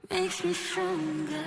Makes me stronger.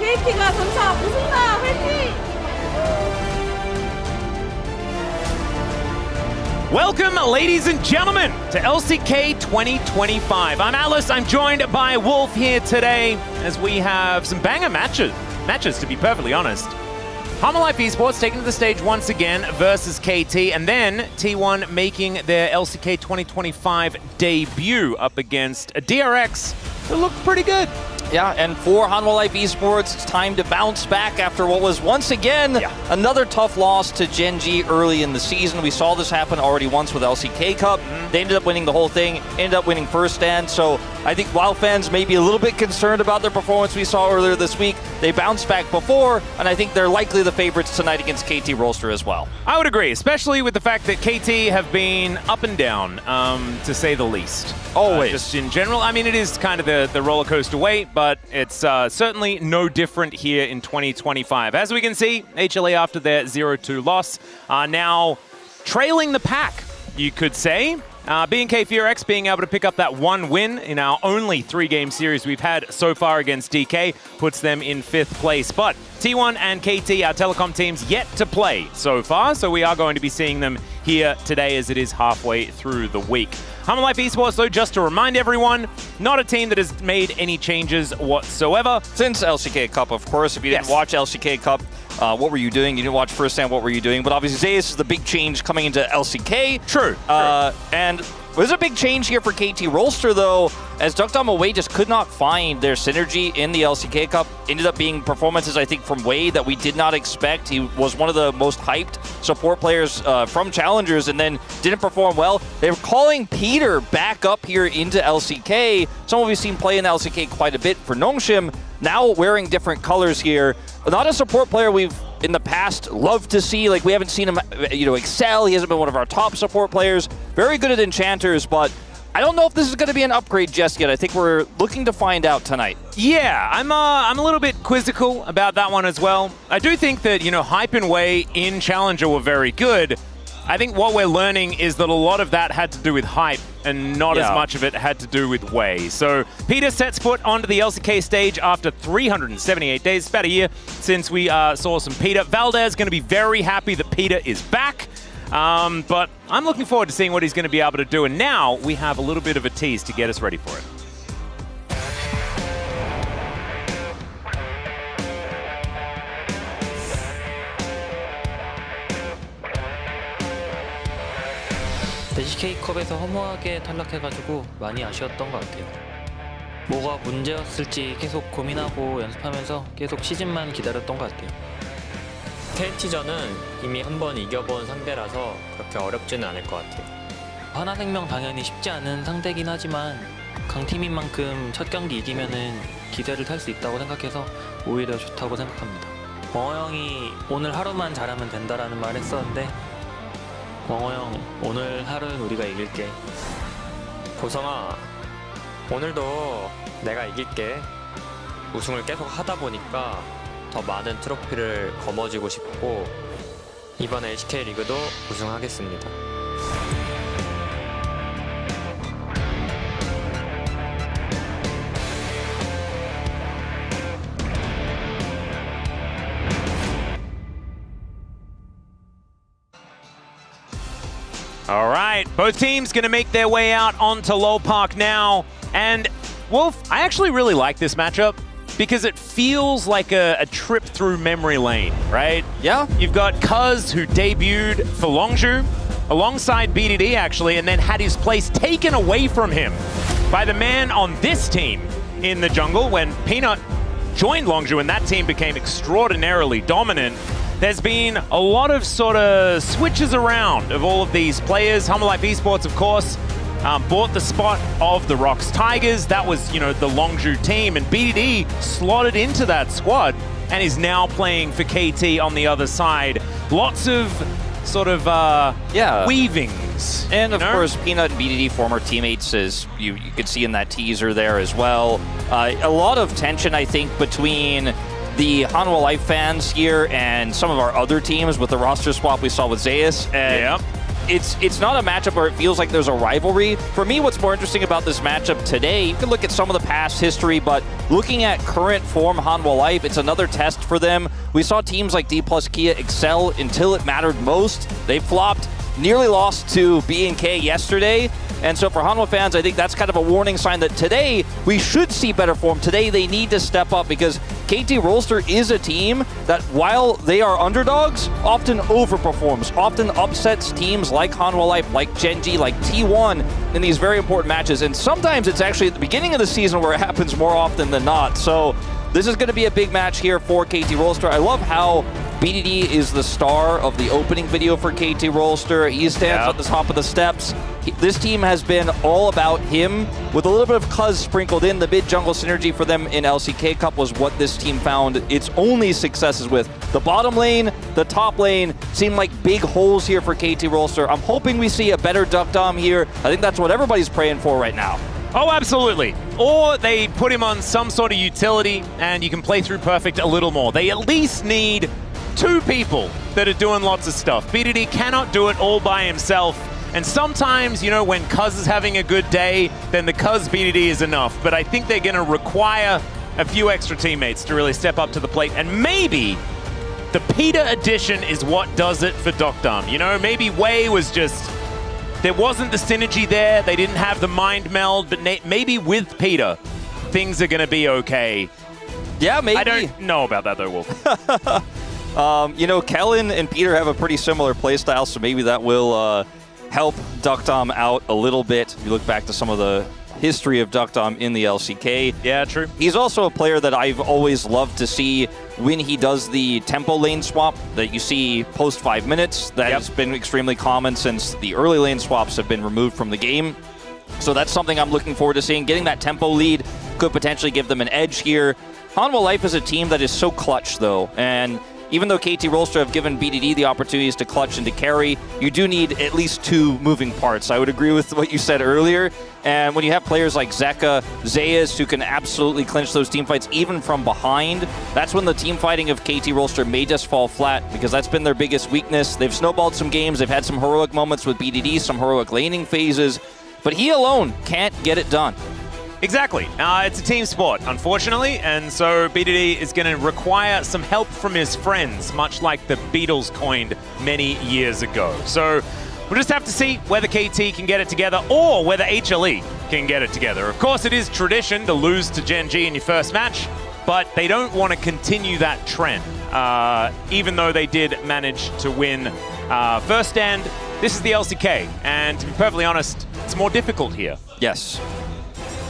KT가 점차 우승다 화이팅! Welcome, ladies and gentlemen, to LCK 2025. I'm Alice. I'm joined by Wolf here today as we have some banger matches to be perfectly honest. Life Esports taking to the stage once again versus KT, and then T1 making their LCK 2025 debut up against a DRX who looked pretty good. Yeah, and for Life Esports, it's time to bounce back after what was once again another tough loss to Gen G early in the season. We saw this happen already once with LCK Cup. They ended up winning the whole thing, ended up winning first stand. So I think WoW fans may be a little bit concerned about their performance we saw earlier this week. They bounced back before, and I think they're likely the favorites tonight against KT Rolster as well. I would agree, especially with the fact that KT have been up and down, to say the least. Always. Just in general. I mean, it is kind of the roller coaster way, but it's certainly no different here in 2025. As we can see, HLE after their 0-2 loss are now trailing the pack, you could say. B&K DRX being able to pick up that one win in our only 3-game series we've had so far against DK puts them in 5th place. But T1 and KT, our telecom teams, yet to play so far, so we are going to be seeing them here today as it is halfway through the week. Life Esports, though, just to remind everyone, not a team that has made any changes whatsoever. Since LCK Cup, of course. If you didn't watch LCK Cup, what were you doing? You didn't watch First Stand, what were you doing? But obviously, Zeus is the big change coming into LCK. True. And there's a big change here for KT Rolster, though. as Duckdom away just could not find their synergy in the LCK Cup. Ended up being performances, I think, from Wade that we did not expect. He was one of the most hyped support players from Challengers and then didn't perform well. They were calling Peter back up here into LCK. Someone we've seen play in LCK quite a bit for Nongshim, now wearing different colors here. Not a support player we've in the past loved to see. Like, we haven't seen him, excel. He hasn't been one of our top support players. Very good at Enchanters, but I don't know if this is going to be an upgrade just yet. I think we're looking to find out tonight. Yeah, I'm a little bit quizzical about that one as well. I do think that, Hype and Wei in Challenger were very good. I think what we're learning is that a lot of that had to do with Hype and not as much of it had to do with Wei. So Peter sets foot onto the LCK stage after 378 days, about a year since we saw some Peter. Valdez going to be very happy that Peter is back. But I'm looking forward to seeing what he's going to be able to do. And now we have a little bit of a tease to get us ready for it. LCK컵에서 허무하게 탈락해가지고 많이 아쉬웠던 것 같아요. 뭐가 문제였을지 계속 고민하고 연습하면서 계속 시즌만 기다렸던 것 같아요. KT전은 이미 한번 이겨본 상대라서 그렇게 어렵지는 않을 것 같아요. 하나생명 당연히 쉽지 않은 상대긴 하지만 강팀인 만큼 첫 경기 이기면은 기세를 탈 수 있다고 생각해서 오히려 좋다고 생각합니다. 멍어 형이 오늘 하루만 잘하면 된다라는 말 했었는데 멍어 형 오늘 하루는 우리가 이길게. 보성아, 오늘도 내가 이길게. 우승을 계속 하다 보니까 더 많은 트로피를 거머쥐고 싶고 이번 LCK 리그도 우승하겠습니다. All right, both teams going to make their way out onto Lowell Park now. And Wolf, I actually really like this matchup because it feels like a trip through memory lane, right? Yeah. You've got Cuz, who debuted for Longzhu alongside BDD actually, and then had his place taken away from him by the man on this team in the jungle when Peanut joined Longzhu and that team became extraordinarily dominant. There's been a lot of sort of switches around of all of these players. Humble Life Esports, of course, bought the spot of the Rocks Tigers. That was, the Longzhu team, and BDD slotted into that squad and is now playing for KT on the other side. Lots of sort of weavings. And of course, Peanut and BDD, former teammates, as you could see in that teaser there as well. A lot of tension, I think, between the Hanwha Life fans here and some of our other teams with the roster swap we saw with Zeus. And it's not a matchup where it feels like there's a rivalry. For me, what's more interesting about this matchup today, you can look at some of the past history, but looking at current form Hanwha Life, it's another test for them. We saw teams like D plus Kia excel until it mattered most. They flopped, nearly lost to B&K yesterday. And so for Hanwha fans, I think that's kind of a warning sign that today we should see better form. Today they need to step up because KT Rolster is a team that, while they are underdogs, often overperforms, often upsets teams like Hanwha Life, like Gen.G, like T1 in these very important matches. And sometimes it's actually at the beginning of the season where it happens more often than not. So this is going to be a big match here for KT Rolster. I love how BDD is the star of the opening video for KT Rolster. He stands at the top of the steps. This team has been all about him, with a little bit of Cuz sprinkled in. The mid-jungle synergy for them in LCK Cup was what this team found its only successes with. The bottom lane, the top lane seem like big holes here for KT Rolster. I'm hoping we see a better Duckdom here. I think that's what everybody's praying for right now. Oh, absolutely. Or they put him on some sort of utility and you can play through Perfect a little more. They at least need two people that are doing lots of stuff. BDD cannot do it all by himself. And sometimes, when Cuz is having a good day, then the Cuz BDD is enough. But I think they're going to require a few extra teammates to really step up to the plate. And maybe the Peter addition is what does it for Duckdom. Maybe Wei was just... There wasn't the synergy there. They didn't have the mind meld. But maybe with Peter, things are going to be okay. Yeah, maybe. I don't know about that, though, Wolf. Kellen and Peter have a pretty similar playstyle, so maybe that will help Duckdom out a little bit. If you look back to some of the history of Duckdom in the LCK. Yeah, true. He's also a player that I've always loved to see when he does the tempo lane swap that you see post 5 minutes. That has been extremely common since the early lane swaps have been removed from the game. So that's something I'm looking forward to seeing. Getting that tempo lead could potentially give them an edge here. Hanwha Life is a team that is so clutch, though, and even though KT Rolster have given BDD the opportunities to clutch and to carry, you do need at least 2 moving parts. I would agree with what you said earlier. And when you have players like Zeka, Zayas, who can absolutely clinch those team fights even from behind, that's when the team fighting of KT Rolster may just fall flat, because that's been their biggest weakness. They've snowballed some games. They've had some heroic moments with BDD, some heroic laning phases, but he alone can't get it done. Exactly. It's a team sport, unfortunately, and so BDD is going to require some help from his friends, much like the Beatles coined many years ago. So we'll just have to see whether KT can get it together or whether HLE can get it together. Of course, it is tradition to lose to Gen G in your first match, but they don't want to continue that trend, even though they did manage to win first stand. This is the LCK, and to be perfectly honest, it's more difficult here. Yes.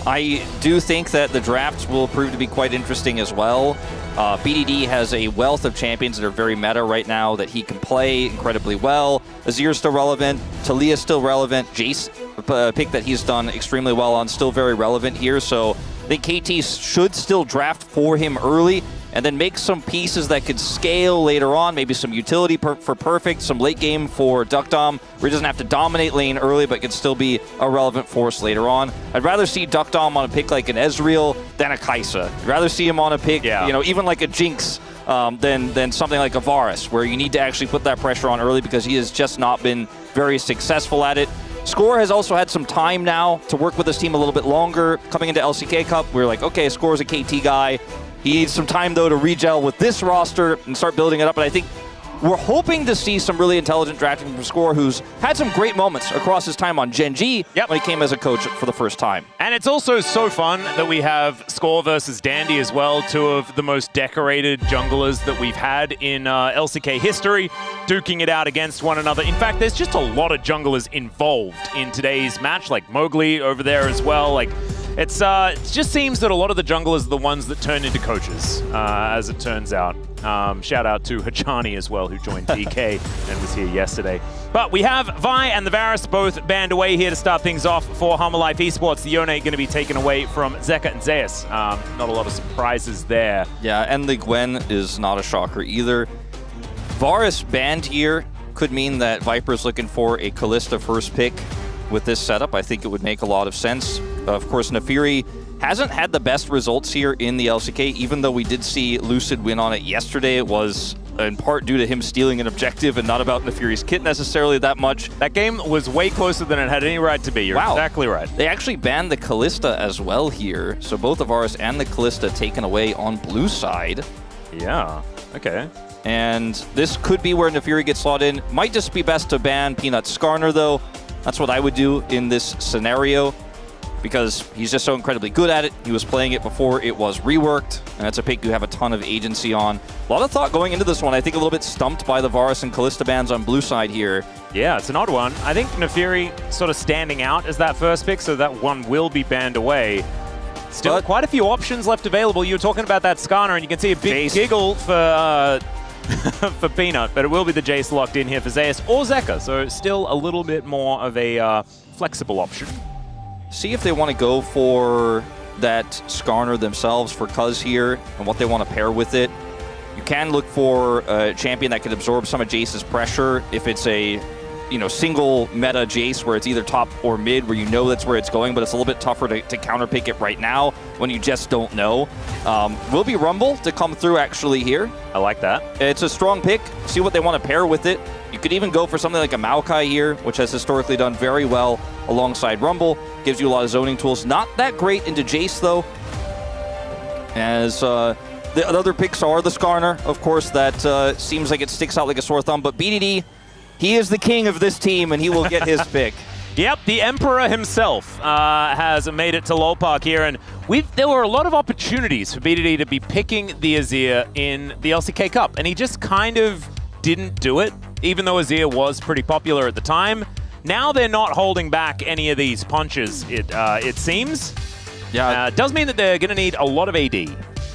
I do think that the drafts will prove to be quite interesting as well. BDD has a wealth of champions that are very meta right now that he can play incredibly well. Azir's still relevant. Talia's still relevant. Jace, a pick that he's done extremely well on, still very relevant here. So I think KT should still draft for him early and then make some pieces that could scale later on, maybe some utility for Perfect, some late game for Duckdom, where he doesn't have to dominate lane early, but can still be a relevant force later on. I'd rather see Duckdom on a pick like an Ezreal than a Kai'Sa. I'd rather see him on a pick, even like a Jinx, than something like a Varus, where you need to actually put that pressure on early because he has just not been very successful at it. Score has also had some time now to work with this team a little bit longer. Coming into LCK Cup, we're like, okay, Score's a KT guy. He needs some time, though, to regel with this roster and start building it up. And I think we're hoping to see some really intelligent drafting from Score, who's had some great moments across his time on Gen G when he came as a coach for the first time. And it's also so fun that we have Score versus Dandy as well, 2 of the most decorated junglers that we've had in LCK history, duking it out against one another. In fact, there's just a lot of junglers involved in today's match, like Mowgli over there as well. Like, it just seems that a lot of the junglers are the ones that turn into coaches, as it turns out. Shout out to Hachani as well, who joined DK and was here yesterday. But we have Vi and the Varus both banned away here to start things off for Hanwha Life Esports. The Yone going to be taken away from Zeka and Zayas. Not a lot of surprises there. Yeah, and the Gwen is not a shocker either. Varus banned here could mean that Viper's looking for a Kalista first pick with this setup. I think it would make a lot of sense. Of course, Nefiri hasn't had the best results here in the LCK, even though we did see Lucid win on it yesterday. It was in part due to him stealing an objective and not about Nefiri's kit necessarily that much. That game was way closer than it had any right to be. You're exactly right. They actually banned the Kalista as well here, so both the Varus and the Kalista taken away on blue side. Yeah, okay. And this could be where Nefiri gets slotted in. Might just be best to ban Peanut Skarner, though. That's what I would do in this scenario, because he's just so incredibly good at it. He was playing it before it was reworked, and that's a pick you have a ton of agency on. A lot of thought going into this one. I think a little bit stumped by the Varus and Kalista bans on blue side here. Yeah, it's an odd one. I think Nefiri sort of standing out as that first pick, so that one will be banned away. Still quite a few options left available. You were talking about that Skarner, and you can see a big giggle for for Peanut, but it will be the Jace locked in here for Zayas or Zeka, so still a little bit more of a flexible option. See if they want to go for that Skarner themselves for Cuz here and what they want to pair with it. You can look for a champion that can absorb some of Jace's pressure if it's a single meta Jace where it's either top or mid, where you know that's where it's going, but it's a little bit tougher to counterpick it right now when you just don't know. Will be Rumble to come through actually here. I like that. It's a strong pick. See what they want to pair with it. You could even go for something like a Maokai here, which has historically done very well alongside Rumble. Gives you a lot of zoning tools. Not that great into Jace, though. As the other picks are the Skarner, of course. That seems like it sticks out like a sore thumb. But BDD, he is the king of this team, and he will get his pick. Yep, the Emperor himself has made it to LoL Park here, and there were a lot of opportunities for BDD to be picking the Azir in the LCK Cup, and he just kind of didn't do it, even though Azir was pretty popular at the time. now they're not holding back any of these punches, it seems. Yeah. Does mean that they're going to need a lot of AD.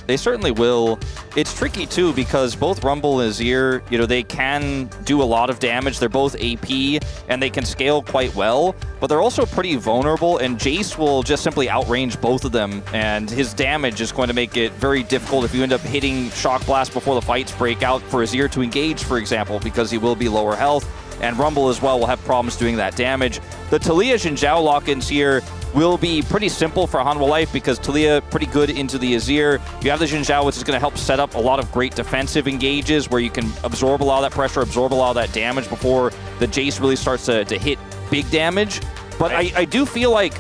They certainly will. It's tricky, too, because both Rumble and Azir, you know, they can do a lot of damage. They're both AP, and they can scale quite well, but they're also pretty vulnerable, and Jace will just simply outrange both of them, and his damage is going to make it very difficult if you end up hitting Shock Blast before the fights break out for Azir to engage, for example, because he will be lower health, and Rumble as well will have problems doing that damage. The Taliyah Xin Zhao lock-ins here will be pretty simple for Hanwha Life because Taliyah pretty good into the Azir. You have the Xin Zhao, which is going to help set up a lot of great defensive engages where you can absorb a lot of that pressure, absorb a lot of that damage before the Jace really starts to hit big damage. But I do feel like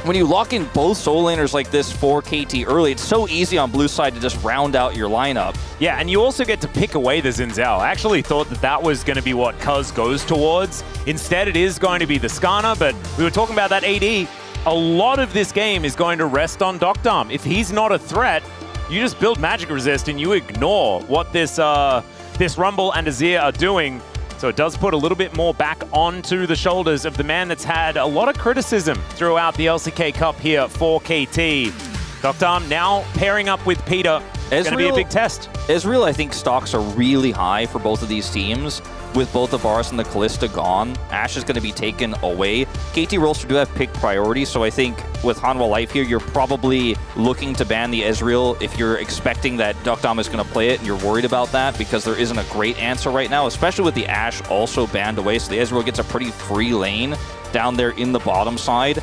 when you lock in both soul laners like this for KT early, it's so easy on blue side to just round out your lineup. Yeah, and you also get to pick away the Xin Zhao. I actually thought that that was going to be what Cuz goes towards. Instead, it is going to be the Skarner, but we were talking about that AD. A lot of this game is going to rest on Dokdam. If he's not a threat, you just build magic resist and you ignore what this Rumble and Azir are doing. So it does put a little bit more back onto the shoulders of the man that's had a lot of criticism throughout the LCK Cup here for KT. Dokdam now pairing up with Peter. It's going to be a big test. Ezreal, I think stocks are really high for both of these teams. With both the Varus and the Kalista gone, Ashe is going to be taken away. KT Rolster do have pick priority, so I think with Hanwha Life here, you're probably looking to ban the Ezreal if you're expecting that Dokdam is going to play it and you're worried about that because there isn't a great answer right now, especially with the Ashe also banned away, so the Ezreal gets a pretty free lane down there in the bottom side.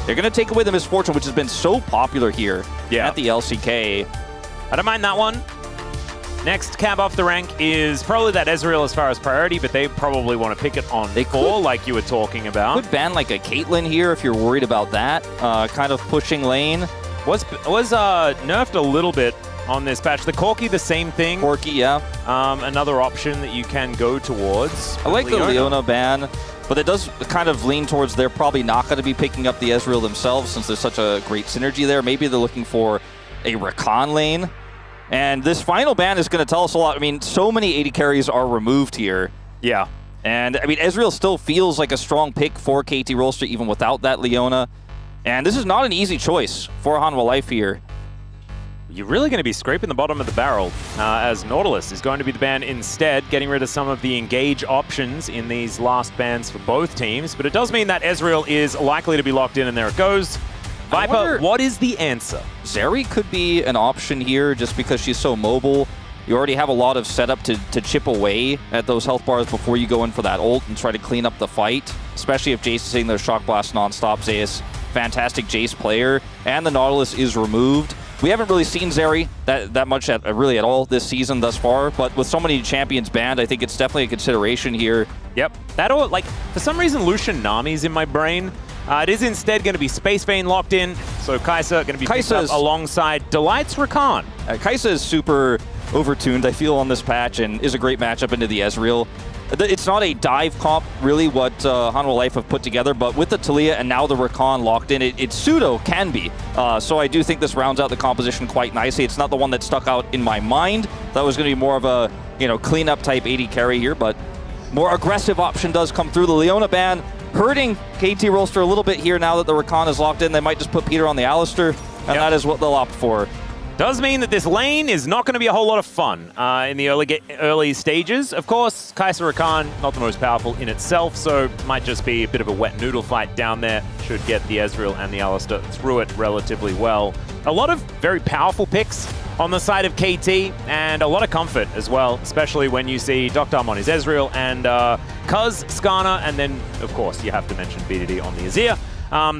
They're going to take away the Misfortune, which has been so popular here at the LCK. I don't mind that one. Next cab off the rank is probably that Ezreal as far as priority, but they probably want to pick it on 4 like you were talking about. Could ban like a Caitlyn here if you're worried about that, kind of pushing lane. Was nerfed a little bit on this patch. The Corki, the same thing. Corki, yeah. Another option that you can go towards. I like the Leona ban, but it does kind of lean towards they're probably not going to be picking up the Ezreal themselves since there's such a great synergy there. Maybe they're looking for a Rakan lane. And this final ban is going to tell us a lot. I mean, so many AD carries are removed here. Yeah. And, I mean, Ezreal still feels like a strong pick for KT Rolster even without that Leona. And this is not an easy choice for Hanwha Life here. You're really going to be scraping the bottom of the barrel as Nautilus is going to be the ban instead, getting rid of some of the engage options in these last bans for both teams. But it does mean that Ezreal is likely to be locked in, and there it goes. Viper, what is the answer? Zeri could be an option here just because she's so mobile. You already have a lot of setup to chip away at those health bars before you go in for that ult and try to clean up the fight, especially if Jace is hitting those Shock Blast nonstop. Zeus, fantastic Jace player, and the Nautilus is removed. We haven't really seen Zeri that much really at all this season thus far, but with so many champions banned, I think it's definitely a consideration here. Yep. Like, for some reason, Lucian Nami's in my brain. It is instead going to be Space Vane locked in, so Kai'Sa going to be picked up alongside Delight's Rakan. Kai'Sa is super overtuned, I feel, on this patch, and is a great matchup into the Ezreal. It's not a dive comp, really, what Hanwha Life have put together, but with the Taliyah and now the Rakan locked in, it pseudo can be. So I do think this rounds out the composition quite nicely. It's not the one that stuck out in my mind. That was going to be more of a cleanup type AD carry here, but more aggressive option does come through. The Leona ban hurting KT Rolster a little bit here now that the Rakan is locked in. They might just put Peter on the Alistar, and that is what they'll opt for. Does mean that this lane is not going to be a whole lot of fun in the early stages. Of course, Kai'Sa Rakan, not the most powerful in itself, so might just be a bit of a wet noodle fight down there. Should get the Ezreal and the Alistar through it relatively well. A lot of very powerful picks on the side of KT, and a lot of comfort as well, especially when you see Dokdam on his Ezreal and Cuz, Skarner, and then, of course, you have to mention BDD on the Azir.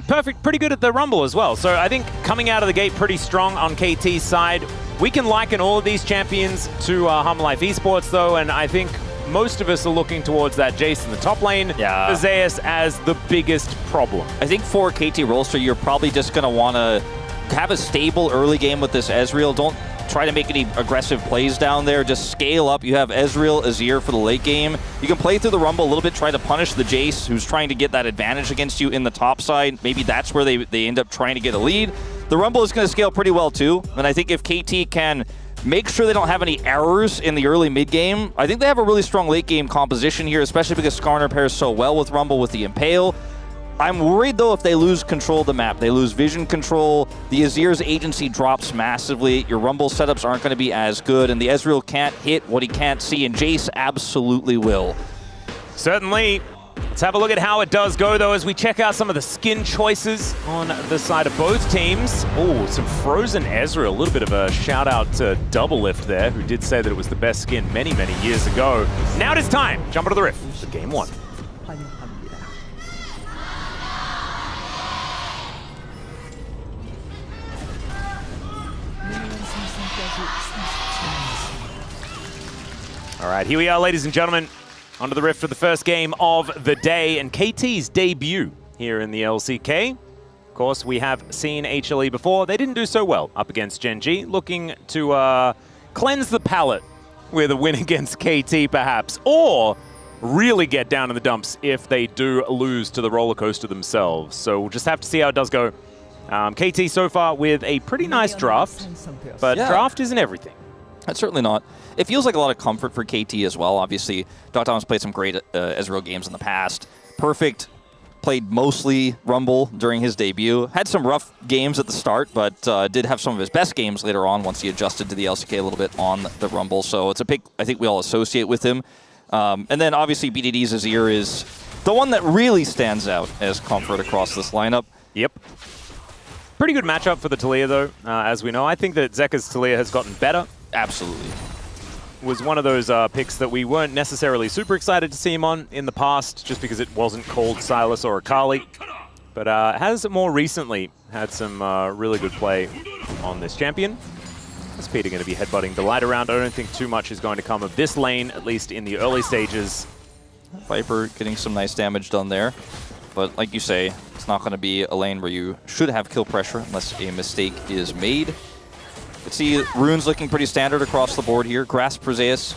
Perfect, pretty good at the Rumble as well. So I think coming out of the gate pretty strong on KT's side. We can liken all of these champions to Hanwha Life Esports, though, and I think most of us are looking towards that Jace in the top lane, the Zeus as the biggest problem. I think for KT Rolster, you're probably just going to want to have a stable early game with this Ezreal. Don't try to make any aggressive plays down there. Just scale up. You have Ezreal, Azir for the late game. You can play through the Rumble a little bit, try to punish the Jace, who's trying to get that advantage against you in the top side. Maybe that's where they end up trying to get a lead. The Rumble is going to scale pretty well, too. And I think if KT can make sure they don't have any errors in the early mid game. I think they have a really strong late game composition here, especially because Skarner pairs so well with Rumble with the Impale. I'm worried, though, if they lose control of the map. They lose vision control. The Azir's agency drops massively. Your Rumble setups aren't going to be as good, and the Ezreal can't hit what he can't see, and Jace absolutely will. Certainly. Let's have a look at how it does go, though, as we check out some of the skin choices on the side of both teams. Oh, some Frozen Ezreal. A little bit of a shout-out to Double Lift there, who did say that it was the best skin many, many years ago. Now it is time. Jump into the Rift for Game 1. All right, here we are, ladies and gentlemen, onto the Rift for the first game of the day and KT's debut here in the LCK. Of course, we have seen HLE before. They didn't do so well up against Gen G, looking to cleanse the palate with a win against KT, perhaps, or really get down in the dumps if they do lose to the roller coaster themselves. So we'll just have to see how it does go. KT so far with a pretty nice draft, but draft isn't everything. That's certainly not. It feels like a lot of comfort for KT as well. Obviously, Dottom's played some great Ezreal games in the past. Perfect played mostly Rumble during his debut. Had some rough games at the start, but did have some of his best games later on once he adjusted to the LCK a little bit on the Rumble. So it's a pick I think we all associate with him. And then obviously BDD's Azir is the one that really stands out as comfort across this lineup. Yep. Pretty good matchup for the Taliyah, though, as we know. I think that Zeka's Taliyah has gotten better. Absolutely. Was one of those picks that we weren't necessarily super excited to see him on in the past, just because it wasn't called Sylas or Akali. But has more recently had some really good play on this champion. Is Peter going to be headbutting Delight around? I don't think too much is going to come of this lane, at least in the early stages. Viper getting some nice damage done there. But like you say, it's not going to be a lane where you should have kill pressure unless a mistake is made. You can see runes looking pretty standard across the board here. Grasp Briseis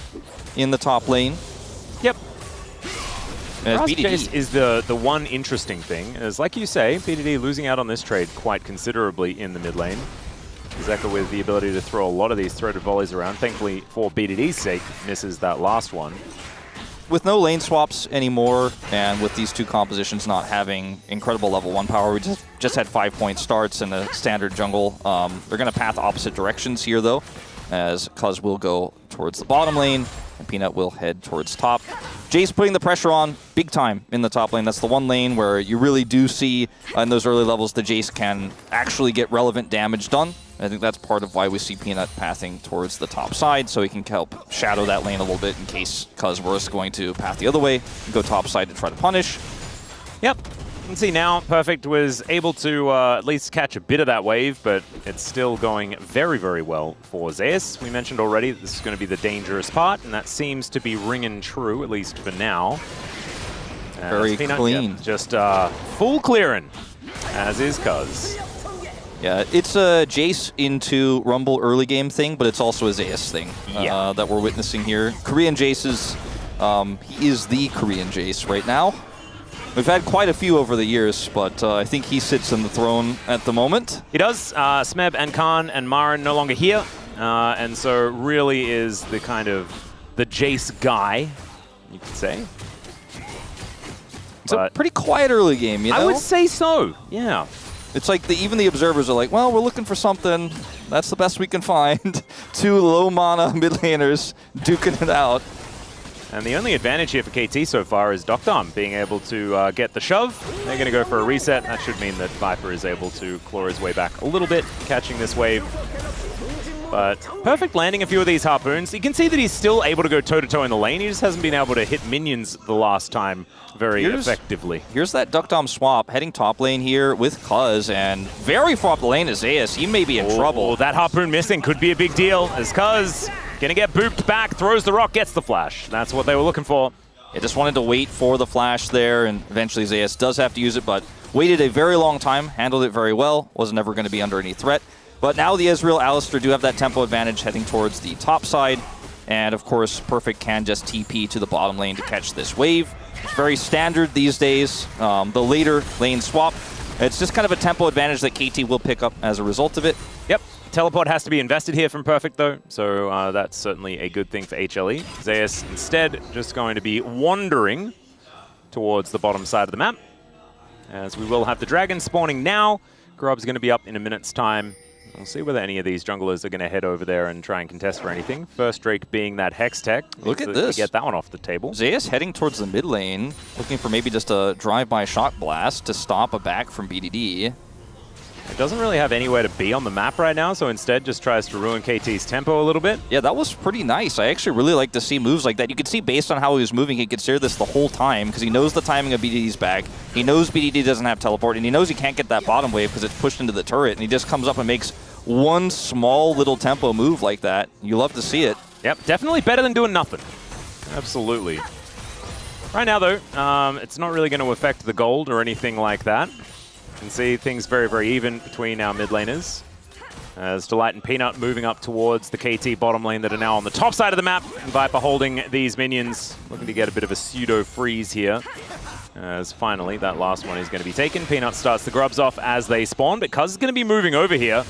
in the top lane. Yep. And BDD Jace is the one interesting thing, is like you say, BDD losing out on this trade quite considerably in the mid lane. Zeka with the ability to throw a lot of these threaded volleys around. Thankfully, for BDD's sake, misses that last one. With no lane swaps anymore, and with these two compositions not having incredible level 1 power, we just had 5-point starts in a standard jungle. They're going to path opposite directions here, though, as Cuz will go towards the bottom lane, and Peanut will head towards top. Jace putting the pressure on big time in the top lane. That's the one lane where you really do see in those early levels the Jace can actually get relevant damage done. I think that's part of why we see Peanut pathing towards the top side, so he can help shadow that lane a little bit in case Cuz was going to path the other way and go top side to try to punish. Yep. You can see now Perfect was able to at least catch a bit of that wave, but it's still going very, very well for Zeus. We mentioned already that this is going to be the dangerous part, and that seems to be ringing true, at least for now. Very clean. Yep, just full clearing, as is Cuz. Yeah, it's a Jace into Rumble early game thing, but it's also a Zeus thing that we're witnessing here. Korean Jace's, he is the Korean Jace right now. We've had quite a few over the years, but I think he sits in the throne at the moment. He does. Smeb and Khan and Marin no longer here, and so really is the kind of the Jace guy, you could say. It's a pretty quiet early game, you know? I would say so, yeah. It's like even the observers are like, well, we're looking for something. That's the best we can find. Two low mana mid laners duking it out. And the only advantage here for KT so far is Doctom being able to get the shove. They're going to go for a reset. That should mean that Viper is able to claw his way back a little bit, catching this wave. But Perfect landing a few of these harpoons. You can see that he's still able to go toe-to-toe in the lane. He just hasn't been able to hit minions the last time very effectively. Here's that Duckdom swap, heading top lane here with Cuz, and very far up the lane is Zeus. He may be in trouble. That harpoon missing could be a big deal, as Cuz gonna get booped back, throws the rock, gets the flash. That's what they were looking for. They just wanted to wait for the flash there, and eventually Zeus does have to use it, but waited a very long time, handled it very well, wasn't ever going to be under any threat. But now the Ezreal, Alistar do have that tempo advantage heading towards the top side. And of course, Perfect can just TP to the bottom lane to catch this wave. It's very standard these days. The later lane swap, it's just kind of a tempo advantage that KT will pick up as a result of it. Yep. Teleport has to be invested here from Perfect, though, so that's certainly a good thing for HLE. Zeus instead just going to be wandering towards the bottom side of the map, as we will have the dragon spawning now. Grub's going to be up in a minute's time. We'll see whether any of these junglers are going to head over there and try and contest for anything. First Drake being that Hex Tech. Look at this. Get that one off the table. Zeus heading towards the mid lane, looking for maybe just a drive-by shock blast to stop a back from BDD. It doesn't really have anywhere to be on the map right now, so instead just tries to ruin KT's tempo a little bit. Yeah, that was pretty nice. I actually really like to see moves like that. You could see based on how he was moving, he could steer this the whole time because he knows the timing of BDD's back. He knows BDD doesn't have teleport, and he knows he can't get that bottom wave because it's pushed into the turret, and he just comes up and makes one small little tempo move like that. You love to see it. Yep, definitely better than doing nothing. Absolutely. Right now, though, it's not really going to affect the gold or anything like that. You can see things very, very even between our mid laners. As Delight and Peanut moving up towards the KT bottom lane that are now on the top side of the map. And Viper holding these minions, looking to get a bit of a pseudo freeze here. As finally, that last one is going to be taken. Peanut starts the grubs off as they spawn, but Cuz is going to be moving over here.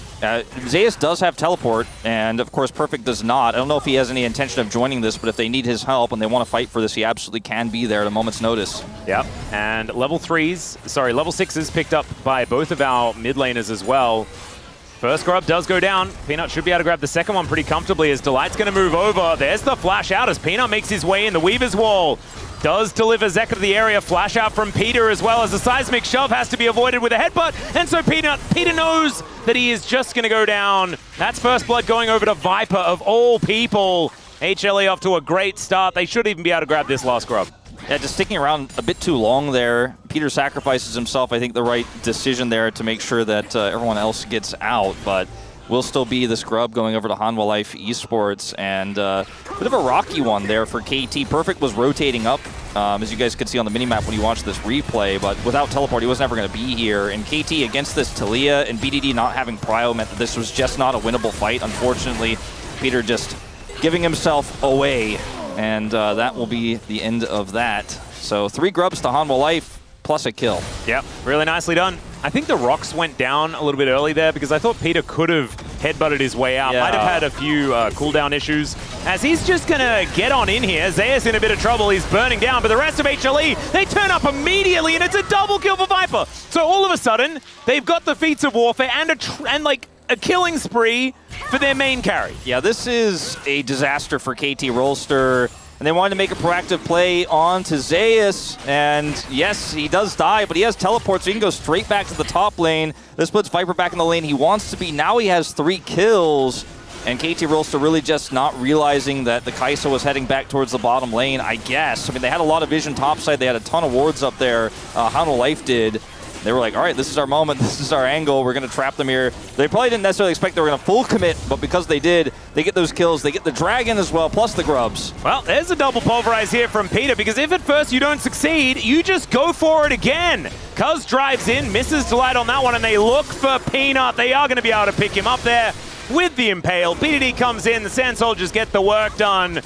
Zeus does have teleport, and of course Perfect does not. I don't know if he has any intention of joining this, but if they need his help and they want to fight for this, he absolutely can be there at a moment's notice. Yep, and level 6s picked up by both of our mid laners as well. First grub does go down. Peanut should be able to grab the second one pretty comfortably as Delight's going to move over. There's the flash out as Peanut makes his way in. The Weaver's Wall does deliver Zek to the area. Flash out from Peter as well as the seismic shove has to be avoided with a headbutt. And so Peter knows that he is just going to go down. That's first blood going over to Viper of all people. HLE off to a great start. They should even be able to grab this last grub. Yeah, just sticking around a bit too long there. Peter sacrifices himself. I think the right decision there to make sure that everyone else gets out, but will still be this grub going over to Hanwha Life Esports, and a bit of a rocky one there for KT. Perfect was rotating up, as you guys could see on the minimap when you watch this replay, but without teleport, he was never going to be here. And KT against this Talia and BDD not having Prio meant that this was just not a winnable fight. Unfortunately, Peter just giving himself away, and that will be the end of that. So 3 grubs to Hanwha Life, plus a kill. Yep, really nicely done. I think the rocks went down a little bit early there because I thought Peter could have headbutted his way out. Yeah. Might have had a few cooldown issues. As he's just going to get on in here. Zeus in a bit of trouble. He's burning down. But the rest of HLE, they turn up immediately and it's a double kill for Viper. So all of a sudden, they've got the feats of warfare and like a killing spree for their main carry. Yeah, this is a disaster for KT Rolster. And they wanted to make a proactive play on to Zeus, and yes, he does die, but he has teleport, so he can go straight back to the top lane. This puts Viper back in the lane he wants to be. Now he has 3 kills, and KT Rolster really just not realizing that the Kai'Sa was heading back towards the bottom lane, I guess. I mean, they had a lot of vision topside. They had a ton of wards up there. Hanwha Life did. They were like, all right, this is our moment, this is our angle, we're going to trap them here. They probably didn't necessarily expect they were going to full commit, but because they did, they get those kills, they get the dragon as well, plus the grubs. Well, there's a double pulverize here from Peter, because if at first you don't succeed, you just go for it again. Cuz drives in, misses Delight on that one, and they look for Peanut. They are going to be able to pick him up there with the Impale. BDD comes in, the Sand Soldiers get the work done.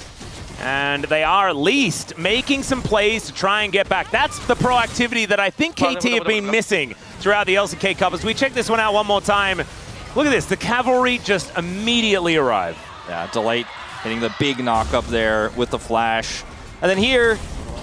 And they are at least making some plays to try and get back. That's the proactivity that I think KT have been missing throughout the LCK Cup. As we check this one out one more time, look at this. The cavalry just immediately arrive. Yeah, Delight hitting the big knock up there with the flash. And then here,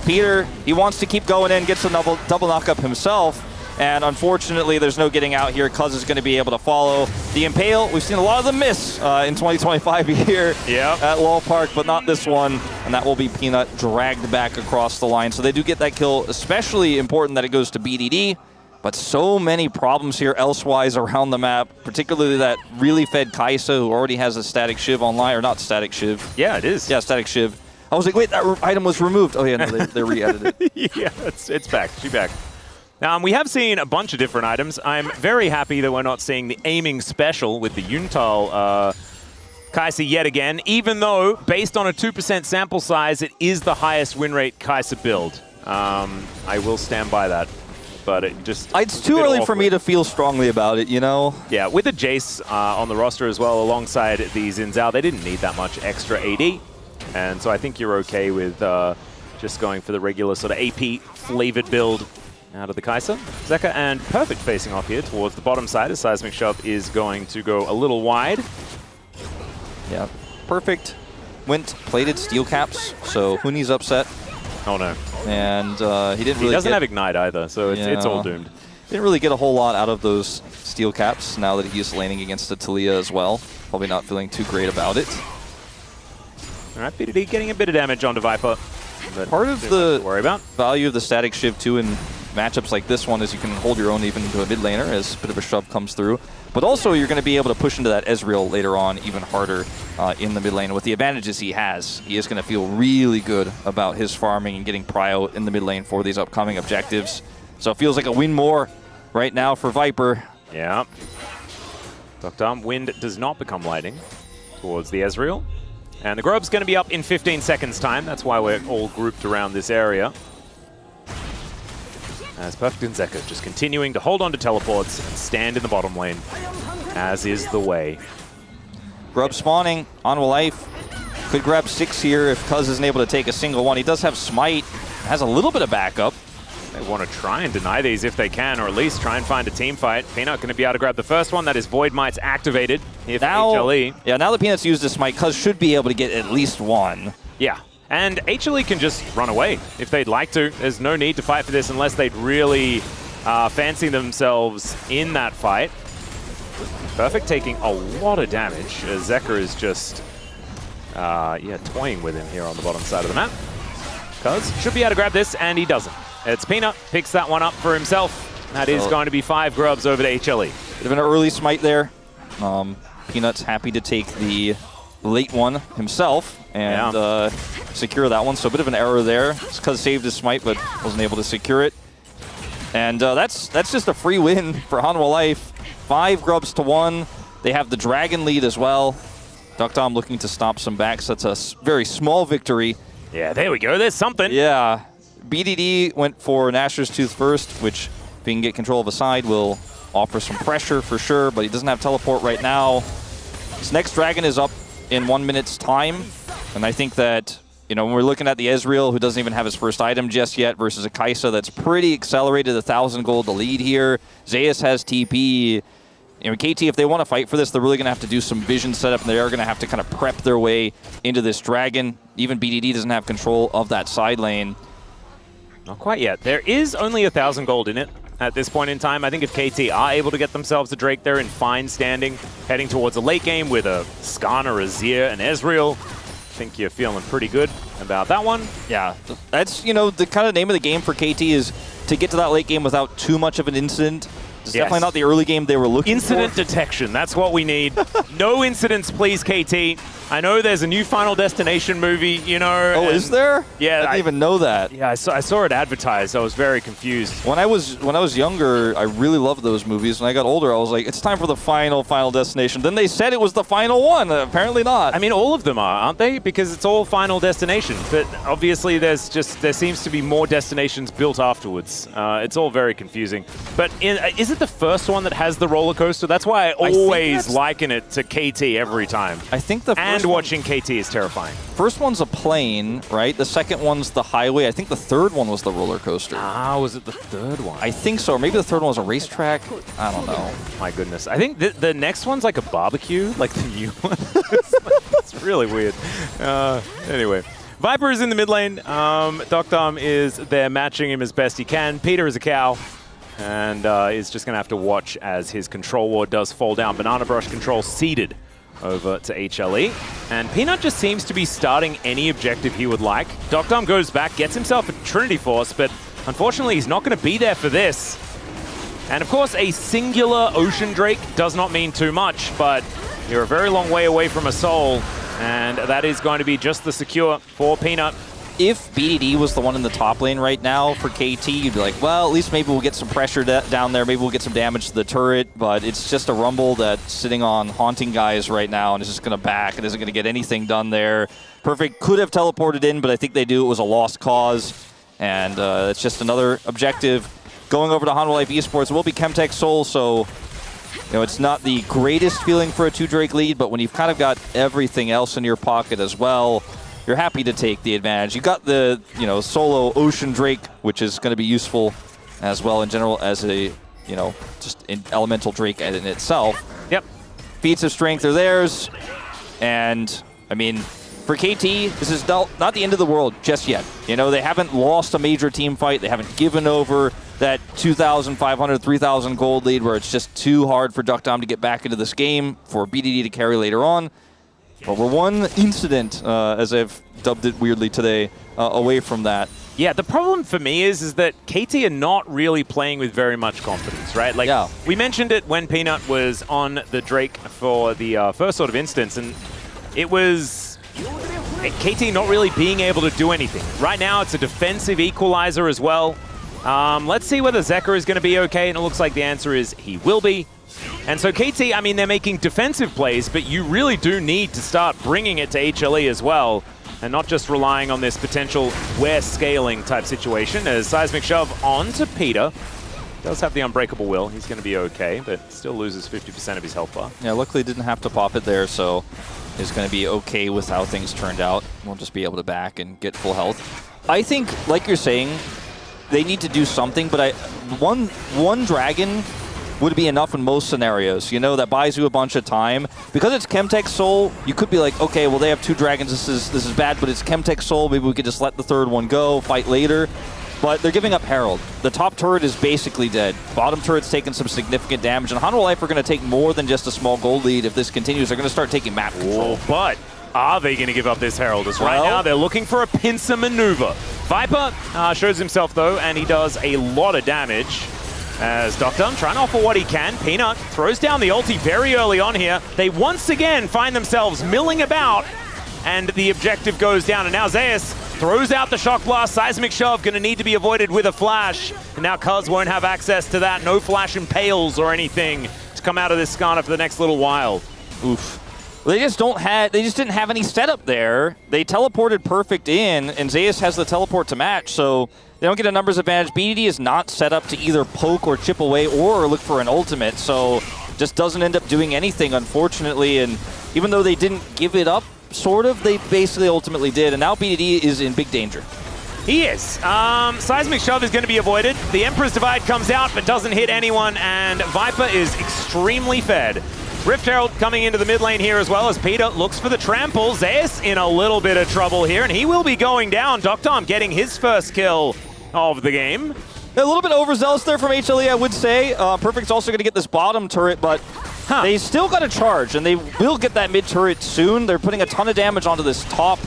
Peter, he wants to keep going in, gets a double knock up himself. And unfortunately, there's no getting out here. Cuz is going to be able to follow. The Impale, we've seen a lot of them miss in 2025 here at Lowell Park, but not this one. And that will be Peanut dragged back across the line. So they do get that kill, especially important that it goes to BDD. But so many problems here elsewise around the map, particularly that really fed Kai'Sa, who already has a static Shiv online, or not static Shiv. Yeah, it is. Yeah, static Shiv. I was like, wait, that item was removed. Oh yeah, no, they re-edited it. Yeah, it's back. She's back. We have seen a bunch of different items. I'm very happy that we're not seeing the aiming special with the Yuntal Kai'Sa yet again, even though, based on a 2% sample size, it is the highest win rate Kai'Sa build. I will stand by that, but it just... It's too early for me to feel strongly about it, you know? Yeah, with a Jace on the roster as well, alongside the Xin Zhao, they didn't need that much extra AD, and so I think you're okay with just going for the regular sort of AP-flavored build. out of the Kai'Sa. Zeka and Perfect facing off here towards the bottom side as Seismic Shove is going to go a little wide. Yeah, Perfect went plated steel caps, so Huni's upset. Oh no. And he didn't really He doesn't have Ignite either, so it's all Yeah. doomed. Didn't really get a whole lot out of those steel caps now that he's laning against the Talia as well. Probably not feeling too great about it. All right, BDD getting a bit of damage onto Viper. But Part of too much the to worry about. value of the static shiv too in matchups like this one is you can hold your own even to a mid laner as a bit of a shove comes through. But also you're going to be able to push into that Ezreal later on even harder in the mid lane. With the advantages he is going to feel really good about his farming and getting prio in the mid lane for these upcoming objectives. So it feels like a win more right now for Viper. Yeah. Dr. Wind does not become lightning towards the Ezreal. And the Grob's going to be up in 15 seconds time. That's why we're all grouped around this area. As Perfect and Zeka just continuing to hold on to teleports and stand in the bottom lane, as is the way. Grub spawning on life. Could grab 6 here if Cuz isn't able to take a single one. He does have Smite. Has a little bit of backup. They want to try and deny these if they can, or at least try and find a team fight. Peanut going to be able to grab the first one. That is Void Might's activated here for HLE. Yeah, now that Peanut's used this Smite, Cuz should be able to get at least one. Yeah, and HLE can just run away if they'd like to. There's no need to fight for this unless they'd really fancy themselves in that fight. Perfect taking a lot of damage as Zeka is just, toying with him here on the bottom side of the map. Cuz should be able to grab this, and he doesn't. It's Peanut, picks that one up for himself. That is going to be 5 grubs over to HLE. Bit of an early Smite there. Peanut's happy to take the late one himself and secure that one. So a bit of an error there. It's Cuz saved his Smite, but wasn't able to secure it. And that's just a free win for Hanwha Life. 5 grubs to 1. They have the Dragon lead as well. Dukdom looking to stop some backs. That's a very small victory. Yeah, there we go. There's something. Yeah. BDD went for Nashor's Tooth first, which, if he can get control of a side, will offer some pressure for sure, but he doesn't have teleport right now. His next Dragon is up in 1 minute's time, and I think that, when we're looking at the Ezreal, who doesn't even have his first item just yet, versus a Kai'Sa that's pretty accelerated, 1,000 gold to lead here. Zeus has TP. KT, if they want to fight for this, they're really going to have to do some vision setup, and they are going to have to kind of prep their way into this Dragon. Even BDD doesn't have control of that side lane. Not quite yet. There is only 1,000 gold in it at this point in time. I think if KT are able to get themselves a Drake, they're in fine standing, heading towards a late game with a Skarn, a Azir, and Ezreal. I think you're feeling pretty good about that one. Yeah, that's, the kind of name of the game for KT is to get to that late game without too much of an incident. It's definitely not the early game they were looking for. Incident detection, that's what we need. No incidents, please, KT. I know there's a new Final Destination movie, Oh, is there? Yeah. I didn't even know that. Yeah, I saw it advertised. I was very confused. When I was younger, I really loved those movies. When I got older, I was like, it's time for the Final Destination. Then they said it was the final one. Apparently not. I mean, all of them are, aren't they? Because it's all Final Destination. But obviously, there seems to be more destinations built afterwards. It's all very confusing. But is it the first one that has the roller coaster? That's why I always liken it to KT every time. I think the first watching KT is terrifying. First one's a plane, right? The second one's the highway. I think the third one was the roller coaster. Ah, was it the third one? I think so. Or maybe the third one was a racetrack. I don't know. My goodness. I think the next one's like a barbecue, like the new one. It's really weird. Anyway. Viper is in the mid lane. Dukdom is there matching him as best he can. Peter is a cow. And is just going to have to watch as his control ward does fall down. Banana Brush control ceded over to HLE. And Peanut just seems to be starting any objective he would like. Dukdom goes back, gets himself a Trinity Force, but unfortunately he's not going to be there for this. And of course, a singular Ocean Drake does not mean too much, but you're a very long way away from a soul, and that is going to be just the secure for Peanut. If BDD was the one in the top lane right now for KT, you'd be like, well, at least maybe we'll get some pressure down there. Maybe we'll get some damage to the turret. But it's just a Rumble that's sitting on haunting guys right now and is just going to back. It isn't going to get anything done there. Perfect could have teleported in, but I think they do. It was a lost cause. And it's just another objective. Going over to Hanwha Life Esports, it will be Chemtech Soul, so it's not the greatest feeling for a 2-Drake lead, but when you've kind of got everything else in your pocket as well, you're happy to take the advantage. You got the, solo Ocean Drake, which is going to be useful as well in general as a, just an elemental Drake in itself. Yep. Feats of strength are theirs. And, I mean, for KT, this is not the end of the world just yet. They haven't lost a major team fight. They haven't given over that 2,500, 3,000 gold lead where it's just too hard for Duck Dom to get back into this game, for BDD to carry later on. But we're one incident, as I've dubbed it weirdly today, away from that. Yeah, the problem for me is that KT are not really playing with very much confidence, right? Like, we mentioned it when Peanut was on the Drake for the first sort of instance, and it was KT not really being able to do anything. Right now, it's a defensive equalizer as well. Let's see whether Zeka is going to be okay, and it looks like the answer is he will be. And so KT, I mean, they're making defensive plays, but you really do need to start bringing it to HLE as well, and not just relying on this potential wear scaling type situation. As Seismic Shove on to Peter. Does have the Unbreakable Will. He's going to be okay, but still loses 50% of his health bar. Yeah, luckily didn't have to pop it there, so he's going to be okay with how things turned out. We'll just be able to back and get full health. I think, like you're saying, they need to do something, but one dragon would be enough in most scenarios. That buys you a bunch of time. Because it's Chemtech Soul, you could be like, okay, well, they have 2 dragons. This is bad, but it's Chemtech Soul. Maybe we could just let the 3rd one go, fight later. But they're giving up Herald. The top turret is basically dead. Bottom turret's taking some significant damage. And Hanwha Life are going to take more than just a small gold lead. If this continues, they're going to start taking map control. But are they going to give up this Herald? As right now, they're looking for a pincer maneuver. Viper shows himself, though, and he does a lot of damage. As Duck Dom trying to offer what he can. Peanut throws down the ulti very early on here. They once again find themselves milling about, and the objective goes down. And now Zeus throws out the Shock Blast. Seismic Shove going to need to be avoided with a flash. And now Cuz won't have access to that. No flash impales or anything to come out of this Skarner for the next little while. Oof. They just didn't have any setup there. They teleported perfect in, and Zeus has the teleport to match, so they don't get a numbers advantage. BDD is not set up to either poke or chip away or look for an ultimate, so just doesn't end up doing anything, unfortunately. And even though they didn't give it up, sort of, they basically ultimately did, and now BDD is in big danger. He is. Seismic Shove is going to be avoided. The Emperor's Divide comes out, but doesn't hit anyone, and Viper is extremely fed. Rift Herald coming into the mid lane here as well as Peter looks for the trample. Zeus in a little bit of trouble here, and he will be going down. Duck Dom getting his first kill of the game. A little bit overzealous there from HLE, I would say. Perfect's also going to get this bottom turret, but they still got to charge, and they will get that mid turret soon. They're putting a ton of damage onto this top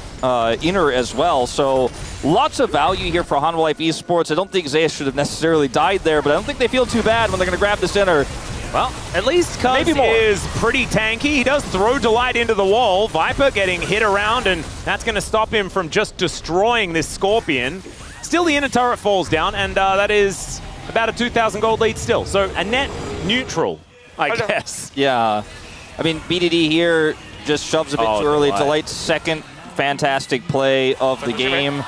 inner as well, so lots of value here for Hanwha Life Esports. I don't think Zeus should have necessarily died there, but I don't think they feel too bad when they're going to grab this inner. Well, at least Cuz is pretty tanky. He does throw Delight into the wall. Viper getting hit around, and that's going to stop him from just destroying this Scorpion. Still, the inner turret falls down, and that is about a 2,000 gold lead still. So a net neutral, I guess. Yeah. I mean, BDD here just shoves a bit too early. Delight's second fantastic play of the game.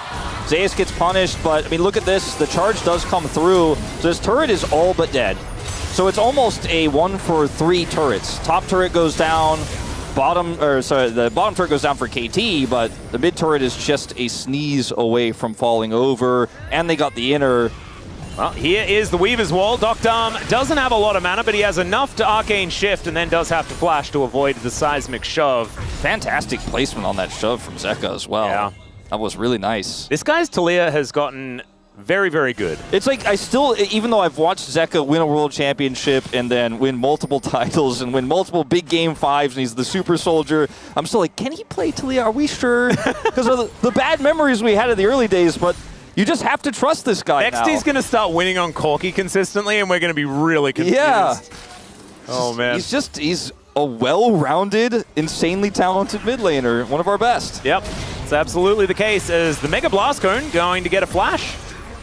Zeus gets punished, but I mean, look at this. The charge does come through. So this turret is all but dead. So it's almost a 1 for 3 turrets. Top turret goes down, the bottom turret goes down for KT, but the mid turret is just a sneeze away from falling over, and they got the inner. Well, here is the Weaver's Wall. Duck Dom doesn't have a lot of mana, but he has enough to Arcane Shift, and then does have to flash to avoid the Seismic Shove. Fantastic placement on that shove from Zeka as well. Yeah. That was really nice. This guy's Talia has gotten very, very good. It's like I still, even though I've watched Zeka win a world championship and then win multiple titles and win multiple big game 5s, and he's the super soldier, I'm still like, can he play Talia? Are we sure? Because of the bad memories we had in the early days, but you just have to trust this guy now. Next, he's going to start winning on Corki consistently, and we're going to be really confused. Yeah. Oh, man. He's a well-rounded, insanely talented mid laner, one of our best. Yep, it's absolutely the case. As the Mega Blast Cone going to get a flash,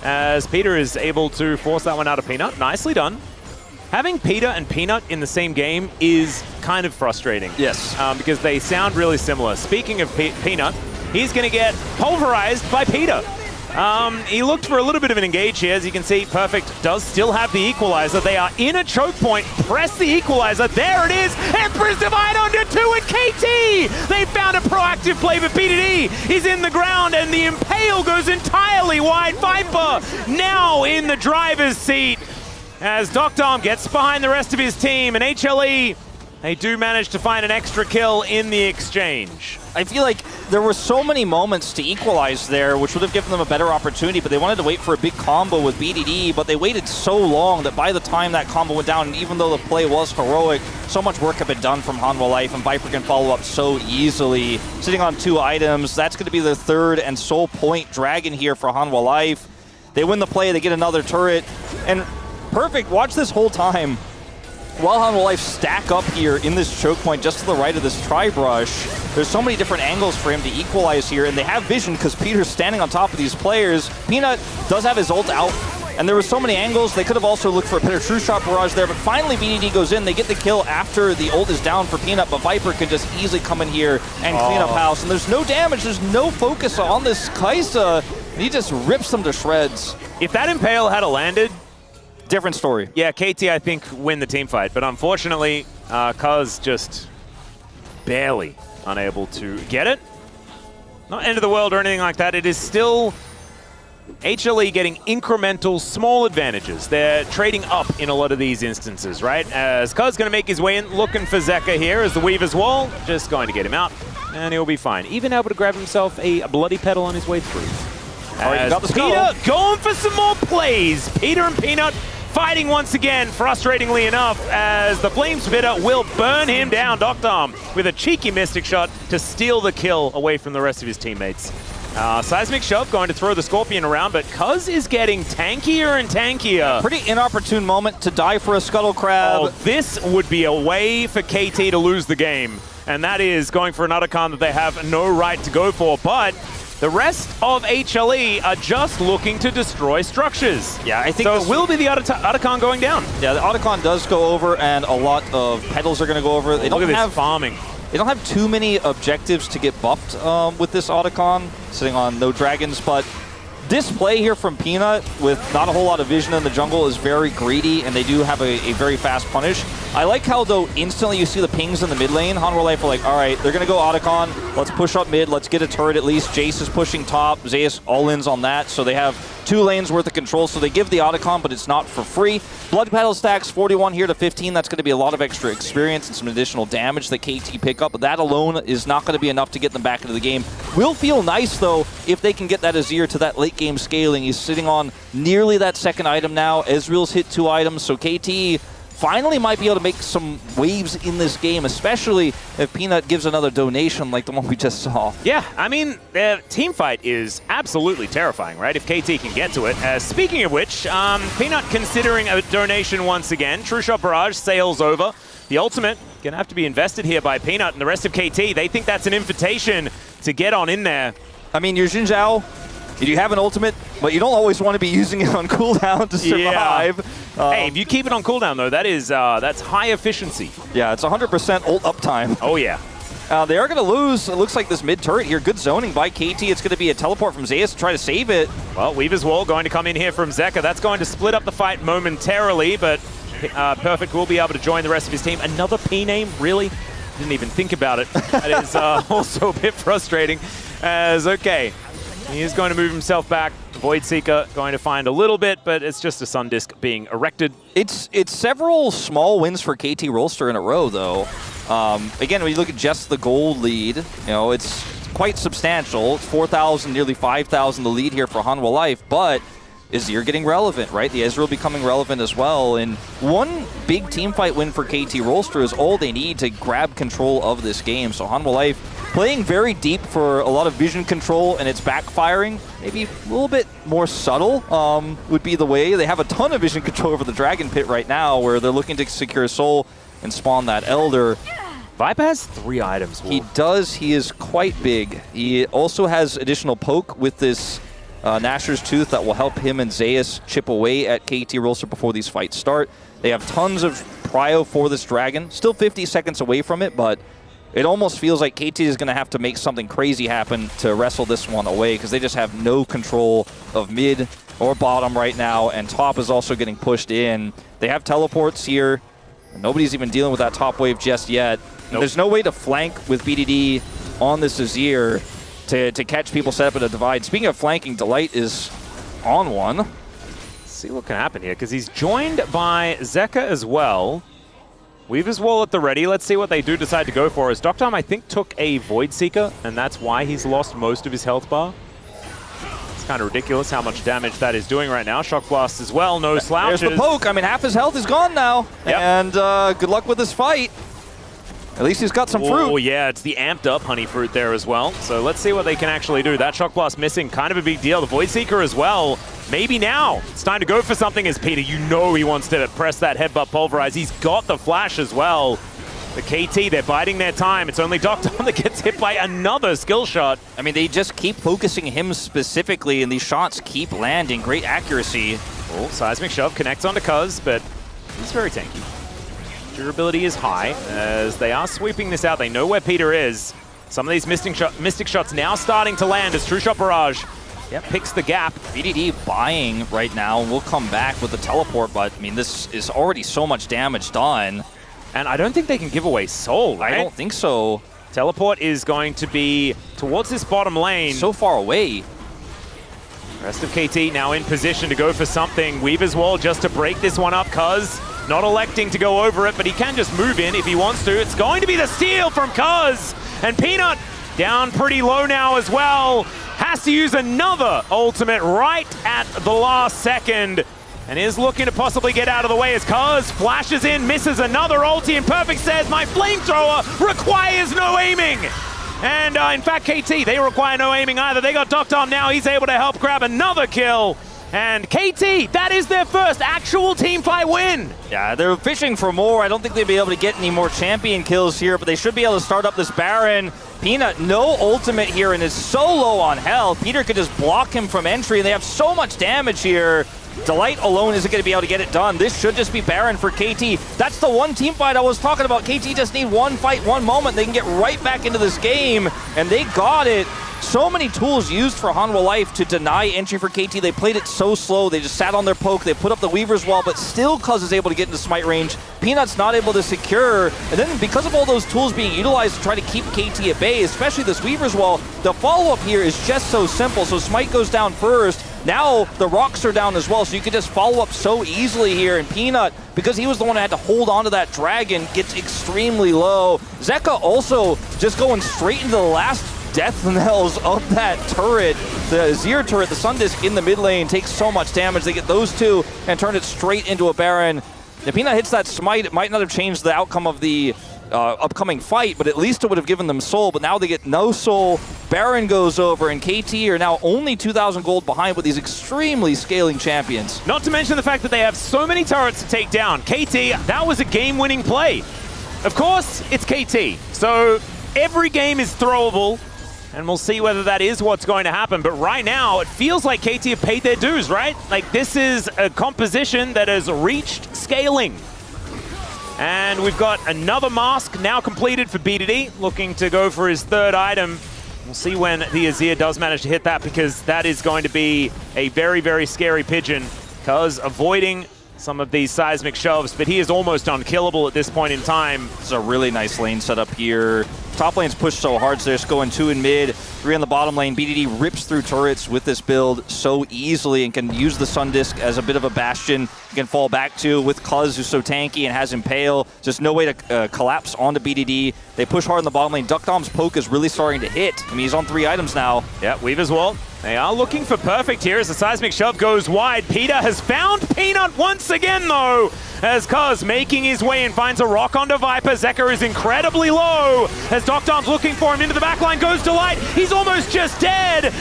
as Peter is able to force that one out of Peanut. Nicely done. Having Peter and Peanut in the same game is kind of frustrating. Yes. Because they sound really similar. Speaking of Peanut, he's going to get pulverized by Peter. He looked for a little bit of an engage here. As you can see, Perfect does still have the equalizer. They are in a choke point. Press the equalizer. There it is. Emperor's Divide onto 2 and KT. They found a proactive play, but BDD is in the ground and the Impale goes entirely wide. Viper now in the driver's seat as Doctom gets behind the rest of his team, and HLE, they do manage to find an extra kill in the exchange. I feel like there were so many moments to equalize there, which would have given them a better opportunity, but they wanted to wait for a big combo with BDD, but they waited so long that by the time that combo went down, and even though the play was heroic, so much work had been done from Hanwha Life, and Viper can follow up so easily. Sitting on 2 items, that's going to be their 3rd and sole point dragon here for Hanwha Life. They win the play, they get another turret, and Perfect, watch this whole time. While Hanwha Life stack up here in this choke point just to the right of this tri-brush, there's so many different angles for him to equalize here, and they have vision because Peter's standing on top of these players. Peanut does have his ult out, and there were so many angles. They could have also looked for a better true shot barrage there, but finally BDD goes in. They get the kill after the ult is down for Peanut, but Viper can just easily come in here and clean up house. And there's no damage, there's no focus on this Kaisa, and he just rips them to shreds. If that Impale had landed, different story. yeah, KT, I think, win the team fight. But unfortunately, Kuz just barely unable to get it. Not end of the world or anything like that. It is still HLE getting incremental, small advantages. They're trading up in a lot of these instances, right? As Kuz going to make his way in, looking for Zeka here as the Weaver's Wall. Just going to get him out, and he'll be fine. Even able to grab himself a bloody pedal on his way through. As Peter going for some more plays. Peter and Peanut fighting once again, frustratingly enough, as the Flame Spitter will burn him down. Doctom with a cheeky Mystic Shot to steal the kill away from the rest of his teammates. Seismic Shove going to throw the Scorpion around, but Kuz is getting tankier and tankier. Pretty inopportune moment to die for a Scuttle Crab. Oh, this would be a way for KT to lose the game, and that is going for an Otacon that they have no right to go for, but the rest of HLE are just looking to destroy structures. Yeah, I think so. It will be the Otacon going down. Yeah, the Otacon does go over, and a lot of petals are going to go over. They Look don't at have this farming. They don't have too many objectives to get buffed with this Otacon, sitting on no dragons, but this play here from Peanut with not a whole lot of vision in the jungle is very greedy, and they do have a very fast punish. I like how, though, instantly you see the pings in the mid lane. Hanwha Life are like, all right, they're going to go Otacon. Let's push up mid. Let's get a turret at least. Jace is pushing top. Zeus all-ins on that, so they have 2 lanes worth of control. So they give the Otacon, but it's not for free. Blood Petal stacks 41 here to 15. That's going to be a lot of extra experience and some additional damage that KT pick up, but that alone is not going to be enough to get them back into the game. Will feel nice, though, if they can get that Azir to that late game scaling. He's sitting on nearly that 2nd item now. Ezreal's hit 2 items, so KT finally might be able to make some waves in this game, especially if Peanut gives another donation like the one we just saw. Yeah, I mean, the team fight is absolutely terrifying, right? If KT can get to it. Speaking of which, Peanut considering a donation once again. True Shot Barrage sails over. The ultimate gonna have to be invested here by Peanut and the rest of KT. They think that's an invitation to get on in there. I mean, you're Xin Zhao. You have an ultimate, but you don't always want to be using it on cooldown to survive. Yeah. Hey, if you keep it on cooldown, though, that is that's high efficiency. Yeah, it's 100% ult uptime. Oh, yeah. They are going to lose, it looks like, this mid turret here. Good zoning by KT. It's going to be a teleport from Zeus to try to save it. Well, Weaver's Wall going to come in here from Zeka. That's going to split up the fight momentarily, but Perfect will be able to join the rest of his team. Another P name, really? Didn't even think about it. That is also a bit frustrating. As, okay. He is going to move himself back. Void Seeker going to find a little bit, but it's just a Sun Disc being erected. It's several small wins for KT Rolster in a row, though. Again, when you look at just the gold lead, you know, it's quite substantial. It's 4,000, nearly 5,000 the lead here for Hanwha Life, but Azir getting relevant, right? The Ezreal becoming relevant as well. And one big team fight win for KT Rolster is all they need to grab control of this game. So Hanwha Life playing very deep for a lot of vision control, and it's backfiring. Maybe a little bit more subtle would be the way. They have a ton of vision control over the Dragon Pit right now, where they're looking to secure Soul and spawn that Elder. Viper has 3 items, Wolf. He does. He is quite big. He also has additional poke with this Nashor's Tooth that will help him and Zeus chip away at KT Rolster before these fights start. They have tons of prio for this dragon. Still 50 seconds away from it, but it almost feels like KT is going to have to make something crazy happen to wrestle this one away because they just have no control of mid or bottom right now, and top is also getting pushed in. They have teleports here. Nobody's even dealing with that top wave just yet. Nope. There's no way to flank with BDD on this Azir to catch people set up in a divide. Speaking of flanking, Delight is on one. Let's see what can happen here, because he's joined by Zeka as well. Weaver's Wall at the ready. Let's see what they do decide to go for. As Doctom, I think, took a Void Seeker, and that's why he's lost most of his health bar. It's kind of ridiculous how much damage that is doing right now. Shock Blast as well, no slouches. There's the poke. I mean, half his health is gone now. Yep. And good luck with this fight. At least he's got some fruit. Oh, yeah, it's the amped up Honey Fruit there as well. So let's see what they can actually do. That Shock Blast missing, kind of a big deal. The Void Seeker as well. Maybe now it's time to go for something as Peter, you know he wants to press that Headbutt Pulverize. He's got the flash as well. The KT, they're biding their time. It's only Doctom that gets hit by another skill shot. I mean, they just keep focusing him specifically, and these shots keep landing. Great accuracy. Oh, Seismic Shove connects onto Cuz, but he's very tanky. Durability is high, as they are sweeping this out. They know where Peter is. Some of these Mystic Shots now starting to land as True Shot Barrage picks the gap. BDD buying right now, and we'll come back with the teleport, but I mean, this is already so much damage done. And I don't think they can give away Soul, right? I don't think so. Teleport is going to be towards this bottom lane. So far away. Rest of KT now in position to go for something. Weaver's Wall just to break this one up, Cuz not electing to go over it, but he can just move in if he wants to. It's going to be the steal from Cuz. And Peanut down pretty low now as well. Has to use another ultimate right at the last second. And is looking to possibly get out of the way as Cuz flashes in, misses another ulti, and Perfect says, my flamethrower requires no aiming. And in fact, KT, they require no aiming either. They got Doctom now. He's able to help grab another kill. And KT, that is their first actual teamfight win. Yeah, they're fishing for more. I don't think they'll be able to get any more champion kills here, but they should be able to start up this Baron. Peanut, no ultimate here and is so low on health. Peter could just block him from entry, and they have so much damage here. Delight alone isn't going to be able to get it done. This should just be Baron for KT. That's the one team fight I was talking about. KT just need one fight, one moment. They can get right back into this game, and they got it. So many tools used for Hanwha Life to deny entry for KT. They played it so slow. They just sat on their poke. They put up the Weaver's Wall, but still Cuz is able to get into smite range. Peanut's not able to secure. And then because of all those tools being utilized to try to keep KT at bay, especially this Weaver's Wall, the follow-up here is just so simple. So smite goes down first. Now the rocks are down as well, so you can just follow up so easily here. And Peanut, because he was the one that had to hold on to that dragon, gets extremely low. Zeka also just going straight into the last death knells of that turret. The Azir turret, the Sun Disc in the mid lane, takes so much damage. They get those two and turn it straight into a Baron. If Peanut hits that smite, it might not have changed the outcome of the upcoming fight, but at least it would have given them soul. But now they get no soul. Baron goes over, and KT are now only 2,000 gold behind with these extremely scaling champions. Not to mention the fact that they have so many turrets to take down. KT, that was a game-winning play. Of course, it's KT, so every game is throwable, and we'll see whether that is what's going to happen. But right now, it feels like KT have paid their dues, right? Like, this is a composition that has reached scaling. And we've got another mask now completed for BDD, looking to go for his third item. We'll see when the Azir does manage to hit that, because that is going to be a very, very scary pigeon. Cuz avoiding some of these seismic shoves, but he is almost unkillable at this point in time. This is a really nice lane setup here. Top lane's pushed so hard, so they're just going 2 in mid, 3 on the bottom lane. BDD rips through turrets with this build so easily and can use the Sun Disc as a bit of a bastion. You can fall back to with Cuz, who's so tanky and has Impale. Just no way to collapse onto BDD. They push hard in the bottom lane. Duckdom's poke is really starting to hit. I mean, he's on 3 items now. Yeah, Weaver's Wall. They are looking for perfect here as the seismic shove goes wide. Peter has found Peanut once again, though, as Cuz making his way and finds a rock onto Viper. Zeka is incredibly low as Doctom's looking for him into the backline. Goes Delight. He's almost just dead.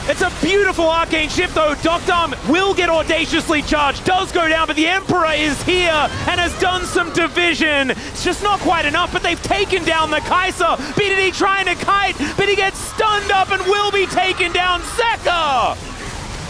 It's a beautiful arcane shift, though. Doctom will get audaciously charged, does go down, but the Emperor is here and has done some division. It's just not quite enough, but they've taken down the Kai'Sa. BDD trying to kite, but he gets stunned up and will be taken down. Zeka!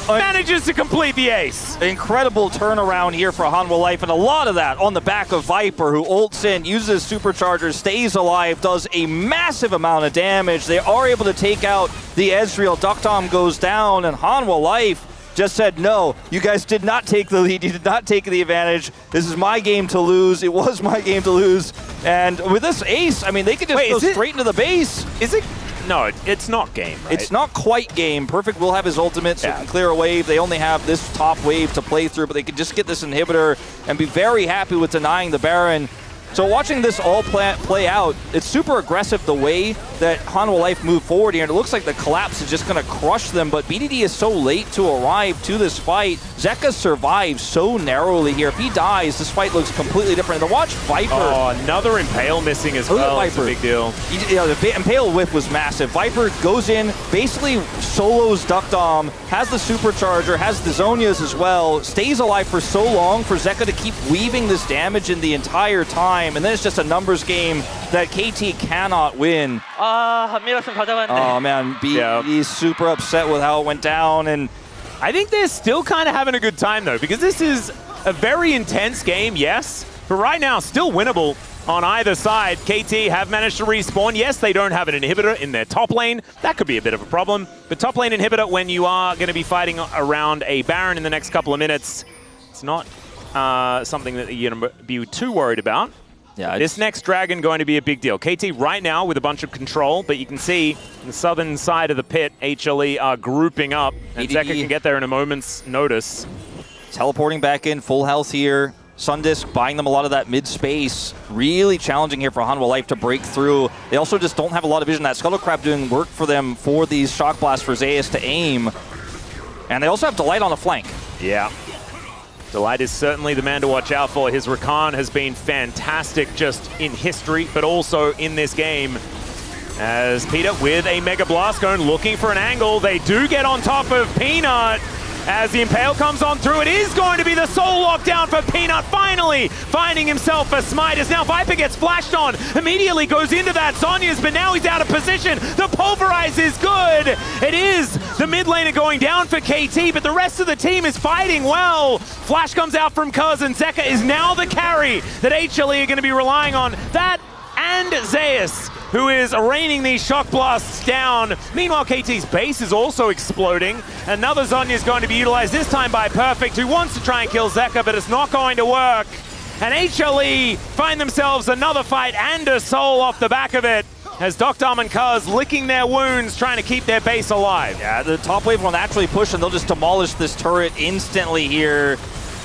manages to complete the ace. Incredible turnaround here for Hanwha Life, and a lot of that on the back of Viper, who ults in, uses Supercharger, stays alive, does a massive amount of damage. They are able to take out the Ezreal. Duckdom goes down, and Hanwha Life just said, no, you guys did not take the lead. You did not take the advantage. This is my game to lose. It was my game to lose. And with this ace, I mean, they could just go straight into the base. Is it? No, it's not game, right? It's not quite game. Perfect will have his ultimate, so he can clear a wave. They only have this top wave to play through, but they could just get this inhibitor and be very happy with denying the Baron. So watching this all play out, it's super aggressive the way that Hanwha Life moved forward here, and it looks like the collapse is just going to crush them, but BDD is so late to arrive to this fight. Zeka survives so narrowly here. If he dies, this fight looks completely different. And to watch Viper... Oh, another Impale missing as well. It's a big deal. The Impale whiff was massive. Viper goes in, basically solos Duckdom, has the Supercharger, has the Zhonya's as well, stays alive for so long for Zeka to keep weaving this damage in the entire time. And then it's just a numbers game that KT cannot win. Oh man, he's super upset with how it went down, and I think they're still kind of having a good time though, because this is a very intense game, yes, but right now still winnable on either side. KT have managed to respawn. Yes, they don't have an inhibitor in their top lane. That could be a bit of a problem. But top lane inhibitor, when you are going to be fighting around a Baron in the next couple of minutes, it's not something that you're going to be too worried about. Yeah, this next dragon going to be a big deal. KT right now with a bunch of control, but you can see on the southern side of the pit, HLE are grouping up, and Zeka can get there in a moment's notice. Teleporting back in, full health here. Sundisk buying them a lot of that mid-space. Really challenging here for Hanwha Life to break through. They also just don't have a lot of vision. That Scuttlecrab doing work for them for these Shock Blasts for Zeus to aim. And they also have Delight on the flank. Yeah. Delight is certainly the man to watch out for. His Rakan has been fantastic just in history, but also in this game. As Peter with a Mega Blast going looking for an angle. They do get on top of Peanut. As the Impale comes on through, it is going to be the soul lockdown for Peanut, finally finding himself a smite. As now Viper gets flashed on, immediately goes into that Zhonya's, but now he's out of position. The Pulverize is good. It is the mid laner going down for KT, but the rest of the team is fighting well. Flash comes out from Cuz, and Zeka is now the carry that HLE are going to be relying on. That and Zeus, who is raining these shock blasts down. Meanwhile, KT's base is also exploding. Another Zhonya is going to be utilized, this time by Perfect, who wants to try and kill Zeka, but it's not going to work. And HLE find themselves another fight and a soul off the back of it, as Duckdom and Cuz licking their wounds, trying to keep their base alive. Yeah, the top wave will naturally push, and they'll just demolish this turret instantly here.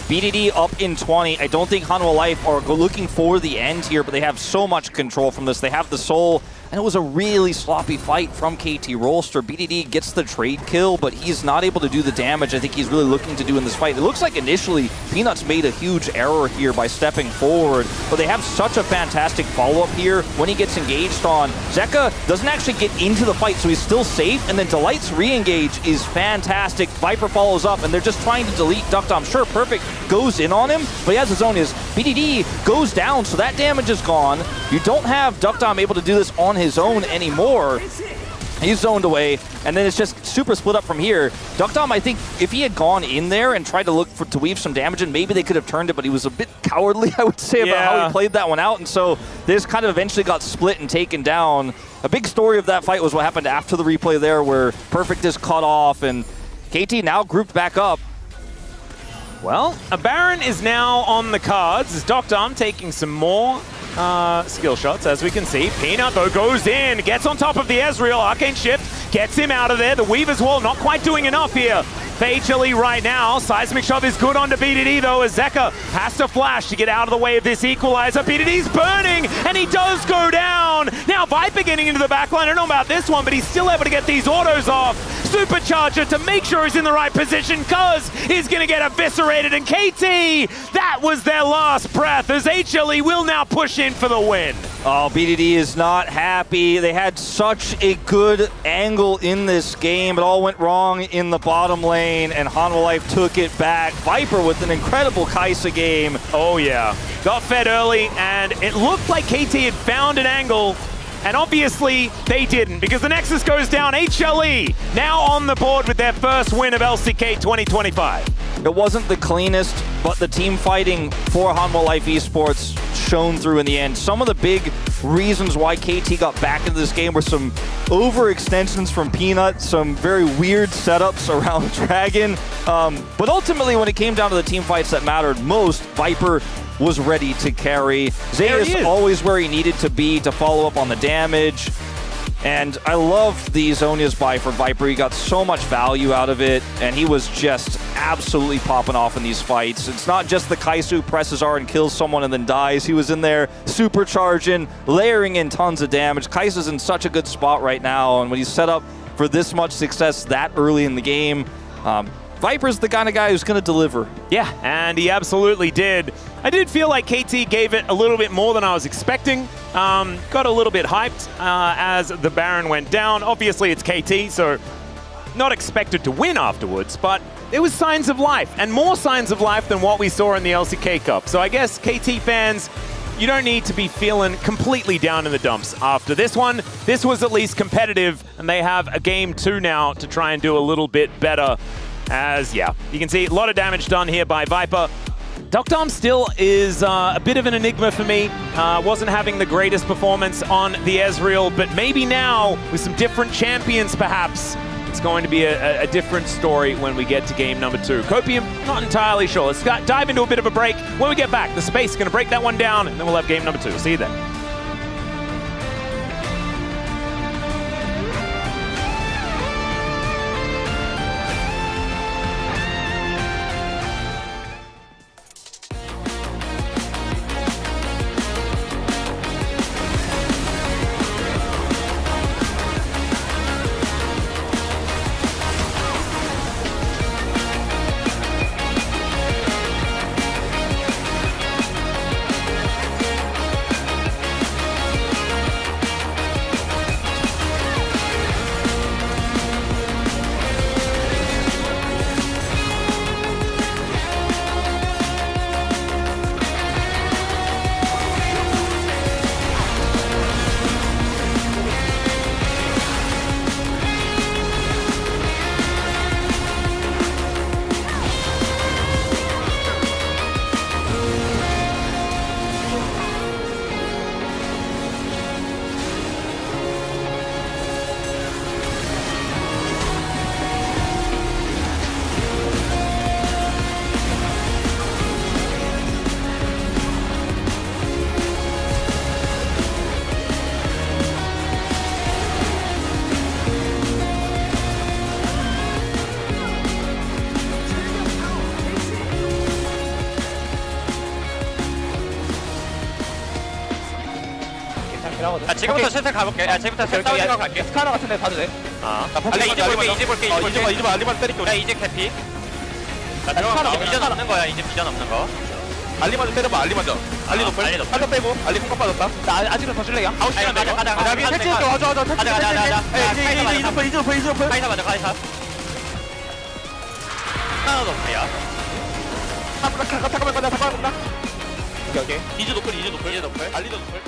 BDD up in 20. I don't think Hanwha Life are looking for the end here, but they have so much control from this. They have the soul, and it was a really sloppy fight from KT Rolster. BDD gets the trade kill, but he's not able to do the damage I think he's really looking to do in this fight. It looks like initially Peanuts made a huge error here by stepping forward, but they have such a fantastic follow-up here when he gets engaged on. Zeka doesn't actually get into the fight, so he's still safe, and then Delight's re-engage is fantastic. Viper follows up, and they're just trying to delete Duckdom. Sure, Perfect goes in on him, but he has his own. His BDD goes down, so that damage is gone. You don't have Duckdom able to do this on his own anymore. He's zoned away, and then it's just super split up from here. Duckdom, I think, if he had gone in there and tried to look to weave some damage in, maybe they could have turned it, but he was a bit cowardly, I would say, about how he played that one out, and so this kind of eventually got split and taken down. A big story of that fight was what happened after the replay there, where Perfect is cut off, and KT now grouped back up. Well, a Baron is now on the cards, as Duckdom taking some more skill shots, as we can see. Peanut, though, goes in, gets on top of the Ezreal. Arcane Shift gets him out of there. The Weaver's Wall not quite doing enough here for HLE right now. Seismic Shove is good onto BDD, though, as Zeka has to flash to get out of the way of this equalizer. BDD's burning, and he does go down. Now Viper getting into the backline. I don't know about this one, but he's still able to get these autos off. Supercharger to make sure he's in the right position, Cuz he's going to get eviscerated, and KT, that was their last breath, as HLE will now push in for the win. Oh, BDD is not happy. They had such a good angle in this game. It all went wrong in the bottom lane, and Hanwha Life took it back. Viper with an incredible Kai'Sa game. Oh yeah, got fed early, and it looked like KT had found an angle, And obviously, they didn't, because the Nexus goes down. HLE now on the board with their first win of LCK 2025. It wasn't the cleanest, but the team fighting for Hanwha Life Esports shone through in the end. Some of the big reasons why KT got back into this game were some overextensions from Peanut, some very weird setups around Dragon. But ultimately, when it came down to the team fights that mattered most, Viper was ready to carry. Zeus always where he needed to be to follow up on the damage. And I loved the Zhonya's buy for Viper. He got so much value out of it, and he was just absolutely popping off in these fights. It's not just the Kai'Su presses R and kills someone and then dies. He was in there supercharging, layering in tons of damage. Kai'Su's in such a good spot right now, and when he's set up for this much success that early in the game, Viper's the kind of guy who's going to deliver. Yeah, and he absolutely did. I did feel like KT gave it a little bit more than I was expecting. Got a little bit hyped as the Baron went down. Obviously, it's KT, so not expected to win afterwards, but there was signs of life, and more signs of life than what we saw in the LCK Cup. So I guess KT fans, you don't need to be feeling completely down in the dumps after this one. This was at least competitive, and they have a game 2 now to try and do a little bit better. As, yeah, you can see a lot of damage done here by Viper. Dr. still is a bit of an enigma for me. Wasn't having the greatest performance on the Ezreal, but maybe now, with some different champions perhaps, it's going to be a different story when we get to game number 2. Copium, not entirely sure. Let's dive into a bit of a break. When we get back, the Space is going to break that one down, and then we'll have game number 2. See you then. 야, 지금부터 슬슬 가볼게. 야, 지금부터 슬슬 싸우고 갈게. 스카너 같은데 봐도 돼? 나 이제 볼게, 이제 볼게, 이제 볼게. 이제 알리만 때릴게. 야, 이제 캐피. 나 들어가. 비전 없는 거야, 이제 비전 없는 거. 알리 먼저 때려봐. 알리 먼저. 알리 높을. 알리 높을. 한번 빼고. 알리 콩 빠졌다. 나 아직은 더 줄래요? 아웃 시간 가자, 가자. 야, 위에 탈출 좀 와줘. 가자. 이제 높을. 카이사 맞아, 카이사. 하나도 없네요. 잠깐만 간다. 오케이. 이제 높을. 알리도 높을.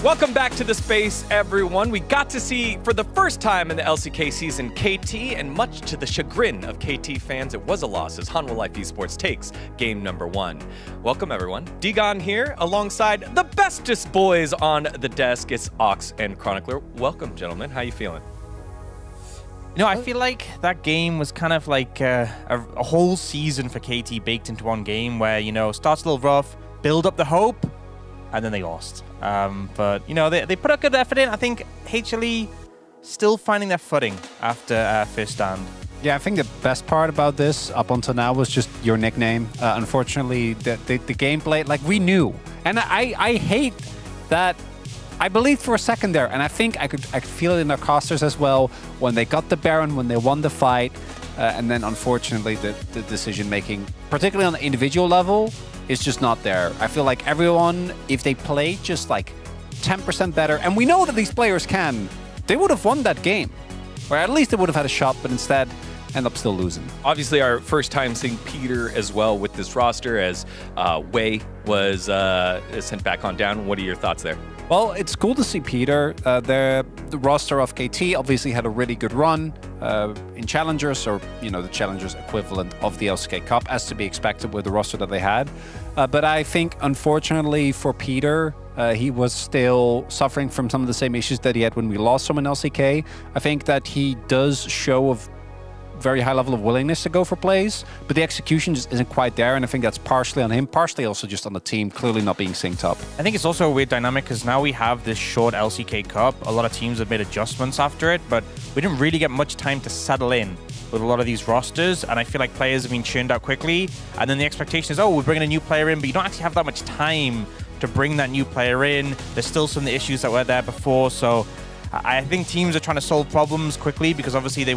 Welcome back to the space, everyone. We got to see, for the first time in the LCK season, KT, and much to the chagrin of KT fans, it was a loss as Hanwha Life Esports takes game number 1. Welcome, everyone. Digon here, alongside the bestest boys on the desk. It's Ox and Chronicler. Welcome, gentlemen. How you feeling? You know, I feel like that game was kind of like a whole season for KT baked into one game where, you know, starts a little rough, build up the hope, and then they lost. But, you know, they put a good effort in. I think HLE still finding their footing after first stand. Yeah, I think the best part about this up until now was just your nickname. Unfortunately, the gameplay, like we knew. And I hate that. I believed for a second there, and I think I could feel it in their casters as well when they got the Baron, when they won the fight. And then, unfortunately, the decision-making, particularly on the individual level, is just not there. I feel like everyone, if they played just like 10% better, and we know that these players can, they would have won that game. Or at least they would have had a shot, but instead end up still losing. Obviously, our first time seeing Peter as well with this roster as Wei was sent back on down. What are your thoughts there? Well, it's cool to see Peter. The roster of KT obviously had a really good run in Challengers, or, you know, the Challengers equivalent of the LCK Cup, as to be expected with the roster that they had. But I think, unfortunately for Peter, he was still suffering from some of the same issues that he had when we lost him in LCK. I think that he does show a very high level of willingness to go for plays, but the execution just isn't quite there, and I think that's partially on him, partially also just on the team clearly not being synced up. I think it's also a weird dynamic because now we have this short LCK Cup. A lot of teams have made adjustments after it, but we didn't really get much time to settle in with a lot of these rosters, and I feel like players have been churned out quickly, and then the expectation is, oh, we're bringing a new player in, but you don't actually have that much time to bring that new player in. There's still some of the issues that were there before, so I think teams are trying to solve problems quickly because obviously they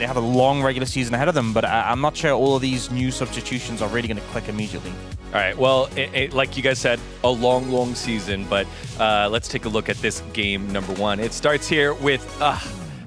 have a long regular season ahead of them, but I'm not sure all of these new substitutions are really going to click immediately. All right, well, like you guys said, a long season, but let's take a look at this game number 1. It starts here with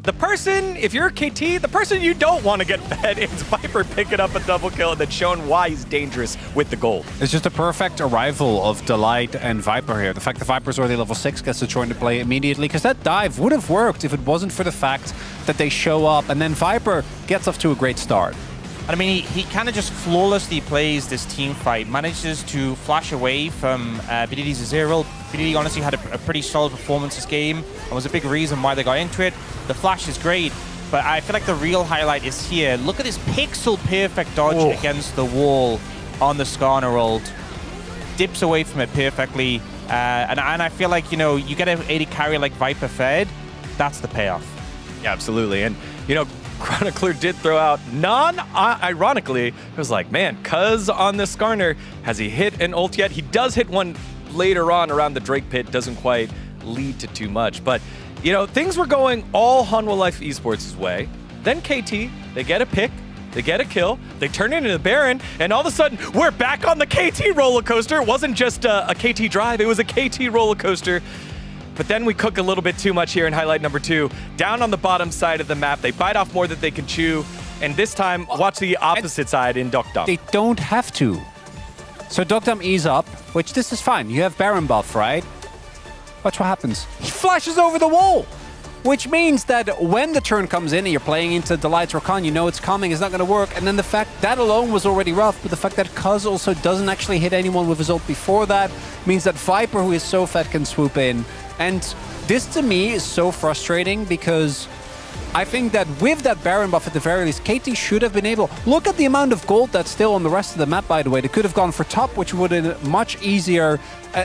the person, if you're KT, the person you don't want to get fed is Viper picking up a double kill and then showing why he's dangerous with the gold. It's just a perfect arrival of Delight and Viper here. The fact that Viper's already level 6 gets to join the play immediately, because that dive would have worked if it wasn't for the fact that they show up, and then Viper gets off to a great start. And I mean, he kind of just flawlessly plays this team fight, manages to flash away from BDD's Azerial. BDD honestly had a pretty solid performance this game and was a big reason why they got into it. The flash is great, but I feel like the real highlight is here. Look at this pixel-perfect dodge against the wall on the Skarner ult. Dips away from it perfectly, and I feel like, you know, you get an AD carry like Viper fed, that's the payoff. Yeah, absolutely, and, you know, Chronicler did throw out, ironically, it was like, man, Cuz on the Skarner, has he hit an ult yet? He does hit one later on around the Drake pit, doesn't quite lead to too much. But, you know, things were going all Hanwha Life Esports' way. Then KT, they get a pick, they get a kill, they turn it into the Baron, and all of a sudden, we're back on the KT roller coaster. It wasn't just a KT drive, it was a KT roller coaster. But then we cook a little bit too much here in highlight number 2. Down on the bottom side of the map, they bite off more than they can chew. And this time, watch the opposite side in Dokdam. They don't have to. So Dokdam ease up, which this is fine. You have Baron buff, right? Watch what happens. He flashes over the wall, which means that when the turn comes in and you're playing into Delight's Rakan, you know it's coming, it's not going to work. And then the fact that alone was already rough, but the fact that Cuz also doesn't actually hit anyone with his ult before that means that Viper, who is so fat, can swoop in. And this, to me, is so frustrating because I think that with that Baron buff at the very least, KT should have been able... Look at the amount of gold that's still on the rest of the map, by the way. They could have gone for top, which would have been much easier.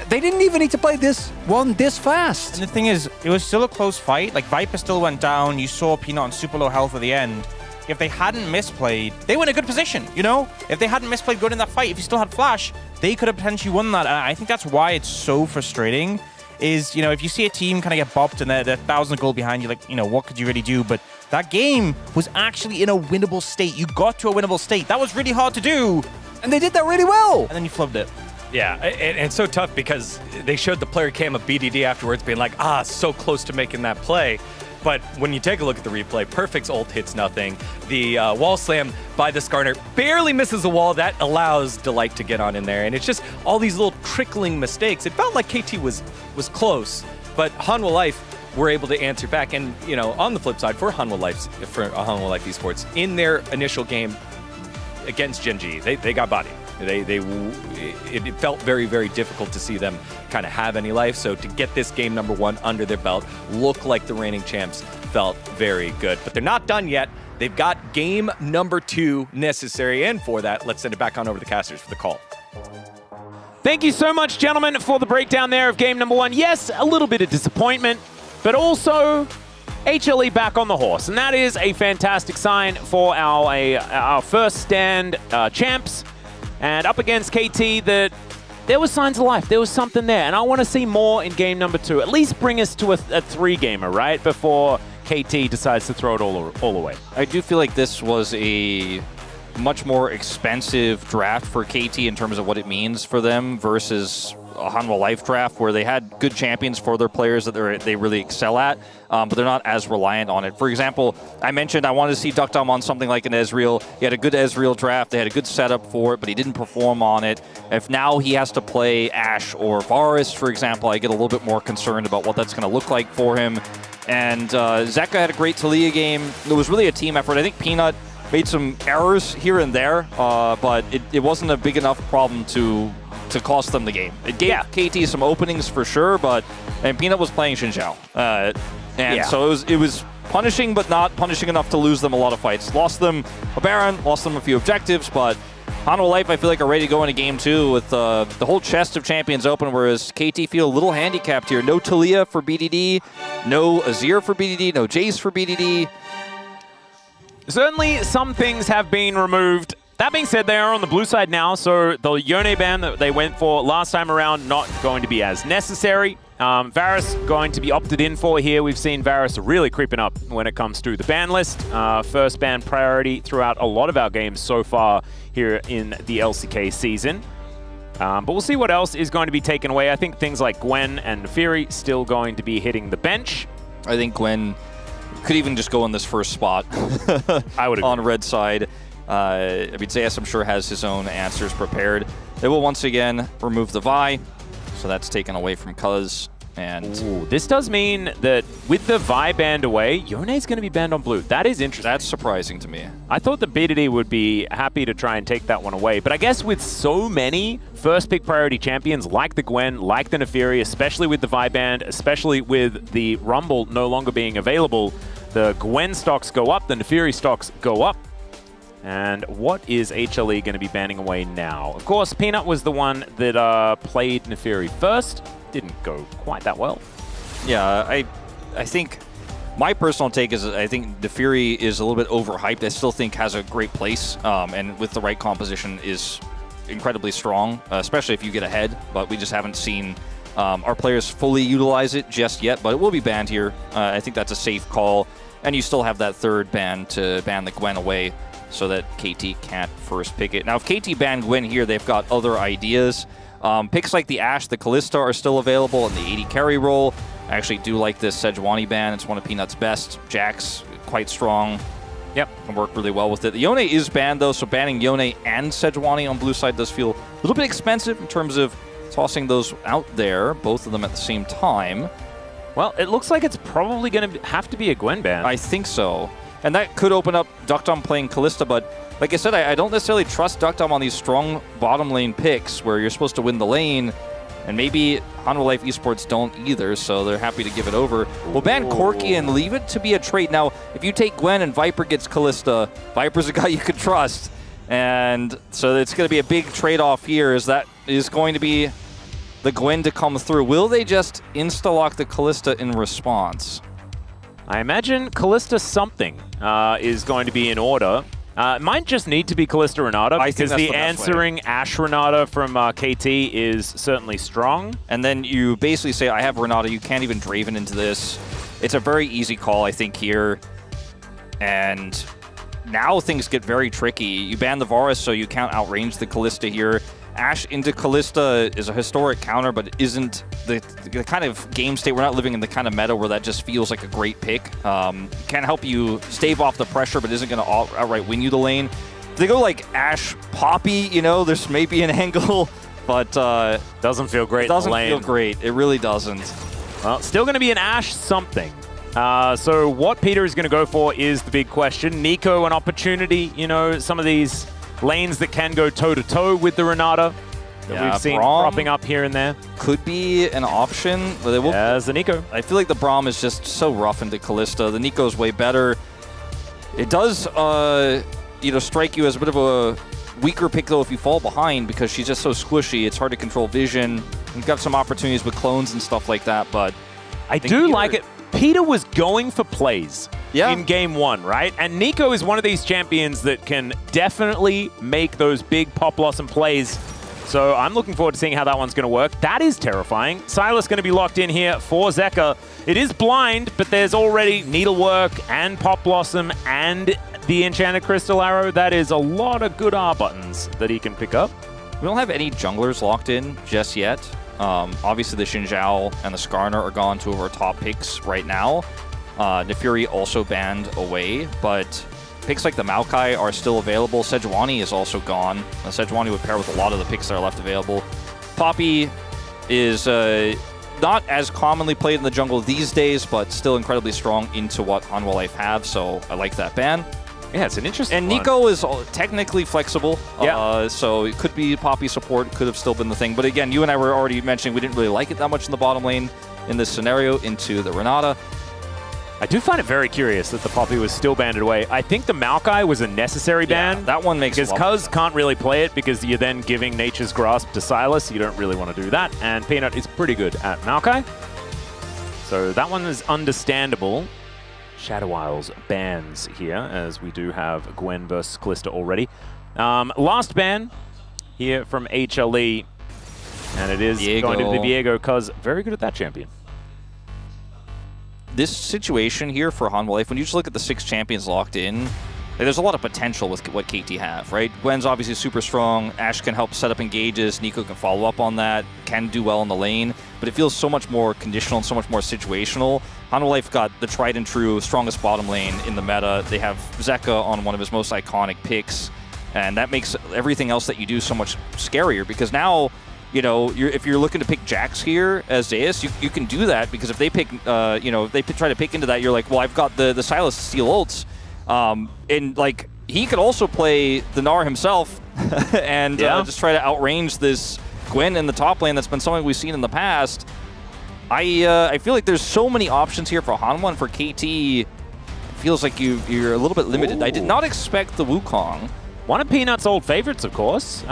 They didn't even need to play this one this fast. And the thing is, it was still a close fight. Like, Viper still went down. You saw Peanut on super low health at the end. If they hadn't misplayed, they were in a good position, you know? If they hadn't misplayed good in that fight, if you still had Flash, they could have potentially won that. And I think that's why it's so frustrating. Is, you know, if you see a team kind of get bopped and they're 1,000 gold behind, you're like, you know, what could you really do? But that game was actually in a winnable state. You got to a winnable state. That was really hard to do. And they did that really well. And then you flubbed it. Yeah, and it's so tough because they showed the player cam of BDD afterwards being like, so close to making that play. But when you take a look at the replay, Perfect's ult hits nothing. The wall slam by the Skarner barely misses the wall. That allows Delight to get on in there. And it's just all these little trickling mistakes. It felt like KT was close, But Hanwha Life were able to answer back. And, you know, on the flip side, for Hanwha Life Esports, in their initial game against Gen G, they got bodied. It felt very, very difficult to see them kind of have any life. So to get this game number 1 under their belt, look like the reigning champs, felt very good. But they're not done yet. They've got game number 2 necessary. And for that, let's send it back on over to the casters for the call. Thank you so much, gentlemen, for the breakdown there of game number 1. Yes, a little bit of disappointment, but also HLE back on the horse. And that is a fantastic sign for our first stand champs. And up against KT, that there was signs of life. There was something there. And I want to see more in game number 2. At least bring us to a 3-gamer, right? Before KT decides to throw it all away. I do feel like this was a much more expensive draft for KT in terms of what it means for them versus a Hanwha Life draft where they had good champions for their players that they really excel at, but they're not as reliant on it. For example, I mentioned I wanted to see Duckdom on something like an Ezreal. He had a good Ezreal draft. They had a good setup for it, but he didn't perform on it. If now he has to play Ashe or Varus, for example, I get a little bit more concerned about what that's going to look like for him. And Zeka had a great Taliyah game. It was really a team effort. I think Peanut made some errors here and there, but it wasn't a big enough problem to cost them the game. It gave KT some openings for sure, and Peanut was playing Xin Zhao. So it was punishing, but not punishing enough to lose them a lot of fights. Lost them a Baron, lost them a few objectives, but Hanwha Life, I feel like, are ready to go into game 2 with the whole chest of champions open, whereas KT feel a little handicapped here. No Taliyah for BDD, no Azir for BDD, no Jace for BDD. Certainly, some things have been removed. That being said, they are on the blue side now, so the Yone ban that they went for last time around, not going to be as necessary. Varus going to be opted in for here. We've seen Varus really creeping up when it comes to the ban list. First ban priority throughout a lot of our games so far here in the LCK season. But we'll see what else is going to be taken away. I think things like Gwen and Neferi still going to be hitting the bench. I think Gwen could even just go in this first spot. I would agree. On red side. I mean, Zayas, I'm sure, has his own answers prepared. They will once again remove the Vi, so that's taken away from Cuz. And ooh, this does mean that with the Vi banned away, Yone's going to be banned on blue. That is interesting. That's surprising to me. I thought the BDD would be happy to try and take that one away, but I guess with so many first pick priority champions like the Gwen, like the Neferi, especially with the Vi banned, especially with the Rumble no longer being available, the Gwen stocks go up, the Neferi stocks go up. And what is HLE going to be banning away now? Of course, Peanut was the one that played Neferi first. Didn't go quite that well. Yeah, I think my personal take is I think Neferi is a little bit overhyped. I still think has a great place, and with the right composition is incredibly strong, especially if you get ahead. But we just haven't seen our players fully utilize it just yet. But it will be banned here. I think that's a safe call. And you still have that third ban to ban the Gwen away, so that KT can't first pick it. Now, if KT banned Gwen here, they've got other ideas. Picks like the Ashe, the Kalista are still available in the 80 carry role. I actually do like this Sejuani ban. It's one of Peanut's best. Jax, quite strong. Yep. Can work really well with it. The Yone is banned, though, so banning Yone and Sejuani on blue side does feel a little bit expensive in terms of tossing those out there, both of them at the same time. Well, it looks like it's probably going to have to be a Gwen ban. I think so. And that could open up Duckdom playing Kalista, but like I said, I don't necessarily trust Duckdom on these strong bottom lane picks where you're supposed to win the lane, and maybe Hanwha Life Esports don't either, so they're happy to give it over. We'll ban Corki and leave it to be a trade. Now, if you take Gwen and Viper gets Kalista, Viper's a guy you could trust, and so it's going to be a big trade-off here. That is going to be the Gwen to come through. Will they just insta-lock the Kalista in response? I imagine Kalista something is going to be in order. It might just need to be Kalista Renata, because the answering Ashe Renata from KT is certainly strong. And then you basically say, I have Renata, you can't even Draven into this. It's a very easy call, I think, here. And now things get very tricky. You ban the Varus, so you can't outrange the Kalista here. Ashe into Kalista is a historic counter, but it isn't the kind of game state. We're not living in the kind of meta where that just feels like a great pick. Can help you stave off the pressure, but isn't going to outright win you the lane. If they go like Ashe Poppy, you know, there's maybe an angle, but doesn't feel great. It doesn't feel great. It really doesn't. Well, still going to be an Ashe something. So what Peter is going to go for is the big question. Nico, an opportunity, you know, some of these lanes that can go toe-to-toe with the Renata that we've seen cropping up here and there. Could be an option. But As the Nico. I feel like the Braum is just so rough into Kalista. The Nico's way better. It does, you know, strike you as a bit of a weaker pick, though, if you fall behind, because she's just so squishy. It's hard to control vision. You've got some opportunities with clones and stuff like that, but I do like it. Peter was going for plays in game 1, right? And Nico is one of these champions that can definitely make those big pop blossom plays. So I'm looking forward to seeing how that one's going to work. That is terrifying. Silas going to be locked in here for Zeka. It is blind, but there's already Needlework and Pop Blossom and the Enchanted Crystal Arrow. That is a lot of good R buttons that he can pick up. we don't have any junglers locked in just yet. Obviously, the Xin Zhao and the Skarner are gone, two of our top picks right now. Nefuri also banned away, but picks like the Maokai are still available. Sejuani is also gone. Sejuani would pair with a lot of the picks that are left available. Poppy is not as commonly played in the jungle these days, but still incredibly strong into what Hanwha Life have, so I like that ban. Yeah, it's an interesting And one. Nico is technically flexible, yeah. So it could be Poppy support, could have still been the thing. But again, you and I were already mentioning we didn't really like it that much in the bottom lane in this scenario into the Renata. I do find it very curious that the Poppy was still banned away. I think the Maokai was a necessary ban. Yeah, that one makes because Cuz can't really play it because you're then giving Nature's Grasp to Silas. You don't really want to do that. And Peanut is pretty good at Maokai. So that one is understandable. Shadow Isles bans here, as we do have Gwen versus Kalista already. Last ban here from HLE, and it is going to be Viego, Cuz very good at that champion. This situation here for Hanwha Life, when you just look at the 6 champions locked in, there's a lot of potential with what KT have, right? Gwen's obviously super strong. Ashe can help set up engages. Nico can follow up on that, can do well in the lane, but it feels so much more conditional and so much more situational. Hanwha Life got the tried and true strongest bottom lane in the meta. They have Zeka on one of his most iconic picks, and that makes everything else that you do so much scarier, because now, you know, if you're looking to pick Jax here as Zeus, you can do that, because if they pick, you know, if they try to pick into that, you're like, well, I've got the Silas steal ults. And like, he could also play the Gnar himself and just try to outrange this Gwen in the top lane. That's been something we've seen in the past. I feel like there's so many options here for Hanwha, and for KT, it feels like you're a little bit limited. Ooh. I did not expect the Wukong. One of Peanut's old favorites, of course.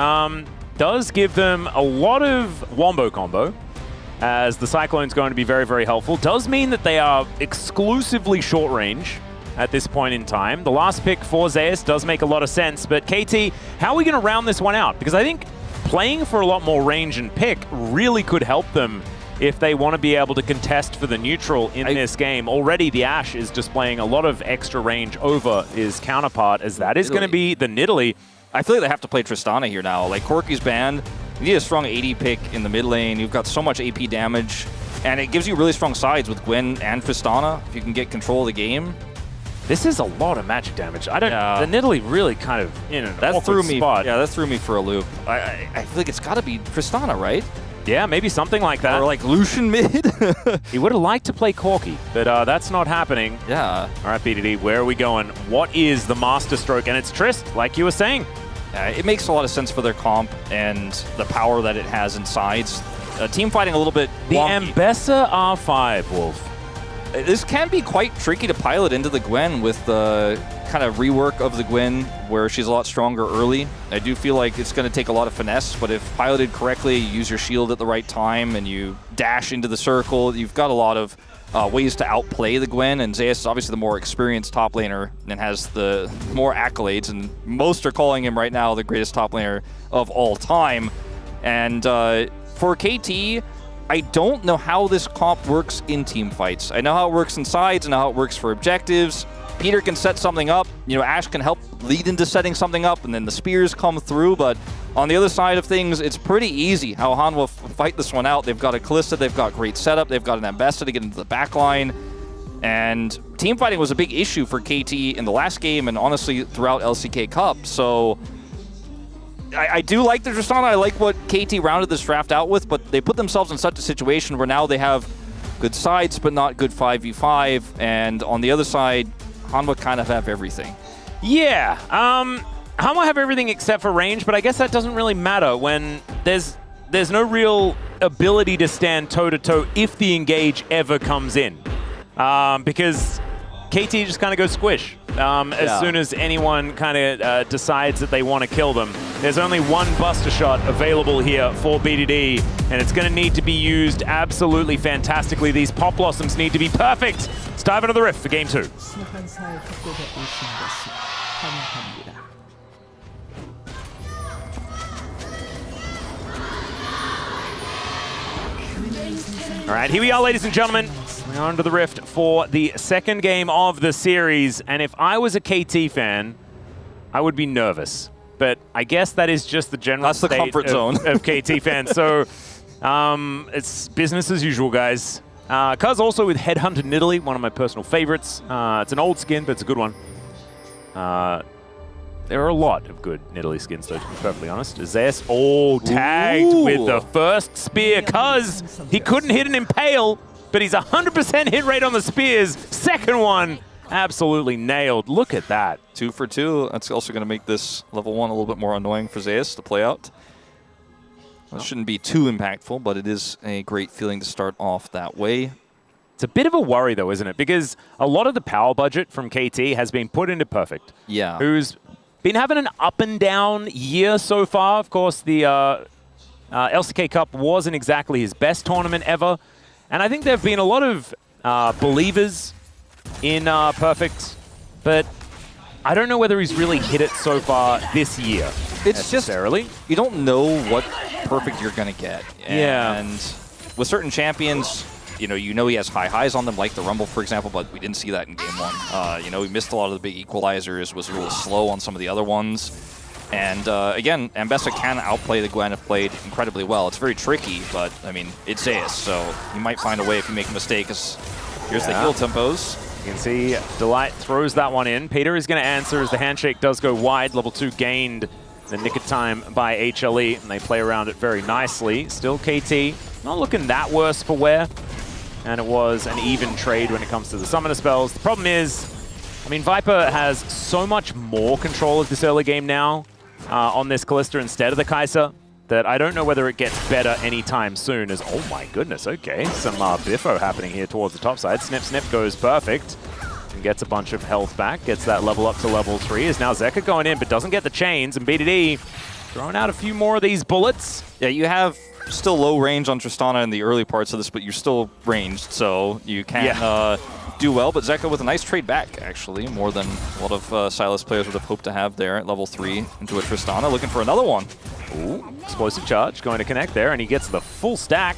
Does give them a lot of Wombo combo, as the Cyclone's going to be very, very helpful. Does mean that they are exclusively short range at this point in time. The last pick for Zeus does make a lot of sense, but KT, how are we going to round this one out? Because I think playing for a lot more range and pick really could help them if they want to be able to contest for the neutral in this game. Already the Ashe is displaying a lot of extra range over his counterpart, as that is going to be the Nidalee. I feel like they have to play Tristana here now. Like, Corki's banned. You need a strong AD pick in the mid lane. You've got so much AP damage, and it gives you really strong sides with Gwen and Tristana if you can get control of the game. This is a lot of magic damage. I don't. The Nidalee really kind of in an awkward spot. Yeah, that threw me for a loop. I feel like it's got to be Tristana, right? Yeah, maybe something like that. Or like Lucian mid. He would have liked to play Corki, but that's not happening. Yeah. All right, BDD, where are we going? What is the master stroke? And it's Trist, like you were saying. It makes a lot of sense for their comp and the power that it has in sides. Team fighting a little bit The wonky. Ambessa R5, Wolf. This can be quite tricky to pilot into the Gwen with the kind of rework of the Gwen where she's a lot stronger early. I do feel like it's going to take a lot of finesse, but if piloted correctly, you use your shield at the right time and you dash into the circle, you've got a lot of ways to outplay the Gwen, and Zeus is obviously the more experienced top laner and has the more accolades, and most are calling him right now the greatest top laner of all time. And for KT, I don't know how this comp works in team fights. I know how it works in sides, and how it works for objectives. Peter can set something up. You know, Ashe can help lead into setting something up, and then the spears come through. But on the other side of things, it's pretty easy how Hanwha fight this one out. They've got a Kalista, they've got great setup, they've got an Ambessa to get into the backline. And team fighting was a big issue for KT in the last game, and honestly throughout LCK Cup. So I do like the Tristana. I like what KT rounded this draft out with, but they put themselves in such a situation where now they have good sides, but not good 5v5. And on the other side, Hanwha kind of have everything. Yeah, Hanwha have everything except for range, but I guess that doesn't really matter when there's no real ability to stand toe-to-toe if the engage ever comes in. Because KT just kind of goes squish as soon as anyone kind of decides that they want to kill them. There's only one Buster Shot available here for BDD, and it's going to need to be used absolutely fantastically. These Pop Blossoms need to be perfect. Let's dive into the Rift for Game 2. All right, here we are, ladies and gentlemen. We're on to the Rift for the second game of the series. And if I was a KT fan, I would be nervous. But I guess that is just the general state comfort zone of KT fans. So it's business as usual, guys. Cuz also with Headhunter Nidalee, one of my personal favorites. It's an old skin, but it's a good one. There are a lot of good Nidalee skins, though, to be perfectly honest. Zeus tagged with the first spear, cuz he couldn't hit an Impale, but he's 100% hit rate on the spears. Second one, absolutely nailed. Look at that. 2 for 2. That's also going to make this level 1 a little bit more annoying for Zeus to play out. It shouldn't be too impactful, but it is a great feeling to start off that way. It's a bit of a worry, though, isn't it? Because a lot of the power budget from KT has been put into Perfect. Yeah. Who's been having an up and down year so far. Of course, the LCK Cup wasn't exactly his best tournament ever. And I think there have been a lot of believers in Perfect, but I don't know whether he's really hit it so far this year. It's necessarily. You don't know what Perfect you're going to get. And with certain champions, you know he has high highs on them, like the Rumble, for example, but we didn't see that in Game 1. He missed a lot of the big equalizers, was a little slow on some of the other ones. And again, Ambessa can outplay the Gwen if played incredibly well. It's very tricky, but I mean, it's Zeus, so you might find a way if you make a mistake. Here's the heal tempos. You can see Delight throws that one in. Peter is going to answer as the handshake does go wide. Level 2 gained the nick of time by HLE, and they play around it very nicely. Still KT, not looking that worse for wear. And it was an even trade when it comes to the summoner spells. The problem is, I mean, Viper has so much more control of this early game now on this Kalista instead of the Kai'Sa that I don't know whether it gets better anytime soon as, oh my goodness, okay, some biffo happening here towards the top side. Snip goes perfect and gets a bunch of health back, gets that level up to level 3. Is now Zeka going in, but doesn't get the chains, and BDD throwing out a few more of these bullets. Yeah, you have still low range on Tristana in the early parts of this, but you're still ranged, so you can do well. But Zeka with a nice trade back, actually, more than a lot of Silas players would have hoped to have there at level 3 into a Tristana, looking for another one. Ooh, explosive charge going to connect there, and he gets the full stack.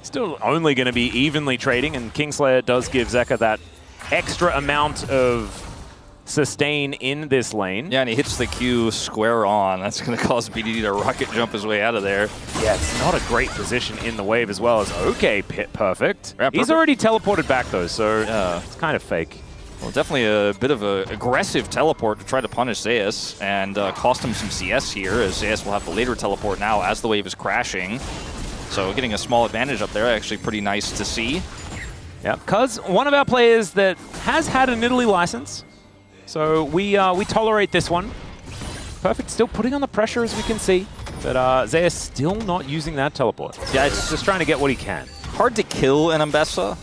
Still only going to be evenly trading, and Kingslayer does give Zeka that extra amount of sustain in this lane. Yeah, and he hits the Q square on. That's going to cause BDD to rocket jump his way out of there. Yeah, it's not a great position in the wave as well as, okay, perfect. Yeah, He's already teleported back though, so it's kind of fake. Well, definitely a bit of an aggressive teleport to try to punish Zeus and cost him some CS here, as Zeus will have the later teleport now as the wave is crashing. So getting a small advantage up there, actually pretty nice to see. Yeah, because one of our players that has had a Nidalee license, so we tolerate this one. Perfect, still putting on the pressure as we can see, but Zeus still not using that teleport. Yeah, it's just trying to get what he can. Hard to kill an Ambessa,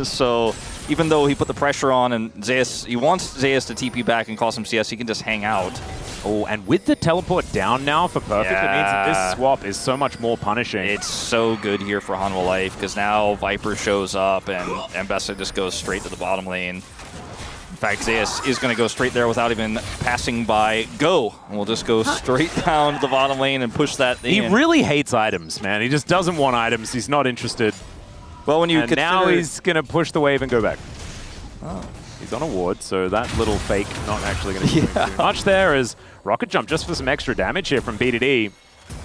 so even though he put the pressure on and Zeus, he wants Zeus to TP back and cost him CS, he can just hang out. Oh, and with the teleport down now for Perfect, it means that this swap is so much more punishing. It's so good here for Hanwha Life, because now Viper shows up and Ambessa just goes straight to the bottom lane. In fact, Zeus is going to go straight there without even passing by Go. And we'll just go straight down to the bottom lane and push that in. He really hates items, man. He just doesn't want items. He's not interested. Well, when you consider... now he's going to push the wave and go back. Oh. He's on a ward, so that little fake not actually going to do too much there as Rocket Jump just for some extra damage here from BDD.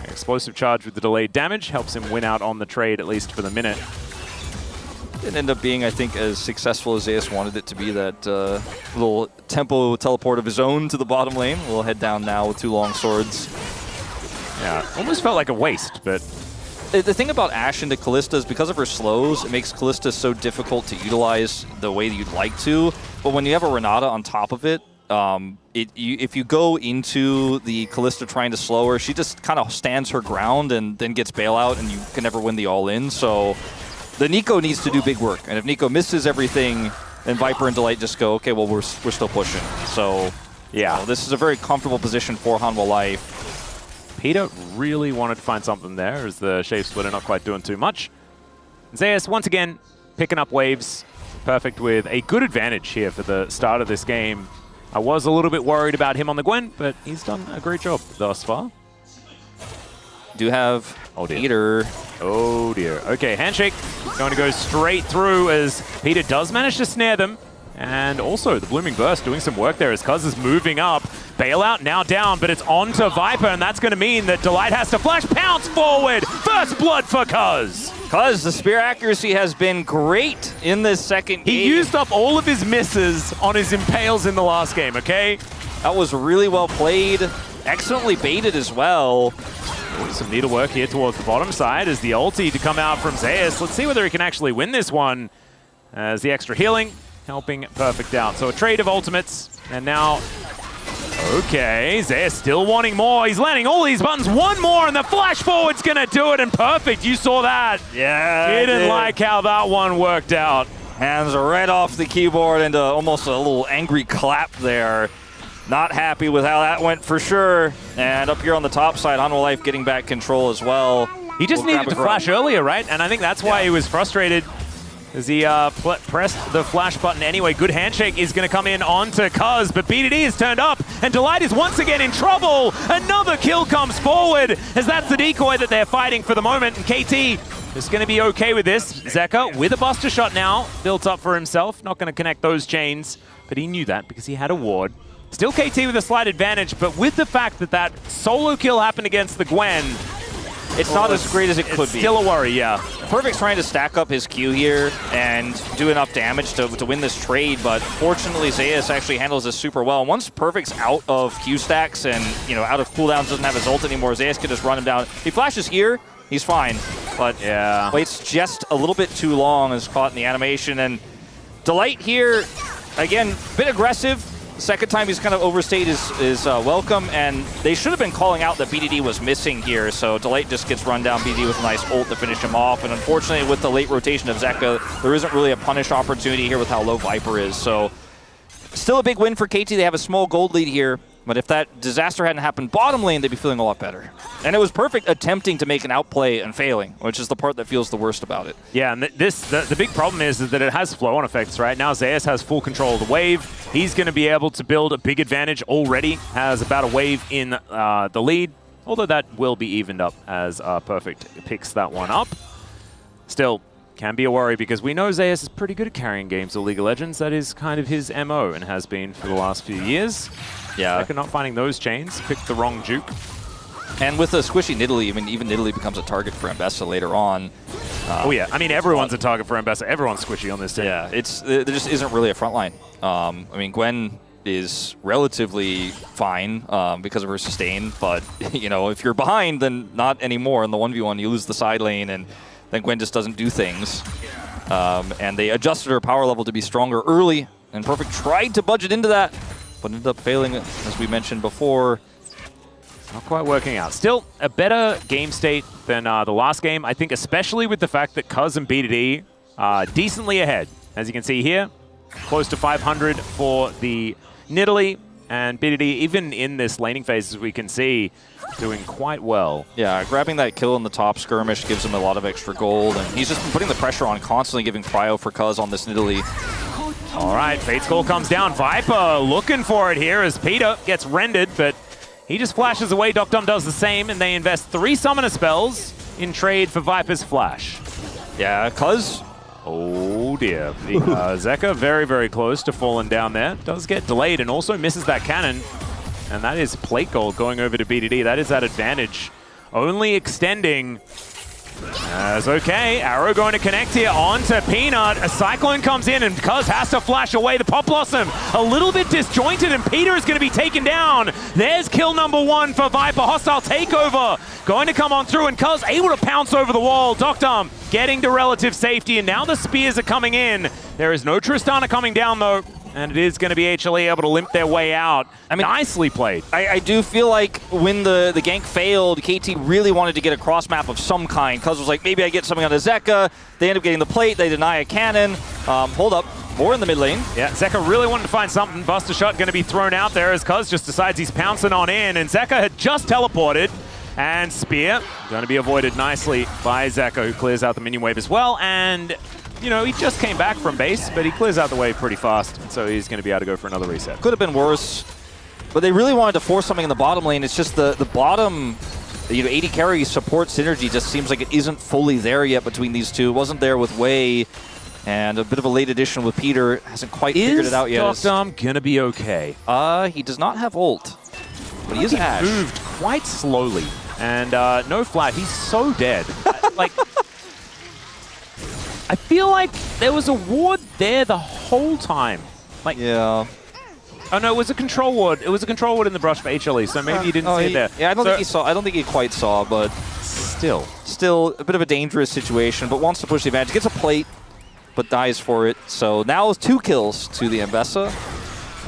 Explosive charge with the delayed damage helps him win out on the trade, at least for the minute. Didn't end up being, I think, as successful as Zeus wanted it to be. That little tempo teleport of his own to the bottom lane. We'll head down now with 2 long swords. Yeah, almost felt like a waste, but the thing about Ashe into Kalista is because of her slows, it makes Kalista so difficult to utilize the way that you'd like to. But when you have a Renata on top of it, if you go into the Kalista trying to slow her, she just kind of stands her ground and then gets bailout, and you can never win the all-in. So the Nico needs to do big work. And if Nico misses everything, then Viper and Delight just go, okay, well, we're still pushing. So yeah, this is a very comfortable position for Hanwha Life. Peter really wanted to find something there as the Shape Splitter not quite doing too much. Zeus, once again, picking up waves. Perfect with a good advantage here for the start of this game. I was a little bit worried about him on the Gwen, but he's done a great job thus far. Do have Peter. Oh dear. Okay, Handshake going to go straight through as Peter does manage to snare them. And also the Blooming Burst doing some work there as Cuz is moving up. Bailout now down, but it's on to Viper, and that's going to mean that Delight has to flash, pounce forward. First blood for Cuz. Cuz, the spear accuracy has been great in this second game. He used up all of his misses on his impales in the last game, okay? That was really well played. Excellently baited as well. Ooh, some needlework here towards the bottom side as the ulti to come out from Zeus. Let's see whether he can actually win this one as the extra healing helping Perfect out. So a trade of ultimates, and now, okay, Zeus still wanting more. He's landing all these buttons. One more, and the flash forward's gonna do it, and Perfect, you saw that. Yeah, Didn't like how that one worked out. Hands right off the keyboard into almost a little angry clap there. Not happy with how that went for sure. And up here on the top side, Hanwha Life getting back control as well. He just needed to flash earlier, right? And I think that's why he was frustrated, as he pressed the flash button anyway. Good handshake is going to come in onto Cuz, but BDD is turned up, and Delight is once again in trouble. Another kill comes forward, as that's the decoy that they're fighting for the moment, and KT is going to be okay with this. Zeka with a buster shot now, built up for himself. Not going to connect those chains, but he knew that because he had a ward. Still KT with a slight advantage, but with the fact that that solo kill happened against the Gwen, it's not as great as it could be. Still a worry, yeah. Perfect's trying to stack up his Q here and do enough damage to win this trade, but fortunately Zeus actually handles this super well. Once Perfect's out of Q stacks and out of cooldowns, doesn't have his ult anymore, Zeus can just run him down. He flashes here, he's fine, but yeah, waits just a little bit too long, is caught in the animation. And Delight here, again, a bit aggressive. Second time he's kind of overstayed his welcome, and they should have been calling out that BDD was missing here, so Delight just gets run down BDD with a nice ult to finish him off, and unfortunately with the late rotation of Zeka, there isn't really a punish opportunity here with how low Viper is, so still a big win for KT. They have a small gold lead here, but if that disaster hadn't happened bottom lane, they'd be feeling a lot better. And it was Perfect attempting to make an outplay and failing, which is the part that feels the worst about it. Yeah, and the big problem is that it has flow-on effects, right? Now Zeus has full control of the wave. He's going to be able to build a big advantage already, has about a wave in the lead, although that will be evened up as Perfect picks that one up. Still, can be a worry because we know Zeus is pretty good at carrying games of League of Legends. That is kind of his MO and has been for the last few years. Yeah. Zeka not finding those chains, picked the wrong juke. And with a squishy Nidalee, I mean, even Nidalee becomes a target for Ambessa later on. Oh yeah, I mean, everyone's a target for Ambessa. Everyone's squishy on this team. Yeah, there just isn't really a front line. I mean, Gwen is relatively fine because of her sustain, but, if you're behind, then not anymore. In the 1v1, you lose the side lane, and then Gwen just doesn't do things. And they adjusted her power level to be stronger early, and Perfect tried to budget into that, but ended up failing, as we mentioned before. Not quite working out. Still, a better game state than the last game, I think, especially with the fact that Cuz and BDD are decently ahead. As you can see here, close to 500 for the Nidalee, and BDD, even in this laning phase, as we can see, doing quite well. Yeah, grabbing that kill in the top skirmish gives him a lot of extra gold, and he's just been putting the pressure on, constantly giving prio for Cuz on this Nidalee. All right, Fate's Call comes down. Viper looking for it here as Peter gets rendered, but he just flashes away. Docdom does the same, and they invest 3 summoner spells in trade for Viper's flash. Yeah, Cuz. Oh dear. Zeka very, very close to falling down there. Does get delayed and also misses that cannon. And that is plate gold going over to BDD. That is that advantage. Only extending As okay, Arrow going to connect here onto Peanut. A Cyclone comes in and Cuz has to flash away the Pop Blossom. A little bit disjointed and Peter is going to be taken down. There's kill number 1 for Viper. Hostile takeover going to come on through and Cuz able to pounce over the wall. Doctum getting to relative safety and now the spears are coming in. There is no Tristana coming down though. And it is going to be HLE able to limp their way out. I mean, nicely played. I do feel like when the gank failed, KT really wanted to get a cross map of some kind. Cuz was like, maybe I get something on the Zeka. They end up getting the plate. They deny a cannon. Hold up. More in the mid lane. Yeah, Zeka really wanted to find something. Buster Shot going to be thrown out there as Cuz just decides he's pouncing on in. And Zeka had just teleported. And Spear going to be avoided nicely by Zeka, who clears out the minion wave as well. And you know, he just came back from base, but he clears out the wave pretty fast, so he's going to be able to go for another reset. Could have been worse, but they really wanted to force something in the bottom lane. It's just the bottom, you know, 80 carry support synergy just seems like it isn't fully there yet between these two. It wasn't there with Wei, and a bit of a late addition with Peter. Hasn't quite figured it out yet. Is Doctum going to be okay? He does not have ult, but he is Ash. He moved quite slowly, and no flat. He's so dead. Like, I feel like there was a ward there the whole time. Like, yeah. Oh no, it was a control ward. It was a control ward in the brush for HLE, so maybe you didn't see it there. Yeah, I don't think he saw. I don't think he quite saw, but still a bit of a dangerous situation. But wants to push the advantage. Gets a plate, but dies for it. So now 2 kills to the Ambessa,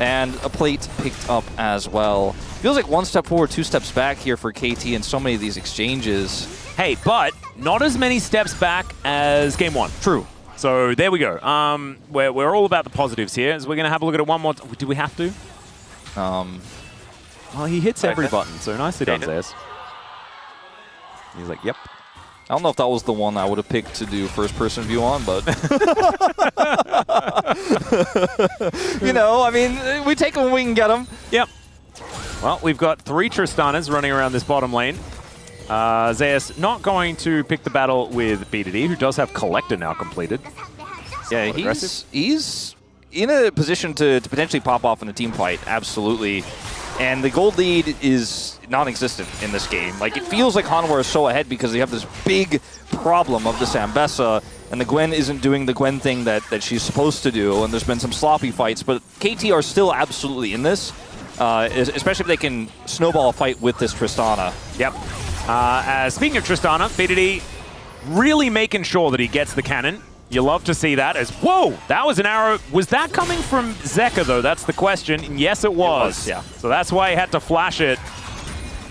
and a plate picked up as well. Feels like 1 step forward, 2 steps back here for KT in so many of these exchanges. Hey, but not as many steps back as game 1. True. So there we go. We're all about the positives here. So we're going to have a look at it one more. Do we have to? Well, he hits every button, so nicely done, Zayas. He's like, yep. I don't know if that was the one I would have picked to do first-person view on, but you know, I mean, we take them when we can get them. Yep. Well, we've got 3 Tristanas running around this bottom lane. Zayas not going to pick the battle with BDD, who does have Collector now completed. Yeah, he's in a position to potentially pop off in a team fight, absolutely. And the gold lead is non-existent in this game. Like, it feels like Hanwha is so ahead because they have this big problem of this Ambessa, and the Gwen isn't doing the Gwen thing that she's supposed to do, and there's been some sloppy fights, but KT are still absolutely in this, especially if they can snowball a fight with this Tristana. Yep. Speaking of Tristana, BDD really making sure that he gets the cannon. You love to see that as, whoa, that was an arrow. Was that coming from Zeka, though? That's the question. And yes, it was. Yeah. So that's why he had to flash it.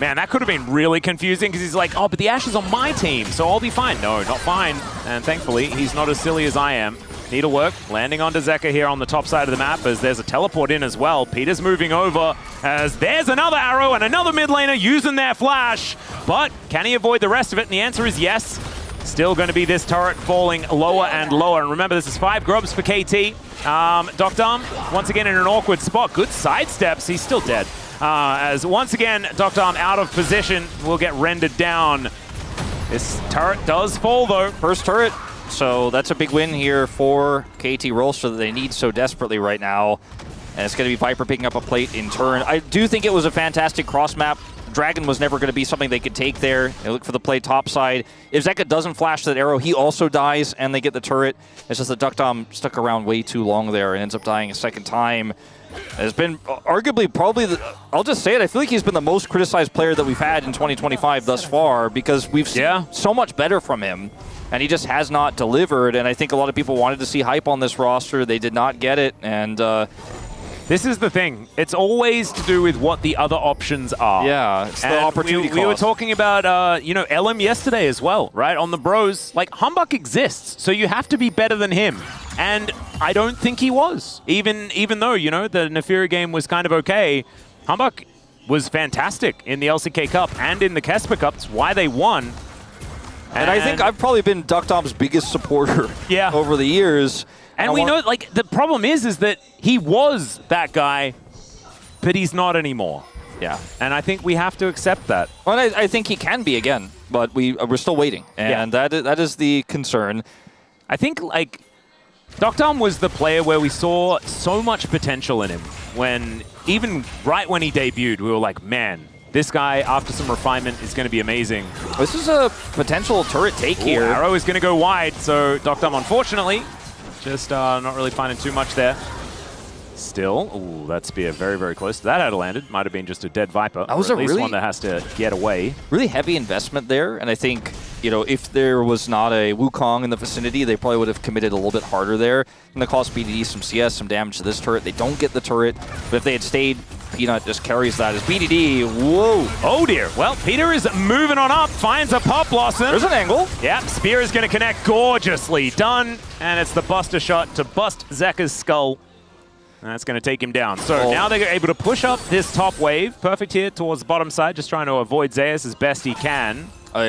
Man, that could have been really confusing because he's like, oh, but the Ashe is on my team, so I'll be fine. No, not fine. And thankfully, he's not as silly as I am. Needlework landing onto Zeka here on the top side of the map as there's a teleport in as well. Peter's moving over as there's another arrow and another mid laner using their flash. But can he avoid the rest of it? And the answer is yes. Still going to be this turret falling lower and lower. And remember, this is 5 grubs for KT. Doctum, once again in an awkward spot. Good sidesteps. He's still dead. As once again, Doctum out of position will get rendered down. This turret does fall, though. First turret. So that's a big win here for KT Rolster that they need so desperately right now. And it's going to be Viper picking up a plate in turn. I do think it was a fantastic cross map. Dragon was never going to be something they could take there. They look for the play top side. If Zeka doesn't flash that arrow, he also dies, and they get the turret. It's just that Doctum stuck around way too long there and ends up dying a second time. Has been arguably probably, I'll just say it, I feel like he's been the most criticized player that we've had in 2025 thus far because we've seen so much better from him. And he just has not delivered, and I think a lot of people wanted to see hype on this roster. They did not get it, and this is the thing. It's always to do with what the other options are. Yeah, it's the opportunity cost. We were talking about, you know, LM yesterday as well, right? On the bros. Like, Humbug exists, so you have to be better than him. And I don't think he was. Even though, you know, the Nefiri game was kind of okay, Humbug was fantastic in the LCK Cup and in the Kesper Cup. That's why they won. And I think I've probably been Doctom's biggest supporter over the years. And we know, like, the problem is that he was that guy, but he's not anymore. Yeah. And I think we have to accept that. Well, I think he can be again, but we're still waiting. And that is the concern. I think, like, Doctum was the player where we saw so much potential in him. When, even right when he debuted, we were like, man, This guy, after some refinement, is going to be amazing. This is a potential turret take here. Arrow is going to go wide, so Doctum, unfortunately, just not really finding too much there. Still, ooh, that spear very, very close. That had landed. Might have been just a dead Viper. That was or at a least really one that has to get away. Really heavy investment there, and I think, you know, if there was not a Wukong in the vicinity, they probably would have committed a little bit harder there. And it cost BDD some CS, some damage to this turret. They don't get the turret, but if they had stayed, Peanut just carries that as BDD. Whoa. Oh dear. Well, Peter is moving on up, finds a Pop Blossom. There's an angle. Yep, spear is going to connect. Gorgeously done. And it's the Buster shot to bust Zekka's skull. And that's going to take him down. So now they're able to push up this top wave. Perfect here towards the bottom side, just trying to avoid Zeus as best he can.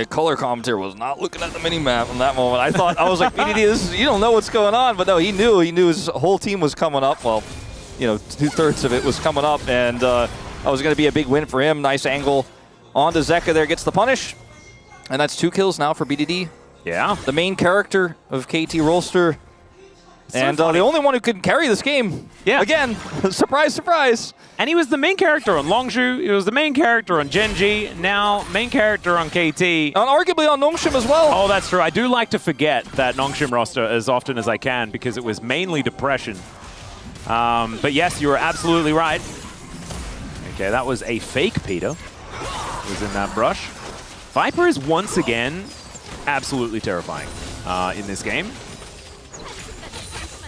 Color commentator was not looking at the mini-map in that moment. I was like, BDD, you don't know what's going on. But no, he knew his whole team was coming up. Well, you know, 2/3 of it was coming up. And that was going to be a big win for him. Nice angle onto Zekka there, gets the punish. And that's 2 kills now for BDD. Yeah. The main character of KT Rolster. And the only one who could carry this game. Yeah. Again, surprise, surprise. And he was the main character on Longshu. He was the main character on Genji. Now, main character on KT. And arguably on Nongshim as well. Oh, that's true. I do like to forget that Nongshim roster as often as I can because it was mainly depression. But yes, you were absolutely right. Okay, that was a fake Peter. He was in that brush. Viper is once again absolutely terrifying in this game.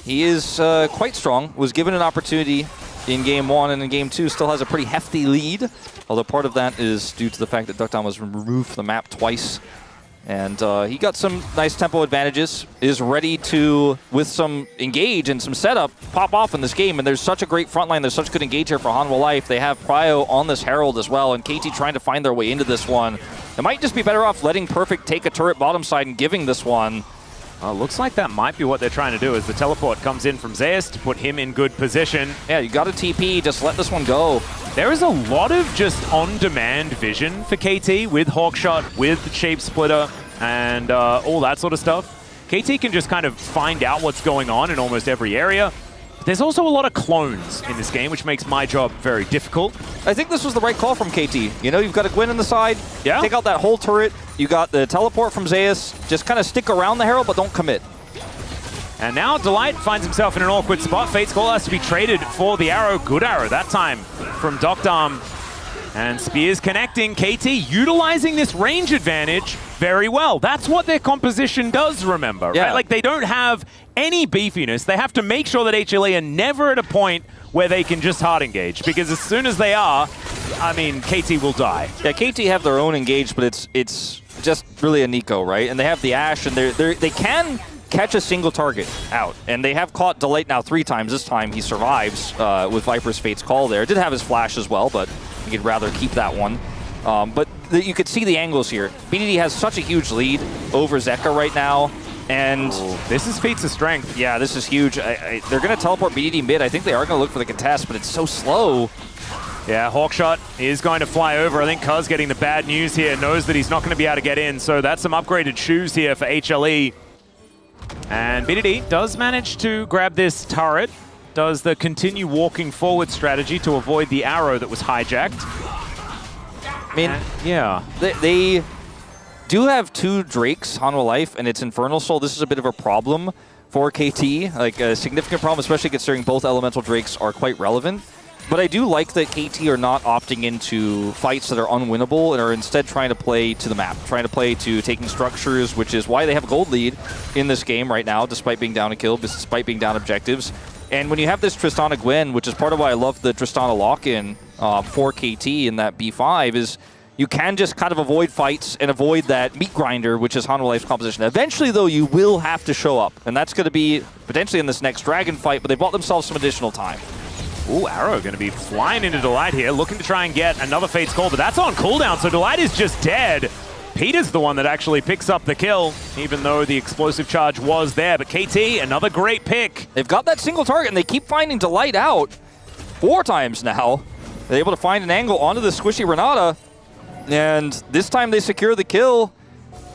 He is quite strong, was given an opportunity in Game 1 and in Game 2, still has a pretty hefty lead, although part of that is due to the fact that Duckdown was removed from the map twice. And he got some nice tempo advantages, is ready to, with some engage and some setup, pop off in this game. And there's such a great front line, there's such good engage here for Hanwha Life. They have Prio on this Herald as well, and KT trying to find their way into this one. It might just be better off letting Perfect take a turret bottom side and giving this one. Looks like that might be what they're trying to do as the teleport comes in from Zeus to put him in good position. Yeah, you got a TP, just let this one go. There is a lot of just on-demand vision for KT with Hawkshot, with the Shape Splitter, and all that sort of stuff. KT can just kind of find out what's going on in almost every area. There's also a lot of clones in this game, which makes my job very difficult. I think this was the right call from KT. You know, you've got a Gwen on the side. Yeah. Take out that whole turret. You got the teleport from Zeus. Just kind of stick around the Herald, but don't commit. And now Delight finds himself in an awkward spot. Fate's Call has to be traded for the arrow. Good arrow that time from Doctum. And Spears connecting. KT utilizing this range advantage very well. That's what their composition does, remember. Yeah. Right? Like, they don't have any beefiness. They have to make sure that HLE are never at a point where they can just hard engage. Because as soon as they are, I mean, KT will die. Yeah, KT have their own engage, but it's just really a Nico, right? And they have the Ashe, and they can catch a single target out. And they have caught Delight now 3 times. This time he survives with Viper's Fate's Call there. Did have his flash as well, but he'd rather keep that one. But you could see the angles here. BDD has such a huge lead over Zekka right now. And this is feats of strength. Yeah, this is huge. They're going to teleport BDD mid. I think they are going to look for the contest, but it's so slow. Yeah, Hawkshot is going to fly over. I think Cuz getting the bad news here, knows that he's not going to be able to get in. So that's some upgraded shoes here for HLE. And BDD does manage to grab this turret. Does the continue walking forward strategy to avoid the arrow that was hijacked. I mean, yeah. They do have 2 Drakes, Hanwha Life, and it's Infernal Soul. This is a bit of a problem for KT, like a significant problem, especially considering both Elemental Drakes are quite relevant. But I do like that KT are not opting into fights that are unwinnable and are instead trying to play to the map, trying to play to taking structures, which is why they have a gold lead in this game right now, despite being down a kill, despite being down objectives. And when you have this Tristana Gwen, which is part of why I love the Tristana lock-in for KT in that B5, is you can just kind of avoid fights and avoid that meat grinder, which is Hanwha Life's composition. Eventually, though, you will have to show up, and that's going to be potentially in this next Dragon fight, but they bought themselves some additional time. Ooh, Arrow going to be flying into Delight here, looking to try and get another Fate's Call, but that's on cooldown, so Delight is just dead. Peter's the one that actually picks up the kill, even though the explosive charge was there. But KT, another great pick. They've got that single target, and they keep finding Delight out 4 times now. They're able to find an angle onto the squishy Renata, and this time they secure the kill.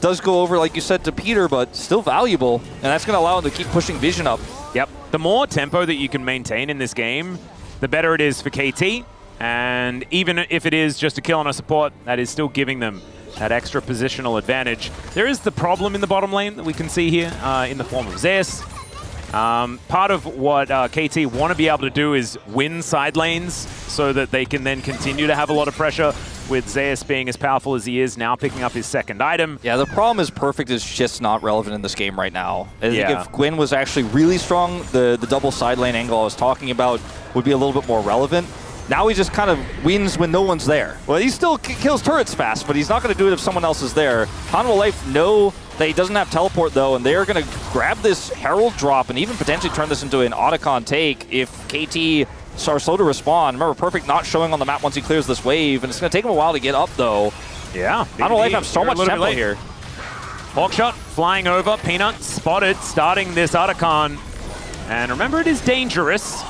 Does go over, like you said, to Peter, but still valuable, and that's going to allow them to keep pushing Vision up. Yep. The more tempo that you can maintain in this game, the better it is for KT. And even if it is just a kill on a support, that is still giving them that extra positional advantage. There is the problem in the bottom lane that we can see here in the form of Zeus. Part of what KT want to be able to do is win side lanes so that they can then continue to have a lot of pressure, with Zeus being as powerful as he is, now picking up his second item. Yeah, the problem is Perfect is just not relevant in this game right now. I think Yeah. if Gwyn was actually really strong, the double side lane angle I was talking about would be a little bit more relevant. Now he just kind of wins when no one's there. Well, he still kills turrets fast, but he's not going to do it if someone else is there. Hanwha Life know that he doesn't have teleport, though, and they are going to grab this Herald drop and even potentially turn this into an Otacon take if KT are slow to respond. Remember, Perfect not showing on the map once he clears this wave, and it's going to take him a while to get up, though. Yeah. Hanwha Life have so much tempo here. Hawkshot flying over, Peanut spotted, starting this Otacon. And remember, it is dangerous,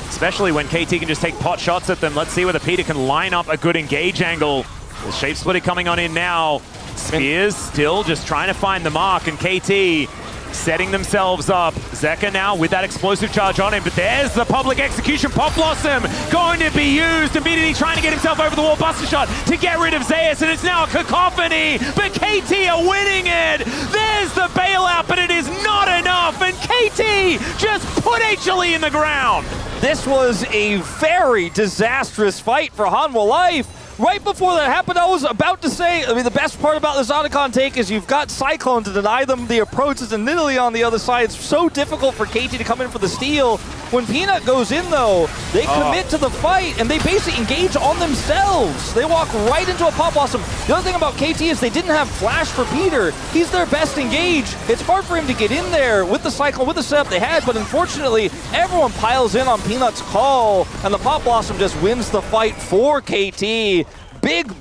especially when KT can just take pot shots at them. Let's see whether Peter can line up a good engage angle. The Shape Splitter coming on in now. Spears still just trying to find the mark, and KT setting themselves up. Zeka now with that explosive charge on him, but there's the public execution. Pop Blossom going to be used, and BDD trying to get himself over the wall. Buster shot to get rid of Zeus, and it's now a cacophony, but KT are winning it. There's the bailout, but it is not enough, and KT just put HLE in the ground. This was a very disastrous fight for Hanwha Life. Right before that happened, I was about to say, I mean, the best part about this Otacon take is you've got Cyclone to deny them the approaches, and Nidalee on the other side. It's so difficult for KT to come in for the steal. When Peanut goes in, though, they commit to the fight, and they basically engage on themselves. They walk right into a Pop Blossom. The other thing about KT is they didn't have Flash for Peter. He's their best engage. It's hard for him to get in there with the Cyclone, with the setup they had, but unfortunately, everyone piles in on Peanut's call, and the Pop Blossom just wins the fight for KT.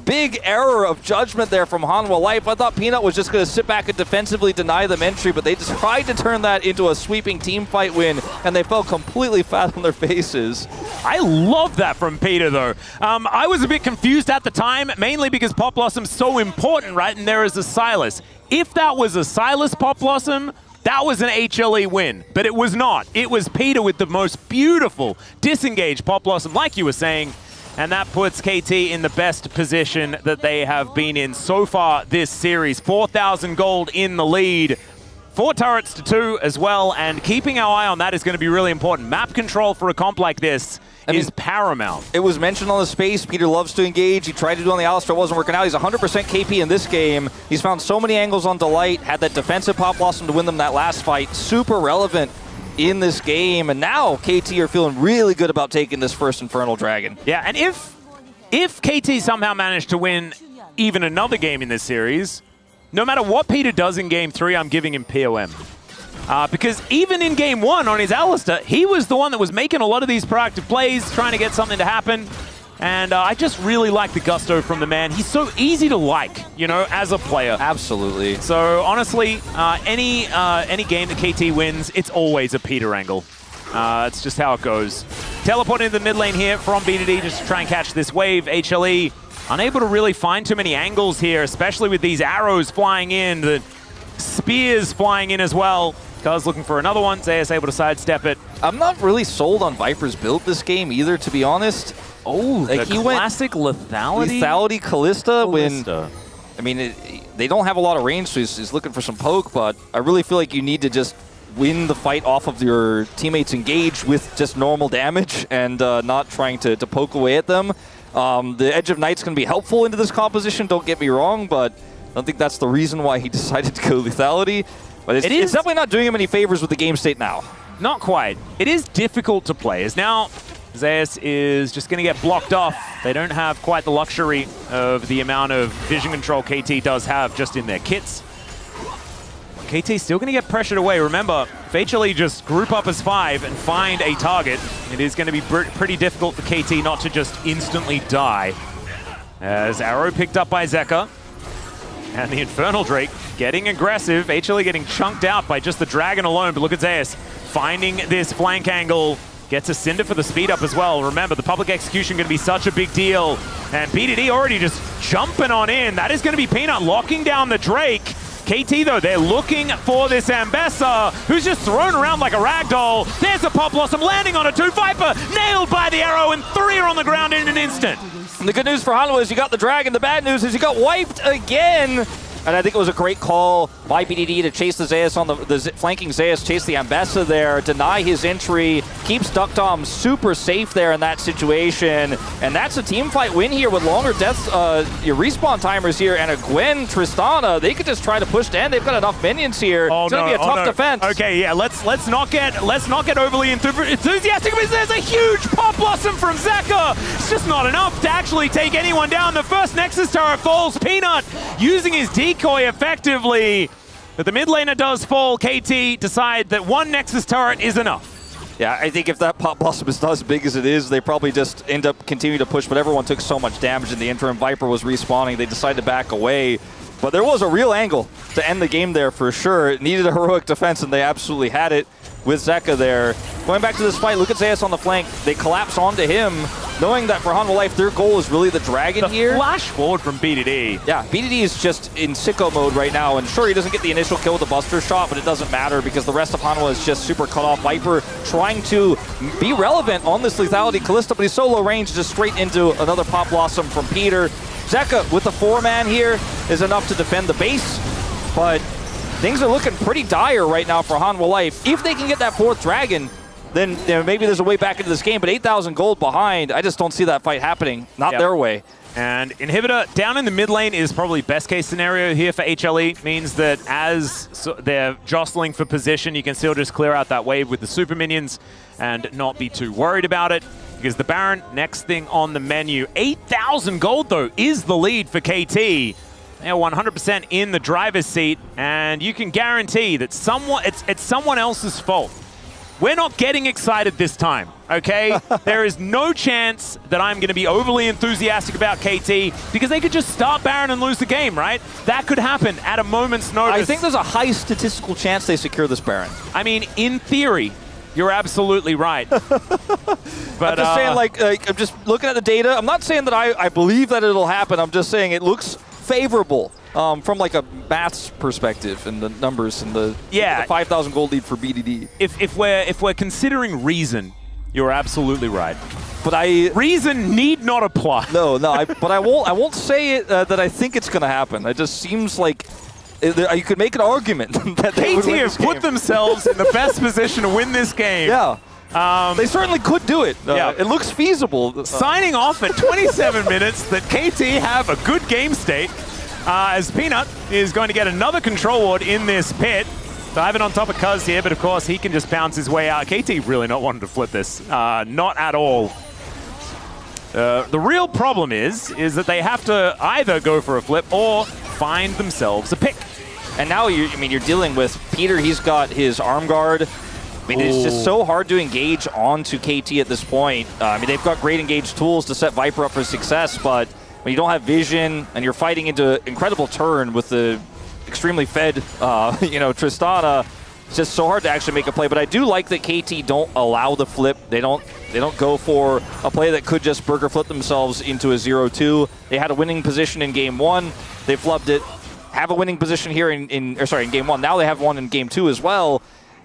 Big error of judgment there from Hanwha Life. I thought Peanut was just going to sit back and defensively deny them entry, but they just tried to turn that into a sweeping team fight win, and they fell completely flat on their faces. I love that from Peter, though. I was a bit confused at the time, mainly because Pop Blossom's so important, right? And there is a Silas. If that was a Silas Pop Blossom, that was an HLE win, but it was not. It was Peter with the most beautiful disengaged Pop Blossom, like you were saying, and that puts KT in the best position that they have been in so far this series. 4,000 gold in the lead. 4 turrets to 2 as well, and keeping our eye on that is going to be really important. Map control for a comp like this is paramount. It was mentioned on the space. Peter loves to engage. He tried to do it on the Alistar. It wasn't working out. He's 100% KP in this game. He's found so many angles on Delight. Had that defensive Pop Blossom to win them that last fight. Super relevant in this game. And now KT are feeling really good about taking this first Infernal Dragon. Yeah, and if KT somehow managed to win even another game in this series, no matter what Peter does in Game 3, I'm giving him POM. Because even in Game 1 on his Alistar, he was the one that was making a lot of these proactive plays, trying to get something to happen. And I just really like the gusto from the man. He's so easy to like, you know, as a player. Absolutely. So honestly, any game that KT wins, it's always a Peter angle. It's just how it goes. Teleporting into the mid lane here from BDD just to try and catch this wave. HLE unable to really find too many angles here, especially with these arrows flying in, the spears flying in as well. Cuz looking for another one. Zeus able to sidestep it. I'm not really sold on Viper's build this game either, to be honest. Oh, like the classic lethality? Lethality Callista. When, I mean, they don't have a lot of range, so he's looking for some poke, but I really feel like you need to just win the fight off of your teammates engage with just normal damage and not trying to poke away at them. The Edge of Night's going to be helpful into this composition, don't get me wrong, but I don't think that's the reason why he decided to go lethality. But it's definitely not doing him any favors with the game state now. Not quite. It is difficult to play, as now Zeus is just going to get blocked off. They don't have quite the luxury of the amount of vision control KT does have just in their kits. KT's still going to get pressured away. Remember, if HLE just group up as 5 and find a target, it is going to be pretty difficult for KT not to just instantly die. As Arrow picked up by Zeka. And the Infernal Drake getting aggressive. HLE getting chunked out by just the Dragon alone. But look at Zeus finding this flank angle. Gets a Cinder for the speed up as well. Remember, the public execution going to be such a big deal. And BDD already just jumping on in. That is going to be Peanut locking down the Drake. KT, though, they're looking for this Ambessa, who's just thrown around like a ragdoll. There's a Pop Blossom landing on a 2. Viper nailed by the arrow, and 3 are on the ground in an instant. And the good news for Hanwha is you got the Dragon. The bad news is you got wiped again. And I think it was a great call by BDD to chase the Zeus on the flanking Zeus, chase the Ambessa there, deny his entry, keeps Duckdom super safe there in that situation. And that's a team fight win here with longer deaths, your respawn timers here, and a Gwen Tristana. They could just try to push to end. They've got enough minions here. Oh, it's gonna be a tough defense. Okay, yeah, let's not get overly enthusiastic, because there's a huge Pop Blossom from Zeka. It's just not enough to actually take anyone down. The first Nexus turret falls. Peanut using his decoy effectively. But the mid laner does fall. KT decide that one Nexus turret is enough. Yeah, I think if that Pop Blossom is not as big as it is, they probably just end up continuing to push, but everyone took so much damage in the interim. Viper was respawning. They decided to back away. But there was a real angle to end the game there for sure. It needed a heroic defense, and they absolutely had it with Zeka there. Going back to this fight, look at Zeus on the flank. They collapse onto him, knowing that for Hanwha Life, their goal is really the Dragon here. Flash forward from BDD. Yeah, BDD is just in sicko mode right now, and sure, he doesn't get the initial kill with the Buster Shot, but it doesn't matter because the rest of Hanwha is just super cut off. Viper trying to be relevant on this lethality. Kalista, but he's so low range, just straight into another Pop Blossom from Peter. Zeka with the 4-man here is enough to defend the base, but things are looking pretty dire right now for Hanwha Life. If they can get that 4th Dragon, then maybe there's a way back into this game, but 8,000 gold behind, I just don't see that fight happening. Not their way. And Inhibitor down in the mid lane is probably best case scenario here for HLE. Means that as they're jostling for position, you can still just clear out that wave with the super minions and not be too worried about it. Because the Baron, next thing on the menu. 8,000 gold, though, is the lead for KT. They're 100% in the driver's seat, and you can guarantee that it's someone else's fault. We're not getting excited this time, okay? There is no chance that I'm going to be overly enthusiastic about KT because they could just start Baron and lose the game, right? That could happen at a moment's notice. I think there's a high statistical chance they secure this Baron. I mean, in theory, you're absolutely right. But I'm just saying, like, I'm just looking at the data. I'm not saying that I believe that it'll happen. I'm just saying it looks favorable from like a maths perspective and the numbers and the 5,000 gold lead for BDD. If we're considering reason, you're absolutely right. But reason need not apply. No, but I won't say it that I think it's going to happen. It just seems like you could make an argument that they would win this game. KT have put themselves in the best position to win this game. Yeah. They certainly could do it. It looks feasible. Signing off at 27 minutes that KT have a good game state as Peanut is going to get another control ward in this pit. Diving on top of Cuz here, but of course he can just bounce his way out. KT really not wanting to flip this. Not at all. The real problem is that they have to either go for a flip or find themselves a pick. And now you're dealing with Peter. He's got his arm guard. I mean, it's just so hard to engage onto KT at this point. I mean, they've got great engage tools to set Viper up for success, but when you don't have vision and you're fighting into incredible turn with the extremely fed, Tristana, it's just so hard to actually make a play. But I do like that KT don't allow the flip. They don't go for a play that could just burger flip themselves into a 0-2. They had a winning position in game 1. They flubbed it. Have a winning position here in game 1. Now they have one in game 2 as well.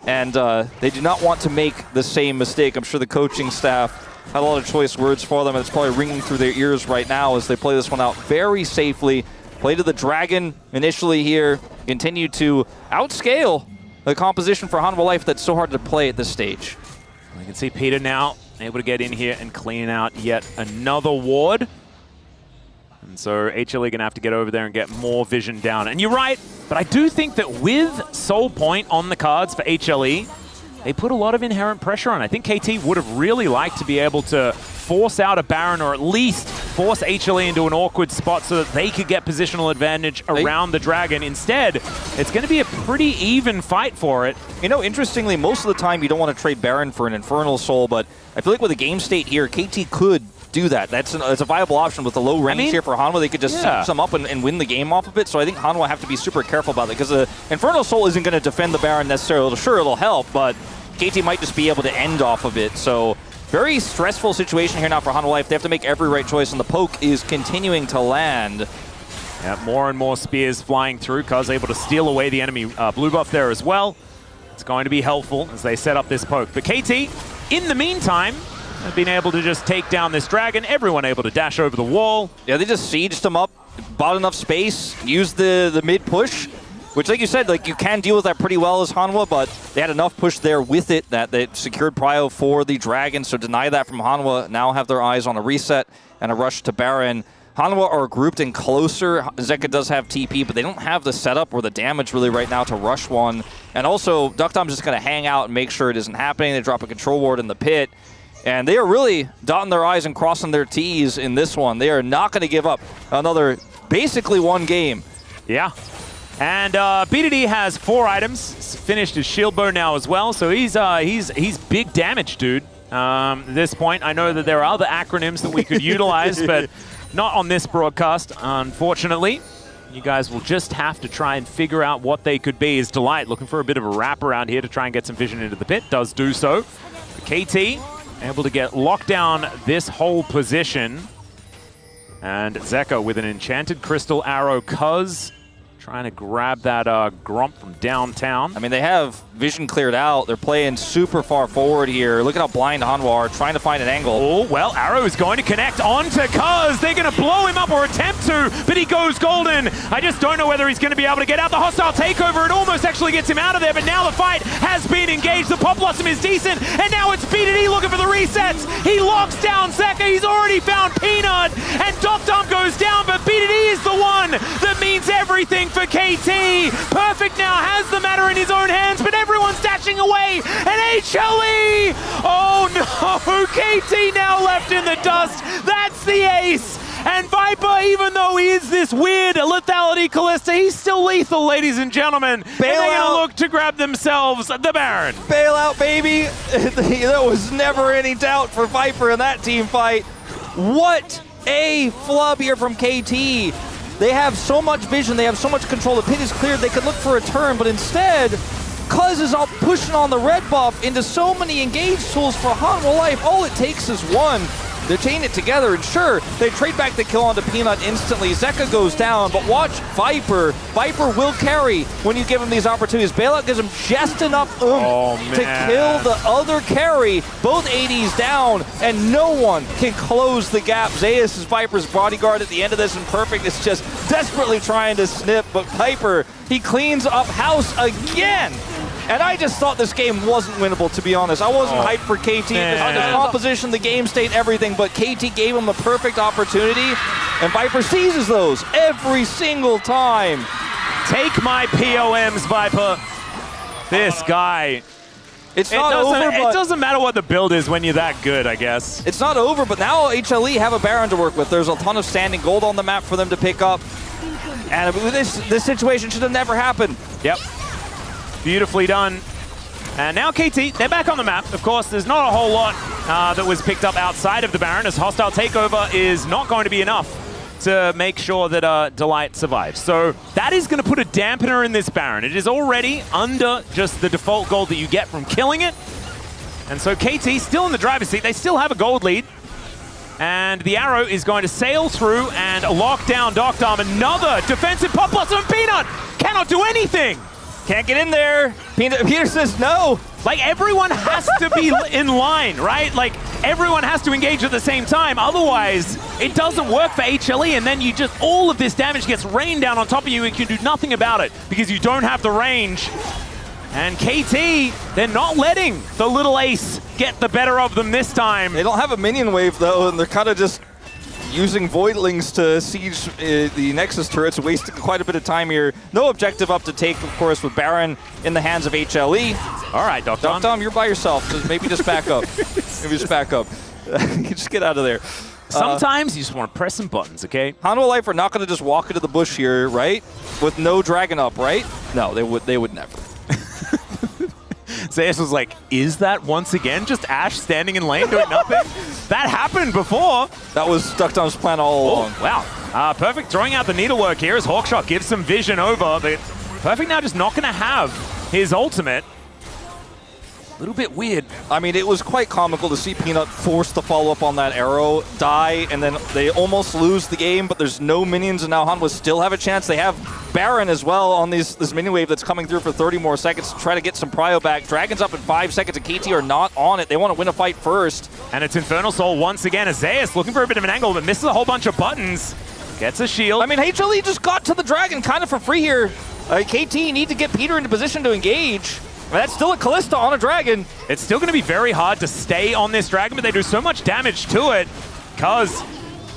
And they do not want to make the same mistake. I'm sure the coaching staff had a lot of choice words for them, and it's probably ringing through their ears right now as they play this one out very safely. Play to the Dragon initially here. Continue to outscale the composition for Hanwha Life that's so hard to play at this stage. We can see Peter now able to get in here and clean out yet another ward. And so HLE going to have to get over there and get more vision down. And you're right, but I do think that with Soul Point on the cards for HLE, they put a lot of inherent pressure on. I think KT would have really liked to be able to force out a Baron or at least force HLE into an awkward spot so that they could get positional advantage around the Dragon. Instead, it's going to be a pretty even fight for it. You know, interestingly, most of the time you don't want to trade Baron for an Infernal Soul, but I feel like with the game state here, KT could do that. It's a viable option with the low range here for Hanwha. They could just set some up and win the game off of it. So I think Hanwha have to be super careful about it because the Infernal Soul isn't going to defend the Baron necessarily. Sure, it'll help, but KT might just be able to end off of it. So very stressful situation here now for Hanwha Life. They have to make every right choice, and the poke is continuing to land. Yeah, more and more spears flying through. Cuz able to steal away the enemy blue buff there as well. It's going to be helpful as they set up this poke. But KT, in the meantime, have been able to just take down this dragon. Everyone able to dash over the wall. Yeah, they just sieged him up, bought enough space, used the mid push, which, like you said, like you can deal with that pretty well as Hanwha, but they had enough push there with it that they secured prio for the dragon. So deny that from Hanwha. Now have their eyes on a reset and a rush to Baron. Hanwha are grouped in closer. Zeka does have TP, but they don't have the setup or the damage really right now to rush one. And also, Duckdom's just going to hang out and make sure it isn't happening. They drop a control ward in the pit. And they are really dotting their I's and crossing their T's in this one. They are not going to give up another, basically one game. Yeah. And BDD has 4 items. He's finished his shield bow now as well, so he's big damage, dude. At this point, I know that there are other acronyms that we could utilize, but not on this broadcast, unfortunately. You guys will just have to try and figure out what they could be. Is Delight looking for a bit of a wrap around here to try and get some vision into the pit? Does do so. KT able to get locked down this whole position. And Zeka with an enchanted crystal arrow, Cuz trying to grab that Grump from downtown. I mean, they have vision cleared out. They're playing super far forward here. Look at how blind Hanwha are, trying to find an angle. Oh, well, Arrow is going to connect onto Cuz. They're going to blow him up or attempt to, but he goes golden. I just don't know whether he's going to be able to get out the hostile takeover. It almost actually gets him out of there, but now the fight has been engaged. The Pop Blossom is decent, and now it's BDD looking for the resets. He locks down Zeka. He's already found Peanut, and Duckdom goes down, but BDD is the one that means everything for KT. Perfect now has the matter in his own hands, but everyone's dashing away. And HLE! Oh no! KT now left in the dust. That's the ace. And Viper, even though he is this weird lethality Callista, he's still lethal, ladies and gentlemen. They're gonna look to grab themselves the Baron. Bailout, baby. There was never any doubt for Viper in that team fight. What a flub here from KT. They have so much vision, they have so much control. The pit is cleared, they could look for a turn, but instead, Cuz is out pushing on the red buff into so many engage tools for Hanwha Life. All it takes is one. They're chain it together, and sure, they trade back the kill onto Peanut instantly. Zeka goes down, but watch Viper. Viper will carry when you give him these opportunities. Bailout gives him just enough to kill the other carry. Both ADs down, and no one can close the gap. Zeus is Viper's bodyguard at the end of this, and Perfect is just desperately trying to snip, but Viper, he cleans up house again. And I just thought this game wasn't winnable, to be honest. I wasn't hyped for KT. The composition, the game state, everything, but KT gave him the perfect opportunity, and Viper seizes those every single time. Take my POMs, Viper. This guy. It's not over, it doesn't matter what the build is when you're that good, I guess. It's not over, but now HLE have a Baron to work with. There's a ton of standing gold on the map for them to pick up. And this situation should have never happened. Yep. Beautifully done. And now KT, they're back on the map. Of course, there's not a whole lot that was picked up outside of the Baron, as hostile takeover is not going to be enough to make sure that Delight survives. So that is going to put a dampener in this Baron. It is already under just the default gold that you get from killing it. And so KT still in the driver's seat. They still have a gold lead. And the arrow is going to sail through and lock down Duckdom. Another defensive Pop Blossom. Peanut cannot do anything. Can't get in there. Peter says no. Like, everyone has to be in line, right? Like, everyone has to engage at the same time. Otherwise, it doesn't work for HLE, and then you just, all of this damage gets rained down on top of you and you can do nothing about it because you don't have the range. And KT, they're not letting the little ace get the better of them this time. They don't have a minion wave, though, and they're kind of just using Voidlings to siege the Nexus turrets, wasting quite a bit of time here. No objective up to take, of course, with Baron in the hands of HLE. All right, Duckdom. Duckdom, you're by yourself. So maybe just back up. Maybe just back up. Just get out of there. Sometimes you just want to press some buttons, okay? Hanwha Life are not going to just walk into the bush here, right? With no dragon up, right? No, they would never. Zeus was like, is that once again just Ashe standing in lane doing nothing? That happened before. That was Duckdom's plan all along. Wow. Perfect throwing out the needlework here as Hawkshot gives some vision over, but Perfect now just not going to have his ultimate. A little bit weird. I mean, it was quite comical to see Peanut force the follow-up on that arrow, die, and then they almost lose the game, but there's no minions, and now Hanwha still have a chance. They have Baron as well on this mini wave that's coming through for 30 more seconds to try to get some prio back. Dragon's up in 5 seconds, and KT are not on it. They want to win a fight first. And it's Infernal Soul once again. Azaius looking for a bit of an angle, but misses a whole bunch of buttons. Gets a shield. I mean, HLE just got to the Dragon kind of for free here. KT need to get Peter into position to engage. That's still a Callista on a Dragon. It's still going to be very hard to stay on this Dragon, but they do so much damage to it. Cuz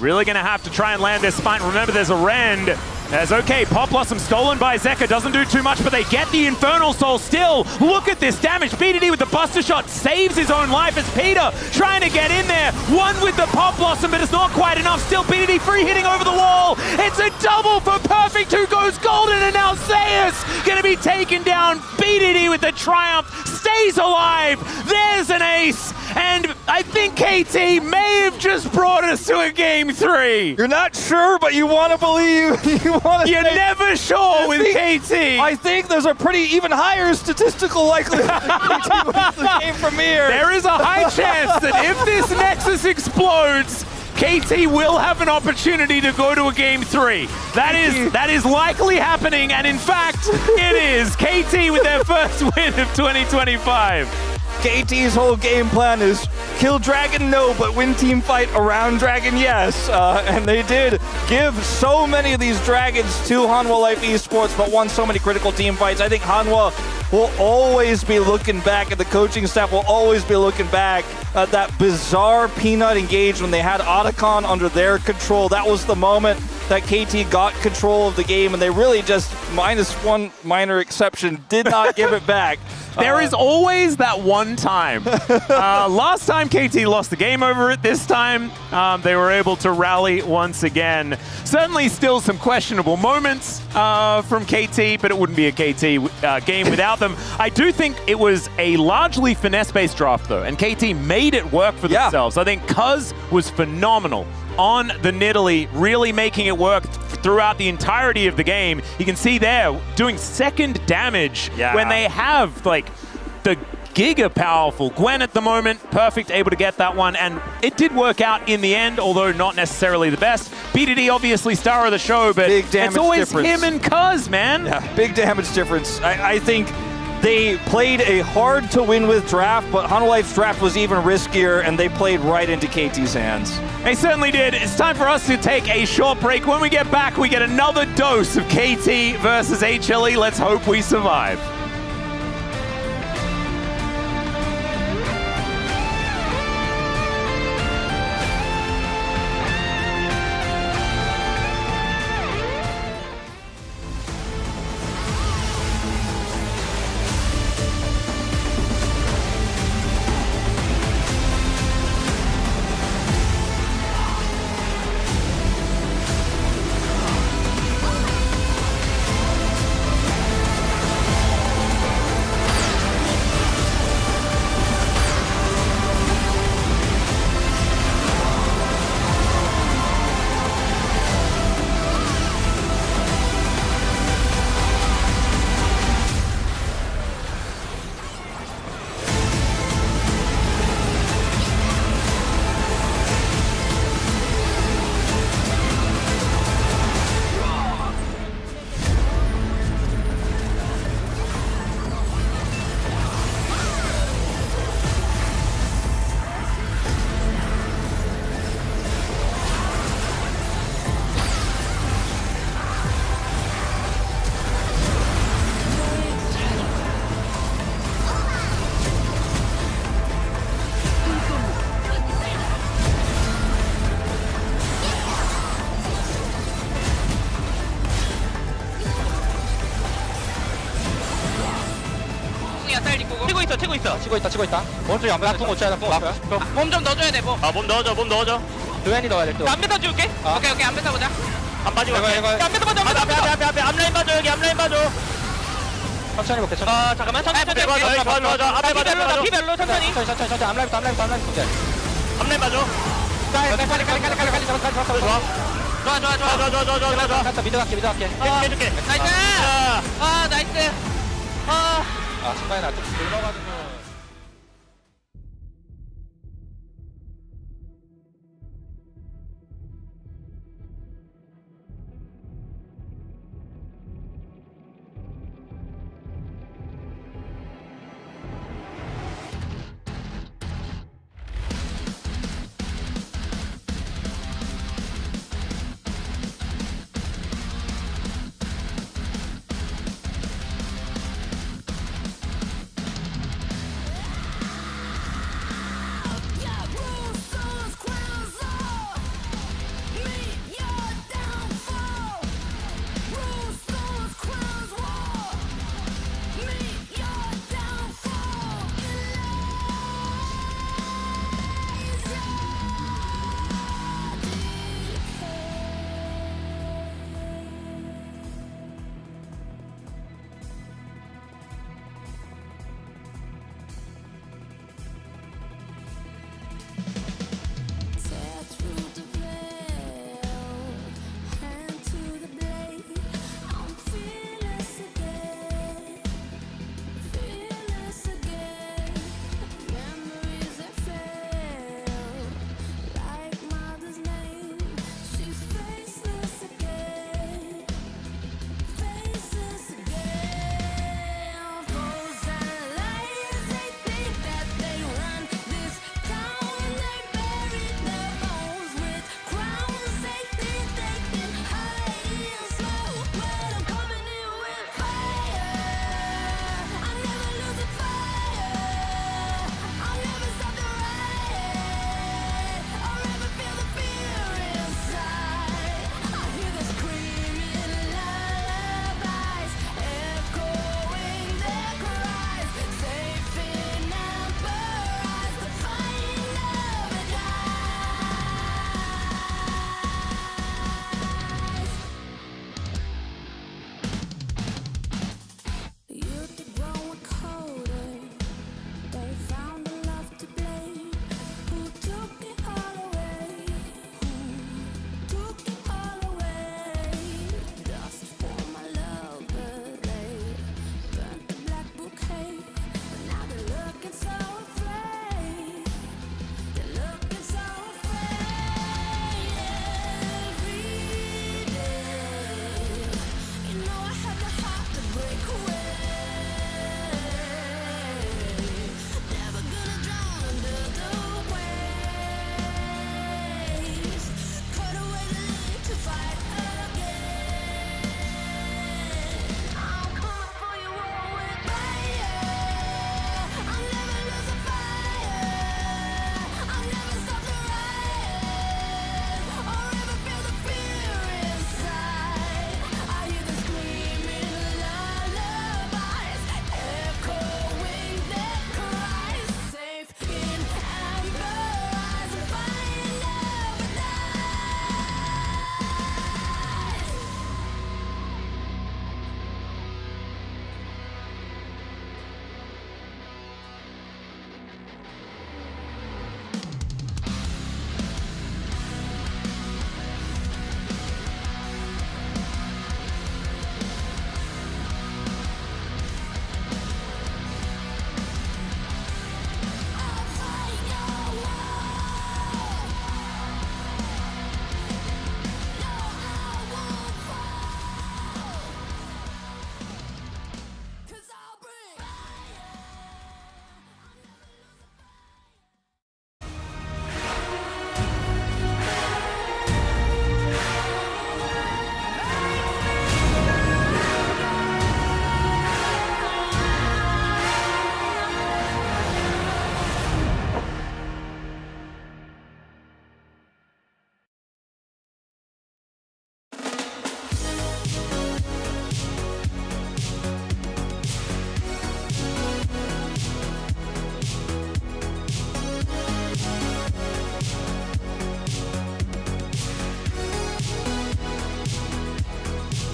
really going to have to try and land their spine. Remember, there's a Rend. As okay, Pop Blossom stolen by Zeka, doesn't do too much, but they get the Infernal Soul still. Look at this damage. BDD with the Buster Shot saves his own life as Peter trying to get in there. One with the Pop Blossom, but it's not quite enough. Still BDD free hitting over the wall. It's a double for Perfect, who goes golden, and now Zeus gonna be taken down. BDD with the triumph, stays alive. There's an ace, and I think KT may have just brought us to a game 3. You're not sure, but you want to believe. You're never sure with KT. I think there's a pretty even higher statistical likelihood that KT wins the game from here. There is a high chance that if this Nexus explodes, KT will have an opportunity to go to a game 3. That is likely happening, and in fact, it is. KT with their first win of 2025. KT's whole game plan is kill Dragon, no, but win team fight around Dragon, yes. And they did give so many of these Dragons to Hanwha Life Esports, but won so many critical team fights. I think Hanwha will always be looking back, and the coaching staff will always be looking back at that bizarre Peanut engage when they had Otacon under their control. That was the moment that KT got control of the game, and they really just, minus one minor exception, did not give it back. There is always that one time. Last time KT lost the game over it. This time they were able to rally once again. Certainly still some questionable moments from KT, but it wouldn't be a KT game without them. I do think it was a largely finesse-based draft, though, and KT made it work for themselves. I think Cuz was phenomenal on the Nidalee, really making it work throughout the entirety of the game. You can see there doing second damage when they have like the giga powerful Gwen at the moment. Perfect, able to get that one, and it did work out in the end, although not necessarily the best. BDD obviously star of the show, but it's always him and Cuz, man. Yeah, big damage difference. I think they played a hard to win with draft, but Hanwha Life's draft was even riskier, and they played right into KT's hands. They certainly did. It's time for us to take a short break. When we get back, we get another dose of KT versus HLE. Let's hope we survive. 치고 있다. 오른쪽에 안 나궁 못 쳐야 몸 좀 넣어줘야 돼, 몸. 몸 넣어줘. 도현이 넣어야 돼, 또. 안 뱉어 줄게. 오케이, 안 뱉어 보자. 안 빠지고. 안 뱉어 보자. 앞에, 앞라인 봐줘, 여기 앞라인 봐줘. 천천히 볼게, 천천히. 잠깐만, 천천히. 좋아. 앞에 봐줘. 피별로, 천천히. 앞라인부터. 앞라인 봐줘. 빨리. 좋아. 미드 갈게. 해줄게. 나이스. 나이스. 신발이 나 좀 긁어가지고.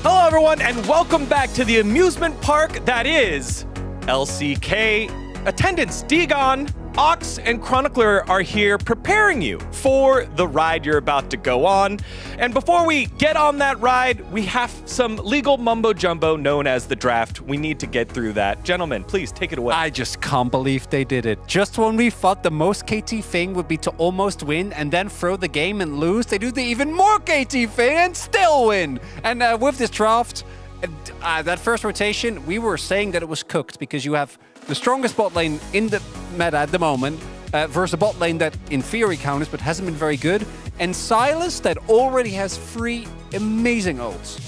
Hello, everyone, and welcome back to the amusement park that is LCK. Attendants Degon, Ox, and Chronicler are here preparing you for the ride you're about to go on. And before we get on that ride, we have some legal mumbo jumbo known as the draft. We need to get through that. Gentlemen, please take it away. I just can't believe they did it. Just when we thought the most KT thing would be to almost win and then throw the game and lose, they do the even more KT thing and still win. And with this draft, that first rotation, we were saying that it was cooked because you have the strongest bot lane in the meta at the moment versus a bot lane that in theory counters but hasn't been very good, and Sylas that already has 3 amazing ults.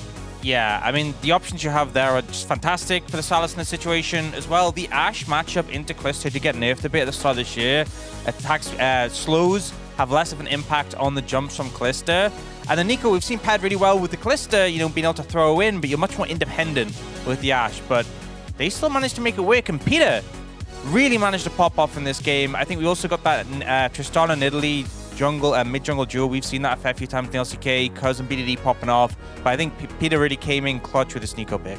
Yeah, I mean, the options you have there are just fantastic for the Sylas in this situation. As well, the Ashe matchup into Callisto did get nerfed a bit at the start of this year. Attacks, slows have less of an impact on the jumps from Callisto. And then Nico, we've seen paired really well with the Callisto, you know, being able to throw in, but you're much more independent with the Ashe. But they still managed to make it work, and Peter really managed to pop off in this game. I think we also got that Tristana and Italy jungle mid-jungle duel. We've seen that a fair few times in the LCK, Cuz and BDD popping off. But I think Peter really came in clutch with this Nico pick.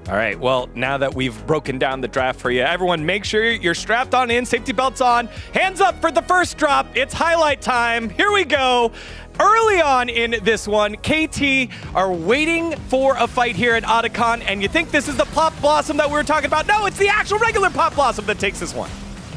All right, well, now that we've broken down the draft for you, everyone make sure you're strapped on in, safety belts on, hands up for the first drop. It's highlight time. Here we go. Early on in this one, KT are waiting for a fight here at Otacon, and you think this is the Pop Blossom that we were talking about? No, it's the actual regular Pop Blossom that takes this one.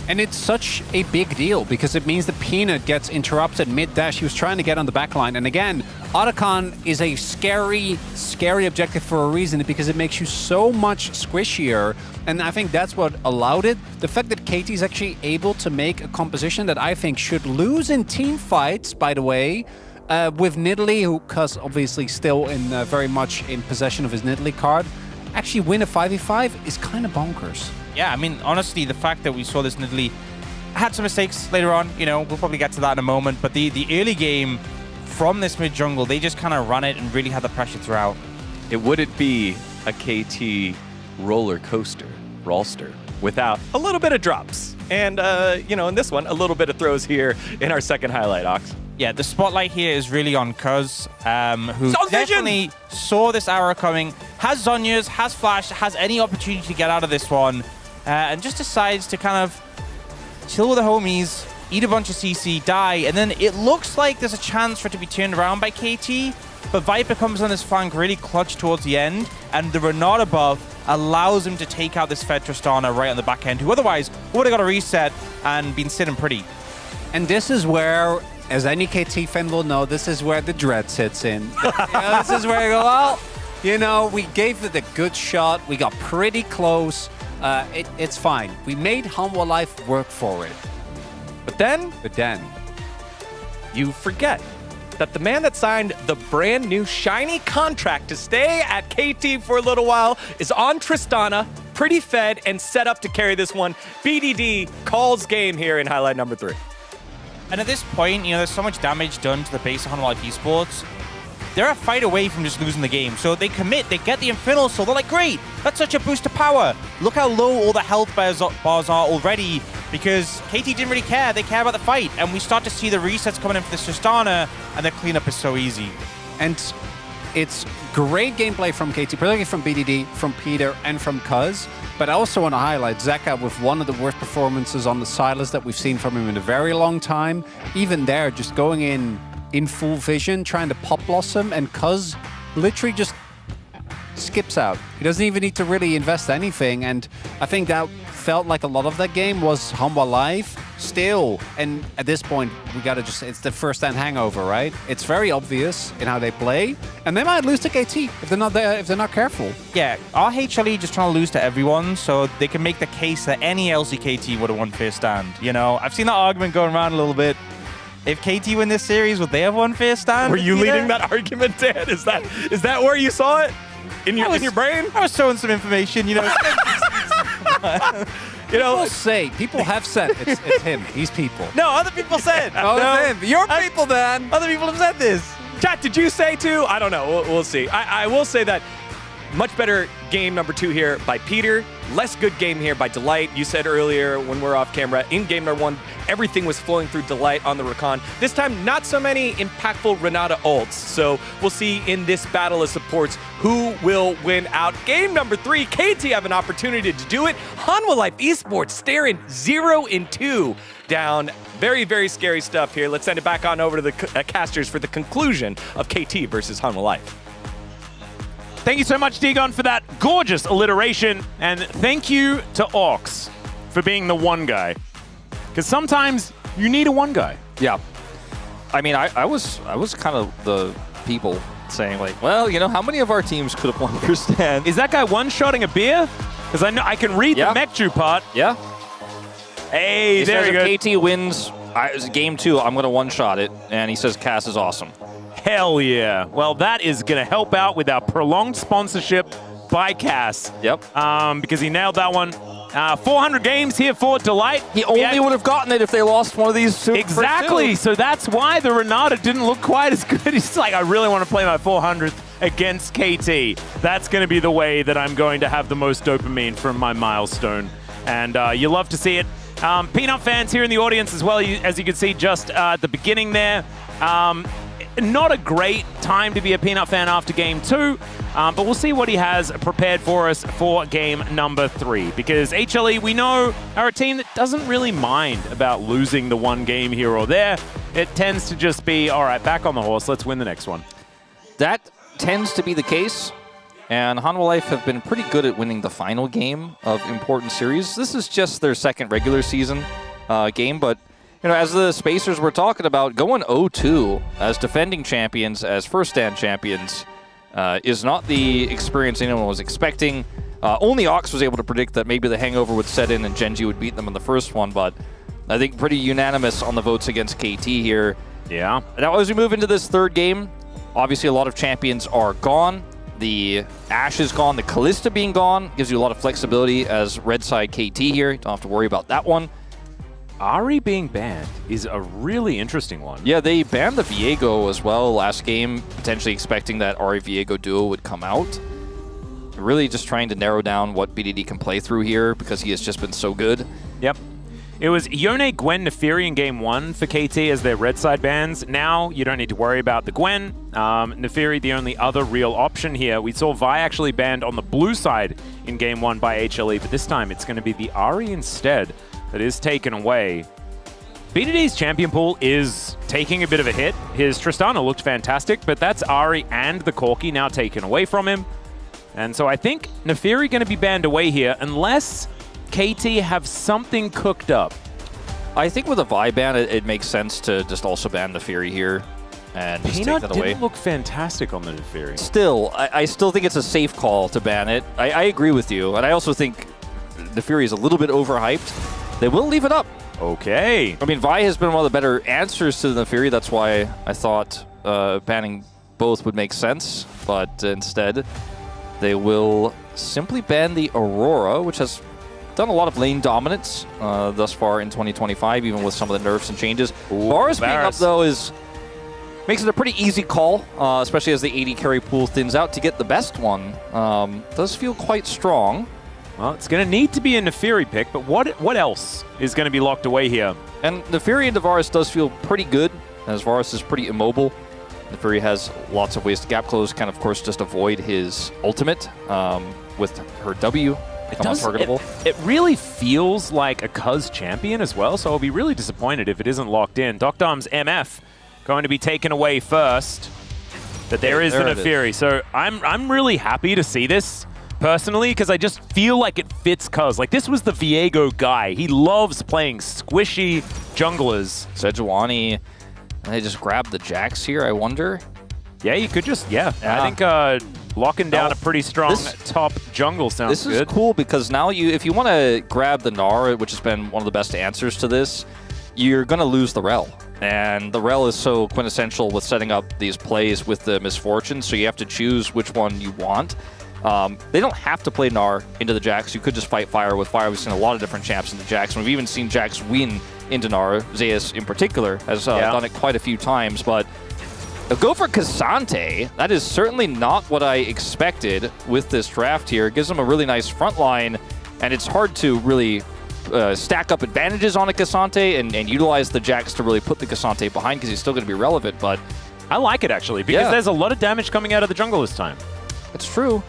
And it's such a big deal because it means that Peanut gets interrupted mid-dash. He was trying to get on the backline. And again, Otacon is a scary, scary objective for a reason because it makes you so much squishier. And I think that's what allowed it. The fact that KT is actually able to make a composition that I think should lose in team fights, by the way, with Nidalee, who, cuz obviously still in very much in possession of his Nidalee card, actually win a 5v5 is kind of bonkers. Yeah, I mean, honestly, the fact that we saw this Nidalee had some mistakes later on, you know, we'll probably get to that in a moment, but the early game from this mid-jungle, they just kind of ran it and really had the pressure throughout. It wouldn't be a KT roller coaster, Rawlster, without a little bit of drops. And, you know, in this one, a little bit of throws here in our second highlight, Ox. Yeah, the spotlight here is really on Cuz, who definitely saw this arrow coming, has Zhonya's, has Flash, has any opportunity to get out of this one, and just decides to kind of chill with the homies, eat a bunch of CC, die, and then it looks like there's a chance for it to be turned around by KT, but Viper comes on this flank really clutch towards the end, and the Renard above allows him to take out this Fed Tristana right on the back end, who otherwise would have got a reset and been sitting pretty. And this is where, as any KT fan will know, this is where the dread sits in. You know, this is where you go, well, You know, we gave it a good shot. We got pretty close. It's fine. We made Hanwha Life work for it. But then you forget that the man that signed the brand new shiny contract to stay at KT for a little while is on Tristana, pretty fed, and set up to carry this one. BDD calls game here in highlight number 3. And at this point, you know, there's so much damage done to the base of Hanwha Life Esports. They're a fight away from just losing the game. So they commit, they get the Infernal Soul. They're like, great, that's such a boost to power. Look how low all the health bars are already, because KT didn't really care. They care about the fight. And we start to see the resets coming in for this Tristana, and the cleanup is so easy. And it's great gameplay from KT, particularly from BDD, from Peter, and from Cuz. But I also want to highlight Zeka with one of the worst performances on the Silas that we've seen from him in a very long time. Even there, just going in full vision, trying to pop blossom, and Cuz literally just skips out. He doesn't even need to really invest anything, and I think that felt like a lot of that game was Hanwha Life still. And at this point, we gotta it's the first-hand hangover, right? It's very obvious in how they play, and they might lose to KT if they're not careful. Yeah, our HLE just trying to lose to everyone, so they can make the case that any LCK team would have won Fair Stand. You know, I've seen that argument going around a little bit. If KT win this series, would they have won Fair Stand? Were you leading that argument, Dan? Is that where you saw it? In your brain? I was showing some information, you know. People have said it's him. He's people. No, other people said. It's him. Your people, then. Other people have said this. Chat, did you say too? I don't know. We'll see. I will say that much better game number 2 here by Peter. Less good game here by Delight. You said earlier when we're off camera, in game number 1, everything was flowing through Delight on the Rakan. This time, not so many impactful Renata ults. So we'll see in this battle of supports who will win out. Game number 3, KT have an opportunity to do it. Hanwha Life Esports staring 0-2 down. Very, very scary stuff here. Let's send it back on over to the casters for the conclusion of KT versus Hanwha Life. Thank you so much, Digon, for that gorgeous alliteration. And thank you to Ox for being the one guy. Because sometimes you need a one guy. Yeah. I mean, I was kind of the people saying, like, well, you know, how many of our teams could have won Fair Stand? Is that guy one-shotting a beer? Because I know I can read the Mekju part. Yeah. Hey, there you go. If KT wins game 2, I'm going to one-shot it. And he says Cass is awesome. Hell yeah. Well, that is going to help out with our prolonged sponsorship by Cass. Yep. Because he nailed that one. 400 games here for Delight. He only would have gotten it if they lost one of these. Exactly. So that's why the Renata didn't look quite as good. He's like, I really want to play my 400th against KT. That's going to be the way that I'm going to have the most dopamine from my milestone. And you love to see it. Peanut fans here in the audience as well, as you can see just at the beginning there. Not a great time to be a Peanut fan after game 2, but we'll see what he has prepared for us for game number 3. Because HLE, we know, are a team that doesn't really mind about losing the one game here or there. It tends to just be, all right, back on the horse, let's win the next one. That tends to be the case, and Hanwha Life have been pretty good at winning the final game of important series. This is just their second regular season game, but you know, as the Spacers were talking about, going 0-2 as defending champions, as first stand champions, is not the experience anyone was expecting. Only Ox was able to predict that maybe the hangover would set in and Genji would beat them in the first one, but I think pretty unanimous on the votes against KT here. Yeah. Now, as we move into this third game, obviously a lot of champions are gone. The Ashe is gone. The Kalista being gone gives you a lot of flexibility as red side KT here. You don't have to worry about that one. Ahri being banned is a really interesting one. Yeah, they banned the Viego as well last game, potentially expecting that Ahri-Viego duo would come out. Really just trying to narrow down what BDD can play through here because he has just been so good. Yep. It was Yone, Gwen, Neferi in game 1 for KT as their red side bans. Now you don't need to worry about the Gwen. Neferi, the only other real option here. We saw Vi actually banned on the blue side in game 1 by HLE, but this time it's going to be the Ahri instead that is taken away. BDD's champion pool is taking a bit of a hit. His Tristana looked fantastic, but that's Ahri and the Corki now taken away from him. And so I think Neferi going to be banned away here unless KT have something cooked up. I think with a Vi ban, it makes sense to just also ban Neferi here. and just Peanut take that away. didn't look fantastic on the Neferi. Still, I still think it's a safe call to ban it. I agree with you, and I also think Neferi is a little bit overhyped. They will leave it up. Okay. I mean, Vi has been one of the better answers to the Neferi. That's why I thought banning both would make sense, but instead they will simply ban the Aurora, which has done a lot of lane dominance thus far in 2025, even with some of the nerfs and changes. Varus being up, though, makes it a pretty easy call, especially as the AD carry pool thins out to get the best one. Does feel quite strong. Well, it's going to need to be a Neferi pick, but what else is going to be locked away here? And Neferi into Varus does feel pretty good, as Varus is pretty immobile. Neferi has lots of ways to gap close, can of course just avoid his ultimate with her W. It really feels like a Cuz champion as well, so I'll be really disappointed if it isn't locked in. Doctom's MF going to be taken away first, but there is the Neferi. So I'm really happy to see this personally, because I just feel like it fits Cuz. Like, this was the Viego guy. He loves playing squishy junglers. Sejuani, and they just grab the Jax here, I wonder? Yeah, you could just, I think locking down a pretty strong top jungle sounds good. This is cool because now if you want to grab the Gnar, which has been one of the best answers to this, you're going to lose the Rel. And the Rel is so quintessential with setting up these plays with the Misfortune, so you have to choose which one you want. They don't have to play Gnar into the Jax. You could just fight Fire with Fire. We've seen a lot of different champs into Jax, and we've even seen Jax win into Gnar. Zeus in particular has done it quite a few times, but go for Cassante. That is certainly not what I expected with this draft here. It gives them a really nice front line, and it's hard to really stack up advantages on a Cassante and utilize the Jax to really put the Cassante behind, because he's still going to be relevant, but I like it, actually, because there's a lot of damage coming out of the jungle this time. It's true.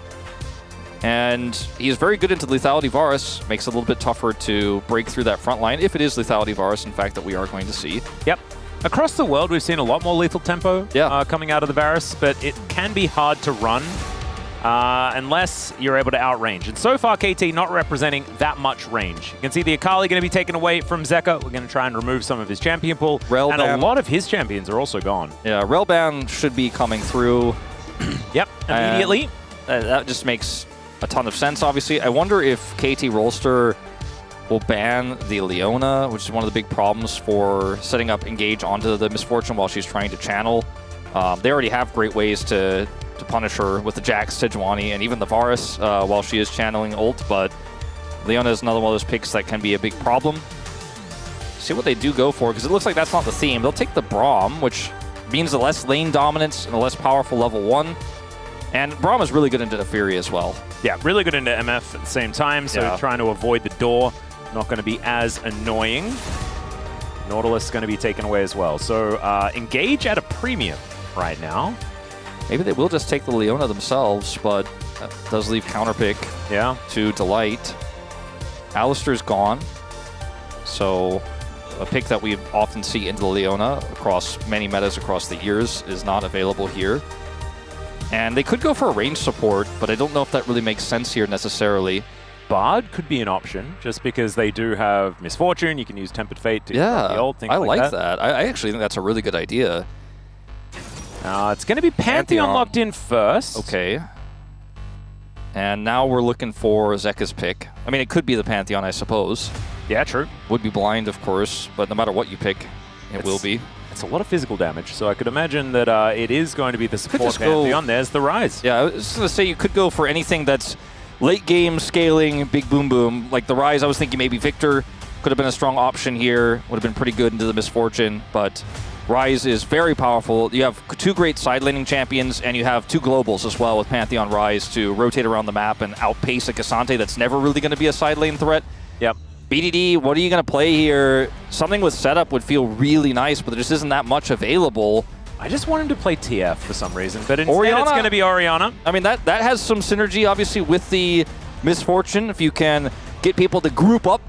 And he's very good into Lethality Varus. Makes it a little bit tougher to break through that front line, if it is Lethality Varus, in fact, that we are going to see. Yep. Across the world, we've seen a lot more lethal tempo coming out of the Varus, but it can be hard to run unless you're able to outrange. And so far, KT not representing that much range. You can see the Akali going to be taken away from Zeka. We're going to try and remove some of his champion pool. And a lot of his champions are also gone. Yeah, Relban should be coming through. Yep, immediately. That just makes a ton of sense, obviously. I wonder if KT Rolster will ban the Leona, which is one of the big problems for setting up Engage onto the Misfortune while she's trying to channel. They already have great ways to punish her with the Jax, Sejuani, and even the Varus while she is channeling ult, but Leona is another one of those picks that can be a big problem. See what they do go for, because it looks like that's not the theme. They'll take the Braum, which means the less lane dominance and a less powerful level 1. And Braum is really good into Neferi as well. Yeah, really good into MF at the same time, so trying to avoid the door, not going to be as annoying. Nautilus is going to be taken away as well. So Engage at a premium right now. Maybe they will just take the Leona themselves, but that does leave counterpick to Delight. Alistair's gone, so a pick that we often see into the Leona across many metas across the years is not available here. And they could go for a range support, but I don't know if that really makes sense here necessarily. Bard could be an option, just because they do have Misfortune. You can use Tempered Fate to the ult, things I like that. I actually think that's a really good idea. It's going to be Pantheon locked in first. Okay. And now we're looking for Zeka's pick. I mean, it could be the Pantheon, I suppose. Yeah, true. Would be blind, of course, but no matter what you pick, it will be. It's a lot of physical damage, so I could imagine that it is going to be the support Pantheon. There's the Rise. Yeah, I was just going to say you could go for anything that's late game scaling, big boom boom. Like the Rise, I was thinking maybe Victor could have been a strong option here. Would have been pretty good into the Misfortune, but Rise is very powerful. You have 2 great side laning champions, and you have 2 globals as well with Pantheon Rise to rotate around the map and outpace a Cassante that's never really going to be a side lane threat. Yep. BDD, what are you going to play here? Something with setup would feel really nice, but there just isn't that much available. I just want him to play TF for some reason, but instead it's going to be Orianna. I mean, that has some synergy, obviously, with the Misfortune. If you can get people to group up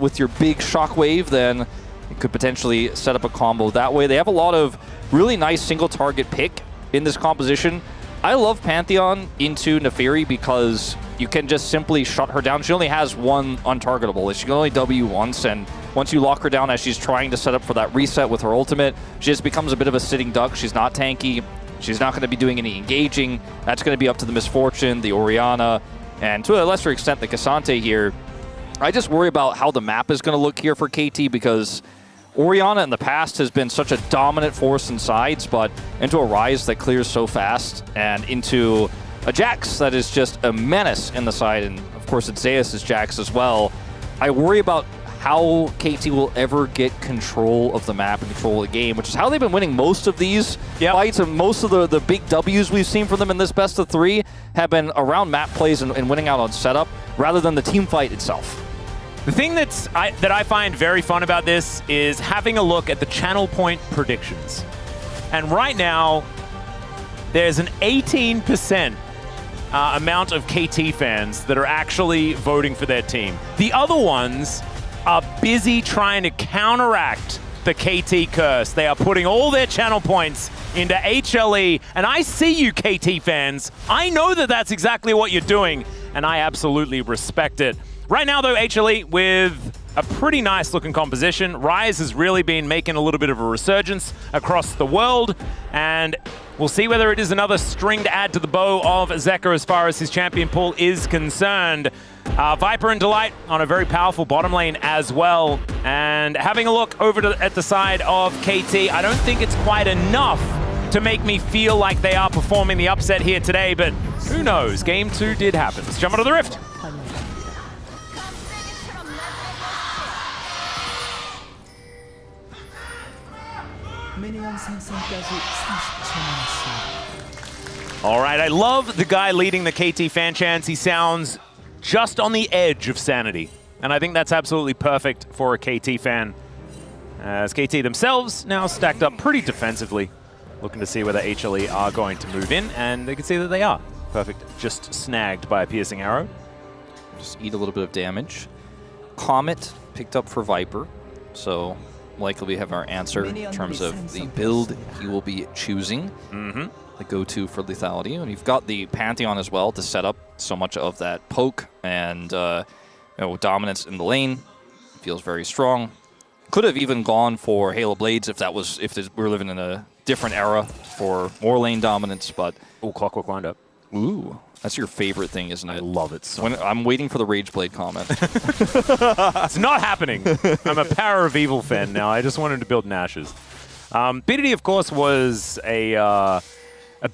with your big Shockwave, then it could potentially set up a combo that way. They have a lot of really nice single-target pick in this composition. I love Pantheon into Neferi because you can just simply shut her down. She only has one untargetable. She can only W once, and once you lock her down as she's trying to set up for that reset with her ultimate, she just becomes a bit of a sitting duck. She's not tanky. She's not going to be doing any engaging. That's going to be up to the Misfortune, the Orianna, and to a lesser extent, the Cassante here. I just worry about how the map is going to look here for KT, because Orianna in the past has been such a dominant force in sides, but into a Ryze that clears so fast, and into a Jax that is just a menace in the side, and of course it's Zeus' Jax as well. I worry about how KT will ever get control of the map and control of the game, which is how they've been winning most of these fights, and most of the big Ws we've seen from them in this best of 3 have been around map plays and winning out on setup, rather than the team fight itself. The thing that I find very fun about this is having a look at the channel point predictions. And right now, there's an 18% amount of KT fans that are actually voting for their team. The other ones are busy trying to counteract the KT curse. They are putting all their channel points into HLE, and I see you, KT fans. I know that that's exactly what you're doing, and I absolutely respect it. Right now, though, HLE with a pretty nice looking composition. Ryze has really been making a little bit of a resurgence across the world, and we'll see whether it is another string to add to the bow of Zeka as far as his champion pool is concerned. Viper and Delight on a very powerful bottom lane as well. And having a look over at the side of KT, I don't think it's quite enough to make me feel like they are performing the upset here today, but who knows? Game 2 did happen. Let's jump onto the Rift. All right, I love the guy leading the KT fan chants. He sounds just on the edge of sanity, and I think that's absolutely perfect for a KT fan, as KT themselves now stacked up pretty defensively, looking to see whether HLE are going to move in, and they can see that they are. Perfect, just snagged by a piercing arrow. Just eat a little bit of damage. Comet picked up for Viper, so likely we have our answer in terms of the build he will be choosing. The go-to for lethality. And you've got the Pantheon as well to set up so much of that poke and dominance in the lane. Feels very strong. Could have even gone for Hail of Blades if we were living in a different era for more lane dominance, but Clockwork Wind-Up. Ooh, that's your favorite thing, isn't it? I love it so much. I'm waiting for the Rage Blade comment. It's not happening. I'm a Power of Evil fan now. I just wanted to build Nashes. BDD, of course, was a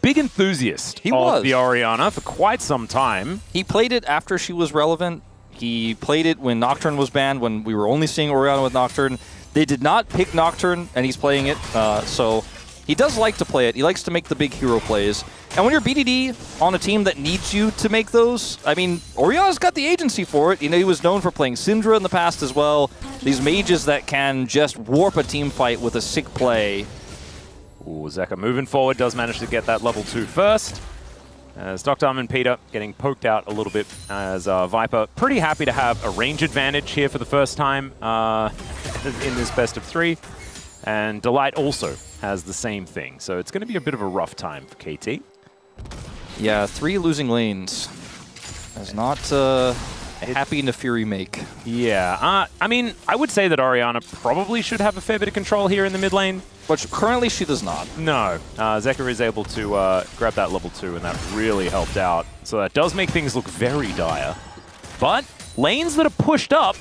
big enthusiast of the Orianna for quite some time. He played it after she was relevant. He played it when Nocturne was banned, when we were only seeing Orianna with Nocturne. They did not pick Nocturne, and he's playing it. So he does like to play it. He likes to make the big hero plays. And when you're BDD on a team that needs you to make those, I mean, Orianna's got the agency for it. You know, he was known for playing Syndra in the past as well. These mages that can just warp a team fight with a sick play. Ooh, Zeka moving forward, does manage to get that level 2 first. As Dr. and Peter getting poked out a little bit as Viper. Pretty happy to have a range advantage here for the first time in this best of 3. And Delight also has the same thing. So it's going to be a bit of a rough time for KT. Yeah, 3 losing lanes is not a happy Nefiri make. Yeah, I mean, I would say that Orianna probably should have a fair bit of control here in the mid lane. But currently she does not. No, Zeka is able to grab that level 2, and that really helped out. So that does make things look very dire. But lanes that are pushed up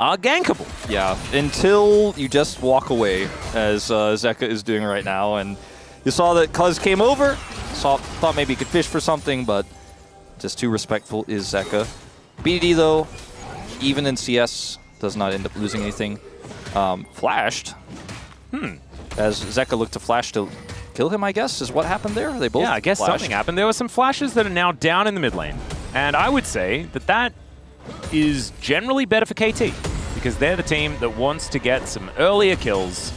are gankable. Yeah, until you just walk away, as Zeka is doing right now. And you saw that Cuz came over, thought maybe he could fish for something, but just too respectful is Zeka. BDD, though, even in CS, does not end up losing anything. Flashed. As Zeka looked to flash to kill him, I guess, is what happened there? They both I guess flashed. Something happened. There were some flashes that are now down in the mid lane. And I would say that that is generally better for KT, because they're the team that wants to get some earlier kills.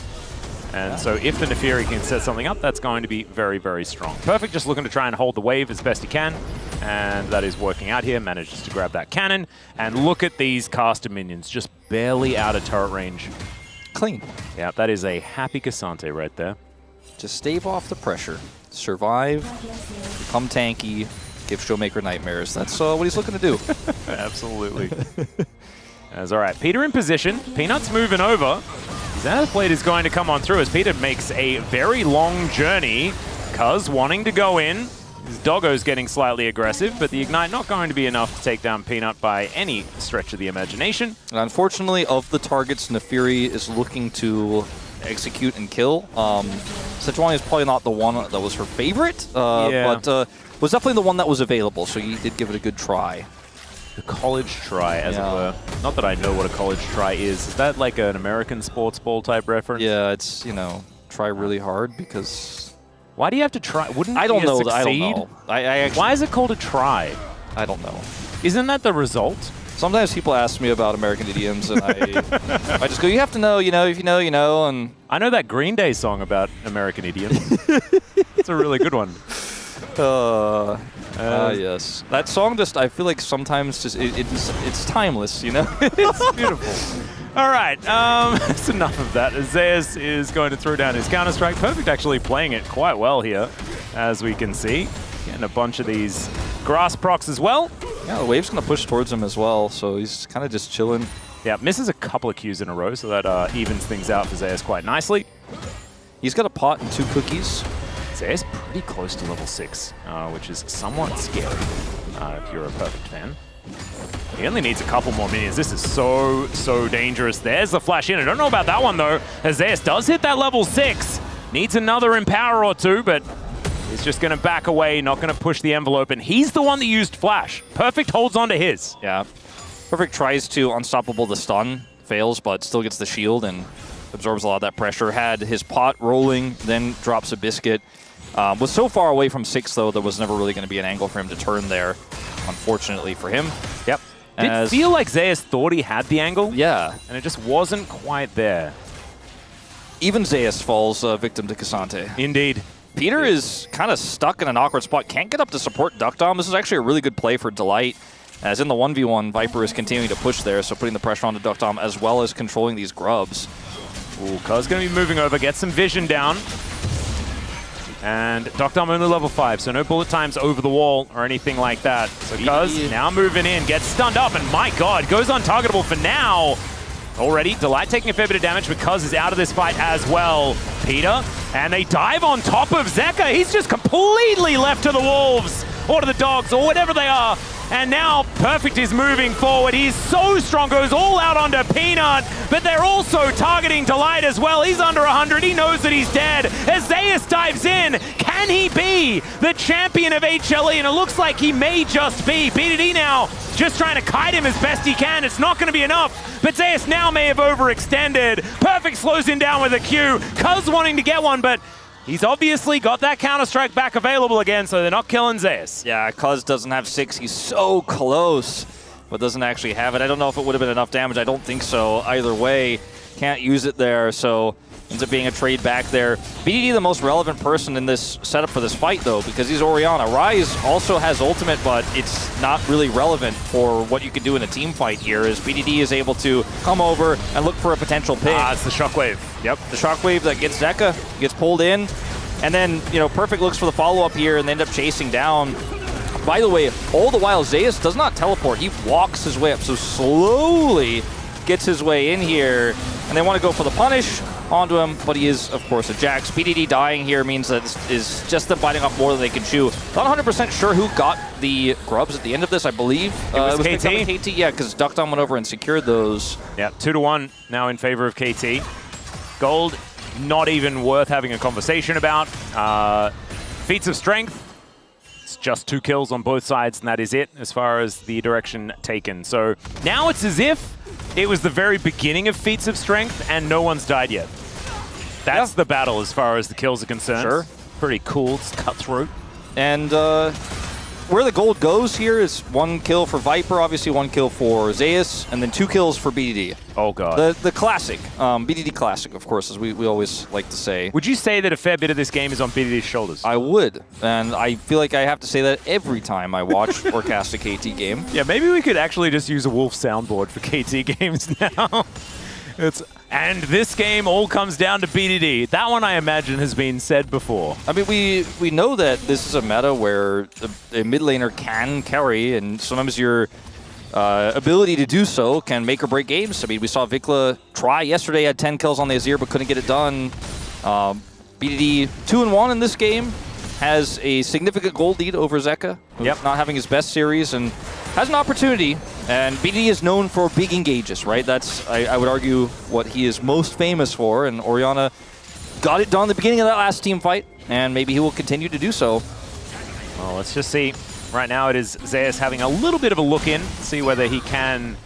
And so if the Nefiri can set something up, that's going to be very, very strong. Perfect, just looking to try and hold the wave as best he can. And that is working out here. Manages to grab that cannon. And look at these caster minions, just barely out of turret range. Clean. Yeah, that is a happy Cassante right there. Just stave off the pressure. Survive, become tanky, give Showmaker nightmares. That's what he's looking to do. Absolutely. That's all right. Peter in position. Peanut's moving over. His plate is going to come on through as Peter makes a very long journey. Cuz wanting to go in. His Doggo's getting slightly aggressive, but the Ignite not going to be enough to take down Peanut by any stretch of the imagination. And unfortunately, of the targets Nefiri is looking to execute and kill, Sejuani is probably not the one that was her favorite, but was definitely the one that was available, so he did give it a good try. The college try, as it were. Not that I know what a college try is. Is that like an American sports ball type reference? Yeah, it's, you know, try really hard because... Why do you have to try? Wouldn't I don't know. succeed? I don't know. I actually, why is it called a try? I don't know. Isn't that the result? Sometimes people ask me about American idioms, and I just go, you have to know, you know, if you know, you know. And I know that Green Day song about American idioms. It's a really good one. Yes. That song just, I feel like sometimes just, it's timeless, you know? It's beautiful. All right, that's enough of that. Zeus is going to throw down his Counter-Strike. Perfect actually playing it quite well here, as we can see. Getting a bunch of these grass procs as well. Yeah, the wave's going to push towards him as well, so he's kind of just chilling. Yeah, misses a couple of Qs in a row, so that evens things out for Zeus quite nicely. He's got a pot and 2 cookies. Zeus pretty close to level 6, which is somewhat scary if you're a Perfect fan. He only needs a couple more minions. This is so dangerous. There's the flash in. I don't know about that one, though. As Zeus does hit that level 6. Needs another Empower or two, but he's just going to back away, not going to push the envelope. And he's the one that used flash. Perfect holds on to his. Yeah. Perfect tries to unstoppable the stun. Fails, but still gets the shield and absorbs a lot of that pressure. Had his pot rolling, then drops a biscuit. Was so far away from 6, though, there was never really going to be an angle for him to turn there, unfortunately for him. Yep. Did feel like Zeus thought he had the angle. Yeah. And it just wasn't quite there. Even Zeus falls victim to Cassante. Indeed. Peter is kind of stuck in an awkward spot. Can't get up to support Duck Dom. This is actually a really good play for Delight. As in the 1v1, Viper is continuing to push there, so putting the pressure onto Duck Dom as well as controlling these grubs. Ooh, Cuz going to be moving over, get some vision down. And Duck Dom only level 5, so no bullet times over the wall or anything like that. So Cuz now moving in, gets stunned up, and my god, goes untargetable for now. Already, Delight taking a fair bit of damage, but Cuz is out of this fight as well. Peter, and they dive on top of Zeka. He's just completely left to the wolves, or to the dogs, or whatever they are. And now Perfect is moving forward. He's so strong, goes all out onto Peanut, but they're also targeting Delight as well. He's under 100, he knows that he's dead. As Zeus dives in, can he be the champion of HLE? And it looks like he may just be. BDD now just trying to kite him as best he can. It's not going to be enough, but Zeus now may have overextended. Perfect slows him down with a Q. Cuz wanting to get one, but he's obviously got that Counter-Strike back available again, so they're not killing Zeus. Yeah, Cuz doesn't have 6. He's so close, but doesn't actually have it. I don't know if it would have been enough damage. I don't think so. Either way, can't use it there, so ends up being a trade back there. BDD the most relevant person in this setup for this fight, though, because he's Orianna. Ryze also has ultimate, but it's not really relevant for what you can do in a team fight here, as BDD is able to come over and look for a potential pick. It's the Shockwave. Yep. The Shockwave that gets Zeka, gets pulled in, and then, you know, Perfect looks for the follow-up here and they end up chasing down. By the way, all the while, Zeus does not teleport. He walks his way up, so slowly gets his way in here, and they want to go for the punish onto him, but he is, of course, a Jax. BDD dying here means that is just them biting off more than they can chew. Not 100% sure who got the grubs at the end of this, I believe. It was KT. KT, yeah, because Duck Dom went over and secured those. Yeah, 2-1 now in favor of KT. Gold, not even worth having a conversation about. Feats of strength, it's just 2 kills on both sides, and that is it as far as the direction taken. So now it's as if it was the very beginning of Feats of Strength and no one's died yet. That's the battle as far as the kills are concerned. Sure. Pretty cool. It's cutthroat. And where the gold goes here is 1 kill for Viper, obviously 1 kill for Zeus, and then 2 kills for BDD. Oh, God. The classic. BDD classic, of course, as we always like to say. Would you say that a fair bit of this game is on BDD's shoulders? I would. And I feel like I have to say that every time I watch or cast a KT game. Yeah, maybe we could actually just use a Wolf soundboard for KT games now. And this game all comes down to BDD. That one, I imagine, has been said before. I mean, we know that this is a meta where a mid laner can carry, and sometimes your ability to do so can make or break games. I mean, we saw Vikla try yesterday, had 10 kills on the Azir, but couldn't get it done. BDD 2-1 in this game, has a significant gold lead over Zeka, who's not having his best series, and has an opportunity. And BDD is known for big engages, right? That's, I would argue, what he is most famous for, and Orianna got it done at the beginning of that last team fight, and maybe he will continue to do so. Well, let's just see. Right now it is Zeus having a little bit of a look in, see whether he can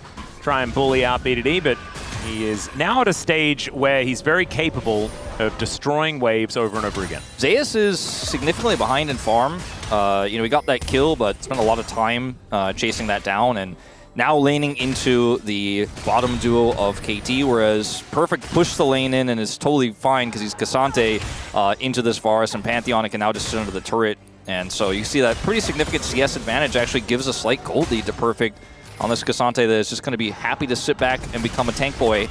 try and bully out BDD, but he is now at a stage where he's very capable of destroying waves over and over again. Zeus is significantly behind in farm. You know, he got that kill, but spent a lot of time chasing that down, and now laning into the bottom duo of KT, whereas Perfect pushed the lane in and is totally fine because he's Cassante into this Varus, and Pantheon can now just sit under the turret. And so you see that pretty significant CS advantage actually gives a slight gold lead to Perfect on this Cassante that is just going to be happy to sit back and become a tank boy.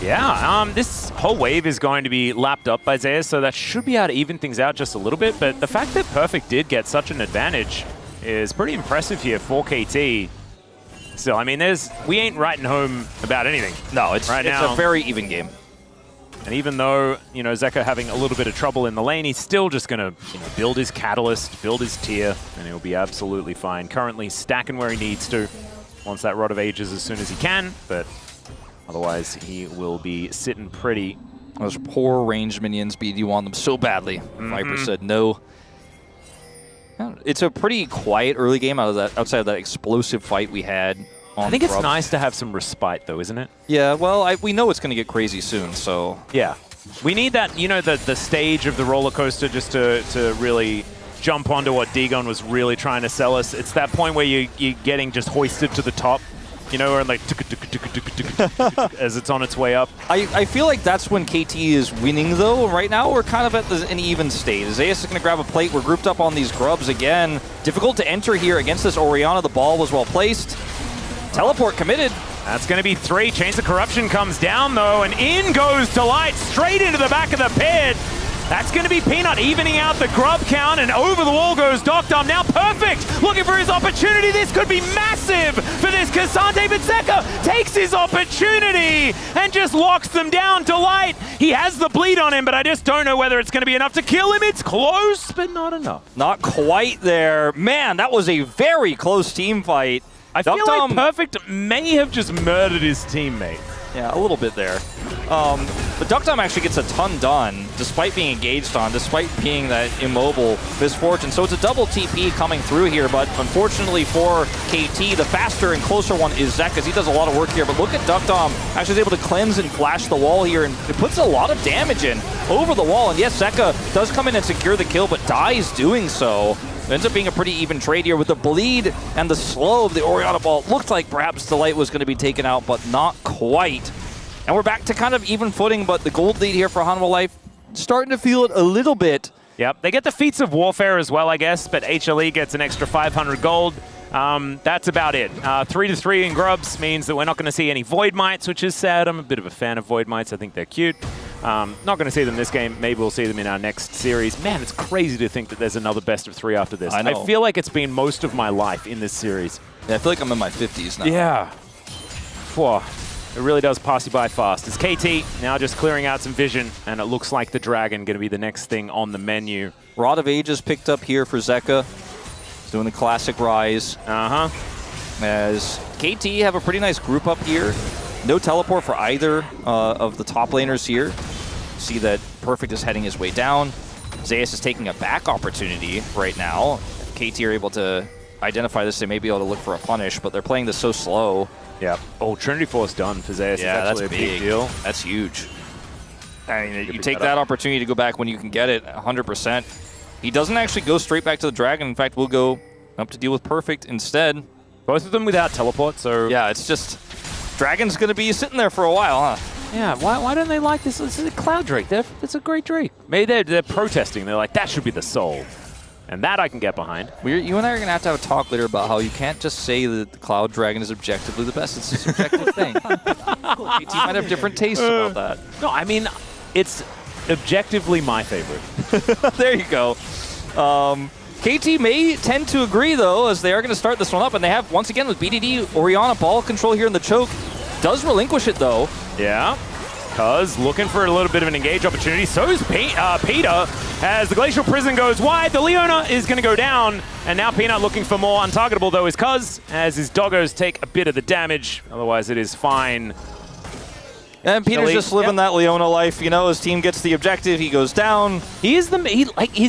Yeah, this whole wave is going to be lapped up by Zeus, so that should be able to even things out just a little bit. But the fact that Perfect did get such an advantage is pretty impressive here for KT. Still, I mean, we ain't writing home about anything. No, it's a very even game. And even though, you know, Zeka having a little bit of trouble in the lane, he's still just going to build his catalyst, build his tier, and he'll be absolutely fine. Currently stacking where he needs to. Wants that Rod of Ages as soon as he can, but otherwise he will be sitting pretty. Those poor ranged minions, BD want them so badly. Viper said no. It's a pretty quiet early game outside of that explosive fight we had. I think it's nice to have some respite, though, isn't it? Yeah, well, we know it's going to get crazy soon, so... Yeah. We need that, you know, the stage of the roller coaster just to really jump onto what Dagon was really trying to sell us. It's that point where you're getting just hoisted to the top, you know, and like as it's on its way up. I feel like that's when KT is winning, though. Right now, we're kind of at an even state. Zeus is going to grab a plate. We're grouped up on these grubs again. Difficult to enter here against this Orianna. The ball was well placed. Teleport committed. That's going to be 3. Chains of Corruption comes down, though, and in goes Delight straight into the back of the pit. That's going to be Peanut evening out the grub count, and over the wall goes Doctum. Now Perfect looking for his opportunity. This could be massive for this Cassante, but Zeka takes his opportunity and just locks them down. Delight, he has the bleed on him, but I just don't know whether it's going to be enough to kill him. It's close, but not enough. Not quite there. Man, that was a very close team fight. I feel like Perfect may have just murdered his teammate. Yeah, a little bit there. But Duckdom actually gets a ton done, despite being engaged on, despite being that immobile misfortune. So it's a double TP coming through here, but unfortunately for KT, the faster and closer one is Zek, because he does a lot of work here. But look at Duckdom actually is able to cleanse and flash the wall here, and it puts a lot of damage in over the wall. And yes, Zeka does come in and secure the kill, but dies doing so. It ends up being a pretty even trade here with the bleed and the slow of the Orianna ball. It looked like perhaps Delight was going to be taken out, but not quite. And we're back to kind of even footing, but the gold lead here for Hanwha Life starting to feel it a little bit. Yep, they get the Feats of Warfare as well, I guess, but HLE gets an extra 500 gold. That's about it. 3-3 in grubs means that we're not going to see any Void Mites, which is sad. I'm a bit of a fan of Void Mites. I think they're cute. Not going to see them this game. Maybe we'll see them in our next series. Man, it's crazy to think that there's another best of 3 after this. I feel like it's been most of my life in this series. Yeah, I feel like I'm in my 50s now. Yeah. Whoa. It really does pass you by fast. It's KT now just clearing out some vision, and it looks like the Dragon going to be the next thing on the menu. Rod of Ages picked up here for Zeka. He's doing the classic rise. As KT have a pretty nice group up here. No teleport for either of the top laners here. See that Perfect is heading his way down. Zeus is taking a back opportunity right now. If KT are able to identify this, they may be able to look for a punish, but they're playing this so slow. Yeah. Oh, Trinity Force done for Zeus. Yeah, that's a big deal. That's huge. I mean, you take that opportunity to go back when you can get it, 100%. He doesn't actually go straight back to the Dragon. In fact, we'll go up to deal with Perfect instead. Both of them without teleport, so... Yeah, it's just... Dragon's going to be sitting there for a while, huh? Yeah, why don't they like this? This is a Cloud Drake. It's a great Drake. Maybe they're protesting. They're like, that should be the soul. And that I can get behind. You and I are going to have a talk later about how you can't just say that the Cloud Dragon is objectively the best. It's a subjective thing. KT might have different tastes about that. No, I mean, it's objectively my favorite. There you go. KT may tend to agree, though, as they are going to start this one up. And they have, once again, with BDD, Orianna ball control here in the choke. Does relinquish it, though. Yeah. Cuz looking for a little bit of an engage opportunity. So is Peter. As the Glacial Prison goes wide, the Leona is going to go down. And now Peanut looking for more. Untargetable, though, is Cuz, as his doggos take a bit of the damage. Otherwise, it is fine. And Peter's just living that Leona life. You know, his team gets the objective, he goes down. He's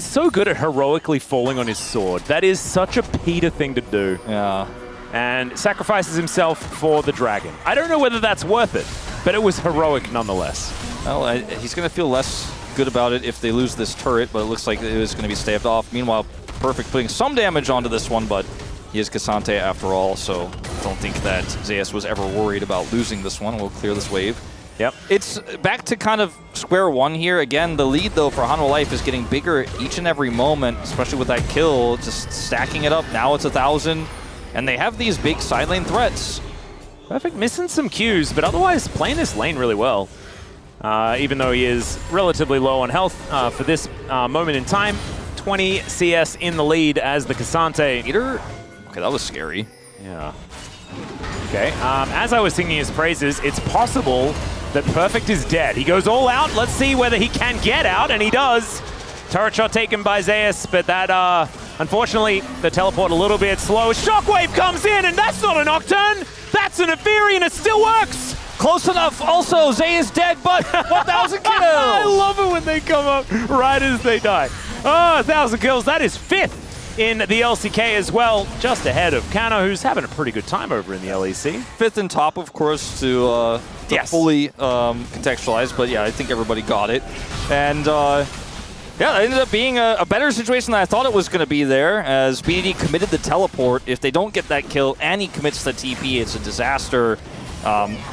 so good at heroically falling on his sword. That is such a Peter thing to do. Yeah. And sacrifices himself for the dragon. I don't know whether that's worth it, but it was heroic nonetheless. Well, he's going to feel less good about it if they lose this turret, but it looks like it is going to be staved off. Meanwhile, Perfect putting some damage onto this one, but he is Cassante after all, so I don't think that Zeus was ever worried about losing this one. We'll clear this wave. Yep. It's back to kind of square one here. Again, the lead, though, for Hanwha Life is getting bigger each and every moment, especially with that kill, just stacking it up. Now it's 1,000, and they have these big side lane threats. Perfect missing some Qs, but otherwise playing this lane really well. Even though he is relatively low on health for this moment in time. 20 CS in the lead as the Cassante. Peter? Okay, that was scary. Yeah. Okay, as I was singing his praises, it's possible that Perfect is dead. He goes all out. Let's see whether he can get out, and he does. Turret shot taken by Zeus, but that, unfortunately, the teleport a little bit slow. Shockwave comes in, and that's not a Nocturne. That's an Ethereum. It still works. Close enough. Also, Zeus dead, but 1,000 kills. I love it when they come up right as they die. Oh, 1,000 kills. That is 5th in the LCK as well, just ahead of Kano, who's having a pretty good time over in the LEC. 5th and top, of course, to fully contextualize, but yeah, I think everybody got it. And yeah, it ended up being a better situation than I thought it was going to be there, as BDD committed the teleport. If they don't get that kill and he commits the TP, it's a disaster.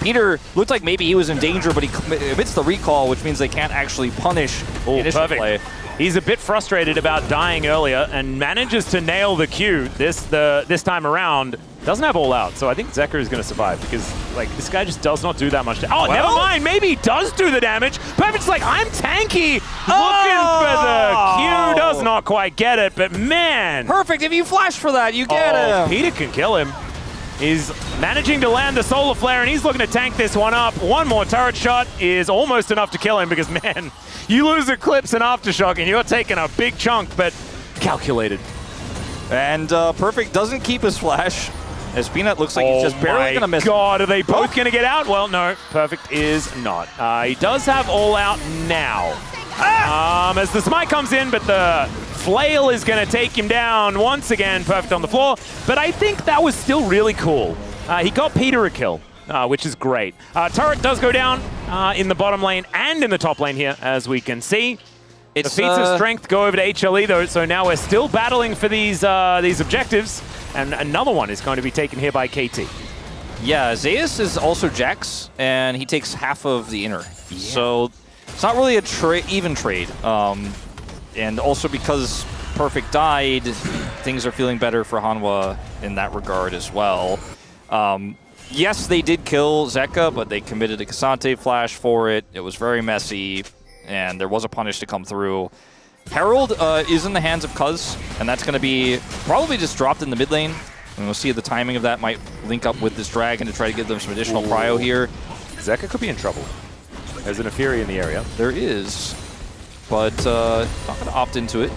Peter looked like maybe he was in danger, but he commits the recall, which means they can't actually punish the initial play. He's a bit frustrated about dying earlier and manages to nail the Q this time around. Doesn't have all out, so I think Zeker is going to survive because like this guy just does not do that much. Oh, never mind. Maybe he does do the damage. Perfect's like, I'm tanky. Looking for the Q. Does not quite get it, but man. Perfect. If you flash for that, you get him. Peter can kill him. He's managing to land the Solar Flare, and he's looking to tank this one up. One more turret shot is almost enough to kill him because, man, you lose Eclipse and Aftershock, and you're taking a big chunk, but calculated. And Perfect doesn't keep his flash, as Peanut looks like he's just barely going to miss. Oh, my God. Are they both going to get out? Well, no. Perfect is not. He does have all out now. As the smite comes in, but the flail is going to take him down once again. Perfect on the floor, but I think that was still really cool. He got Peter a kill, which is great. Turret does go down in the bottom lane and in the top lane here, as we can see. The feats of strength go over to HLE though, so now we're still battling for these objectives, and another one is going to be taken here by KT. Yeah, Zeus is also Jax, and he takes half of the inner. Yeah. So it's not really a even trade. And also because Perfect died, things are feeling better for Hanwha in that regard as well. Yes, they did kill Zeka, but they committed a Cassante flash for it. It was very messy, and there was a punish to come through. Herald is in the hands of Cuz, and that's going to be probably just dropped in the mid lane. And we'll see the timing of that might link up with this dragon to try to give them some additional prio here. Zeka could be in trouble. There's an Ethereum in the area. There is, but not going to opt into it.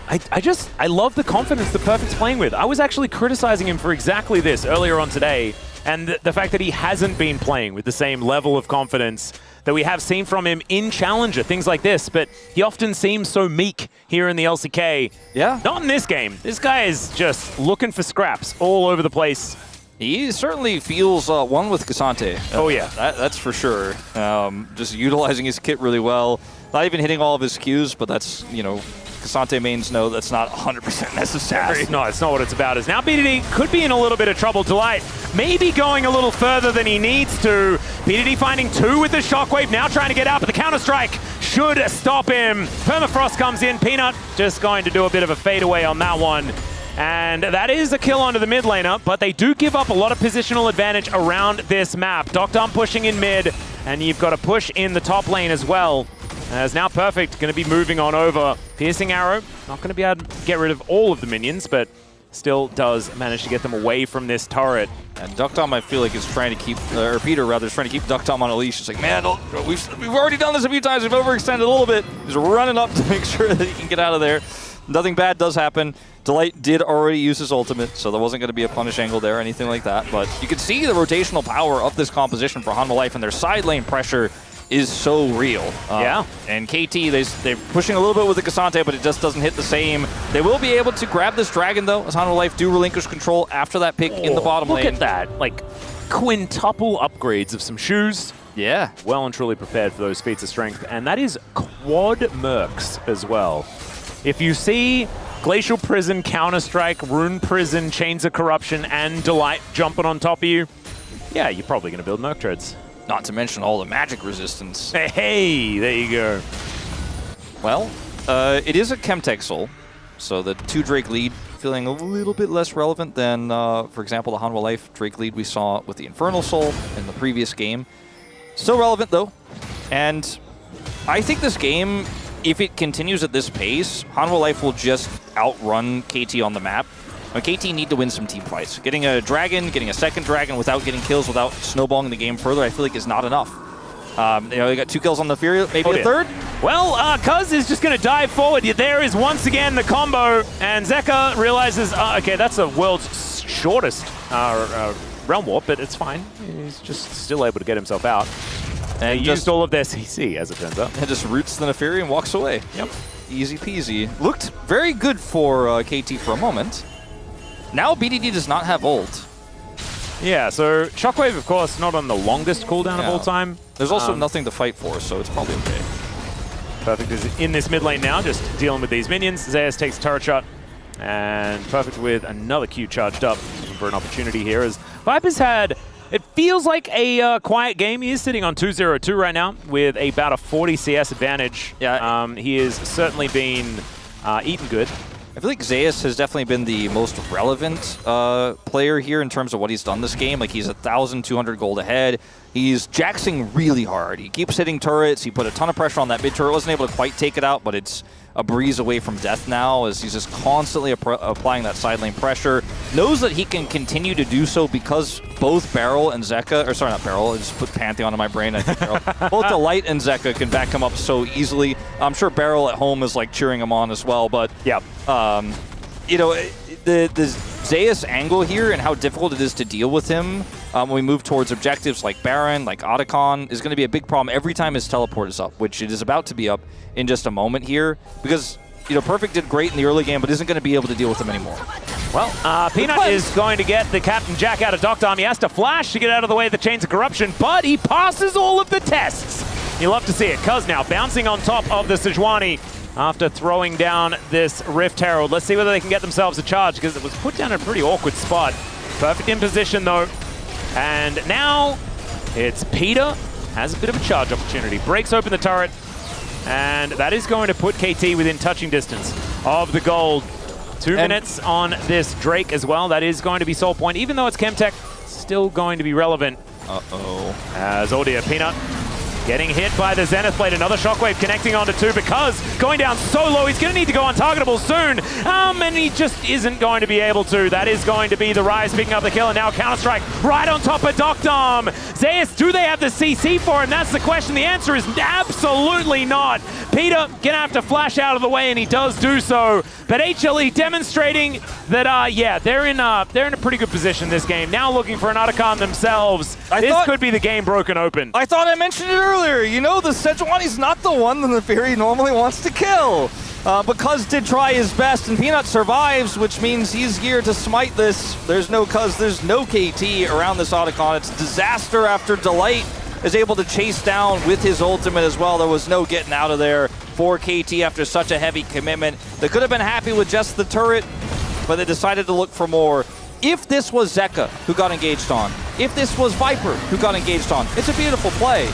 I love the confidence that Perfect's playing with. I was actually criticizing him for exactly this earlier on today, and the fact that he hasn't been playing with the same level of confidence that we have seen from him in Challenger, things like this, but he often seems so meek here in the LCK. Yeah. Not in this game. This guy is just looking for scraps all over the place. He certainly feels one with Cassante. Oh, yeah. That's for sure. Just utilizing his kit really well. Not even hitting all of his Qs, but that's, you know, Cassante mains know that's not 100% necessary. No, it's not what it's about. As now BDD could be in a little bit of trouble. Delight maybe going a little further than he needs to. BDD finding 2 with the Shockwave, now trying to get out, but the Counter-Strike should stop him. Permafrost comes in. Peanut just going to do a bit of a fadeaway on that one. And that is a kill onto the mid laner, but they do give up a lot of positional advantage around this map. Doctom pushing in mid, and you've got to push in the top lane as well. As now Perfect going to be moving on over. Piercing Arrow, not going to be able to get rid of all of the minions, but still does manage to get them away from this turret. And Doctom, I feel like, is trying to keep, or Peter rather, is trying to keep Doctom on a leash. It's like, man, we've already done this a few times. We've overextended a little bit. He's running up to make sure that he can get out of there. Nothing bad does happen. Delight did already use his ultimate, so there wasn't going to be a punish angle there or anything like that. But you can see the rotational power of this composition for Hanwha Life, and their side lane pressure is so real. Yeah. And KT, they're pushing a little bit with the Cassante, but it just doesn't hit the same. They will be able to grab this dragon, though, as Hanwha Life do relinquish control after that pick in the bottom lane. Look at that. Like, quintuple upgrades of some shoes. Yeah. Well and truly prepared for those feats of strength. And that is quad mercs as well. If you see Glacial Prison, Counter-Strike, Rune Prison, Chains of Corruption, and Delight jumping on top of you, yeah, you're probably going to build Merc Treads. Not to mention all the magic resistance. Hey, there you go. Well, it is a Chemtech Soul, so the 2 Drake lead feeling a little bit less relevant than, for example, the Hanwha Life Drake lead we saw with the Infernal Soul in the previous game. Still relevant, though, and I think this game, if it continues at this pace, Hanwha Life will just outrun KT on the map. KT need to win some team fights. Getting a dragon, getting a second dragon without getting kills, without snowballing the game further, I feel like is not enough. They got 2 kills on the Fury, maybe a third? Well, Cuz is just going to dive forward. There is once again the combo, and Zeka realizes, okay, that's the world's shortest realm warp, but it's fine. He's just still able to get himself out. And he used all of their CC, as it turns out. And just roots the Neferi and walks away. Yep. Easy peasy. Looked very good for KT for a moment. Now BDD does not have ult. Yeah, so Shockwave, of course, not on the longest cooldown of all time. There's also nothing to fight for, so it's probably okay. Perfect is in this mid lane now, just dealing with these minions. Zeus takes a turret shot, and Perfect with another Q charged up, looking for an opportunity here as Viper's had, it feels like a quiet game. He is sitting on 2-0-2 right now with about a 40 CS advantage. Yeah. He has certainly been eating good. I feel like Zeus has definitely been the most relevant player here in terms of what he's done this game. Like, he's 1,200 gold ahead. He's jaxing really hard. He keeps hitting turrets. He put a ton of pressure on that mid turret. Wasn't able to quite take it out, but it's a breeze away from death now as he's just constantly applying that side lane pressure. Knows that he can continue to do so because both Beryl and Zeka, or sorry, not Beryl, I just put Pantheon in my brain. I think Beryl. Both Delight and Zeka can back him up so easily. I'm sure Beryl at home is like cheering him on as well, but yeah, you know, the Zeus angle here and how difficult it is to deal with him when we move towards objectives like Baron, like Otacon, is going to be a big problem every time his teleport is up, which it is about to be up in just a moment here, because, you know, Perfect did great in the early game, but isn't going to be able to deal with him anymore. Well, Peanut is going to get the Captain Jack out of Doctom. He has to flash to get out of the way of the Chains of Corruption, but he passes all of the tests. You love to see it. Cuz now bouncing on top of the Sejuani after throwing down this Rift Herald. Let's see whether they can get themselves a charge, because it was put down in a pretty awkward spot. Perfect in position, though. And now it's Peter. Has a bit of a charge opportunity. Breaks open the turret. And that is going to put KT within touching distance of the gold. 2 minutes on this Drake as well. That is going to be Soul Point. Even though it's Chemtech, still going to be relevant. Uh-oh. As Audio Peanut getting hit by the Zenith Blade. Another Shockwave connecting onto 2 because going down so low, he's going to need to go untargetable soon. And he just isn't going to be able to. That is going to be the Rise picking up the kill, and now Counter-Strike right on top of Doctom. Zeus, do they have the CC for him? That's the question. The answer is absolutely not. Peter going to have to flash out of the way, and he does do so. But HLE demonstrating that, yeah, they're in a pretty good position this game. Now looking for an Otacon themselves. This could be the game broken open. I thought I mentioned it earlier. You know, the Sejuani's not the one that the Fury normally wants to kill. Because did try his best, and Peanut survives, which means he's geared to smite this. There's no Cuz, there's no KT around this Otacon. It's disaster after Delight is able to chase down with his ultimate as well. There was no getting out of there for KT after such a heavy commitment. They could have been happy with just the turret, but they decided to look for more. If this was Zeka who got engaged on, if this was Viper who got engaged on, it's a beautiful play.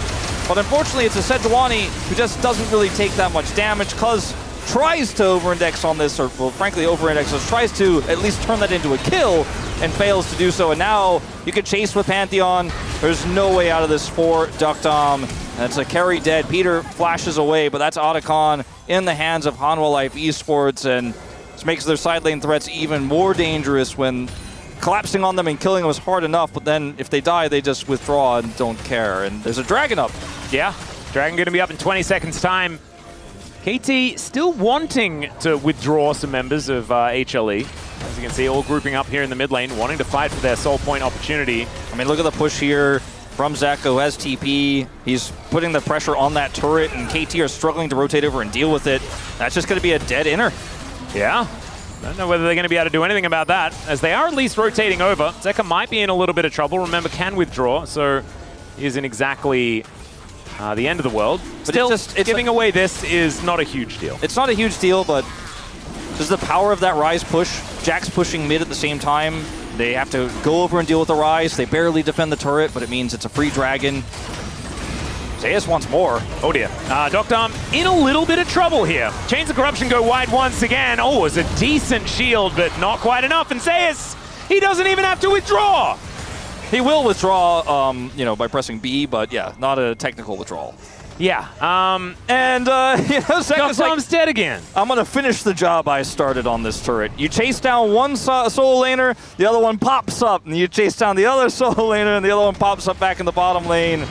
But unfortunately, it's a Sejuani who just doesn't really take that much damage. Cuz tries to over-index on this, or well, frankly over-indexes, tries to at least turn that into a kill and fails to do so. And now you can chase with Pantheon. There's no way out of this for Duckdom. And it's a carry dead. Peter flashes away, but that's Otacon in the hands of Hanwha Life Esports, and this makes their side lane threats even more dangerous when collapsing on them and killing them is hard enough, but then if they die, they just withdraw and don't care. And there's a Dragon up. Yeah, Dragon going to be up in 20 seconds time. KT still wanting to withdraw some members of HLE. As you can see, all grouping up here in the mid lane, wanting to fight for their soul point opportunity. I mean, look at the push here from Zeka, who has TP. He's putting the pressure on that turret, and KT are struggling to rotate over and deal with it. That's just going to be a dead inner. Yeah. I don't know whether they're going to be able to do anything about that, as they are at least rotating over. Zeka might be in a little bit of trouble. Remember, can withdraw, so he isn't exactly the end of the world. But still, giving away this is not a huge deal. It's not a huge deal, but there's the power of that Rise push. Jack's pushing mid at the same time. They have to go over and deal with the Rise. They barely defend the turret, but it means it's a free Dragon. Zeus wants more. Oh dear. Duckdom in a little bit of trouble here. Chains of Corruption go wide once again. Oh, it's a decent shield, but not quite enough. And Zeus, he doesn't even have to withdraw. He will withdraw, you know, by pressing B, but yeah, not a technical withdrawal. Yeah. And, you know, Zeka's like, dead again. I'm going to finish the job I started on this turret. You chase down one soul laner, the other one pops up, and you chase down the other soul laner, and the other one pops up back in the bottom lane.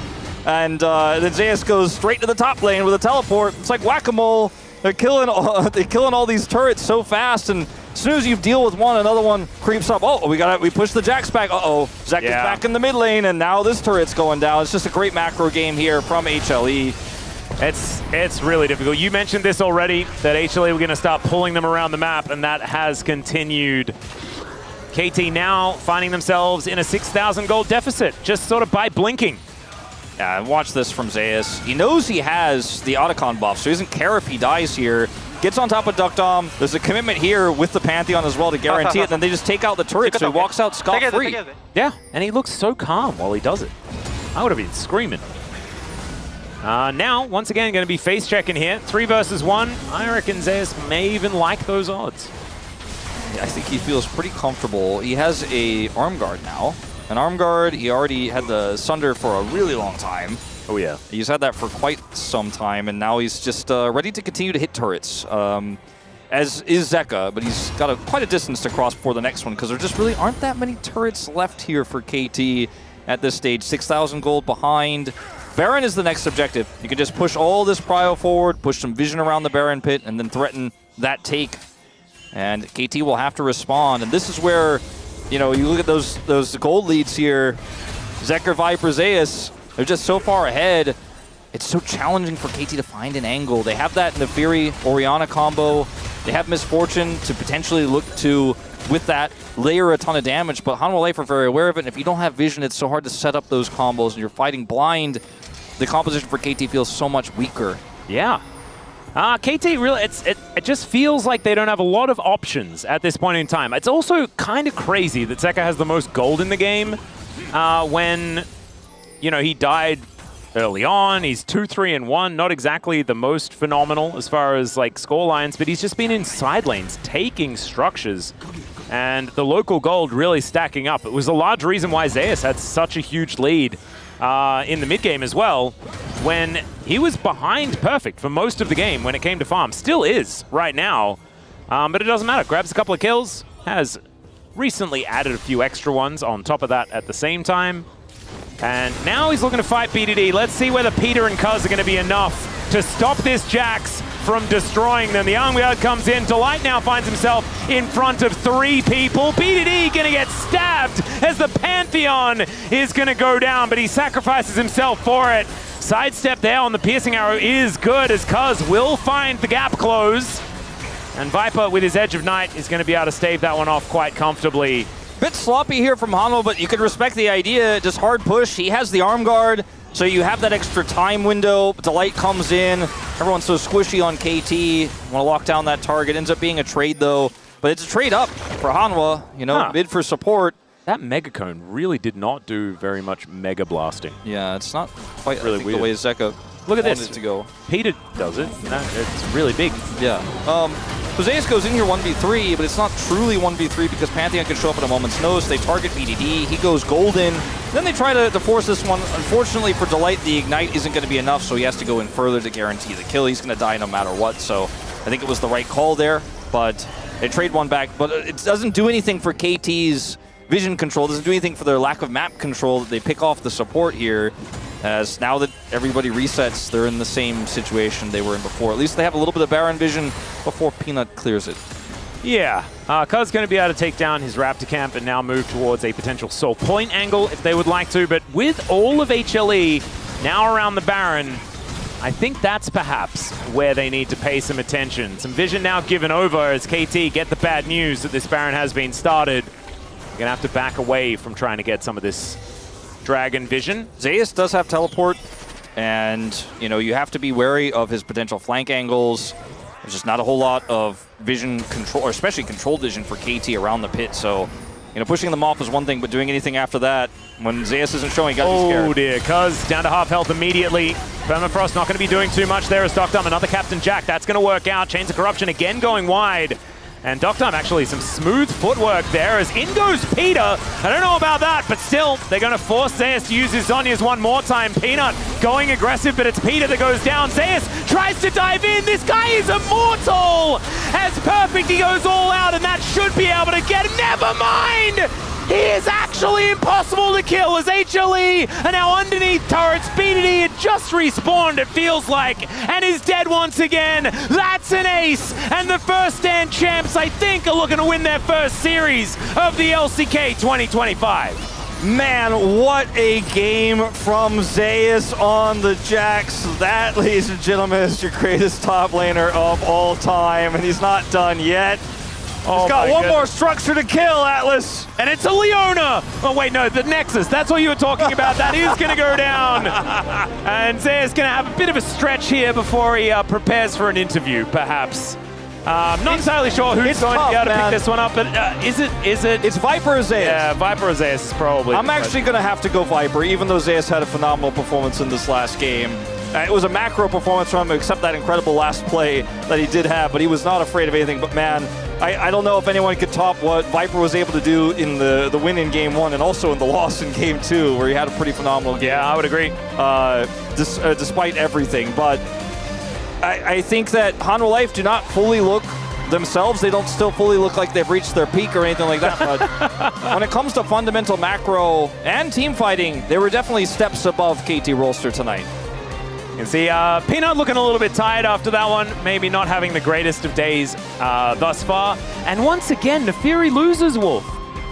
And then Zeus goes straight to the top lane with a teleport. It's like whack-a-mole. They're killing all these turrets so fast, and as soon as you deal with one, another one creeps up. Oh, we push the Jax back. Uh-oh, Zek is back in the mid lane, and now this turret's going down. It's just a great macro game here from HLE. It's really difficult. You mentioned this already, that HLE were going to start pulling them around the map, and that has continued. KT now finding themselves in a 6,000 gold deficit, just sort of by blinking. Yeah, watch this from Zeus. He knows he has the Otacon buff, so he doesn't care if he dies here. Gets on top of Duckdom. There's a commitment here with the Pantheon as well to guarantee it, and then they just take out the turret, so he walks out scot-free. Yeah, and he looks so calm while he does it. I would have been screaming. Now, once again, going to be face checking here. 3 versus 1. I reckon Zeus may even like those odds. Yeah, I think he feels pretty comfortable. He has a arm guard now. An arm guard, he already had the Sunder for a really long time. Oh yeah. He's had that for quite some time, and now he's just ready to continue to hit turrets. As is Zeka, but he's got quite a distance to cross before the next one, because there just really aren't that many turrets left here for KT at this stage. 6,000 gold behind. Baron is the next objective. You can just push all this prio forward, push some vision around the Baron pit, and then threaten that take. And KT will have to respond, and this is where, you know, you look at those gold leads here. Zeker, Viper, Zeus, they're just so far ahead. It's so challenging for KT to find an angle. They have that in the Fury Orianna combo. They have Misfortune to potentially look to, with that, layer a ton of damage, but Hanwha Life are very aware of it, and if you don't have vision, it's so hard to set up those combos, and you're fighting blind. The composition for KT feels so much weaker. Yeah. KT really, it just feels like they don't have a lot of options at this point in time. It's also kind of crazy that Zeka has the most gold in the game when, you know, he died early on. He's 2-3-1, not exactly the most phenomenal as far as like score lines, but he's just been in side lanes, taking structures, and the local gold really stacking up. It was a large reason why Zeus had such a huge lead in the mid game as well, when he was behind Perfect for most of the game when it came to farm. Still is right now, but it doesn't matter. Grabs a couple of kills, has recently added a few extra ones on top of that at the same time. And now he's looking to fight BDD. Let's see whether Peter and Cuz are going to be enough to stop this Jax from destroying them. The Armguard comes in. Delight now finds himself in front of 3 people. BDD going to get stabbed as the Pantheon is going to go down, but he sacrifices himself for it. Sidestep there on the piercing arrow is good, as Cuz will find the gap close. And Viper with his Edge of Night is going to be able to stave that one off quite comfortably. Bit sloppy here from Hanwha, but you can respect the idea. Just hard push. He has the arm guard, so you have that extra time window. Delight comes in. Everyone's so squishy on KT. Want to lock down that target. Ends up being a trade, though. But it's a trade up for Hanwha. You know, mid for support. That Mega Cone really did not do very much Mega Blasting. Yeah, it's not quite really weird. the way Zeka Look at wanted this. it to go. Peter does it. No, it's really big. Yeah. Zeus goes in here 1v3, but it's not truly 1v3 because Pantheon can show up at a moment's notice. They target BDD. He goes golden. Then they try to force this one. Unfortunately for Delight, the Ignite isn't going to be enough, so he has to go in further to guarantee the kill. He's going to die no matter what, so I think it was the right call there, but they trade one back. But it doesn't do anything for KT's vision control. It doesn't do anything for their lack of map control. They pick off the support here, as now that everybody resets, they're in the same situation they were in before. At least they have a little bit of Baron vision before Peanut clears it. Yeah, Cuz going to be able to take down his Raptor camp and now move towards a potential Soul Point angle if they would like to. But with all of HLE now around the Baron, I think that's perhaps where they need to pay some attention. Some vision now given over as KT get the bad news that this Baron has been started. They're going to have to back away from trying to get some of this Dragon vision. Zeus does have teleport, and you have to be wary of his potential flank angles. There's just not a whole lot of vision control, or especially control vision for KT around the pit. So, pushing them off is one thing, but doing anything after that, when Zeus isn't showing, you gotta be scared. Oh dear, Cuz down to half health immediately. Permafrost not going to be doing too much there as Doctum. Another Captain Jack, that's going to work out. Chains of Corruption again going wide. And Doctum actually some smooth footwork there as in goes Peter. I don't know about that, but still, they're going to force Zeus to use his Zhonya's one more time. Peanut going aggressive, but it's Peter that goes down. Zeus tries to dive in. This guy is immortal! As Perfect, he goes all out, and that should be able to get him. Never mind! He is actually impossible to kill as HLE are now underneath turrets. BDD had just respawned, it feels like, and is dead once again. That's an ace, and the first stand champs, I think, are looking to win their first series of the LCK 2025. Man, what a game from Zeus on the Jax. That, ladies and gentlemen, is your greatest top laner of all time, and he's not done yet. Oh, he's got one more structure to kill, Atlas. And it's a Leona! Oh wait, no, the Nexus. That's what you were talking about. That is going to go down. And Zeus going to have a bit of a stretch here before he prepares for an interview, perhaps. Not entirely sure who's going to be able to pick this one up, but is it? It's Viper or Zeus? Yeah, Viper or Zeus is probably. I'm actually going to have to go Viper, even though Zeus had a phenomenal performance in this last game. It was a macro performance from him, except that incredible last play that he did have, but he was not afraid of anything. But man, I don't know if anyone could top what Viper was able to do in the win in Game 1 and also in the loss in Game 2, where he had a pretty phenomenal game. Yeah, I would agree. Despite everything. But I think that Hanwha Life do not fully look themselves. They don't still fully look like they've reached their peak or anything like that. But when it comes to fundamental macro and team fighting, they were definitely steps above KT Rolster tonight. You can see Peanut looking a little bit tired after that one, maybe not having the greatest of days thus far. And once again, Nefiri loses, Wolf.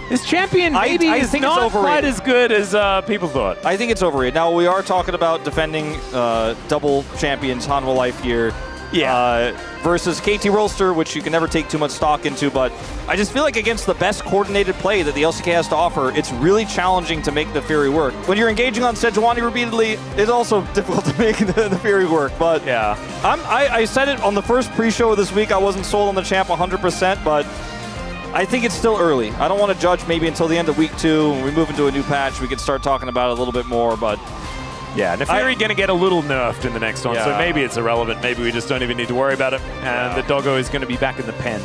This champion maybe is not quite as good as people thought. I think it's overrated. Now, we are talking about defending double champions Hanwha Life here. Yeah. Versus KT Rolster, which you can never take too much stock into, but I just feel like against the best coordinated play that the LCK has to offer, it's really challenging to make the Fury work. When you're engaging on Sejuani repeatedly, it's also difficult to make the Fury work, but yeah. I said it on the first pre-show of this week, I wasn't sold on the champ 100%, but I think it's still early. I don't want to judge maybe until the end of week 2. When we move into a new patch, we can start talking about it a little bit more, but yeah, Nefiri going to get a little nerfed in the next one, so maybe it's irrelevant. Maybe we just don't even need to worry about it. And the doggo is going to be back in the pen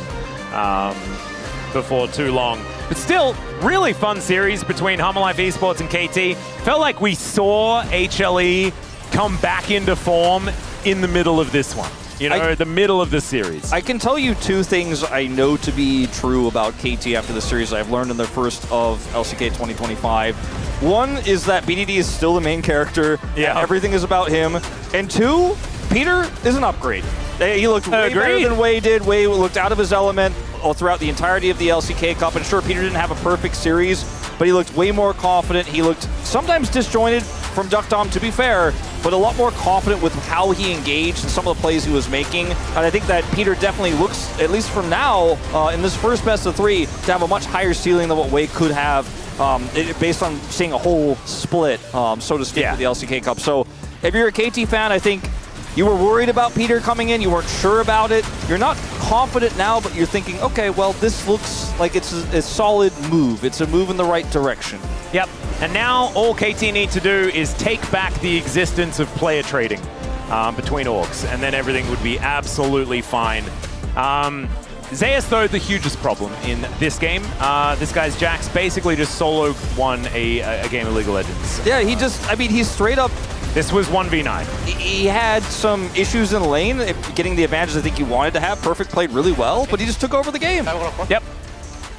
before too long. But still, really fun series between Hanwha Life Esports and KT. Felt like we saw HLE come back into form in the middle of this one. The middle of the series. I can tell you 2 things I know to be true about KT after the series I've learned in their first of LCK 2025. One is that BDD is still the main character. Yeah. Everything is about him. And 2, Peter is an upgrade. He looked way better than Wei did. Wei looked out of his element all throughout the entirety of the LCK Cup. And sure, Peter didn't have a perfect series, but he looked way more confident. He looked sometimes disjointed from Duckdom, to be fair, but a lot more confident with how he engaged and some of the plays he was making. And I think that Peter definitely looks, at least from now, in this first best of 3, to have a much higher ceiling than what Wei could have based on seeing a whole split, so to speak, with the LCK Cup. So if you're a KT fan, I think you were worried about Peter coming in. You weren't sure about it. You're not confident now, but you're thinking, okay, well, this looks like it's a solid move. It's a move in the right direction. Yep. And now all KT need to do is take back the existence of player trading between orgs, and then everything would be absolutely fine. Zeus, though, the hugest problem in this game. This guy's Jax basically just solo won a game of League of Legends. Yeah, he's straight up. This was 1v9. He had some issues in the lane, getting the advantage I think he wanted to have. Perfect played really well, but he just took over the game. Yep.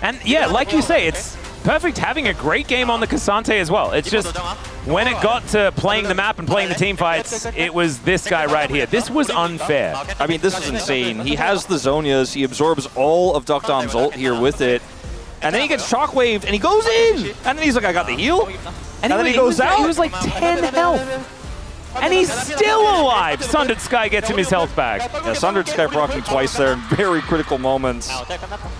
And yeah, like you say, it's Perfect having a great game on the Cassante as well. It's just when it got to playing the map and playing the team fights, it was this guy right here. This was unfair. I mean, this is insane. He has the Zonias. He absorbs all of Duckdom's ult here with it. And then he gets shockwaved, and he goes in! And then he's like, I got the heal. And then he goes out. He was like 10 health. And he's still alive! Sundered Sky gets him his health back. Yeah, Sundered Sky proccing twice there in very critical moments.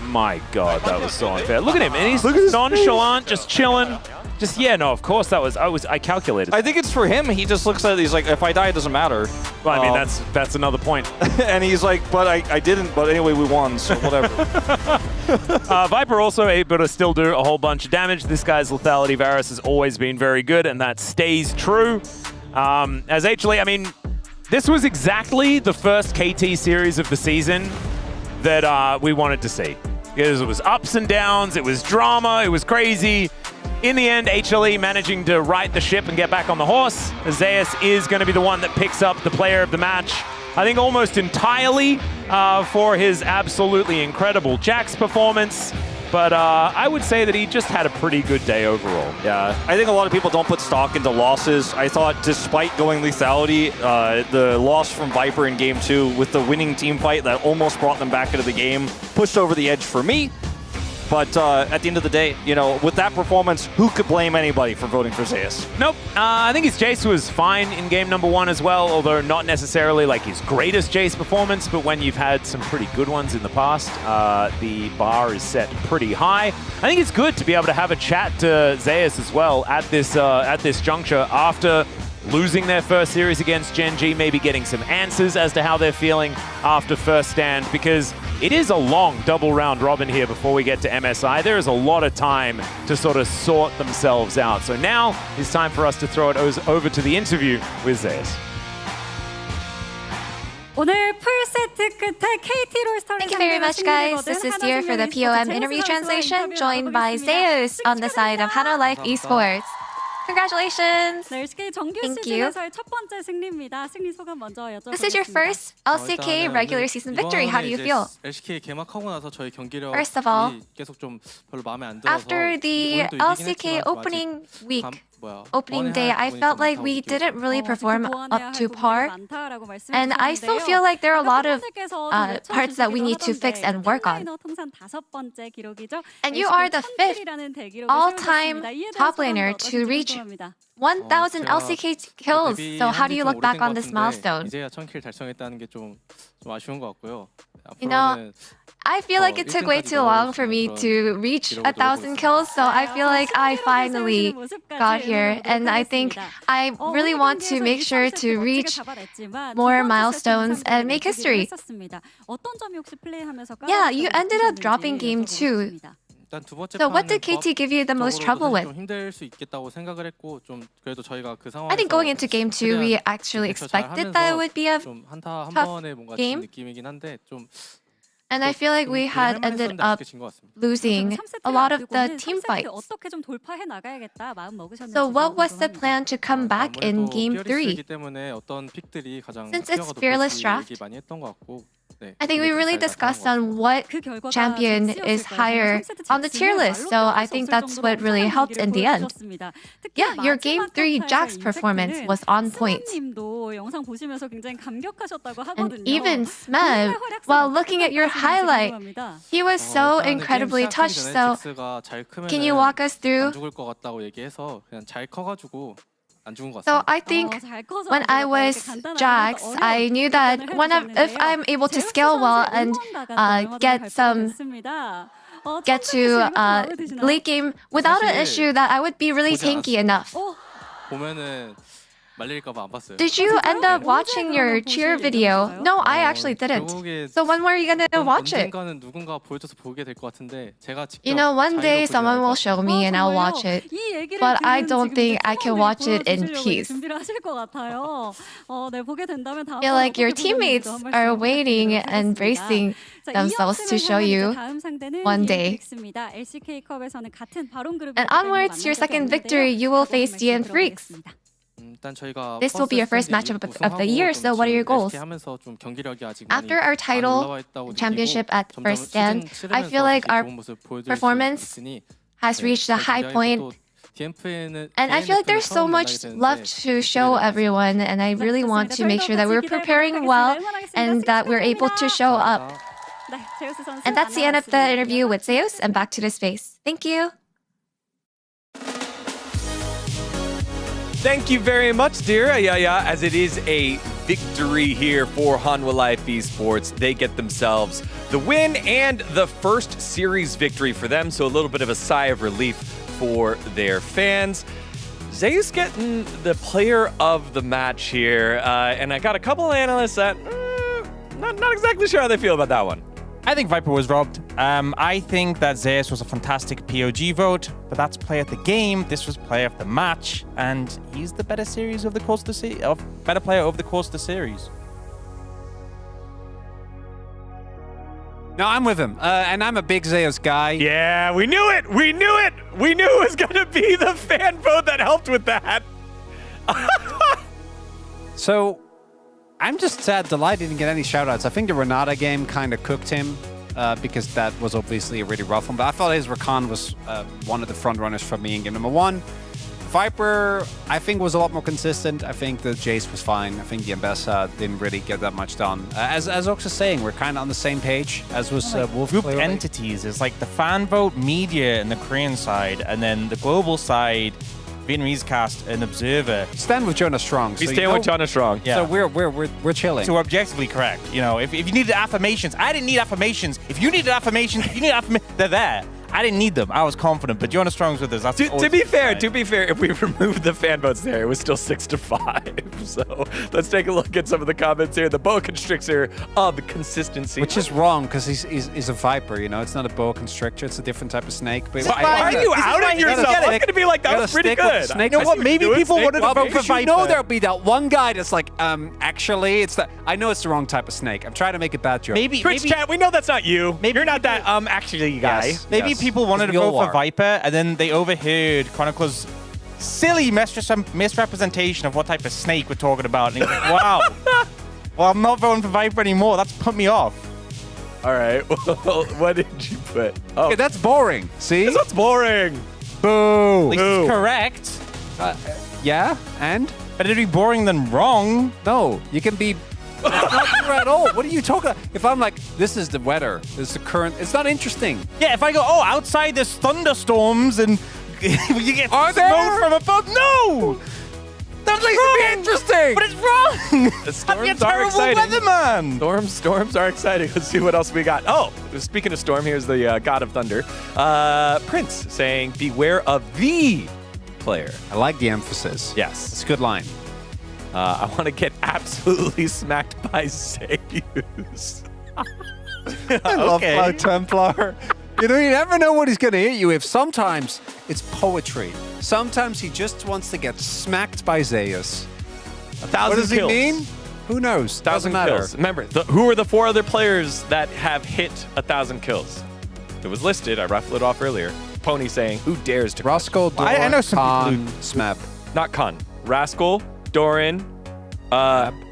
My god, that was so unfair. Look at him, and he's nonchalant, just chilling. Just, yeah, no, of course that was, I calculated. I think it's for him. He just looks at it, he's like, if I die, it doesn't matter. Well, I mean, that's another point. And he's like, but I didn't, but anyway, we won, so whatever. Viper also able to still do a whole bunch of damage. This guy's lethality Varus has always been very good, and that stays true. As HLE, I mean, this was exactly the first KT series of the season that we wanted to see. It was ups and downs, it was drama, it was crazy. In the end, HLE managing to right the ship and get back on the horse. Zeus is going to be the one that picks up the player of the match, I think almost entirely for his absolutely incredible Jax performance. But I would say that he just had a pretty good day overall. Yeah, I think a lot of people don't put stock into losses. I thought despite going lethality, the loss from Viper in Game 2 with the winning team fight that almost brought them back into the game pushed over the edge for me. But at the end of the day, you know, with that performance, who could blame anybody for voting for Zeus? Nope. I think his Jace was fine in game number 1 as well, although not necessarily like his greatest Jace performance, but when you've had some pretty good ones in the past, the bar is set pretty high. I think it's good to be able to have a chat to Zeus as well at this juncture after losing their first series against Gen G, maybe getting some answers as to how they're feeling after first stand, because it is a long double round robin here before we get to MSI. There is a lot of time to sort of sort themselves out. So now it's time for us to throw it over to the interview with Zeus. Thank you very much, guys. This is Dear for the POM interview translation, joined by Zeus on the side of Hana Life Esports. Congratulations! Thank you. This is your first LCK regular season victory. How do you feel? First of all, after the LCK opening week, opening day, I felt like we didn't really perform up to par. And I still feel like there are a lot of parts that we need to fix and work on. And you are the 5th all-time top laner to reach 1,000 LCK kills. So how do you look back on this milestone? You know, I feel like it took way too long for me to reach 1,000 kills, so I feel like I finally got here. And I think I really want to make sure to reach more milestones and make history. Yeah, you ended up dropping game 2. So what did KT give you the most trouble with? I think going into game 2, we actually expected that it would be a tough game. And I feel like we had ended up losing a lot of the team fights. So what was the plan to come back in game 3? Since it's Fearless Draft, I think we really discussed on what champion is higher on the tier list, so I think that's what really helped in the end. Yeah, your Game 3 Jax performance was on point. And even Smev, while looking at your highlight, he was so incredibly touched, so can you walk us through? So I think when I was Jax, I knew that if I'm able to scale well and get to late game without an issue, that I would be really tanky enough. Did you end up watching your cheer video? No, I actually didn't. So when were you gonna watch it? You know, one day someone will show me and I'll watch it. But I don't think I can watch it in peace. I feel like your teammates are waiting and bracing themselves to show you one day. And onwards to your second victory, you will face DN Freaks. This will be your first match of the year, so what are your goals? After our title championship at First Stand, I feel like our performance has reached a high point. And I feel like there's so much left to show everyone, and I really want to make sure that we're preparing well and that we're able to show up. And that's the end of the interview with Zeus, and back to the space. Thank you. Thank you very much, dear. As it is a victory here for Hanwha Life Esports. They get themselves the win and the first series victory for them, so a little bit of a sigh of relief for their fans. Zeus getting the player of the match here, and I got a couple of analysts that not exactly sure how they feel about that one. I think Viper was robbed. I think that Zeus was a fantastic POG vote, but that's player of the game. This was player of the match, and he's the better series of the course of the better player over the course of the series. No, I'm with him, and I'm a big Zeus guy. Yeah, we knew it. We knew it. We knew it was gonna be the fan vote that helped with that. So, I'm just sad Delight didn't get any shoutouts. I think the Renata game kind of cooked him because that was obviously a really rough one. But I thought his Rakan was one of the front runners for me in game number 1. Viper, I think, was a lot more consistent. I think the Jace was fine. I think the Ambessa didn't really get that much done. As Ox is saying, we're kind of on the same page as was Wolf. Group clearly. entities is like the fan vote media in the Korean side, and then the global side, Vietnamese cast and Observer. Stand with Jonah Strong. We stand with Jonah Strong. Yeah. So we're chilling. So we're objectively correct. You know, if you needed affirmations, I didn't need affirmations. If you needed affirmations, they're there. I didn't need them. I was confident, but Jonah Strong's with us. That's to be fair, if we removed the fan votes there, it was still 6-5. So let's take a look at some of the comments here. The boa constrictor of consistency, which is wrong because he's a viper. You know, it's not a boa constrictor. It's a different type of snake. But why are you outing yourself? I was gonna be like, that was pretty good. Snake. You know what? Maybe people wanted to vote for Viper. You know, there'll be that one guy that's like, actually, it's that. I know it's the wrong type of snake. I'm trying to make a bad joke. Maybe Twitch chat, we know that's not you. Maybe you're not that actually guy. Yes. Maybe people wanted to vote for Viper, and then they overheard Chronicle's silly misrepresentation of what type of snake we're talking about. And he's like, wow. Well, I'm not voting for Viper anymore. That's put me off. All right. Well, what did you put? Oh, okay, that's boring. See? That's boring. Boo. At least it's correct. Yeah, and? Better to be boring than wrong. No, you can be... not true at all. What are you talking about? If I'm like, this is the weather, this is the current, it's not interesting. Yeah, if I go, oh, outside there's thunderstorms and you get smoke from above. No! That's like to be interesting! But it's wrong! The storms are exciting. Weatherman. Storms are exciting. Let's see what else we got. Oh, speaking of storm, here's the God of Thunder. Prince saying, beware of the player. I like the emphasis. Yes. It's a good line. I want to get absolutely smacked by Zeus. I love Cloud Templar. You know, you never know what he's going to hit you with. Sometimes it's poetry. Sometimes he just wants to get smacked by Zeus. 1,000 What does kills. he mean? Who knows? 1,000 Doesn't matter. kills. Remember, who are the 4 other players that have hit 1,000 kills? It was listed. I raffled it off earlier. Pony saying, who dares to... Rascal, Doran, I know some Khan, people Smap. Not Khan. Rascal, Doran,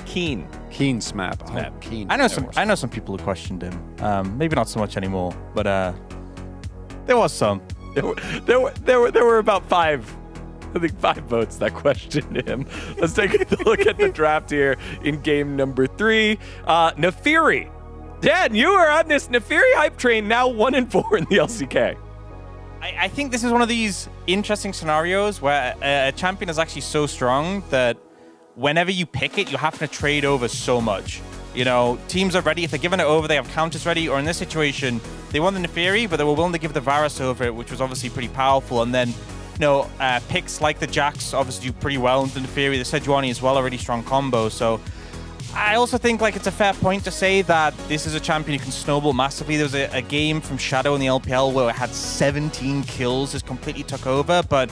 Keen. Keen Smap. Oh, Keen. I know some people who questioned him. Maybe not so much anymore, but there was some. There were about 5. I think 5 votes that questioned him. Let's take a look at the draft here in game number 3. Nefiri. Dad, you are on this Nefiri hype train, now 1-4 in the LCK. I think this is one of these interesting scenarios where a champion is actually so strong that whenever you pick it, you have to trade over so much. You know, teams are ready. If they're giving it over, they have counters ready. Or in this situation, they want the Nefiri, but they were willing to give the Varus over it, which was obviously pretty powerful. And then picks like the Jax obviously do pretty well into the Fury. The Sejuani as well, a really strong combo. So I also think like it's a fair point to say that this is a champion who can snowball massively. There was a game from Shadow in the LPL where it had 17 kills, just completely took over. But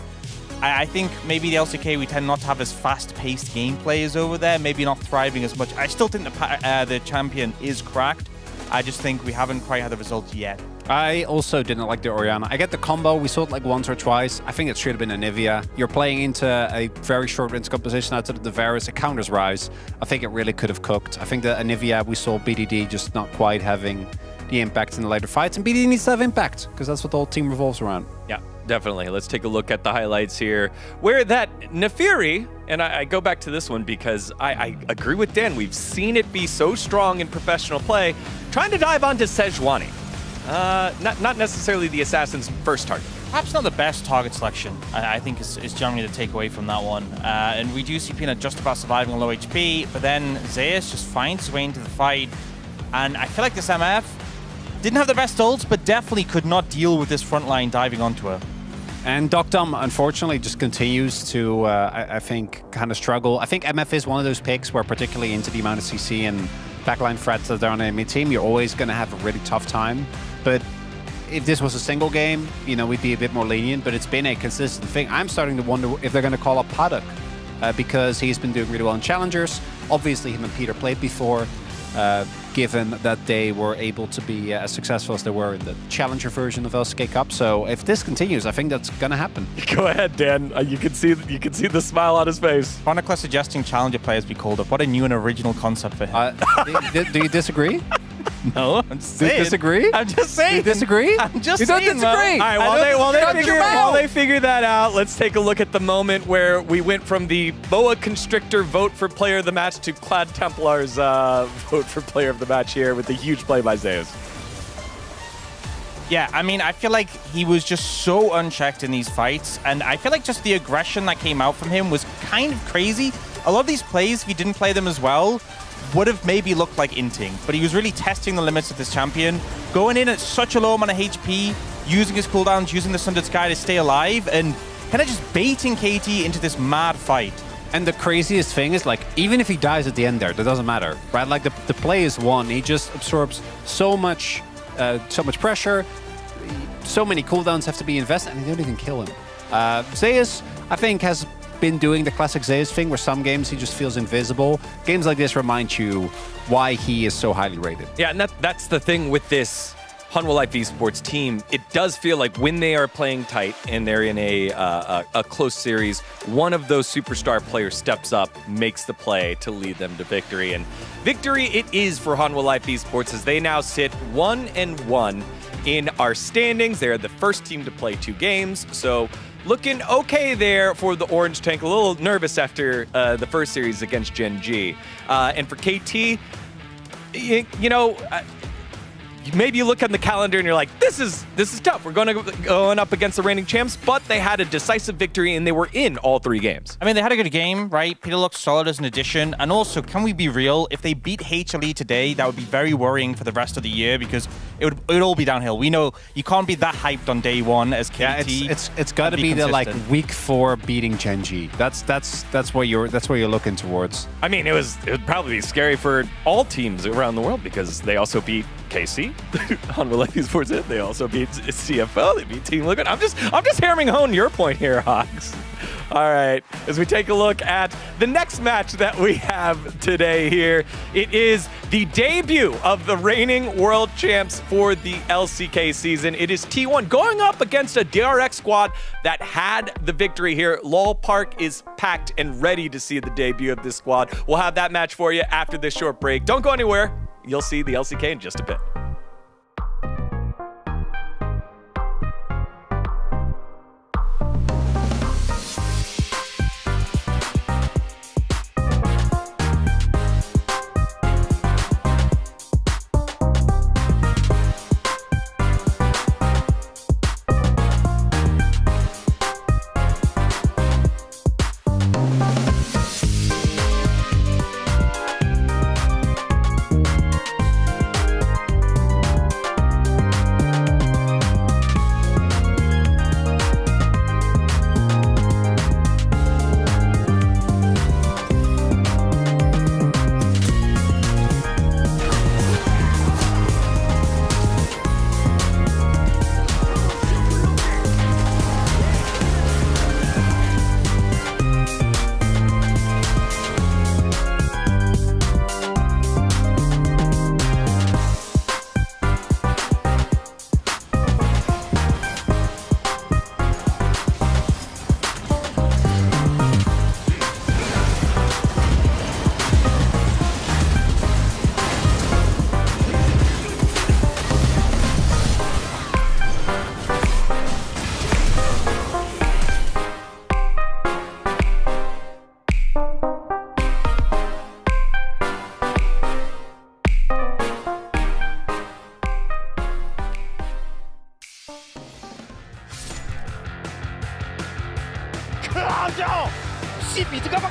I think maybe the LCK, we tend not to have as fast-paced gameplay as over there, maybe not thriving as much. I still think the champion is cracked. I just think we haven't quite had the results yet. I also didn't like the Orianna. I get the combo. We saw it like once or twice. I think it should have been a Nivea. You're playing into a very short range composition outside of the Varus. It counters Rise. I think it really could have cooked. I think that Nivea, we saw BDD just not quite having the impact in the later fights. And BDD needs to have impact because that's what the whole team revolves around. Yeah, definitely. Let's take a look at the highlights here. Where that Nefiri, and I go back to this one because I agree with Dan. We've seen it be so strong in professional play. Trying to dive onto Sejuani. Not necessarily the assassin's first target. Perhaps not the best target selection, I think is generally the takeaway from that one. And we do see Peanut just about surviving on low HP, but then Zeus just finds his way into the fight. And I feel like this MF didn't have the best ults, but definitely could not deal with this front line diving onto her. And Doctum, unfortunately, just continues to, I think, kind of struggle. I think MF is one of those picks where, particularly into the amount of CC and backline threats that are on enemy team, you're always going to have a really tough time. But if this was a single game, you know, we'd be a bit more lenient, but it's been a consistent thing. I'm starting to wonder if they're going to call up Paddock because he's been doing really well in Challengers. Obviously, him and Peter played before, given that they were able to be as successful as they were in the Challenger version of LCK Cup. So if this continues, I think that's going to happen. Go ahead, Dan. You can see the smile on his face. Chronicler suggesting Challenger players be called up. What a new and original concept for him. Do you disagree? No, I'm just saying. Do you disagree? I'm just saying. Do you disagree? I'm just you saying. You don't disagree. All right, while they figure that out, let's take a look at the moment where we went from the Boa Constrictor vote for player of the match to Clad Templar's vote for player of the match here with the huge play by Zeus. Yeah, I mean, I feel like he was just so unchecked in these fights, and I feel like just the aggression that came out from him was kind of crazy. A lot of these plays, if he didn't play them as well, would have maybe looked like inting, but he was really testing the limits of this champion, going in at such a low amount of HP, using his cooldowns, using the Sundered Sky to stay alive, and kind of just baiting KT into this mad fight. And the craziest thing is, like, even if he dies at the end there, that doesn't matter, right? Like, the play is won. He just absorbs so much pressure, so many cooldowns have to be invested, and they don't even kill him. Zeus, I think, has been doing the classic Zeus thing where some games he just feels invisible. Games like this remind you why he is so highly rated. Yeah, and that's the thing with this Hanwha Life Esports team. It does feel like when they are playing tight and they're in a close series, one of those superstar players steps up, makes the play to lead them to victory. And victory it is for Hanwha Life Esports as they now sit 1-1 in our standings. They're the first team to play 2 games, so looking okay there for the Orange Tank. A little nervous after the first series against Gen G. And for KT, you know, maybe you look on the calendar and you're like, this is tough. We're going up against the reigning champs, but they had a decisive victory and they were in all 3 games. I mean, they had a good game, right? Peter looked solid as an addition. And also, can we be real? If they beat HLE today, that would be very worrying for the rest of the year because it would all be downhill. We know you can't be that hyped on day 1 as KT. Yeah, it's got to be the like week 4 beating Gen G. That's what you're looking towards. I mean, it would probably be scary for all teams around the world because they also beat KC on Life Esports. They also beat CFL. They beat Team Liquid. I'm just hammering home your point here, Hawks. All right, as we take a look at the next match that we have today here, it is the debut of the reigning world champs for the LCK season. It is T1 going up against a DRX squad that had the victory here. LOL Park is packed and ready to see the debut of this squad. We'll have that match for you after this short break. Don't go anywhere. You'll see the LCK in just a bit.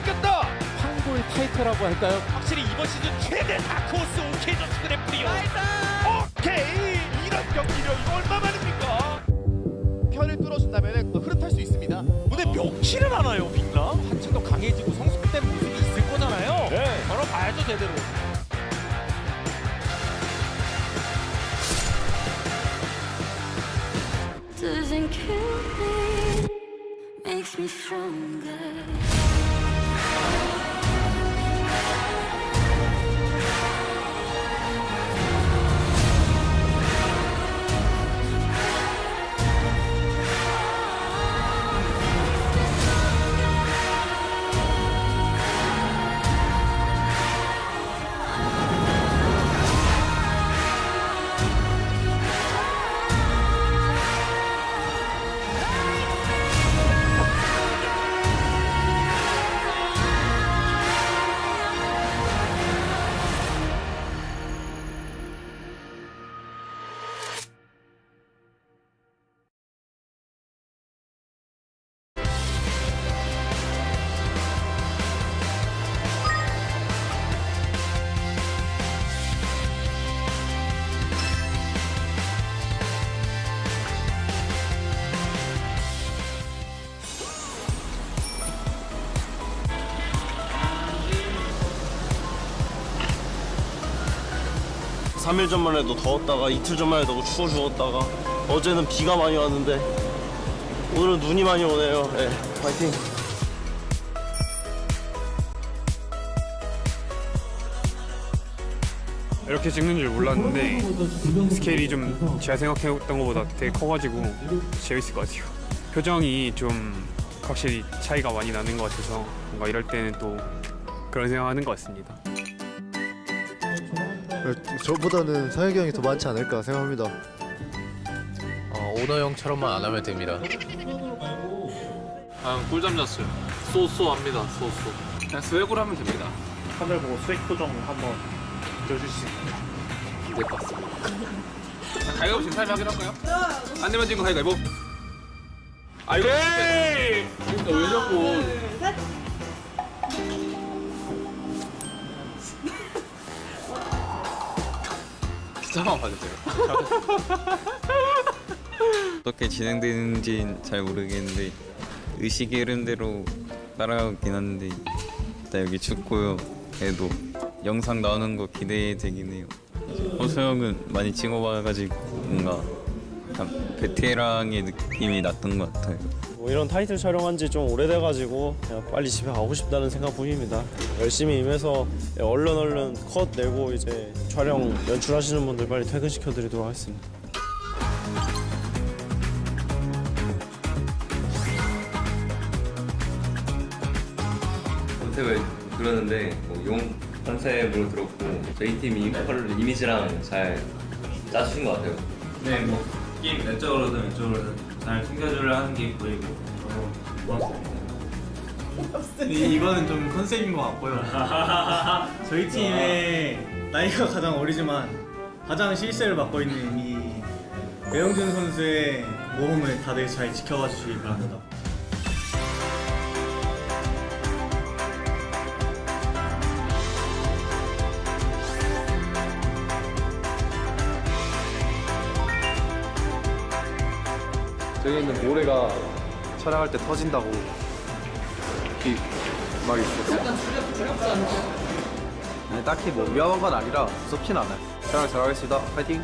바뀌었다. 황골 타이틀이라고 할까요? 확실히 이번 시즌 최대 다크호스 OK 저축 그래프리오. 오케이 이런 경기력 이거 얼마만입니까? 편을 뚫어준다면 흐름 탈 수 있습니다. 근데 명치를 하나요 빅라? 한층 더 강해지고 성숙된 모습이 있을 거잖아요. 네. 걸어봐야죠 제대로. Doesn't kill me, makes me stronger. 삼 일 전만 해도 더웠다가 이틀 전만 해도 추워 죽었다가 어제는 비가 많이 왔는데 오늘은 눈이 많이 오네요. 네, 파이팅. 이렇게 찍는 줄 몰랐는데 스케일이 좀 제가 생각했던 것보다 되게 커가지고 재밌을 것 같아요. 표정이 좀 확실히 차이가 많이 나는 것 같아서 뭔가 이럴 때는 또 그런 생각하는 것 같습니다. 저보다는 상혁이 형이 더 많지 않을까 생각합니다. 오너 형처럼만 안 하면 됩니다. 꿀잠 잤어요. 쏘쏘합니다. 쏘쏘. 그냥 스웨고로 하면 됩니다. 하늘 보고 스웩 표정 한번 보여줄 수 있나요? 될 것 같습니다. 가위바위보 지금 타임 하긴 할까요? 안 내면 지금 가위바위보. 아이고. 왜 자꾸. 숫자만 봐주세요. 어떻게 진행되는지는 잘 모르겠는데 의식의 흐름대로 따라가긴 하는데 일단 여기 죽고요. 그래도 영상 나오는 거 기대되긴 해요. 호수 형은 많이 찍어봐가지고 뭔가 약간 베테랑의 느낌이 났던 것 같아요. 뭐 이런 타이틀 촬영한 지 좀 오래돼가지고 그냥 빨리 집에 가고 싶다는 생각뿐입니다. 열심히 임해서 얼른 컷 내고 이제 촬영 연출하시는 분들 빨리 퇴근시켜드리도록 하겠습니다. 컨셉을 들었는데 용 컨셉으로 들었고 저희 팀이 이미지랑 잘 짜주신 것 같아요. 네, 뭐 게임 내적으로든 외적으로든 잘 챙겨주려 하는 게 보이고 고맙습니다. 이거는 좀 컨셉인 것 같고요. 저희 팀의 나이가 가장 어리지만 가장 실세를 맡고 있는 이 배영준 선수의 모험을 다들 잘 지켜봐 주시기 바랍니다. 저기 있는 모래가 촬영할 때 터진다고 막 있었어요. 약간 두렵지 않나요? 아니, 딱히 뭐 위험한 건 아니라 무섭진 않아요. 촬영 잘하겠습니다. 파이팅!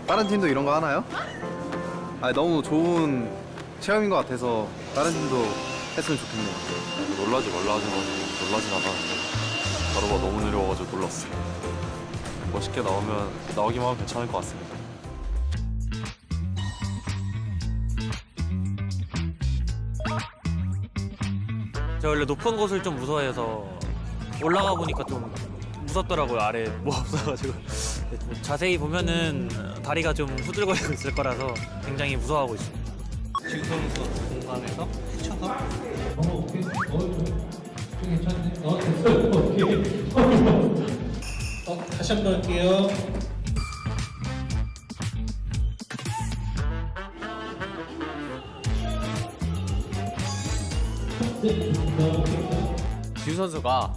다른 팀도 이런 거 하나요? 너무 좋은 체험인 것 같아서 다른 팀도 했으면 좋겠네요. 놀라지 말라 하셔가지고 놀라진 않았는데 바로가 너무 느려가지고 놀랐어요. 멋있게 나오기만 하면 괜찮을 것 같습니다. 제가 원래 높은 곳을 좀 무서워해서 올라가 보니까 좀 무섭더라고요. 아래 뭐 없어가지고. 자세히 보면은 다리가 좀 후들거리고 있을 거라서 굉장히 무서워하고 있습니다. 지금 선수 공간에서 헤쳐서 다시 한번 할게요. 지우 선수가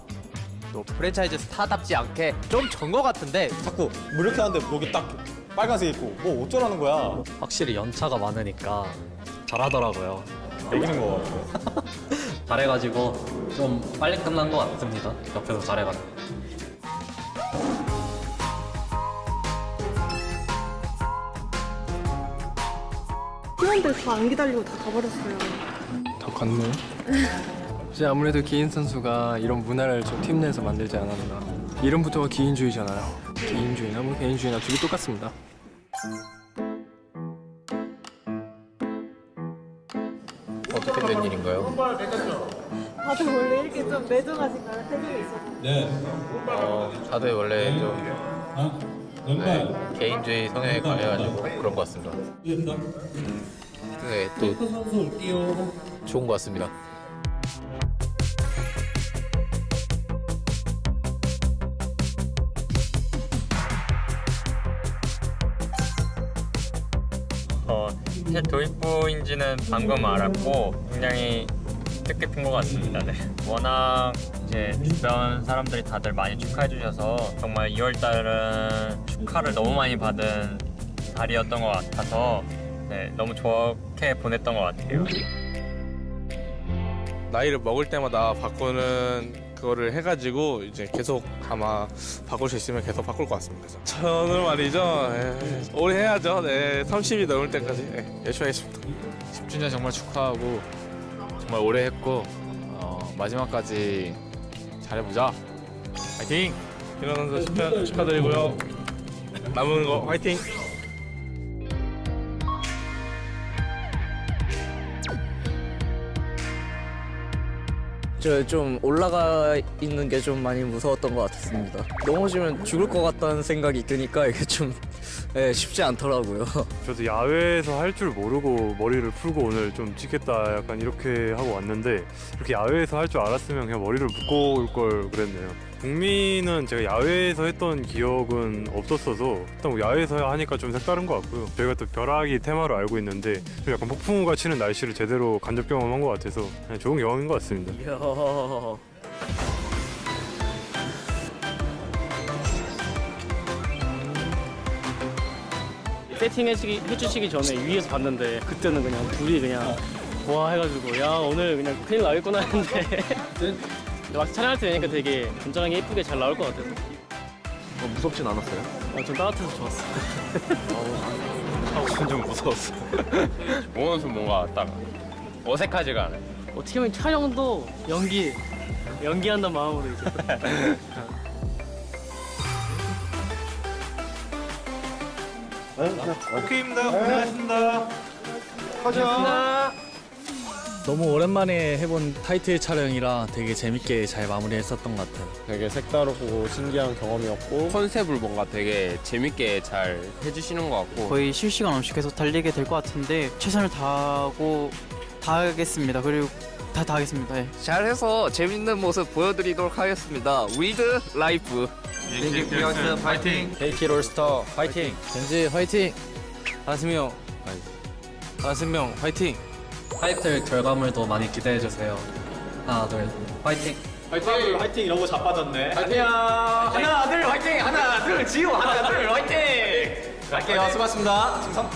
또 프랜차이즈 스타답지 않게 좀 전 거 같은데 자꾸 뭐 이렇게 하는데 여기 딱 빨간색 있고 뭐 어쩌라는 거야. 확실히 연차가 많으니까 잘하더라고요. 이기는 거 같아요. 잘해가지고 좀 빨리 끝난 것 같습니다. 옆에서 잘해가지고. 팀원들 다 안 기다리고 다 가버렸어요. 다 갔네. 이제 아무래도 기인 선수가 이런 문화를 좀 팀 내에서 만들지 않았나. 이름부터가 기인주의잖아요. 기인주의나 뭐 개인주의나 둘이 똑같습니다. 어떻게 된 일인가요? 다들 원래 이렇게 좀 매정하신가요? 태국에 있어서. 네. 다들 원래 좀 개인주의 성향에 강해가지고 그런 것 같습니다. 네, 또 좋은 것 같습니다. 새 도입부인지는 방금 알았고 굉장히 뜻깊은 것 같습니다. 네. 워낙 이제 주변 사람들이 다들 많이 축하해 주셔서 정말 2월달은 축하를 너무 많이 받은 달이었던 것 같아서 네, 너무 좋게 보냈던 것 같아요. 나이를 먹을 때마다 바꾸는 그거를 해가지고 이제 계속 아마 바꿀 수 있으면 계속 바꿀 것 같습니다. 저는 말이죠. 오래 해야죠. 네, 30이 넘을 때까지 열심히 하겠습니다. 10주년 정말 축하하고 정말 오래 했고 마지막까지 잘해보자. 화이팅! 김현 선수 10년 축하드리고요. 남은 거 화이팅! 저 좀 올라가 있는 게 좀 많이 무서웠던 것 같았습니다. 넘어지면 죽을 것 같다는 생각이 드니까 이게 좀 쉽지 않더라고요. 저도 야외에서 할 줄 모르고 머리를 풀고 오늘 좀 찍겠다 약간 이렇게 하고 왔는데 이렇게 야외에서 할 줄 알았으면 그냥 머리를 묶고 올 걸 그랬네요. 북미는 제가 야외에서 했던 기억은 없었어서 일단 뭐 야외에서 하니까 좀 색다른 것 같고요. 저희가 또 벼락이 테마로 알고 있는데 좀 약간 폭풍우가 치는 날씨를 제대로 간접 경험한 것 같아서 그냥 좋은 경험인 것 같습니다. 세팅 해주시기 전에 위에서 봤는데 그때는 그냥 둘이 그냥 와 해가지고 야 오늘 그냥 큰일 나겠구나 했는데 막 촬영할 때 되니까 되게 건전하게 예쁘게 잘 나올 것 같아서 무섭진 않았어요? 좀 따뜻해서 좋았어. 저는 좀 무서웠어요. 오늘 좀 뭔가 딱 어색하지가 않아요. 어떻게 보면 촬영도 연기한다는 마음으로 이제 오케이입니다. 고생하셨습니다. 가자. 너무 오랜만에 해본 타이틀 촬영이라 되게 재밌게 잘 마무리했었던 것 같아요. 되게 색다르고 신기한 경험이었고 컨셉을 뭔가 되게 재밌게 잘 해주시는 것 같고 거의 실시간 없이 계속 달리게 될 것 같은데 최선을 다하겠습니다. 그리고 다 하겠습니다. 네. 잘해서 재밌는 모습 보여드리도록 하겠습니다. 위드 라이프. DRX 파이팅! KT 롤스터 화이팅! 젠지 화이팅! 하승명 화이팅! 타이틀 결과물도 많이 기대해주세요. 하나, 둘, 파이팅! 화이팅! 화이팅 이런 거 자빠졌네. 화이팅! 하나, 둘, 화이팅! 하나, 둘, 지우! 하나, 둘, 화이팅! 갈게요. 수고하셨습니다. 지금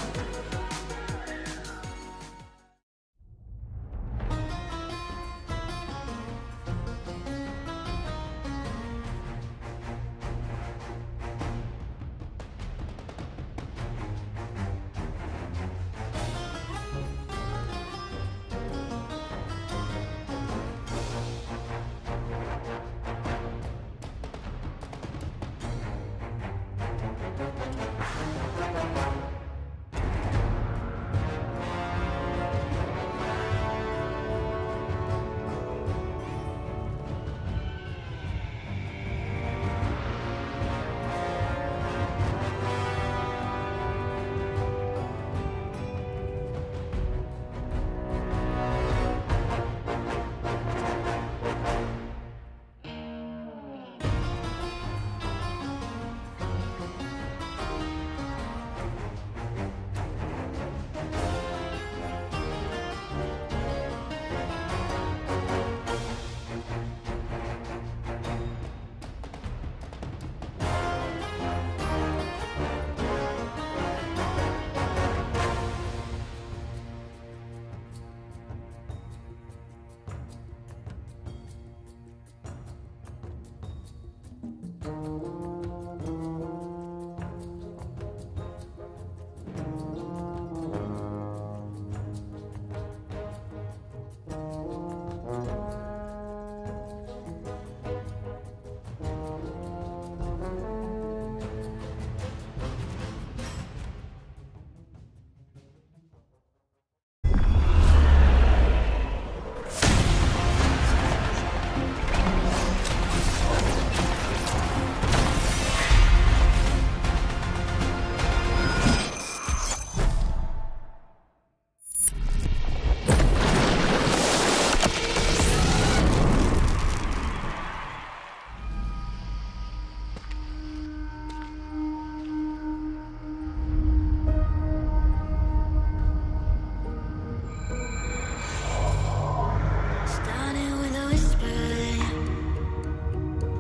Starting with a whisper,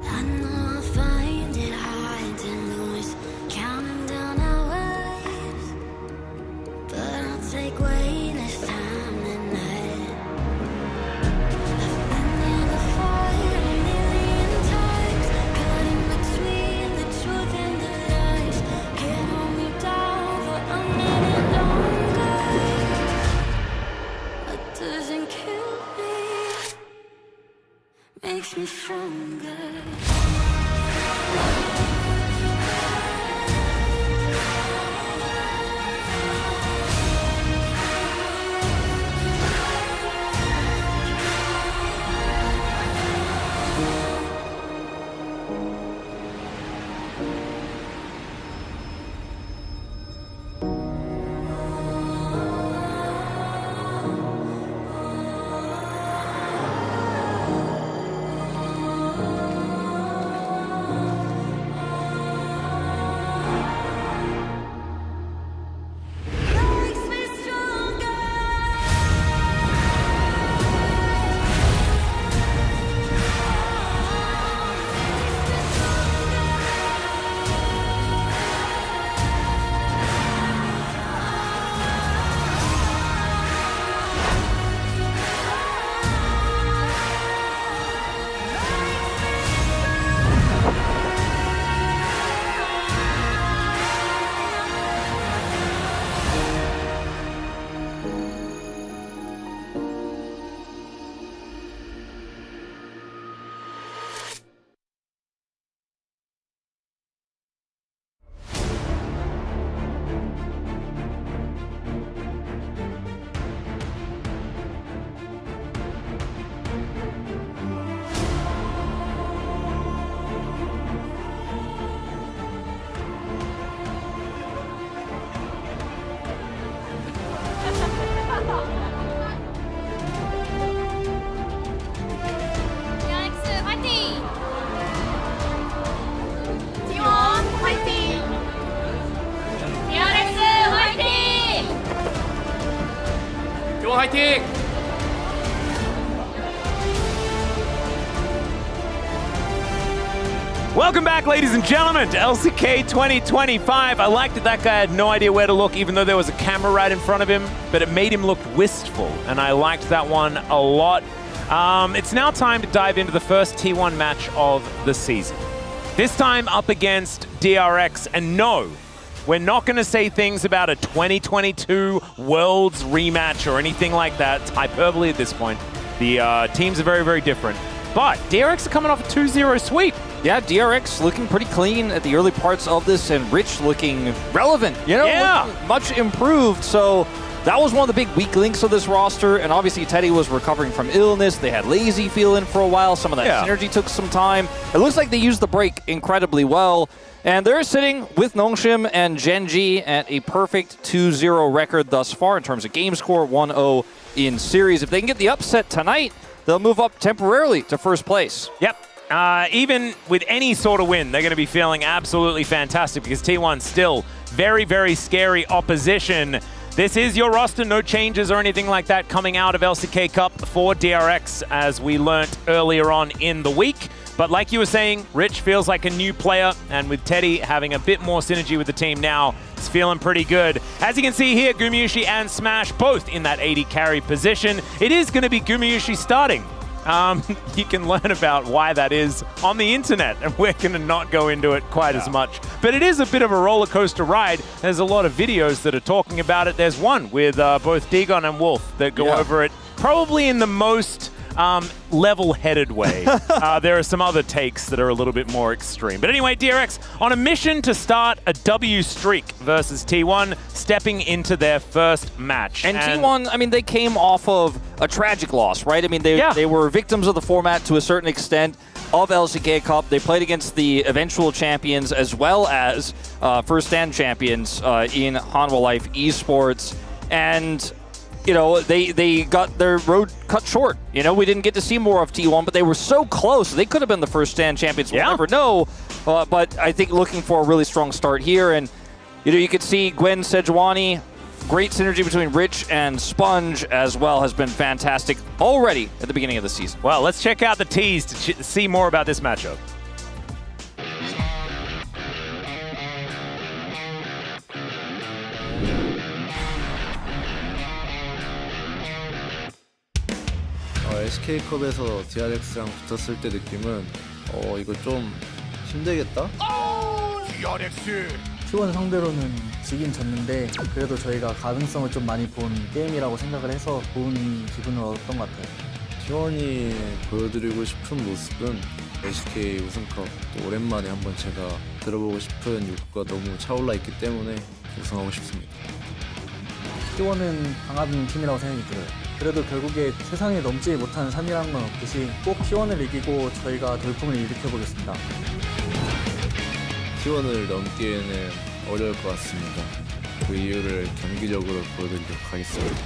I know I'll find it hard to lose. Counting down our waves, but I'll take way less time than that. I've been near the fire a million times, caught in between the truth and the lies. Can't hold me down for a minute longer. What doesn't kill me makes me stronger. 화이팅! Welcome back, ladies and gentlemen, to LCK 2025. I liked that guy had no idea where to look, even though there was a camera right in front of him, but it made him look wistful, and I liked that one a lot. It's now time to dive into the first T1 match of the season. This time up against DRX, and no, we're not going to say things about a 2022 Worlds rematch or anything like that. It's hyperbole at this point. The teams are very, very different. But DRX are coming off a 2-0 sweep. Yeah, DRX looking pretty clean at the early parts of this, and Rich looking relevant, you know, looking much improved. So that was one of the big weak links of this roster, and obviously Teddy was recovering from illness. They had Lazy Feel in for a while. Some of that synergy took some time. It looks like they used the break incredibly well, and they're sitting with Nongshim and Genji at a perfect 2-0 record thus far in terms of game score, 1-0 in series. If they can get the upset tonight, they'll move up temporarily to first place. Yep. Even with any sort of win, they're going to be feeling absolutely fantastic because T1's still very, very scary opposition. This is your roster, no changes or anything like that coming out of LCK Cup for DRX, as we learnt earlier on in the week. But like you were saying, Rich feels like a new player, and with Teddy having a bit more synergy with the team now, it's feeling pretty good. As you can see here, Gumayusi and Smash both in that AD carry position. It is going to be Gumayusi starting. you can learn about why that is on the internet, and we're going to not go into it quite as much. But it is a bit of a roller coaster ride. There's a lot of videos that are talking about it. There's one with both Dagon and Wolf that go over it, probably in the most level-headed way. There are some other takes that are a little bit more extreme. But anyway, DRX on a mission to start a W streak versus T1, stepping into their first match. And T1, I mean, they came off of a tragic loss, right? I mean, they were victims of the format to a certain extent of LCK Cup. They played against the eventual champions as well as first stand champions in Hanwha Life Esports. And you know, they got their road cut short. You know, we didn't get to see more of T1, but they were so close. They could have been the first stand champions. We'll never know. But I think looking for a really strong start here. And, you know, you could see Gwen Sejuani, great synergy between Rich and Sponge as well has been fantastic already at the beginning of the season. Well, let's check out the tease to see more about this matchup. LCK컵에서 DRX랑 붙었을 때 느낌은 이거 좀 힘들겠다? DRX! T1 상대로는 지긴 졌는데 그래도 저희가 가능성을 좀 많이 본 게임이라고 생각을 해서 좋은 기분을 얻었던 것 같아요. T1이 보여드리고 싶은 모습은 LCK 우승컵 또 오랜만에 한번 제가 들어보고 싶은 욕구가 너무 차올라 있기 때문에 우승하고 싶습니다. T1은 강한 팀이라고 생각이 들어요. 그래도 결국에 세상에 넘지 못한 산이라는 건 없듯이 꼭 T1을 이기고 저희가 돌풍을 일으켜보겠습니다. T1을 넘기에는 어려울 것 같습니다. 그 이유를 경기적으로 보여드리도록 하겠습니다.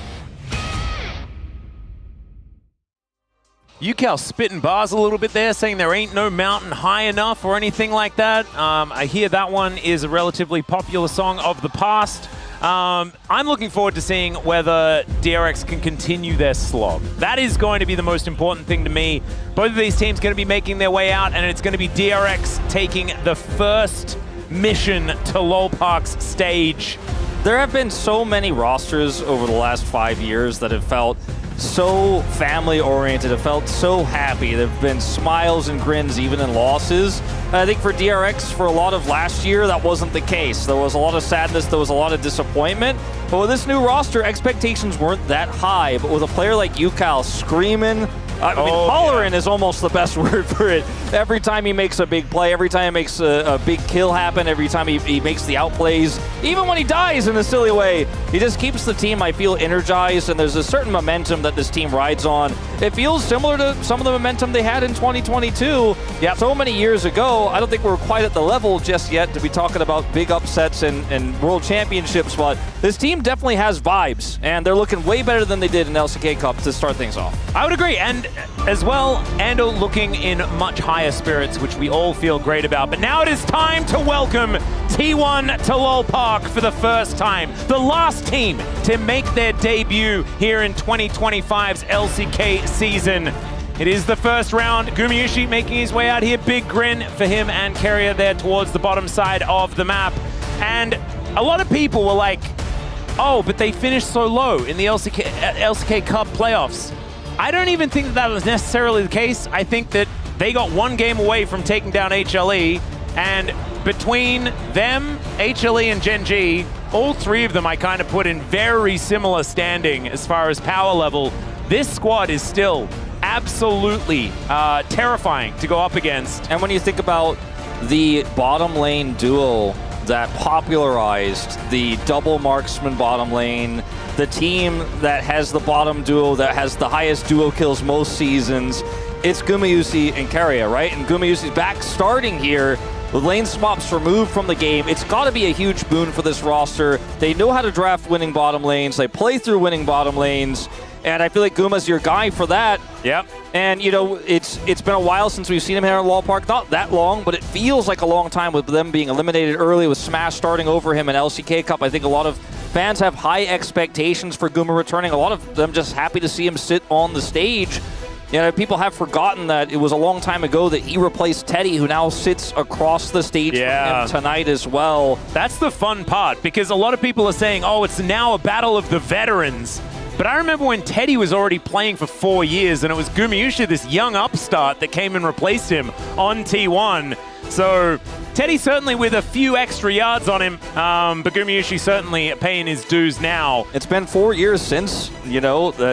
Yukal spitting bars a little bit there, saying there ain't no mountain high enough or anything like that. I hear that one is a relatively popular song of the past. I'm looking forward to seeing whether DRX can continue their slog. That is going to be the most important thing to me. Both of these teams going to be making their way out, and it's going to be DRX taking the first mission to LoL Park's stage. There have been so many rosters over the last 5 years that have felt so family-oriented, have felt so happy. There have been smiles and grins even in losses. And I think for DRX, for a lot of last year, that wasn't the case. There was a lot of sadness, there was a lot of disappointment. But with this new roster, expectations weren't that high. But with a player like Yukal screaming, I mean, hollering is almost the best word for it. Every time he makes a big play, every time he makes a big kill happen, every time he makes the outplays, even when he dies in a silly way, he just keeps the team, I feel, energized, and there's a certain momentum that this team rides on. It feels similar to some of the momentum they had in 2022. Yeah, so many years ago. I don't think we're quite at the level just yet to be talking about big upsets and world championships, but this team definitely has vibes, and they're looking way better than they did in LCK Cup to start things off. I would agree, and as well, Ando looking in much higher spirits, which we all feel great about. But now it is time to welcome T1 to LoL Park for the first time. The last team to make their debut here in 2025's LCK season. It is the first round. Gumayusi making his way out here. Big grin for him and Carrier there towards the bottom side of the map. And a lot of people were like, oh, but they finished so low in the LCK Cup playoffs. I don't even think that was necessarily the case. I think that they got one game away from taking down HLE, and between them, HLE and Gen G, all three of them I kind of put in very similar standing as far as power level. This squad is still absolutely terrifying to go up against. And when you think about the bottom lane duo that popularized the double marksman bottom lane, the team that has the bottom duo that has the highest duo kills most seasons, it's Gumayusi and Carrier, right? And Gumayusi's back starting here with lane swaps removed from the game. It's got to be a huge boon for this roster. They know how to draft winning bottom lanes. They play through winning bottom lanes. And I feel like Guma's your guy for that. Yep. And, you know, it's been a while since we've seen him here at LoL Park. Not that long, but it feels like a long time with them being eliminated early, with Smash starting over him in LCK Cup. I think a lot of fans have high expectations for Guma returning. A lot of them just happy to see him sit on the stage. You know, people have forgotten that it was a long time ago that he replaced Teddy, who now sits across the stage from him tonight as well. That's the fun part, because a lot of people are saying, oh, it's now a battle of the veterans. But I remember when Teddy was already playing for 4 years, and it was Gumayusi, this young upstart, that came and replaced him on T1. So Teddy certainly with a few extra yards on him, but Gumayusi certainly paying his dues now. It's been 4 years since,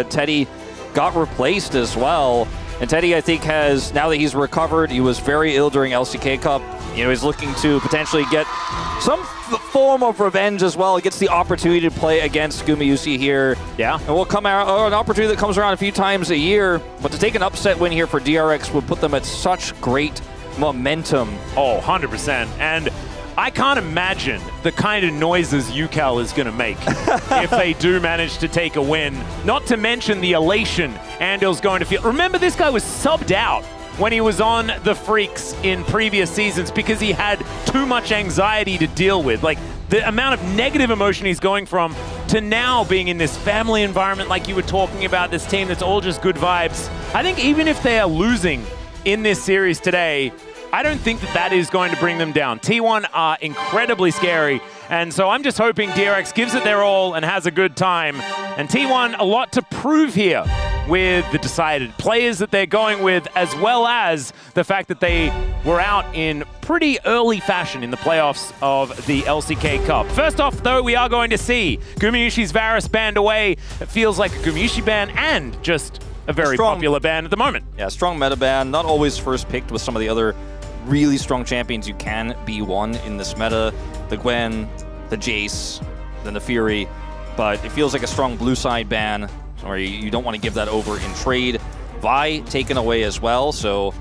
Teddy got replaced as well. And Teddy, I think, has, now that he's recovered, he was very ill during LCK Cup. He's looking to potentially get some form of revenge as well. He gets the opportunity to play against Gumayusi here. Yeah. And will come out, an opportunity that comes around a few times a year. But to take an upset win here for DRX would put them at such great momentum. Oh, 100%. And I can't imagine the kind of noises UCal is going to make if they do manage to take a win. Not to mention the elation Andel's going to feel. Remember, this guy was subbed out when he was on the Freaks in previous seasons because he had too much anxiety to deal with. Like, the amount of negative emotion he's going from to now being in this family environment like you were talking about, this team that's all just good vibes. I think even if they are losing in this series today, I don't think that is going to bring them down. T1 are incredibly scary, and so I'm just hoping DRX gives it their all and has a good time. And T1, a lot to prove here with the decided players that they're going with, as well as the fact that they were out in pretty early fashion in the playoffs of the LCK Cup. First off, though, we are going to see Gumayushi's Varus banned away. It feels like a Gumayusi ban and just a very popular ban at the moment. Yeah, strong meta ban, not always first picked with some of the other really strong champions you can be one in this meta. The Gwen, the Jace, then the Fury, but it feels like a strong blue side ban, or you don't want to give that over in trade. Vi taken away as well, so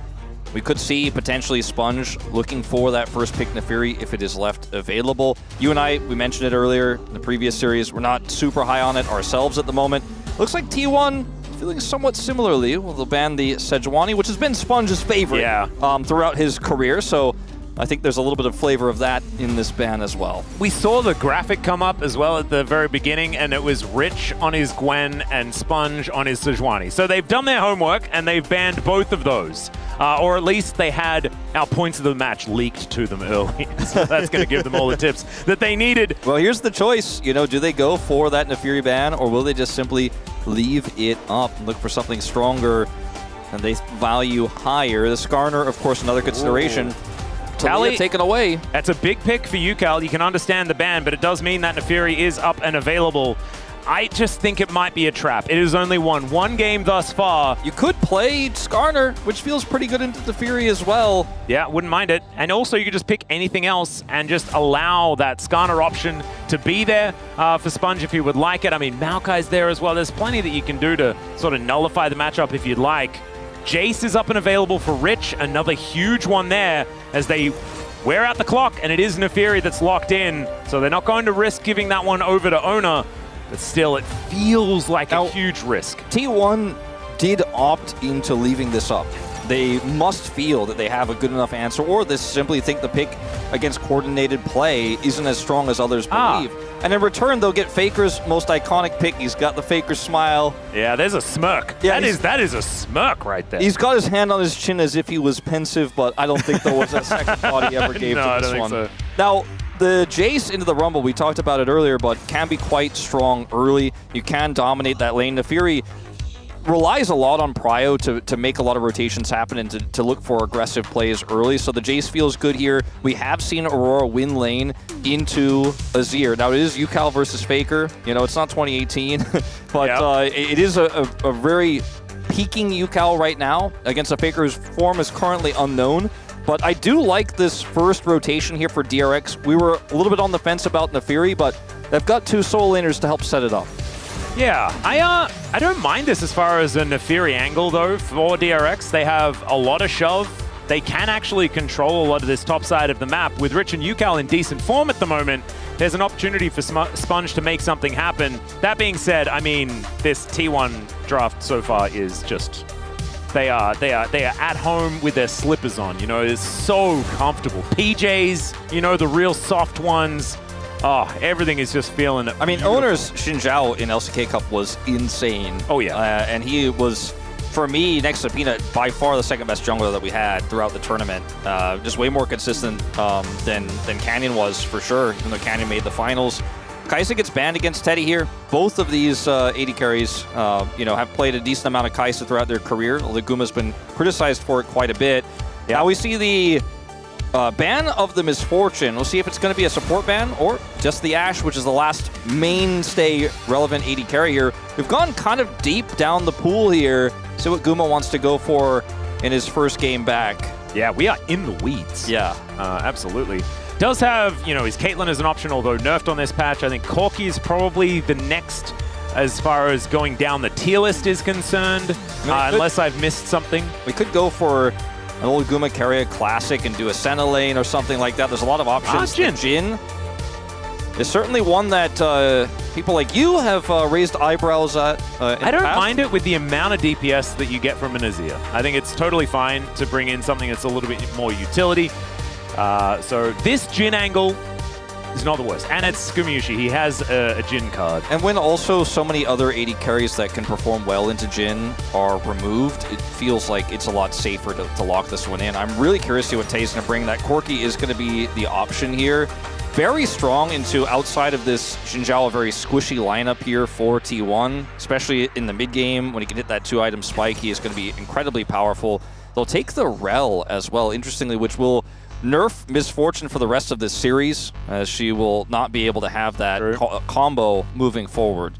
we could see potentially Sponge looking for that first pick Nefiri if it is left available. You and I, we mentioned it earlier in the previous series, we're not super high on it ourselves at the moment. Looks like T1 feeling somewhat similarly. Well, they'll ban the Sejuani, which has been Sponge's favorite throughout his career, so I think there's a little bit of flavor of that in this ban as well. We saw the graphic come up as well at the very beginning, and it was Rich on his Gwen and Sponge on his Sejuani. So they've done their homework, and they've banned both of those. Or at least they had our points of the match leaked to them early. So that's going to give them all the tips that they needed. Well, here's the choice. Do they go for that Nefiri ban, or will they just simply leave it up and look for something stronger and they value higher? The Skarner, of course, another consideration. Talia taken away. That's a big pick for UCal. You can understand the ban, but it does mean that Nefiri is up and available. I just think it might be a trap. It is only one game thus far. You could play Skarner, which feels pretty good into the Fury as well. Yeah, wouldn't mind it. And also you could just pick anything else and just allow that Skarner option to be there for Sponge if he would like it. I mean, Maokai's there as well. There's plenty that you can do to sort of nullify the matchup if you'd like. Jace is up and available for Rich. Another huge one there as they wear out the clock, and it is Nefiri that's locked in. So they're not going to risk giving that one over to Ona. But still, it feels like a huge risk. T1 did opt into leaving this up. They must feel that they have a good enough answer, or they simply think the pick against coordinated play isn't as strong as others believe. And in return, they'll get Faker's most iconic pick. He's got the Faker smile. Yeah, there's a smirk. Yeah, that is a smirk right there. He's got his hand on his chin as if he was pensive, but I don't think there was a second thought he ever gave to this one. So. Now, the Jace into the Rumble, we talked about it earlier, but can be quite strong early. You can dominate that lane. Nefiri relies a lot on Prio to make a lot of rotations happen and to look for aggressive plays early. So the Jace feels good here. We have seen Aurora win lane into Azir. Now, it is UCal versus Faker. It's not 2018, but it is a very peaking UCal right now against a Faker whose form is currently unknown. But I do like this first rotation here for DRX. We were a little bit on the fence about Nefiri, but they've got two soul laners to help set it up. Yeah, I don't mind this as far as a Nefiri angle, though, for DRX. They have a lot of shove. They can actually control a lot of this top side of the map. With Rich and UCal in decent form at the moment, there's an opportunity for Sponge to make something happen. That being said, I mean, this T1 draft so far is just... They are at home with their slippers on, it's so comfortable. PJs, the real soft ones. Oh, everything is just feeling it. I mean, Owner's Xinjiao in LCK Cup was insane. Oh, yeah. And he was, for me, next to Peanut, by far the second best jungler that we had throughout the tournament. Just way more consistent than Canyon was, for sure, even though Canyon made the finals. Kaisa gets banned against Teddy here. Both of these AD carries, have played a decent amount of Kaisa throughout their career. Although Guma's been criticized for it quite a bit. Yeah. Now we see the ban of the Misfortune. We'll see if it's going to be a support ban or just the Ashe, which is the last mainstay relevant AD carry here. We've gone kind of deep down the pool here. See what Guma wants to go for in his first game back. Yeah, we are in the weeds. Yeah. Absolutely. Does have, his Caitlyn as an option, although nerfed on this patch. I think Corki is probably the next as far as going down the tier list is concerned, unless I've missed something. We could go for an old Guma carry a classic and do a Senna lane or something like that. There's a lot of options. Jhin is certainly one that people like you have raised eyebrows at. I don't mind it with the amount of DPS that you get from an Azir. I think it's totally fine to bring in something that's a little bit more utility. So this Jhin angle is not the worst. And it's Gumayushi. He has a Jhin card. And when also so many other AD carries that can perform well into Jhin are removed, it feels like it's a lot safer to lock this one in. I'm really curious to see what Tay's going to bring. That Corki is going to be the option here. Very strong into outside of this Xin Zhao, a very squishy lineup here for T1, especially in the mid game. When he can hit that 2-item spike, he is going to be incredibly powerful. They'll take the Rel as well, interestingly, which will nerf Misfortune for the rest of this series, as she will not be able to have that combo moving forward.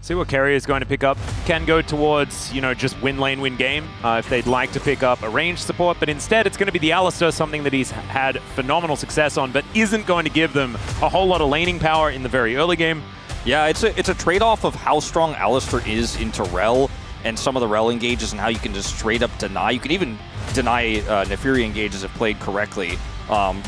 See what carrier is going to pick up. Can go towards, just win lane, win game, if they'd like to pick up a ranged support, but instead it's going to be the Alistar, something that he's had phenomenal success on, but isn't going to give them a whole lot of laning power in the very early game. Yeah, it's a trade-off of how strong Alistar is into Rel, and some of the Rel engages and how you can just straight up deny. You can even deny Nefiri engages if played correctly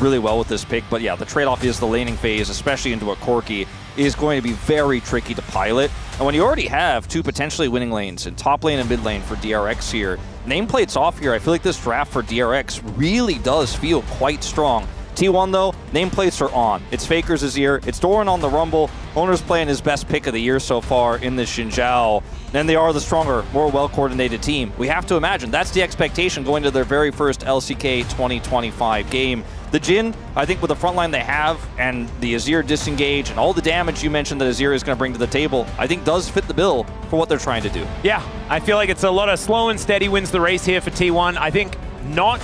really well with this pick. But yeah, the trade-off is the laning phase, especially into a Corki, is going to be very tricky to pilot. And when you already have two potentially winning lanes in top lane and mid lane for DRX here, nameplate's off here. I feel like this draft for DRX really does feel quite strong. T1 though, nameplates are on. It's Faker's Azir, it's Doran on the Rumble. Owner's playing his best pick of the year so far in this Xin Zhao. And they are the stronger, more well-coordinated team. We have to imagine that's the expectation going to their very first LCK 2025 game. The Jhin, I think with the front line they have and the Azir disengage and all the damage you mentioned that Azir is going to bring to the table, I think does fit the bill for what they're trying to do. Yeah, I feel like it's a lot of slow and steady wins the race here for T1. I think not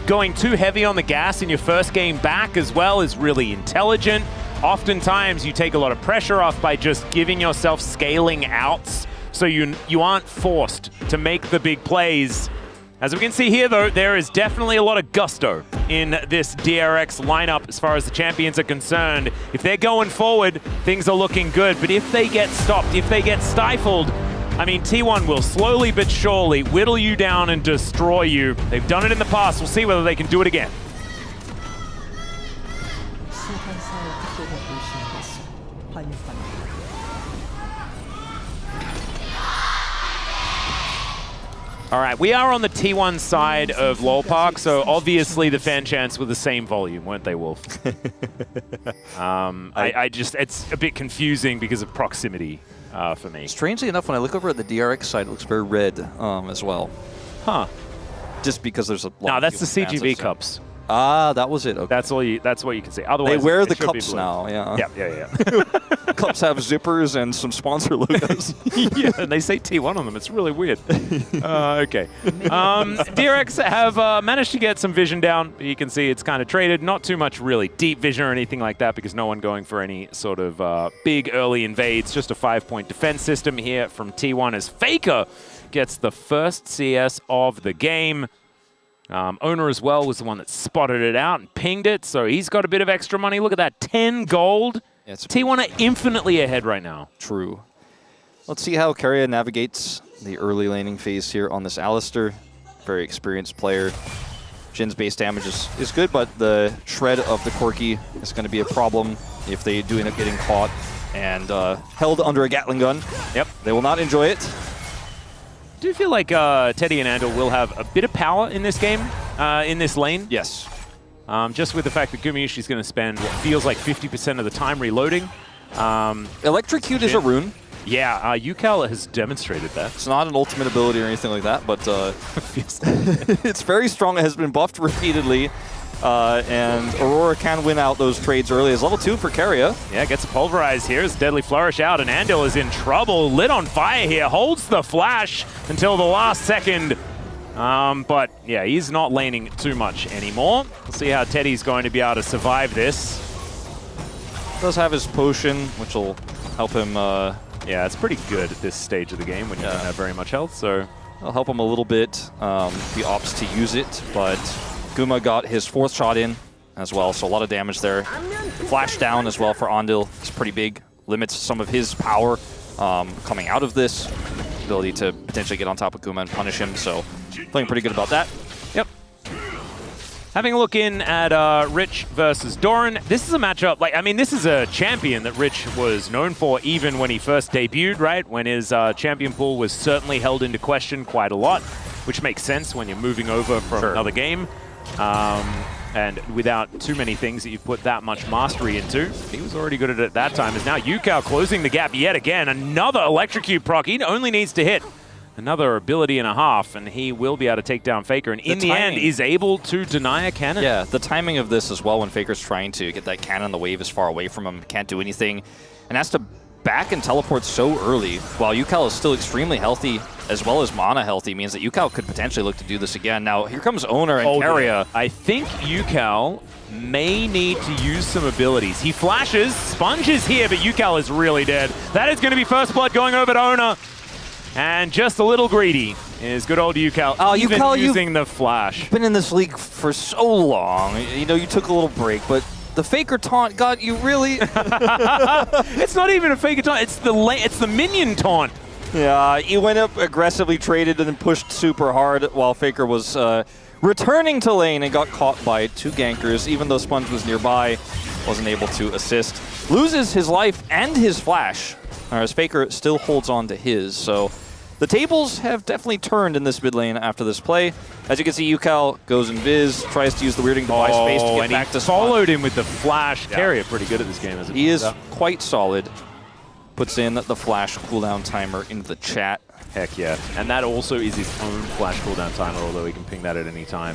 going too heavy on the gas in your first game back as well is really intelligent. Oftentimes you take a lot of pressure off by just giving yourself scaling outs so you aren't forced to make the big plays. As we can see here though, there is definitely a lot of gusto in this DRX lineup as far as the champions are concerned. If they're going forward, things are looking good, but if they get stopped, if they get stifled, I mean, T1 will slowly but surely whittle you down and destroy you. They've done it in the past. We'll see whether they can do it again. All right, we are on the T1 side of LoL Park, so obviously the fan chants were the same volume, weren't they, Wolf? It's a bit confusing because of proximity for me. Strangely enough, when I look over at the DRX side, it looks very red as well. Huh. Just because there's a lot No, of that's the CGV cups. Ah, that was it. Okay. That's what you can say. Otherwise, they wear the cups now. Yeah. Yeah. Cups have zippers and some sponsor logos. Yeah, and they say T1 on them. It's really weird. Okay. DRX have managed to get some vision down. You can see it's kind of traded. Not too much really deep vision or anything like that because no one going for any sort of big early invades. Just a 5-point defense system here from T1 as Faker gets the first CS of the game. Owner as well was the one that spotted it out and pinged it, so he's got a bit of extra money. Look at that, 10 gold. Yeah, T1 are infinitely ahead right now. True. Let's see how Keria navigates the early laning phase here on this Alistar. Very experienced player. Jin's base damage is good, but the shred of the Corki is going to be a problem if they do end up getting caught and held under a Gatling gun. Yep. They will not enjoy it. Do you feel like Teddy and Andal will have a bit of power in this game, in this lane? Yes. Just with the fact that Gumayushi is going to spend what feels like 50% of the time reloading. Electrocute is a rune. Yeah, Yukal has demonstrated that. It's not an ultimate ability or anything like that, but it's very strong. It has been buffed repeatedly. And Aurora can win out those trades early as level 2 for Keria. Yeah, gets a pulverize here as Deadly Flourish out, and Andil is in trouble. Lit on fire here, holds the flash until the last second. But yeah, he's not laning too much anymore. We'll see how Teddy's going to be able to survive this. Does have his potion, which will help him. Yeah, it's pretty good at this stage of the game when you don't have very much health, so it'll help him a little bit. He opts to use it, but Guma got his 4th shot in as well, so a lot of damage there. The flash down as well for Andil is pretty big. Limits some of his power coming out of this. Ability to potentially get on top of Guma and punish him, so playing pretty good about that. Yep. Having a look in at Rich versus Doran. This is a matchup, like, I mean, this is a champion that Rich was known for even when he first debuted, right? When his champion pool was certainly held into question quite a lot, which makes sense when you're moving over from another game. And without too many things that you've put that much mastery into. He was already good at it at that time. Is now Yukao closing the gap yet again. Another Electrocute proc. He only needs to hit another ability and a half, and he will be able to take down Faker. And in the end, is able to deny a cannon. Yeah, the timing of this as well when Faker's trying to get that cannon, the wave is far away from him, can't do anything, and has to back and teleport so early, while Yukao is still extremely healthy, as well as mana healthy, means that Yukao could potentially look to do this again. Now, here comes Owner and Keria. I think Yukao may need to use some abilities. He flashes, Sponge is here, but Yukao is really dead. That is going to be first blood going over to Owner. And just a little greedy is good old Yukao, even Yukao, using the flash. You've been in this league for so long. You know, you took a little break, but the Faker taunt got you really... It's not even a Faker taunt, it's the minion taunt. Yeah, he went up aggressively, traded, and then pushed super hard while Faker was returning to lane and got caught by 2 gankers, even though Sponge was nearby, wasn't able to assist. Loses his life and his flash, whereas Faker still holds on to his. So the tables have definitely turned in this mid lane after this play. As you can see, Yukao goes invis, tries to use the weirding device space to get back to spawn. Followed him with the flash. Keria pretty good at this game, isn't he? He is quite solid. Puts in the flash cooldown timer into the chat. Heck yeah. And that also is his own flash cooldown timer, although he can ping that at any time.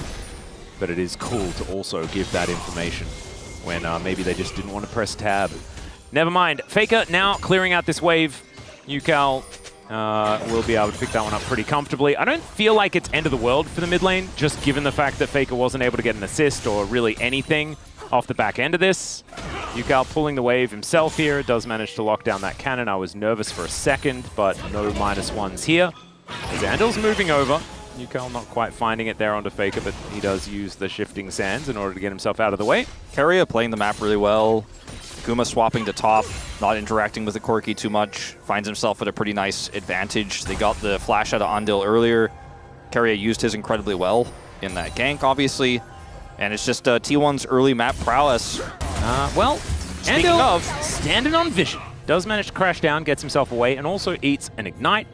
But it is cool to also give that information when maybe they just didn't want to press tab. Never mind. Faker now clearing out this wave. Yukao will be able to pick that one up pretty comfortably. I don't feel like it's end of the world for the mid lane, just given the fact that Faker wasn't able to get an assist or really anything off the back end of this. Yukao pulling the wave himself here, does manage to lock down that cannon. I was nervous for a second, but no -1s here. As Andil's moving over, Yukao not quite finding it there onto Faker, but he does use the shifting sands in order to get himself out of the way. Keria playing the map really well. Guma swapping to top, not interacting with the Corki too much, finds himself at a pretty nice advantage. They got the flash out of Andil earlier. Keria used his incredibly well in that gank, obviously. And it's just T1's early map prowess. Well, speaking of, standing on vision. Does manage to crash down, gets himself away, and also eats an ignite.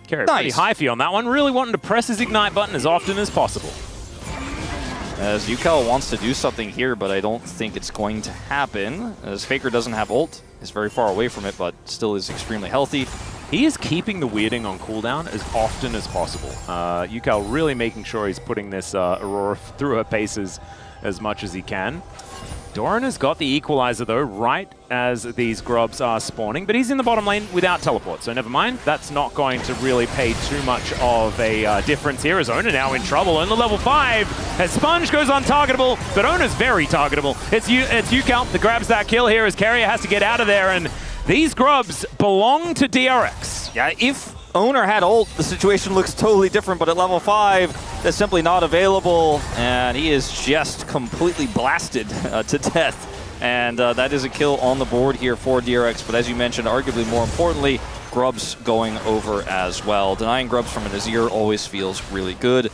Keria pretty hyphy on that one, really wanting to press his ignite button as often as possible. As Yukao wants to do something here, but I don't think it's going to happen. As Faker doesn't have ult, is very far away from it, but still is extremely healthy. He is keeping the weirding on cooldown as often as possible. Yukao really making sure he's putting this Aurora through her paces as much as he can. Doran has got the equalizer though, right as these grubs are spawning, but he's in the bottom lane without teleport, so never mind. That's not going to really pay too much of a difference here, as Owner now in trouble. Only level 5 as Sponge goes untargetable, but Owner's very targetable. It's Yukao that grabs that kill here as Keria has to get out of there, and these grubs belong to DRX. Yeah, if Owner had ult, the situation looks totally different, but at level 5, that's simply not available, and he is just completely blasted to death. And that is a kill on the board here for DRX, but as you mentioned, arguably more importantly, grubs going over as well. Denying grubs from an Azir always feels really good,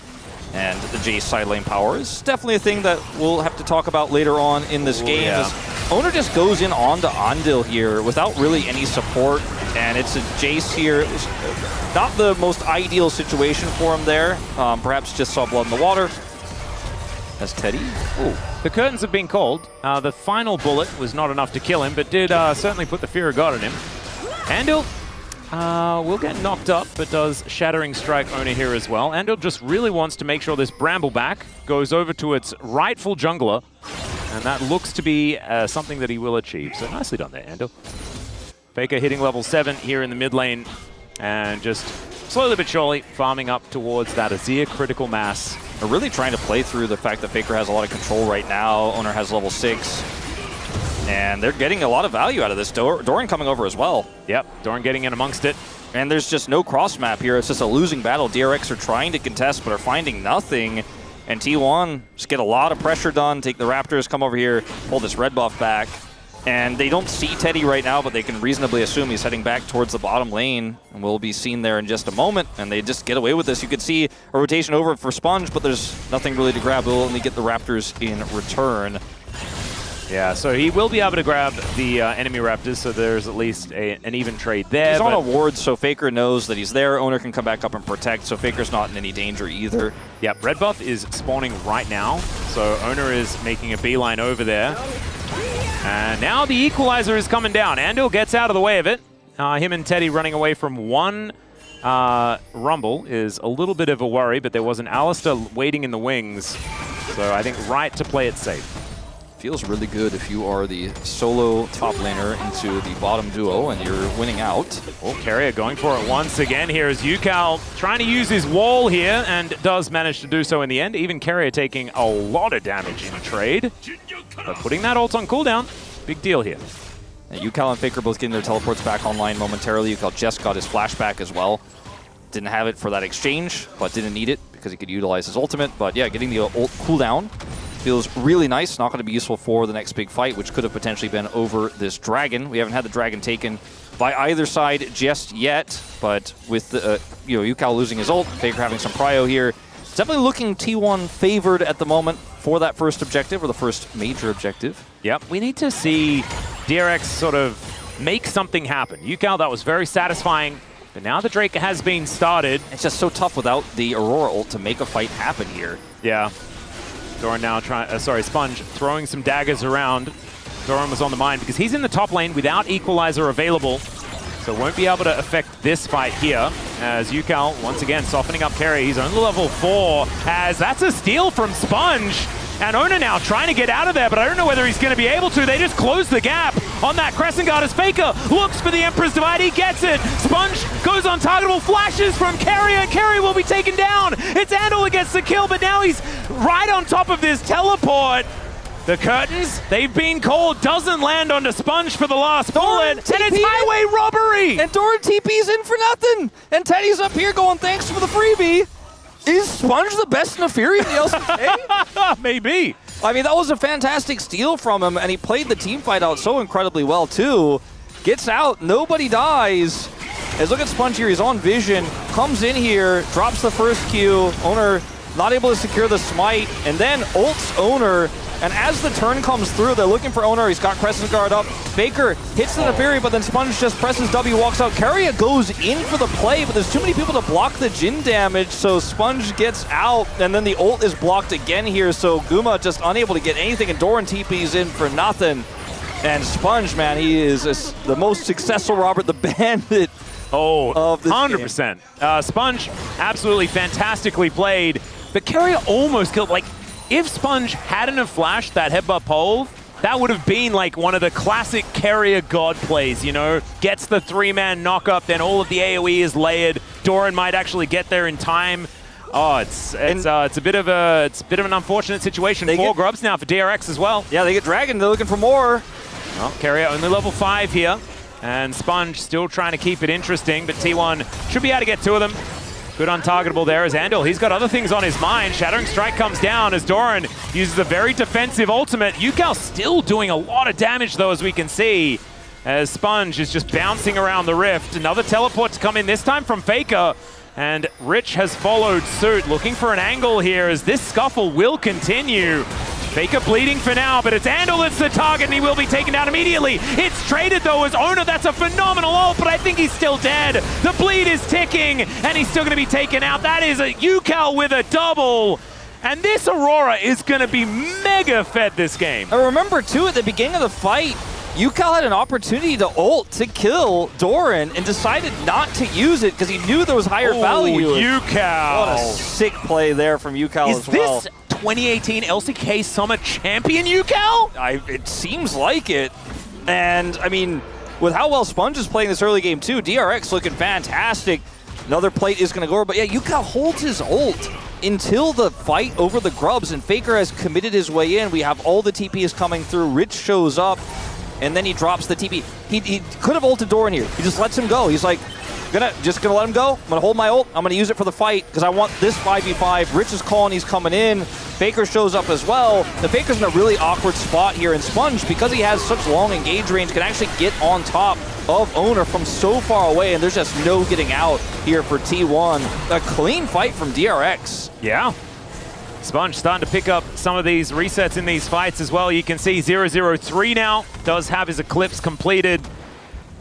and the Jace side lane power is definitely a thing that we'll have to talk about later on in this game. Yeah. As Owner just goes in onto Andil here without really any support, and it's a Jace here. It was not the most ideal situation for him there. Perhaps just saw blood in the water. As Teddy. Ooh. The curtains have been called. The final bullet was not enough to kill him, but did certainly put the fear of God in him. Andil will get knocked up, but does Shattering Strike Owner here as well. Andal just really wants to make sure this Brambleback goes over to its rightful jungler, and that looks to be something that he will achieve. So nicely done there, Andal. Faker hitting level 7 here in the mid lane, and just slowly but surely farming up towards that Azir critical mass. They're really trying to play through the fact that Faker has a lot of control right now. Owner has level 6. And they're getting a lot of value out of this. Doran coming over as well. Yep, Doran getting in amongst it. And there's just no cross map here. It's just a losing battle. DRX are trying to contest, but are finding nothing. And T1 just get a lot of pressure done. Take the Raptors, come over here, pull this red buff back. And they don't see Teddy right now, but they can reasonably assume he's heading back towards the bottom lane. And will be seen there in just a moment. And they just get away with this. You could see a rotation over for Sponge, but there's nothing really to grab. They'll only get the Raptors in return. Yeah, so he will be able to grab the enemy Raptors, so there's at least an even trade there. He's on a ward, so Faker knows that he's there. Owner can come back up and protect, so Faker's not in any danger either. Yep, red buff is spawning right now, so Owner is making a beeline over there. And now the equalizer is coming down. Andal gets out of the way of it. Him and Teddy running away from one Rumble is a little bit of a worry, but there was an Alistair waiting in the wings, so I think right to play it safe. Feels really good if you are the solo top laner into the bottom duo and you're winning out. Oh, Carrier going for it once again here as Yukal trying to use his wall here and does manage to do so in the end. Even Carrier taking a lot of damage in trade. But putting that ult on cooldown, big deal here. Yukal and Faker both getting their teleports back online momentarily. Yukal just got his flashback as well. Didn't have it for that exchange, but didn't need it because he could utilize his ultimate. But yeah, getting the ult cooldown feels really nice. Not going to be useful for the next big fight, which could have potentially been over this dragon. We haven't had the dragon taken by either side just yet, but with the, Yukal losing his ult, Faker having some prio here. It's definitely looking T1 favored at the moment for that first objective, or the first major objective. Yep, we need to see DRX sort of make something happen. Yukal, that was very satisfying, but now the Drake has been started. It's just so tough without the Aurora ult to make a fight happen here. Yeah. Doran now Sponge throwing some daggers around. Doran was on the mind because he's in the top lane without Equalizer available. So won't be able to affect this fight here as Yukal once again softening up Carry. He's only level 4 as that's a steal from Sponge. And Ona now trying to get out of there, but I don't know whether he's going to be able to. They just close the gap on that Crescent Guard as Faker looks for the Emperor's Divide. He gets it. Sponge goes untargetable, flashes from Carrier, and Carrier will be taken down. It's Andal that gets the kill, but now he's right on top of this teleport. The curtains, they've been called, doesn't land onto Sponge for the last bullet, and it's highway robbery! And Doran TP's in for nothing! And Teddy's up here going, thanks for the freebie! Is Sponge the best Nefiri in the LCK? Maybe. I mean, that was a fantastic steal from him, and he played the team fight out so incredibly well, too. Gets out, nobody dies. As look at Sponge here, he's on vision, comes in here, drops the first Q, Owner not able to secure the smite, and then ults Owner. And as the turn comes through, they're looking for Owner. He's got Crescent Guard up. Faker hits the Nefiri, but then Sponge just presses W, walks out. Carrier goes in for the play, but there's too many people to block the Jhin damage, so Sponge gets out, and then the ult is blocked again here, so Guma just unable to get anything, and Doran TP's in for nothing. And Sponge, man, he is the most successful Robert the Bandit of this 100%. Sponge, absolutely fantastically played, but Carrier almost killed, like, if Sponge hadn't have flashed that headbutt pole, that would have been like one of the classic Carrier God plays, you know? Gets the 3-man knock-up, then all of the AoE is layered. Doran might actually get there in time. Oh, it's a bit of an unfortunate situation for Grubs now for DRX as well. Yeah, they get Dragon. They're looking for more. Well, Carrier only level 5 here, and Sponge still trying to keep it interesting, but T1 should be able to get two of them. Good untargetable there as Andal. He's got other things on his mind. Shattering Strike comes down as Doran uses a very defensive ultimate. Yukal still doing a lot of damage though, as we can see, as Sponge is just bouncing around the rift. Another teleport to come in, this time from Faker. And Rich has followed suit, looking for an angle here as this scuffle will continue. Faker bleeding for now, but it's Andal that's the target and he will be taken down immediately. It's traded though as Owner. That's a phenomenal ult, but I think he's still dead. The bleed is ticking and he's still going to be taken out. That is a Yukal with a double. And this Aurora is going to be mega fed this game. I remember too, at the beginning of the fight, UCal had an opportunity to ult to kill Doran and decided not to use it because he knew there was higher value. UCal. What a sick play there from UCal as well. Is this 2018 LCK Summer Champion UCal? It seems like it. And, I mean, with how well Sponge is playing this early game too, DRX looking fantastic. Another plate is going to go over, but yeah, UCal holds his ult until the fight over the grubs, and Faker has committed his way in. We have all the TPs coming through. Rich shows up, and then he drops the TP. He could have ulted Doran here. He just lets him go. He's like, just gonna let him go. I'm gonna hold my ult. I'm gonna use it for the fight because I want this 5v5. Rich is calling, he's coming in. Faker shows up as well. The Faker's in a really awkward spot here, and Sponge, because he has such long engage range, can actually get on top of Owner from so far away, and there's just no getting out here for T1. A clean fight from DRX. Yeah. Sponge starting to pick up some of these resets in these fights as well. You can see 003 now does have his Eclipse completed.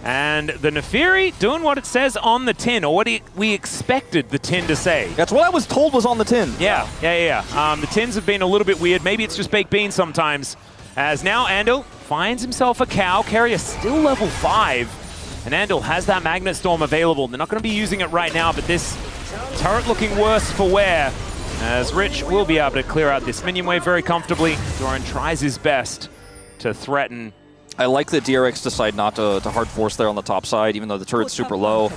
And the Nefiri doing what it says on the tin, or what we expected the tin to say. That's what I was told was on the tin. Yeah. The tins have been a little bit weird. Maybe it's just baked beans sometimes. As now Andal finds himself a cow. Carrier still level 5. And Andal has that Magnet Storm available. They're not going to be using it right now, but this turret looking worse for wear. As Rich will be able to clear out this minion wave very comfortably. Doran tries his best to threaten. I like that DRX decide not to hard force there on the top side, even though the turret's super low.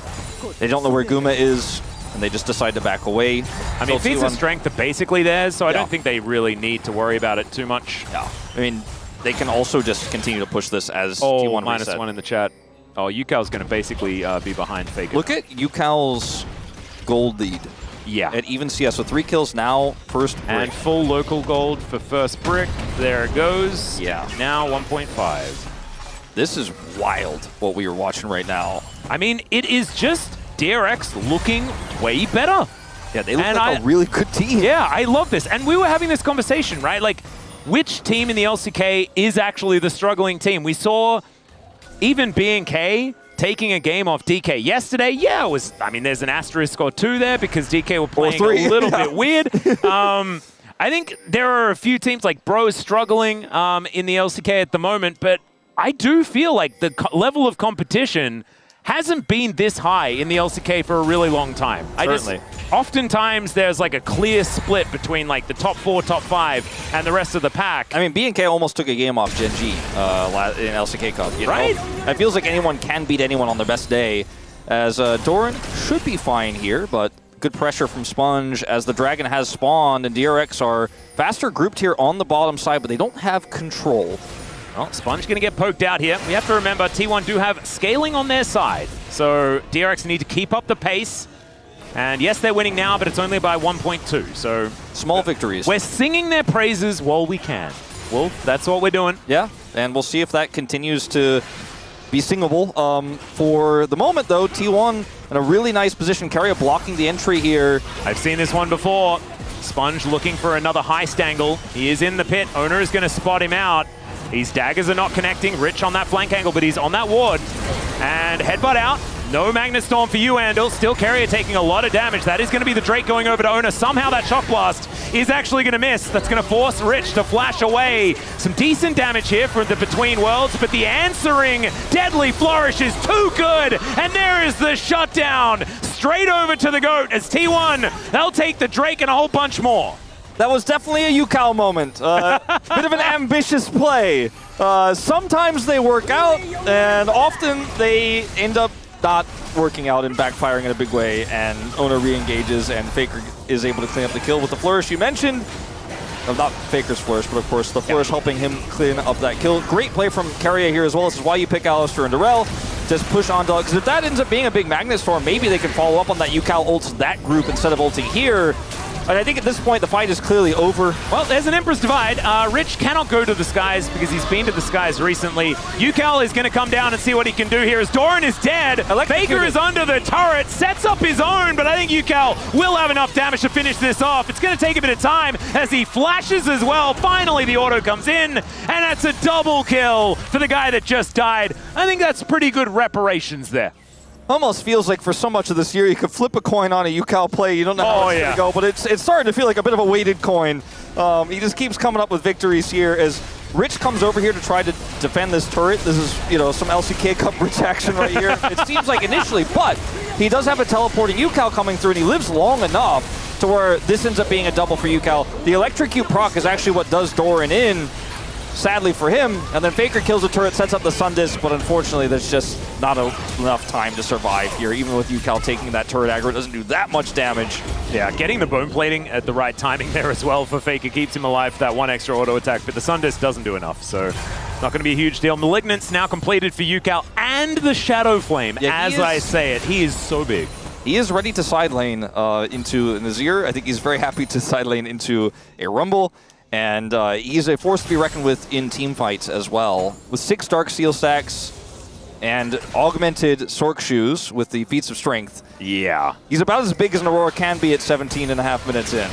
They don't know where Guma is, and they just decide to back away. I mean, feats of strength are basically theirs, so I don't think they really need to worry about it too much. Yeah. I mean, they can also just continue to push this as T1 reset. -1 in the chat. Oh, UCal's going to basically be behind Faker. Look at UCal's gold lead. Yeah. At even CS, so 3 kills now, first brick. And full local gold for first brick. There it goes. Yeah. Now 1.5. This is wild, what we are watching right now. I mean, it is just DRX looking way better. Yeah, they look like a really good team. Yeah, I love this. And we were having this conversation, right? Like, which team in the LCK is actually the struggling team? We saw even B&K taking a game off DK yesterday. Yeah, it was, I mean, there's an asterisk or two there because DK were playing a little bit weird. I think there are a few teams like Bro struggling in the LCK at the moment, but I do feel like the level of competition hasn't been this high in the LCK for a really long time. Certainly. Oftentimes there's like a clear split between like the top 4, top 5, and the rest of the pack. I mean, B&K almost took a game off Gen G in LCK Cup. You know? It feels like anyone can beat anyone on their best day, as Doran should be fine here, but good pressure from Sponge as the Dragon has spawned, and DRX are faster grouped here on the bottom side, but they don't have control. Well, Sponge going to get poked out here. We have to remember T1 do have scaling on their side. So DRX need to keep up the pace. And yes, they're winning now, but it's only by 1.2. So small victories. We're singing their praises while we can. Well, that's what we're doing. Yeah, and we'll see if that continues to be singable. For the moment, though, T1 in a really nice position. Carrier blocking the entry here. I've seen this one before. Sponge looking for another heist angle. He is in the pit. Owner is going to spot him out. These daggers are not connecting. Rich on that flank angle, but he's on that ward. And headbutt out. No Magnet Storm for you, Andal. Still Carrier taking a lot of damage. That is going to be the Drake going over to Owner. Somehow that Shock Blast is actually going to miss. That's going to force Rich to flash away. Some decent damage here for the Between Worlds, but the answering Deadly Flourish is too good. And there is the shutdown. Straight over to the GOAT as T1. They'll take the Drake and a whole bunch more. That was definitely a UCal moment. Bit of an ambitious play. Sometimes they work out, and often they end up not working out and backfiring in a big way, and Owner re-engages, and Faker is able to clean up the kill with the flourish you mentioned. Not Faker's flourish, but of course the flourish helping him clean up that kill. Great play from Carrier here as well. This is why you pick Alistair and Darrell. Just push on Dog, because if that ends up being a big Magnet Storm, maybe they can follow up on that UCal ults that group instead of ulting here. And I think at this point, the fight is clearly over. Well, there's an Emperor's Divide. Rich cannot go to the skies because he's been to the skies recently. UCal is going to come down and see what he can do here as Doran is dead. Faker is under the turret, sets up his own, but I think UCal will have enough damage to finish this off. It's going to take a bit of time as he flashes as well. Finally, the auto comes in, and that's a double kill for the guy that just died. I think that's pretty good reparations there. Almost feels like for so much of this year, you could flip a coin on a UCal play. You don't know how it's going to go, but it's starting to feel like a bit of a weighted coin. He just keeps coming up with victories here as Rich comes over here to try to defend this turret. This is, you know, some LCK Cup Rich action right here. It seems like initially, but he does have a teleporting UCal coming through, and he lives long enough to where this ends up being a double for UCal. The electrocute proc is actually what does Doran in, sadly for him, and then Faker kills the turret, sets up the Sun Disc, but unfortunately there's just not enough time to survive here. Even with UCal taking that turret aggro, it doesn't do that much damage. Yeah, getting the bone plating at the right timing there as well for Faker keeps him alive for that one extra auto attack, but the Sun Disc doesn't do enough, so not going to be a huge deal. Malignant's now completed for UCal, and the Shadow Flame, as I say it. He is so big. He is ready to side lane into Nazir. I think he's very happy to side lane into a Rumble. And he's a force to be reckoned with in team fights as well. With 6 Dark Steel stacks and augmented Sork shoes with the feats of strength. Yeah. He's about as big as an Aurora can be at 17.5 minutes in.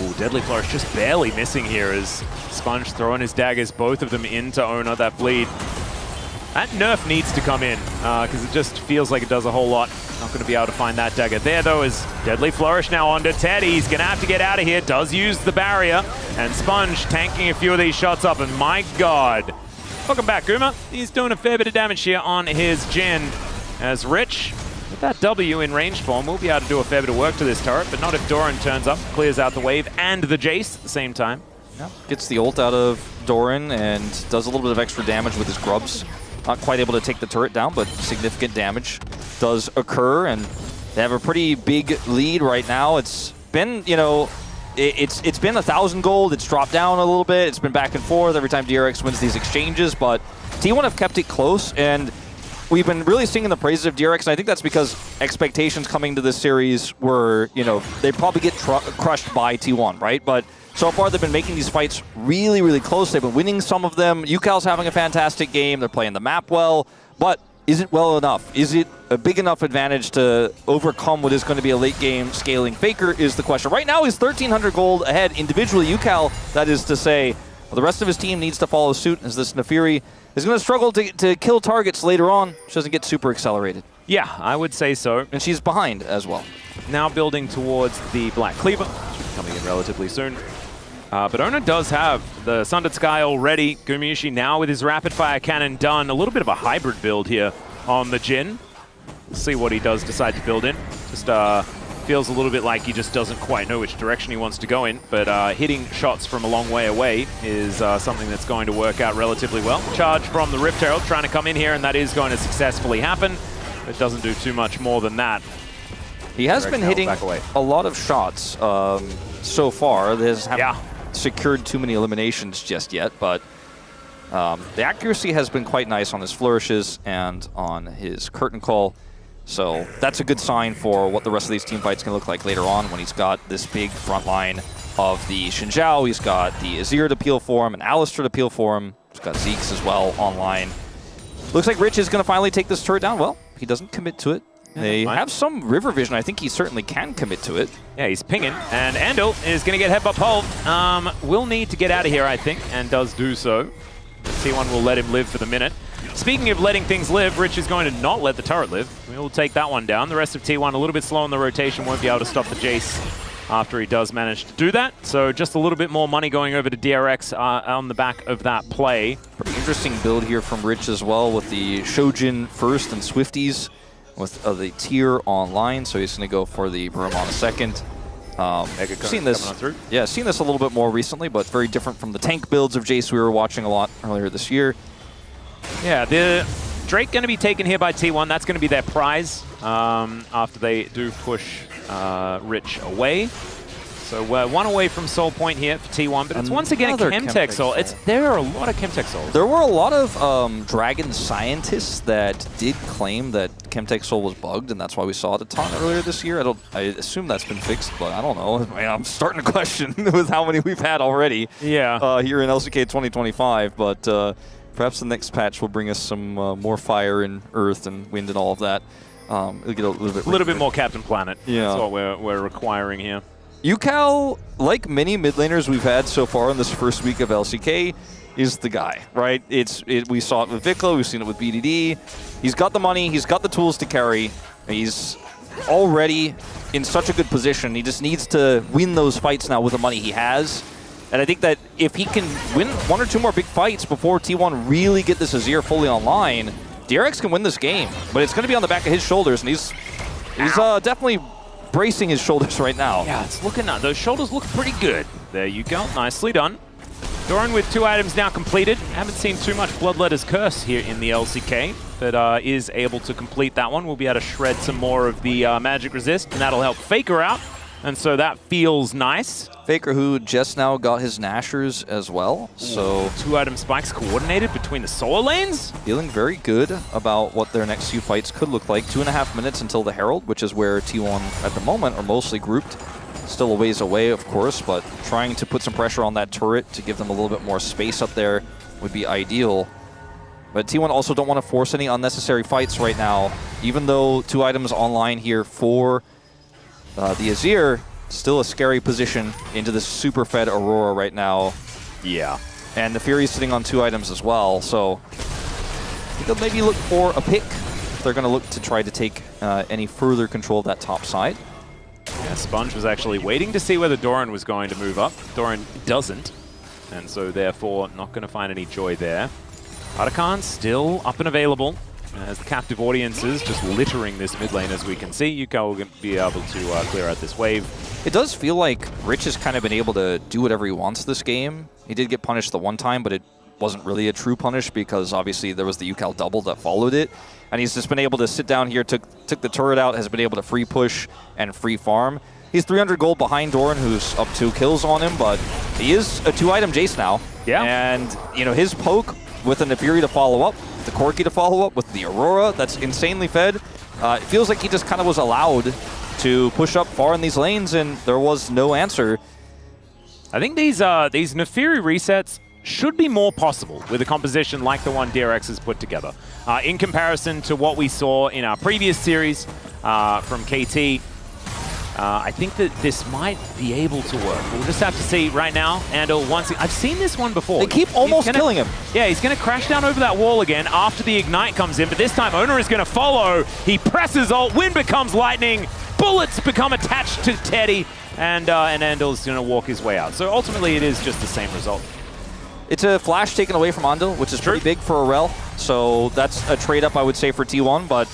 Ooh, Deadly Flourish just barely missing here as Sponge throwing his daggers, both of them into Ona, that bleed. That nerf needs to come in, because it just feels like it does a whole lot. Not going to be able to find that dagger there, though, as Deadly Flourish now onto Teddy. He's going to have to get out of here. Does use the barrier, and Sponge tanking a few of these shots up, and my God. Welcome back, Guma. He's doing a fair bit of damage here on his Jhin, as Rich, with that W in ranged form, will be able to do a fair bit of work to this turret, but not if Doran turns up, clears out the wave, and the Jace at the same time. Yeah. Gets the ult out of Doran, and does a little bit of extra damage with his grubs. Not quite able to take the turret down, but significant damage does occur, and they have a pretty big lead right now. It's been, you know, it's been 1,000 gold. It's dropped down a little bit. It's been back and forth every time DRX wins these exchanges, but T1 have kept it close, and we've been really singing the praises of DRX, and I think that's because expectations coming to this series were, you know, they probably get crushed by T1, right? But so far, they've been making these fights really, really close. They've been winning some of them. UCal's having a fantastic game. They're playing the map well, but is it well enough? Is it a big enough advantage to overcome what is going to be a late-game scaling Faker is the question. Right now, he's 1,300 gold ahead individually. UCal, that is to say, well, the rest of his team needs to follow suit as this Nefiri is going to struggle to kill targets later on. She doesn't get super accelerated. Yeah, I would say so. And she's behind as well. Now building towards the Black Cleaver, which is coming in relatively soon. But Ona does have the Sundered Sky already. Gumayushi now with his rapid fire cannon done. A little bit of a hybrid build here on the Jhin. We'll see what he does decide to build in. Just feels a little bit like he just doesn't quite know which direction he wants to go in. But hitting shots from a long way away is something that's going to work out relatively well. Charge from the Rift Herald trying to come in here, and that is going to successfully happen. It doesn't do too much more than that. He has been hitting a lot of shots so far. There's secured too many eliminations just yet, but the accuracy has been quite nice on his flourishes and on his curtain call. So that's a good sign for what the rest of these team fights can look like later on when he's got this big front line of the Xin Zhao. He's got the Azir to peel for him and Alistar to peel for him. He's got Zeke's as well online. Looks like Rich is going to finally take this turret down. Well, he doesn't commit to it. They have some river vision. I think he certainly can commit to it. Yeah, he's pinging, and Andal is going to get headbutt pulled. Will need to get out of here, I think, and does do so. T1 will let him live for the minute. Speaking of letting things live, Rich is going to not let the turret live. We'll take that one down. The rest of T1 a little bit slow in the rotation, won't be able to stop the Jace after he does manage to do that. So just a little bit more money going over to DRX on the back of that play. Pretty interesting build here from Rich as well with the Shojin first and Swifties with the tier online. So he's going to go for the Brim on a second. Seen this a little bit more recently, but very different from the tank builds of Jace we were watching a lot earlier this year. Yeah, the Drake going to be taken here by T1. That's going to be their prize after they do push Rich away. So we're one away from Soul Point here for T1, but it's once again a Chemtech Soul. There are a lot of Chemtech Souls. There were a lot of Dragon scientists that did claim that Chemtech Soul was bugged, and that's why we saw it a ton earlier this year. I assume that's been fixed, but I don't know. I'm starting to question with how many we've had already here in LCK 2025, but perhaps the next patch will bring us some more fire and earth and wind and all of that. It'll get a little bit more Captain Planet. Yeah. That's what we're requiring here. UCal, like many mid laners we've had so far in this first week of LCK, is the guy, right? We saw it with Vikla, we've seen it with BDD. He's got the money, he's got the tools to carry. He's already in such a good position. He just needs to win those fights now with the money he has. And I think that if he can win 1 or 2 more big fights before T1 really get this Azir fully online, DRX can win this game. But it's going to be on the back of his shoulders, and he's definitely bracing his shoulders right now. Yeah, it's looking at those shoulders look pretty good. There you go, nicely done. Doran with 2 items now completed. Haven't seen too much Bloodletter's Curse here in the LCK, but is able to complete that one. We'll be able to shred some more of the magic resist, and that'll help Faker out. And so that feels nice. Faker, who just now got his Nashers as well. So 2 item spikes coordinated between the solo lanes. Feeling very good about what their next few fights could look like. 2.5 minutes until the Herald, which is where T1 at the moment are mostly grouped. Still a ways away, of course, but trying to put some pressure on that turret to give them a little bit more space up there would be ideal. But T1 also don't want to force any unnecessary fights right now. Even though 2 items online here for the Azir, still a scary position into this super fed Aurora right now. Yeah. And the Fury's sitting on 2 items as well, so I think they'll maybe look for a pick if they're going to look to try to take any further control of that top side. Yeah, Sponge was actually waiting to see whether Doran was going to move up. Doran doesn't, and so therefore not going to find any joy there. Arakan still up and available, as the captive audience is just littering this mid lane, as we can see. Yuka will be able to clear out this wave. It does feel like Rich has kind of been able to do whatever he wants this game. He did get punished the one time, but it wasn't really a true punish because obviously there was the UCAL double that followed it. And he's just been able to sit down here, took the turret out, has been able to free push and free farm. He's 300 gold behind Doran, who's up 2 kills on him, but he is a 2-item Jace now. Yeah. And, you know, his poke with the Nefiri to follow up, the Corki to follow up, with the Aurora that's insanely fed. It feels like he just kind of was allowed to push up far in these lanes, and there was no answer. I think these Nefiri resets should be more possible with a composition like the one DRX has put together. In comparison to what we saw in our previous series from KT, I think that this might be able to work. We'll just have to see right now. Andal, I've seen this one before. They keep almost killing him. Yeah, he's going to crash down over that wall again after the Ignite comes in, but this time Owner is going to follow. He presses ult, wind becomes lightning, bullets become attached to Teddy, and Andal's going to walk his way out. So ultimately it is just the same result. It's a flash taken away from Andal, which is pretty big for Aurel. So that's a trade-up, I would say, for T1, but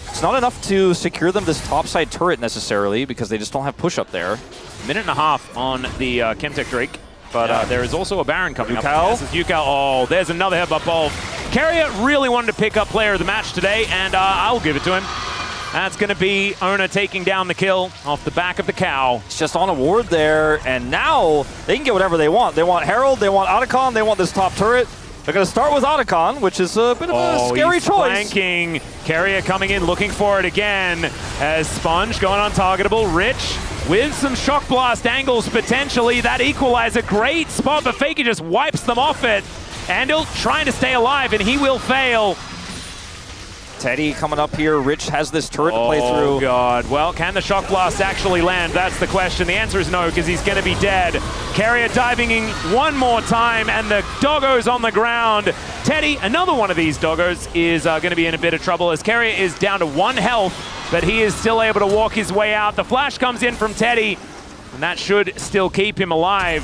it's not enough to secure them this topside turret necessarily because they just don't have push up there. Minute and a half on the Chemtech Drake, but there is also a Baron coming up. This is Yuka. Oh, there's another headbutt ball. Carrier really wanted to pick up player of the match today, and I'll give it to him. That's going to be Owner taking down the kill off the back of the cow. It's just on a ward there, and now they can get whatever they want. They want Herald, they want Otacon, they want this top turret. They're going to start with Otacon, which is a bit of a scary choice. Flanking. Carrier coming in, looking for it again, as Sponge going untargetable. Rich with some shock blast angles potentially. That equalizer, great spot, but Faker just wipes them off it. Andal trying to stay alive, and he will fail. Teddy coming up here. Rich has this turret to play through. Oh, God. Well, can the Shock Blast actually land? That's the question. The answer is no, because he's going to be dead. Carrier diving in one more time, and the doggo's on the ground. Teddy, another one of these doggos, is going to be in a bit of trouble, as Carrier is down to 1 health, but he is still able to walk his way out. The flash comes in from Teddy, and that should still keep him alive.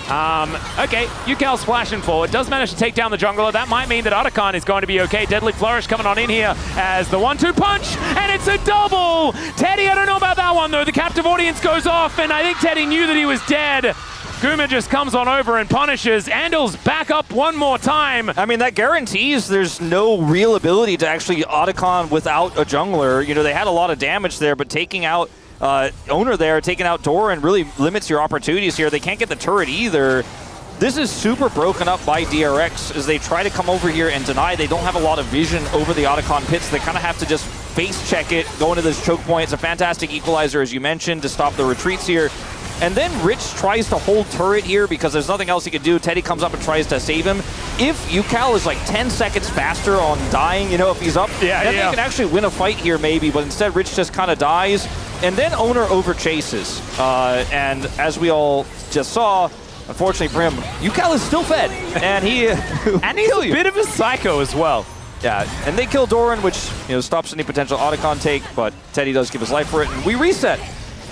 Okay, Yukal's flashing forward, does manage to take down the jungler. That might mean that Otacon is going to be okay. Deadly Flourish coming on in here as the 1-2 punch, and it's a double! Teddy, I don't know about that one though. The captive audience goes off, and I think Teddy knew that he was dead. Guma just comes on over and punishes. Andal's back up one more time. I mean, that guarantees there's no real ability to actually Otacon without a jungler. You know, they had a lot of damage there, but taking out Owner there, taking out Doran really limits your opportunities here. They can't get the turret either. This is super broken up by DRX as they try to come over here and deny. They don't have a lot of vision over the Otacon pits. They kind of have to just face check it, go into this choke point. It's a fantastic equalizer, as you mentioned, to stop the retreats here. And then Rich tries to hold turret here because there's nothing else he can do. Teddy comes up and tries to save him. If Yucal is like 10 seconds faster on dying, you know, if he's up, then they can actually win a fight here maybe, but instead Rich just kind of dies. And then Owner overchases. And as we all just saw, unfortunately for him, Yucal is still fed. And he's a bit of a psycho as well. Yeah, and they kill Doran, which, you know, stops any potential Otacon take, but Teddy does give his life for it, and we reset.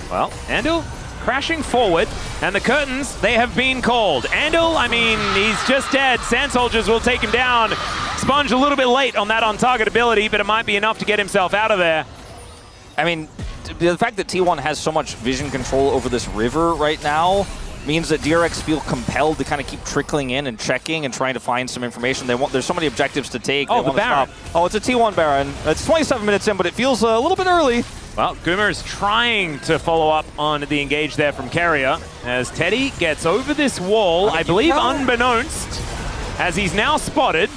Well, Andal crashing forward, and the curtains, they have been called. Andal, I mean, he's just dead. Sand Soldiers will take him down. Sponge a little bit late on that on-target ability, but it might be enough to get himself out of there. I mean, the fact that T1 has so much vision control over this river right now means that DRX feel compelled to kind of keep trickling in and checking and trying to find some information. There's so many objectives to take. Oh, the Baron. Oh, it's a T1 Baron. It's 27 minutes in, but it feels a little bit early. Well, Goomer is trying to follow up on the engage there from Carrier as Teddy gets over this wall, I believe unbeknownst, as he's now spotted.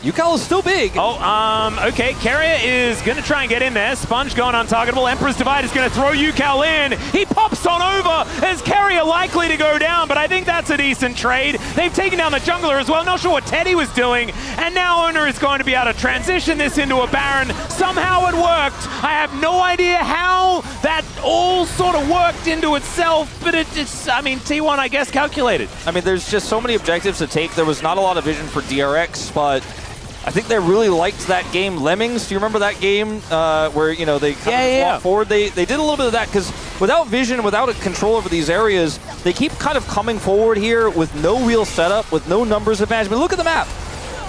UCal is still big. Oh, okay. Carrier is going to try and get in there. Sponge going untargetable. Emperor's Divide is going to throw UCal in. He pops on over as Carrier likely to go down, but I think that's a decent trade. They've taken down the jungler as well. Not sure what Teddy was doing. And now Owner is going to be able to transition this into a Baron. Somehow it worked. I have no idea how that all sort of worked into itself, but it's, I mean, T1, I guess, calculated. I mean, there's just so many objectives to take. There was not a lot of vision for DRX, but I think they really liked that game. Lemmings, do you remember that game where, you know, they kind of walk forward? They did a little bit of that because without vision, without a control over these areas, they keep kind of coming forward here with no real setup, with no numbers advantage. But look at the map.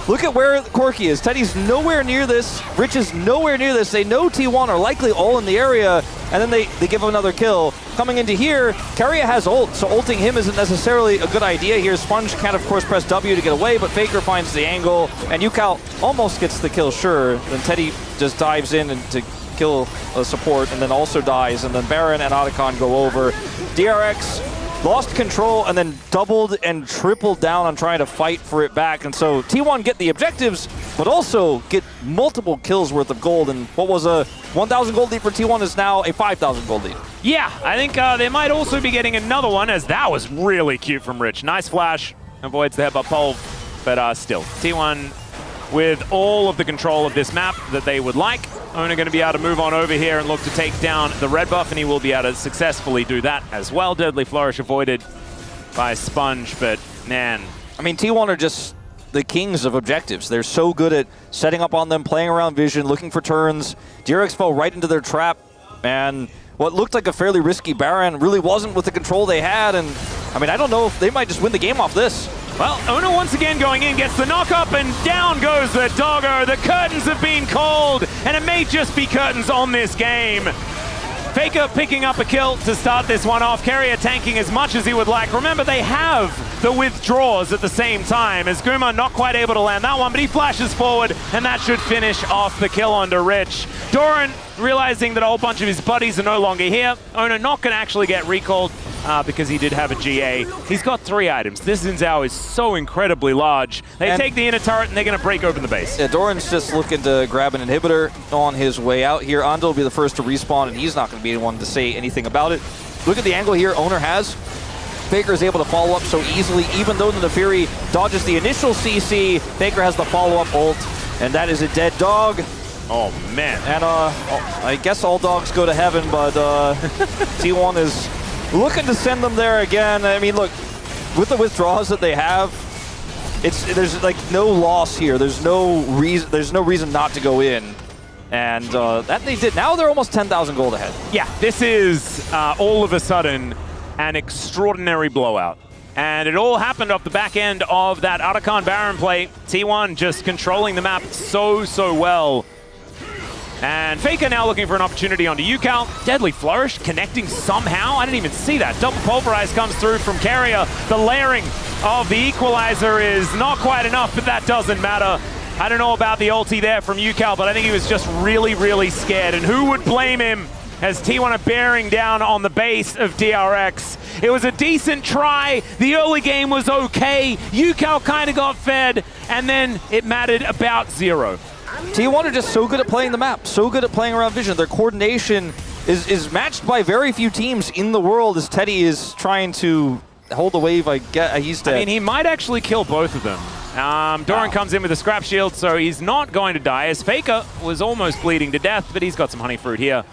Look at where Corki is. Teddy's nowhere near this. Rich is nowhere near this. They know T1 are likely all in the area, and then they give him another kill. Coming into here, Carrier has ult, so ulting him isn't necessarily a good idea here. Sponge can, of course, press W to get away, but Faker finds the angle, and UCal almost gets the kill, sure. Then Teddy just dives in and to kill a support, and then also dies, and then Baron and Otacon go over. DRX lost control and then doubled and tripled down on trying to fight for it back. And so T1 get the objectives, but also get multiple kills worth of gold. And what was a 1,000 gold lead for T1 is now a 5,000 gold lead. Yeah, I think they might also be getting another one, as that was really cute from Rich. Nice flash, avoids the headbutt pole, but still. T1 with all of the control of this map that they would like. Owner going to be able to move on over here and look to take down the red buff, and he will be able to successfully do that as well. Deadly Flourish avoided by Sponge, but man. I mean, T1 are just the kings of objectives. They're so good at setting up on them, playing around vision, looking for turns. DRX fell right into their trap, and what looked like a fairly risky Baron really wasn't with the control they had, and I mean, I don't know if they might just win the game off this. Well, Owner once again going in, gets the knock up, and down goes the doggo. The curtains have been called, and it may just be curtains on this game. Faker picking up a kill to start this one off. Carrier tanking as much as he would like. Remember, they have the withdraws at the same time, as Guma not quite able to land that one, but he flashes forward, and that should finish off the kill onto Rich. Doran realizing that a whole bunch of his buddies are no longer here. Owner not going to actually get recalled because he did have a GA. He's got 3 items. This Xin Zhao is so incredibly large. They take the inner turret, and they're going to break open the base. Yeah, Doran's just looking to grab an inhibitor on his way out here. Ando will be the first to respawn, and he's not going to be the one to say anything about it. Look at the angle here Owner has. Faker is able to follow up so easily, even though the Fury dodges the initial CC. Faker has the follow-up ult, and that is a dead dog. Oh, man. And I guess all dogs go to heaven, but T1 is looking to send them there again. I mean, look, with the withdrawals that they have, there's like no loss here. There's no reason not to go in. And that they did. Now they're almost 10,000 gold ahead. Yeah, this is all of a sudden an extraordinary blowout. And it all happened off the back end of that Otacon Baron play. T1 just controlling the map so well. And Faker now looking for an opportunity onto UCal. Deadly Flourish connecting somehow. I didn't even see that. Double Pulverize comes through from Carrier. The layering of the Equalizer is not quite enough, but that doesn't matter. I don't know about the ulti there from UCal, but I think he was just really scared. And who would blame him as T1 are bearing down on the base of DRX. It was a decent try. The early game was okay. UCal kind of got fed, and then it mattered about 0. T1 are just so good at playing the map, so good at playing around vision. Their coordination is matched by very few teams in the world, as Teddy is trying to hold the wave. I get he's dead. I mean, he might actually kill both of them. Doran comes in with a scrap shield, so he's not going to die, as Faker was almost bleeding to death, but he's got some honey fruit here.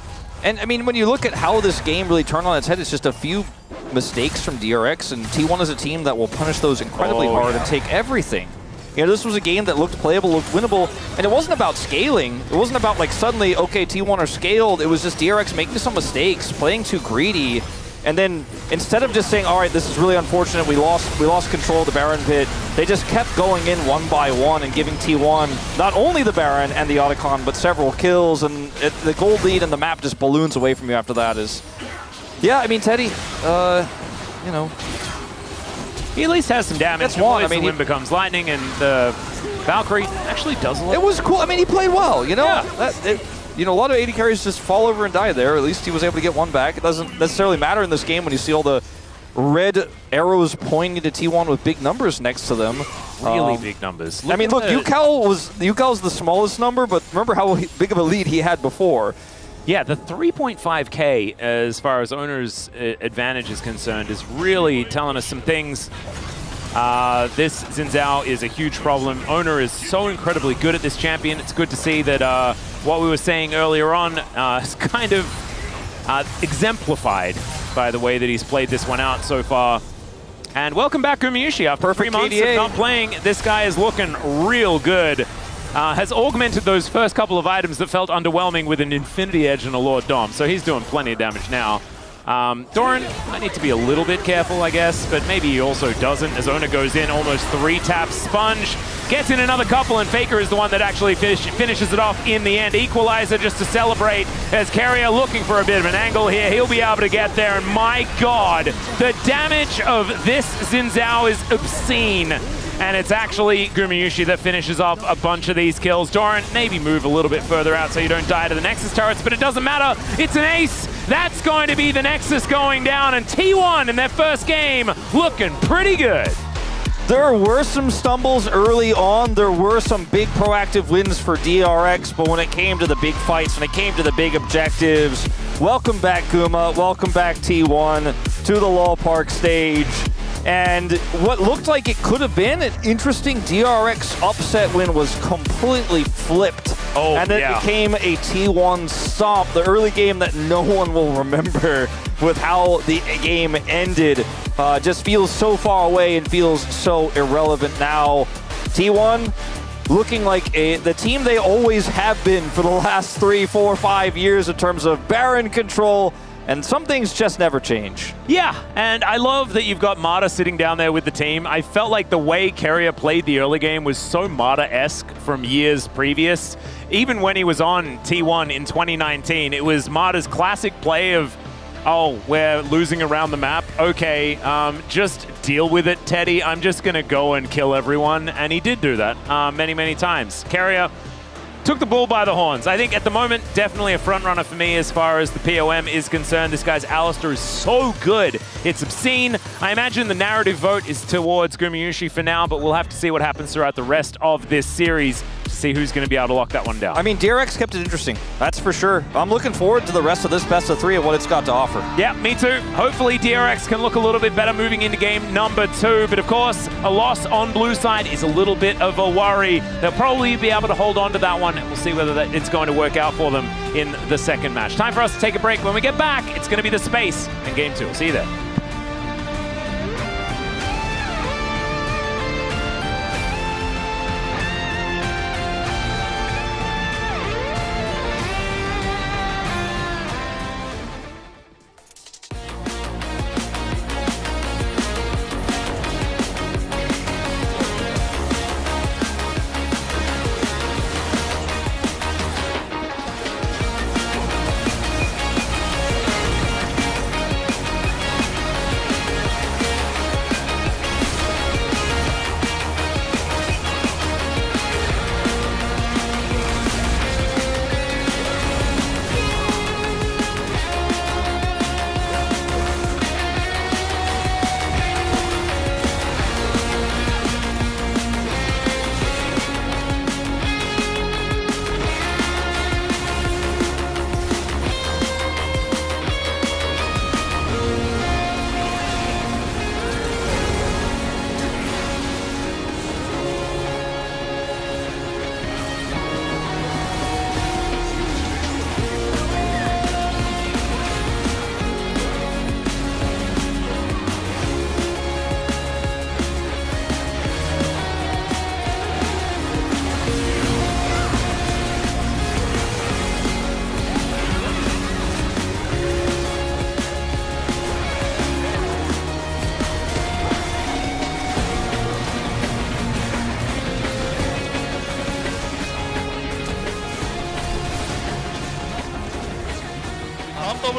And I mean, when you look at how this game really turned on its head, it's just a few mistakes from DRX, and T1 is a team that will punish those incredibly hard and take everything. You know, this was a game that looked playable, looked winnable, and it wasn't about scaling. It wasn't about, like, suddenly, okay, T1 are scaled. It was just DRX making some mistakes, playing too greedy, And then instead of just saying, all right, this is really unfortunate, we lost control of the Baron pit, they just kept going in one by one and giving T1 not only the Baron and the Otacon, but several kills, and the gold lead and the map just balloons away from you after that is... Yeah, I mean, Teddy, you know... He at least has some damage. That's one. I mean, the wind becomes lightning, and the Valkyrie actually does a lot. It was cool. I mean, he played well, you know? Yeah. You know, a lot of AD carries just fall over and die there. At least he was able to get one back. It doesn't necessarily matter in this game when you see all the red arrows pointing to T1 with big numbers next to them. Really big numbers. I mean, look, UCal's the smallest number, but remember how big of a lead he had before. Yeah, the 3.5K, as far as owner's advantage is concerned, is really telling us some things. This Xin Zhao is a huge problem. Owner is so incredibly good at this champion. It's good to see that what we were saying earlier on is kind of exemplified by the way that he's played this one out so far. And welcome back, Gumayushi. After 3 months of not playing, this guy is looking real good. Has augmented those first couple of items that felt underwhelming with an Infinity Edge and a Lord Dom, so he's doing plenty of damage now. Doran might need to be a little bit careful, I guess, but maybe he also doesn't, as Owner goes in, almost 3 taps. Sponge gets in another couple, and Faker is the one that actually finishes it off in the end. Equalizer just to celebrate, as Carrier looking for a bit of an angle here. He'll be able to get there, and my god, the damage of this Xin Zhao is obscene. And it's actually Gumayushi that finishes off a bunch of these kills. Doran, maybe move a little bit further out so you don't die to the Nexus turrets, but it doesn't matter. It's an ace. That's going to be the Nexus going down, and T1 in their first game looking pretty good. There were some stumbles early on. There were some big proactive wins for DRX, but when it came to the big fights, when it came to the big objectives, welcome back Guma, welcome back T1 to the Lol Park stage. And what looked like it could have been an interesting DRX upset win was completely flipped. Oh, and it became a T1 stomp, the early game that no one will remember with how the game ended. Just feels so far away and feels so irrelevant now. T1 looking like the team they always have been for the last 3, 4, 5 years in terms of Baron control. And some things just never change. Yeah, and I love that you've got Mata sitting down there with the team. I felt like the way Carrier played the early game was so Mata-esque from years previous. Even when he was on T1 in 2019, it was Mata's classic play of, oh, we're losing around the map. Okay, just deal with it, Teddy. I'm just going to go and kill everyone. And he did do that many, many times. Carrier took the bull by the horns. I think at the moment, definitely a front runner for me as far as the POM is concerned. This guy's Alistair is so good. It's obscene. I imagine the narrative vote is towards Gumayushi for now, but we'll have to see what happens throughout the rest of this series to see who's going to be able to lock that one down. I mean, DRX kept it interesting. That's for sure. I'm looking forward to the rest of this best of 3 and what it's got to offer. Yeah, me too. Hopefully DRX can look a little bit better moving into game number 2. But of course, a loss on blue side is a little bit of a worry. They'll probably be able to hold on to that one. We'll see whether it's going to work out for them in the second match. Time for us to take a break. When we get back, it's going to be the space in game 2. We'll see you there.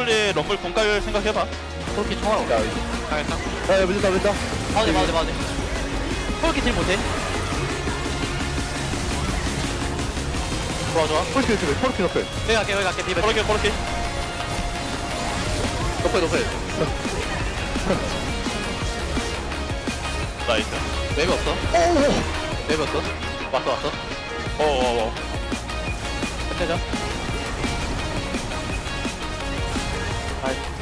트리플리 럼블 공갈 생각해봐. 그렇게 총알 없다. 당했다. 야 밀린다 밀린다. 맞아. 그렇게 딜 못해. 좋아. 코르키 너플. 여기 갈게. 비벼. 그렇게. 너플. 나이스. 맵이 없어. 맵이 없어. 왔어. 끝내자. 나이스.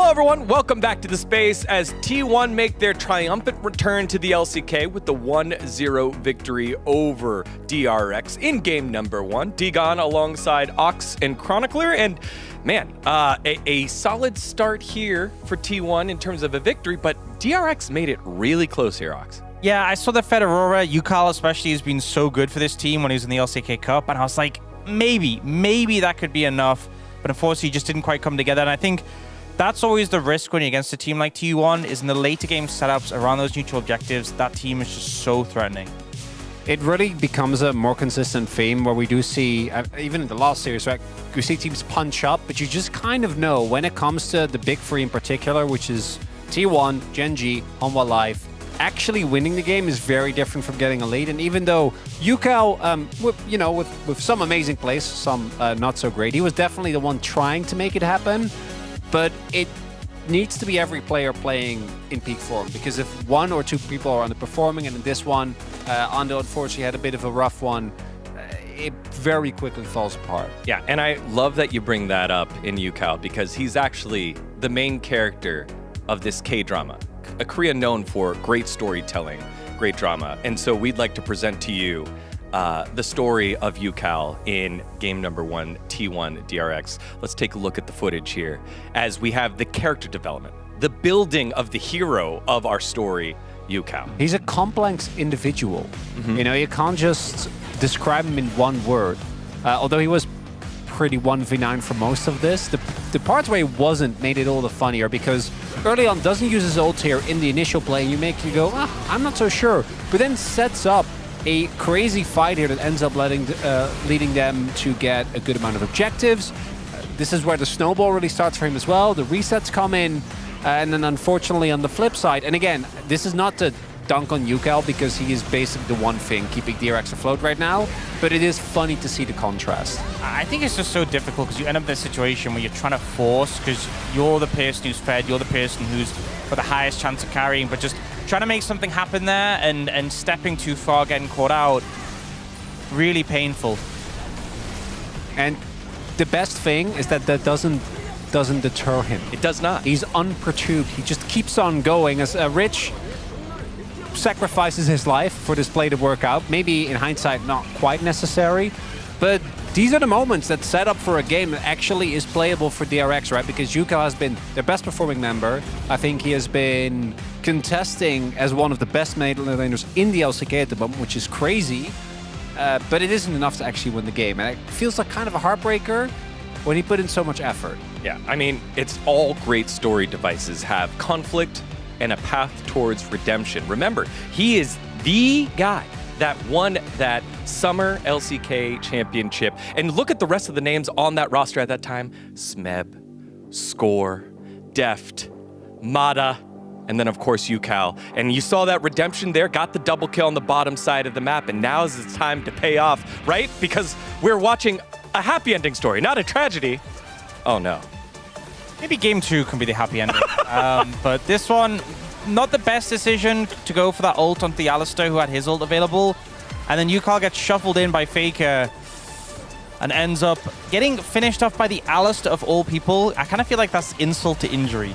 Hello everyone, welcome back to the space as T1 make their triumphant return to the LCK with the 1-0 victory over DRX in game number 1. Digon alongside Ox and Chronicler, and man, a solid start here for T1 in terms of a victory, but DRX made it really close here, Ox. Yeah, I saw the Fed Aurora. Yukal especially has been so good for this team when he was in the LCK Cup, and I was like, maybe that could be enough, but unfortunately it just didn't quite come together. And I think that's always the risk when you're against a team like T1, is in the later game setups around those neutral objectives, that team is just so threatening. It really becomes a more consistent theme where we do see, even in the last series, right, you see teams punch up, but you just kind of know when it comes to the big three in particular, which is T1, Gen.G, Hanwha Life, actually winning the game is very different from getting a lead. And even though Yukal, with some amazing plays, some not so great, he was definitely the one trying to make it happen. But it needs to be every player playing in peak form, because if one or two people are underperforming, and in this one, Ando unfortunately had a bit of a rough one, it very quickly falls apart. Yeah, and I love that you bring that up in Yukal, because he's actually the main character of this K-drama, a Korea known for great storytelling, great drama. And so we'd like to present to you the story of Yukal in game number 1, T1 DRX. Let's take a look at the footage here as we have the character development, the building of the hero of our story, Yukal. He's a complex individual. You know, you can't just describe him in one word. Although he was pretty 1v9 for most of this, the parts where he wasn't made it all the funnier, because early on doesn't use his ult here in the initial play, and you go, I'm not so sure, but then sets up a crazy fight here that ends up leading them to get a good amount of objectives. This is where the snowball really starts for him as well. The resets come in, and then unfortunately on the flip side, and again, this is not to dunk on Yukal because he is basically the one thing keeping DRX afloat right now, but it is funny to see the contrast. I think it's just so difficult because you end up in a situation where you're trying to force, because you're the person who's fed, you're the person who's got the highest chance of carrying, but just trying to make something happen there and stepping too far, getting caught out, really painful. And the best thing is that doesn't deter him. It does not. He's unperturbed. He just keeps on going as Rich sacrifices his life for this play to work out. Maybe in hindsight not quite necessary, but these are the moments that set up for a game that actually is playable for DRX, right? Because Yukal has been their best performing member. I think he has been contesting as one of the best mid laners in the LCK at the moment, which is crazy, but it isn't enough to actually win the game. And it feels like kind of a heartbreaker when he put in so much effort. Yeah, I mean, it's all great story devices have conflict and a path towards redemption. Remember, he is the guy that won that summer LCK championship. And look at the rest of the names on that roster at that time. Smeb, Score, Deft, Mata, and then of course Yukal. And you saw that redemption there, got the double kill on the bottom side of the map, and now is the time to pay off, right? Because we're watching a happy ending story, not a tragedy. Oh no. Maybe game 2 can be the happy ending. But this one, not the best decision to go for that ult onto the Alistar who had his ult available. And then Yukal gets shuffled in by Faker and ends up getting finished off by the Alistar of all people. I kind of feel like that's insult to injury.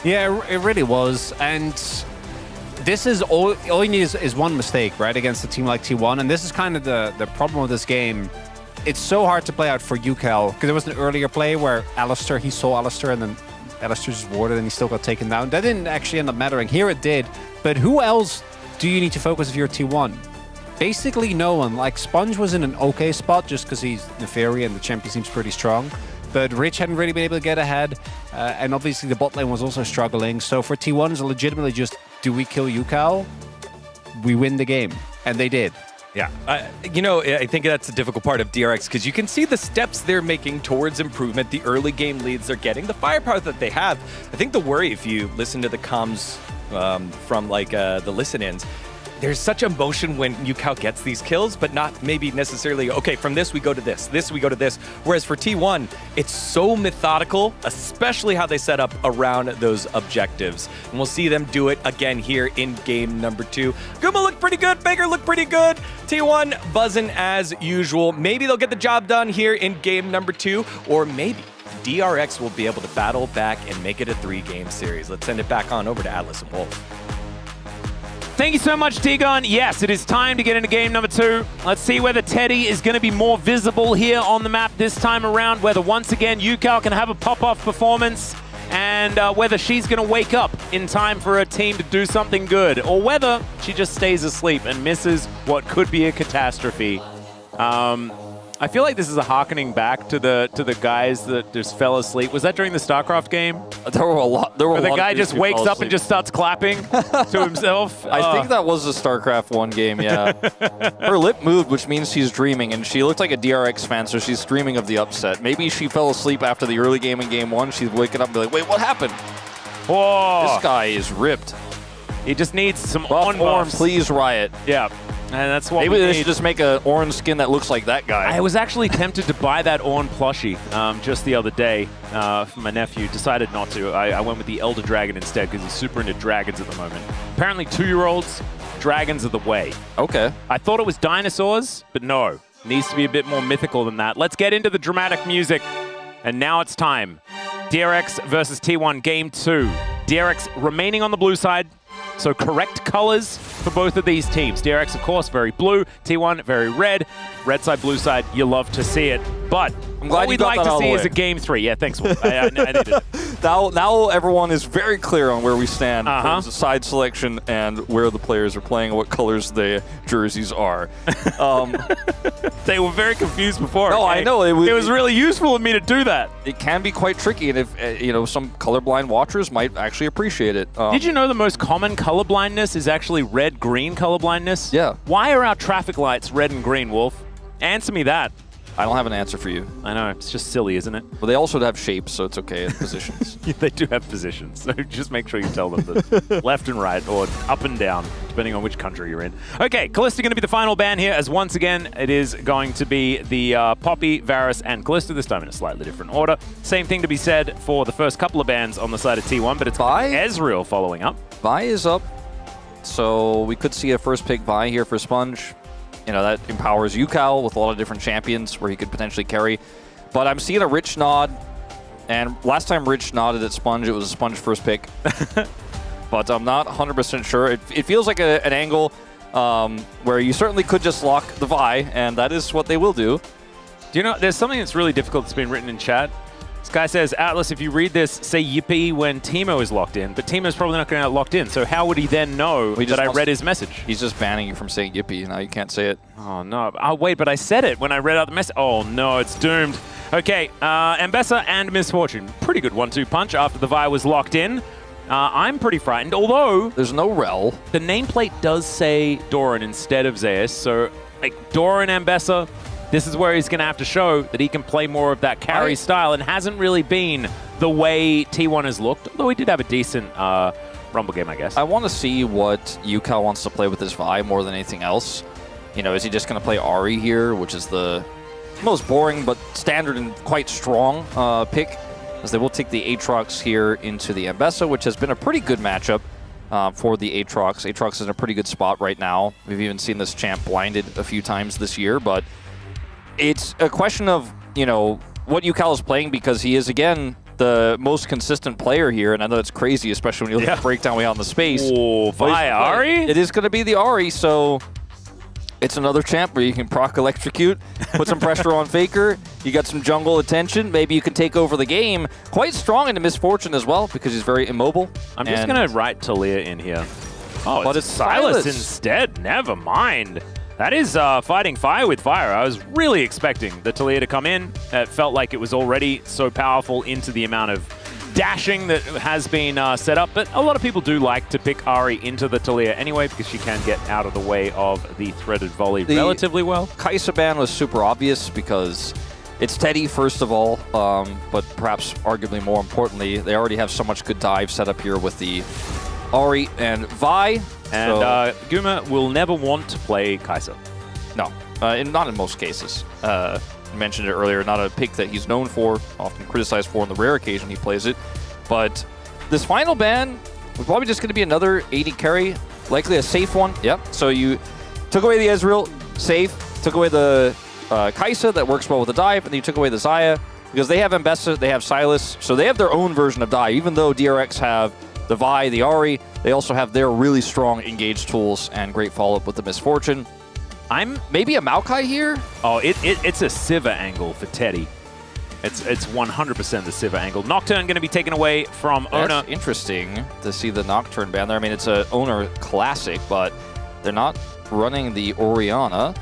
Yeah, it really was. And this is all you need is one mistake, right, against a team like T1. And this is kind of the problem with this game. It's so hard to play out for Yukal, because there was an earlier play where he saw Alistar, and then Alistar just warded and he still got taken down. That didn't actually end up mattering. Here it did. But who else do you need to focus if you're T1? Basically no one. Like, Sponge was in an okay spot just because he's Neferi and the champion seems pretty strong. But Rich hadn't really been able to get ahead. And obviously the bot lane was also struggling. So for T1, it's legitimately just, do we kill Yukal? We win the game. And they did. Yeah, I think that's the difficult part of DRX, because you can see the steps they're making towards improvement, the early game leads they're getting, the firepower that they have. I think the worry, if you listen to the comms from the listen-ins, there's such emotion when Yukal gets these kills, but not maybe necessarily, okay, from this we go to this we go to this. Whereas for T1, it's so methodical, especially how they set up around those objectives. And we'll see them do it again here in game number 2. Guma looked pretty good, Baker looked pretty good. T1 buzzing as usual. Maybe they'll get the job done here in game number 2, or maybe DRX will be able to battle back and make it a 3-game series. Let's send it back on over to Atlas and Wolf. Thank you so much, Tigon. Yes, it is time to get into game number 2. Let's see whether Teddy is going to be more visible here on the map this time around, whether once again Yukal can have a pop-off performance, and whether she's going to wake up in time for her team to do something good, or whether she just stays asleep and misses what could be a catastrophe. I feel like this is a harkening back to the guys that just fell asleep. Was that during the StarCraft game? There were a lot. There were where a lot the guy of just dudes who wakes fell up and just starts clapping to himself. I think that was the StarCraft 1 game, yeah. Her lip moved, which means she's dreaming, and she looked like a DRX fan, so she's dreaming of the upset. Maybe she fell asleep after the early game in game 1. She's waking up and be like, wait, what happened? Whoa. This guy is ripped. He just needs some Buff on-buffs. please, Riot. Yeah. And that's what Maybe we they need. should just make an orange skin that looks like that guy. I was actually tempted to buy that Ornn plushie just the other day for my nephew. Decided not to. I went with the Elder Dragon instead because he's super into dragons at the moment. Apparently 2-year-olds, dragons are the way. Okay. I thought it was dinosaurs, but no. Needs to be a bit more mythical than that. Let's get into the dramatic music. And now it's time. DRX versus T1 Game 2. DRX remaining on the blue side. So correct colors for both of these teams. DRX, of course, very blue. T1, very red. Red side, blue side, you love to see it. But I'm glad what you we'd got like that to out of see the is way. a Game 3. Yeah, thanks, Wolf. I needed it. Now everyone is very clear on where we stand in terms of side selection and where the players are playing and what colors the jerseys are. They were very confused before. No, I know. It was really useful of me to do that. It can be quite tricky, and if some colorblind watchers might actually appreciate it. Did you know the most common colorblindness is actually red-green colorblindness? Yeah. Why are our traffic lights red and green, Wolf? Answer me that. I don't have an answer for you. I know, it's just silly, isn't it? Well, they also have shapes, so it's okay in positions. Yeah, they do have positions, so just make sure you tell them that left and right, or up and down, depending on which country you're in. Okay, Kalista going to be the final ban here, as once again, it is going to be the Poppy, Varus, and Kalista, this time in a slightly different order. Same thing to be said for the first couple of bans on the side of T1, but it's Ezreal following up. Vi is up, so we could see a first pick Vi here for Sponge. You know, that empowers Yukal with a lot of different champions where he could potentially carry. But I'm seeing a Rich nod, and last time Rich nodded at Sponge, it was a Sponge first pick. But I'm not 100% sure. It feels like an angle where you certainly could just lock the Vi, and that is what they will do. Do you know, there's something that's really difficult that's been written in chat. This guy says, Atlas, if you read this, say yippee when Teemo is locked in, but Teemo's probably not going to get locked in, so how would he then know that I read his message? He's just banning you from saying yippee, now you can't say it. Oh, no. Oh, wait, but I said it when I read out the message. Oh, no, it's doomed. Okay, Ambessa and Misfortune. Pretty good 1-2 punch after the Vi was locked in. I'm pretty frightened, although... There's no rel. The nameplate does say Doran instead of Zeus, so like Doran Ambessa... This is where he's going to have to show that he can play more of that carry style, and hasn't really been the way T1 has looked, although he did have a decent Rumble game, I guess. I want to see what Yukal wants to play with his Vi more than anything else. You know, is he just going to play Ahri here, which is the most boring but standard and quite strong pick, as they will take the Aatrox here into the Ambessa, which has been a pretty good matchup for the Aatrox. Aatrox is in a pretty good spot right now. We've even seen this champ blinded a few times this year, but it's a question of, you know, what Yukal is playing, because he is, again, the most consistent player here, and I know it's crazy, especially when you look at the breakdown we have on the space. Oh, Vi Ahri? It is going to be the Ahri, so it's another champ where you can proc electrocute, put some pressure on Faker, you got some jungle attention, maybe you can take over the game. Quite strong into Misfortune as well, because he's very immobile. I'm just going to write Talia in here. Oh, but it's Silas instead. Never mind. That is fighting fire with fire. I was really expecting the Talia to come in. It felt like it was already so powerful into the amount of dashing that has been set up. But a lot of people do like to pick Ahri into the Talia anyway, because she can get out of the way of the threaded volley relatively well. Kai'Sa ban was super obvious because it's Teddy, first of all, but perhaps arguably more importantly, they already have so much good dive set up here with the Ahri and Vi. And Guma will never want to play Kai'Sa. No, not in most cases. I mentioned it earlier, not a pick that he's known for, often criticized for on the rare occasion he plays it. But this final ban was probably just going to be another 80 carry, likely a safe one. Yep, so you took away the Ezreal, safe, took away the Kai'Sa that works well with the dive, and then you took away the Xayah, because they have Ambessa, they have Silas, so they have their own version of Die. Even though DRX have the Vi, the Ahri, they also have their really strong engage tools and great follow-up with the Misfortune. I'm maybe a Maokai here? Oh, it's a Sivir angle for Teddy. It's 100% the Sivir angle. Nocturne going to be taken away from Owner. That's interesting to see the Nocturne ban there. I mean, it's a Owner classic, but they're not running the Orianna.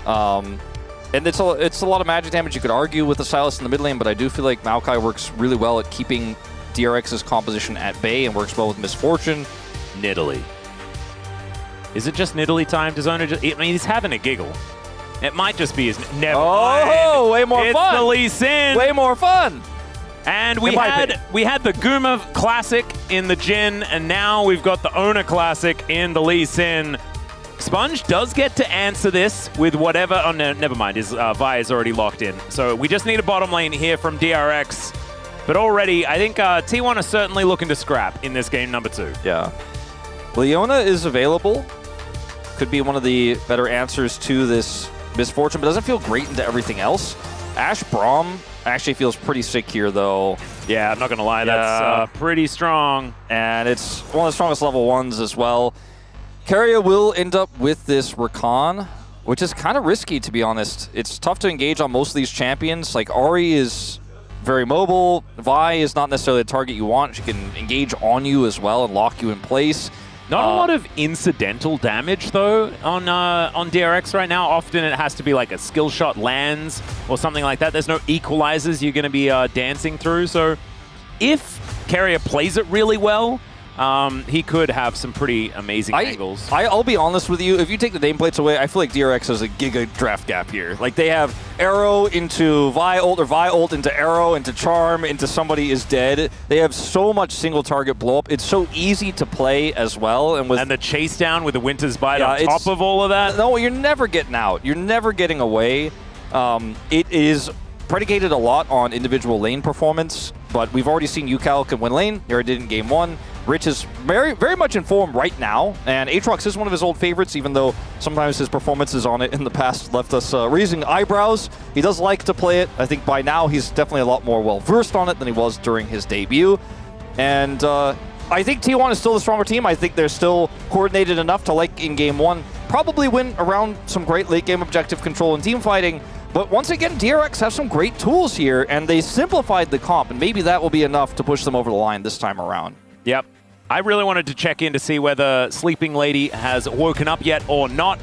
And it's a lot of magic damage. You could argue with the Silas in the mid lane, but I do feel like Maokai works really well at keeping DRX's composition at bay and works well with Misfortune. Nidalee. Is it just Nidalee time? Does Owner just... I mean, he's having a giggle. It might just be his... Never mind. Way more fun! It's the Lee Sin! Way more fun! And we had the Guma Classic in the Jhin, and now we've got the Owner Classic in the Lee Sin. Sponge does get to answer this with whatever... Oh, no, never mind. His Vi is already locked in. So we just need a bottom lane here from DRX. But already, I think T1 are certainly looking to scrap in this game number 2. Yeah. Leona is available. Could be one of the better answers to this Misfortune, but doesn't feel great into everything else. Ashe Braum actually feels pretty sick here, though. Yeah, I'm not going to lie. That's pretty strong. And it's one of the strongest level 1s as well. Keria will end up with this Rakan, which is kind of risky, to be honest. It's tough to engage on most of these champions. Like, Ahri is very mobile. Vi is not necessarily the target you want. She can engage on you as well and lock you in place. Not a lot of incidental damage, though, on DRX right now. Often it has to be like a skill shot lands or something like that. There's no equalizers you're going to be dancing through. So if Keria plays it really well, he could have some pretty amazing angles. I'll be honest with you. If you take the nameplates away, I feel like DRX has a giga draft gap here. Like, they have Arrow into Vi ult, or Vi ult into Arrow, into Charm, into Somebody is Dead. They have so much single target blow up. It's so easy to play as well. And the chase down with the Winter's Bite on top of all of that. No, you're never getting out. You're never getting away. It is predicated a lot on individual lane performance, but we've already seen UCal can win lane. He already did in game 1. Rich is very, very much in form right now, and Aatrox is one of his old favorites, even though sometimes his performances on it in the past left us raising eyebrows. He does like to play it. I think by now he's definitely a lot more well-versed on it than he was during his debut. And I think T1 is still the stronger team. I think they're still coordinated enough to, like in game 1, probably win around some great late-game objective control and team fighting. But once again, DRX have some great tools here, and they simplified the comp, and maybe that will be enough to push them over the line this time around. Yep. I really wanted to check in to see whether Sleeping Lady has woken up yet or not,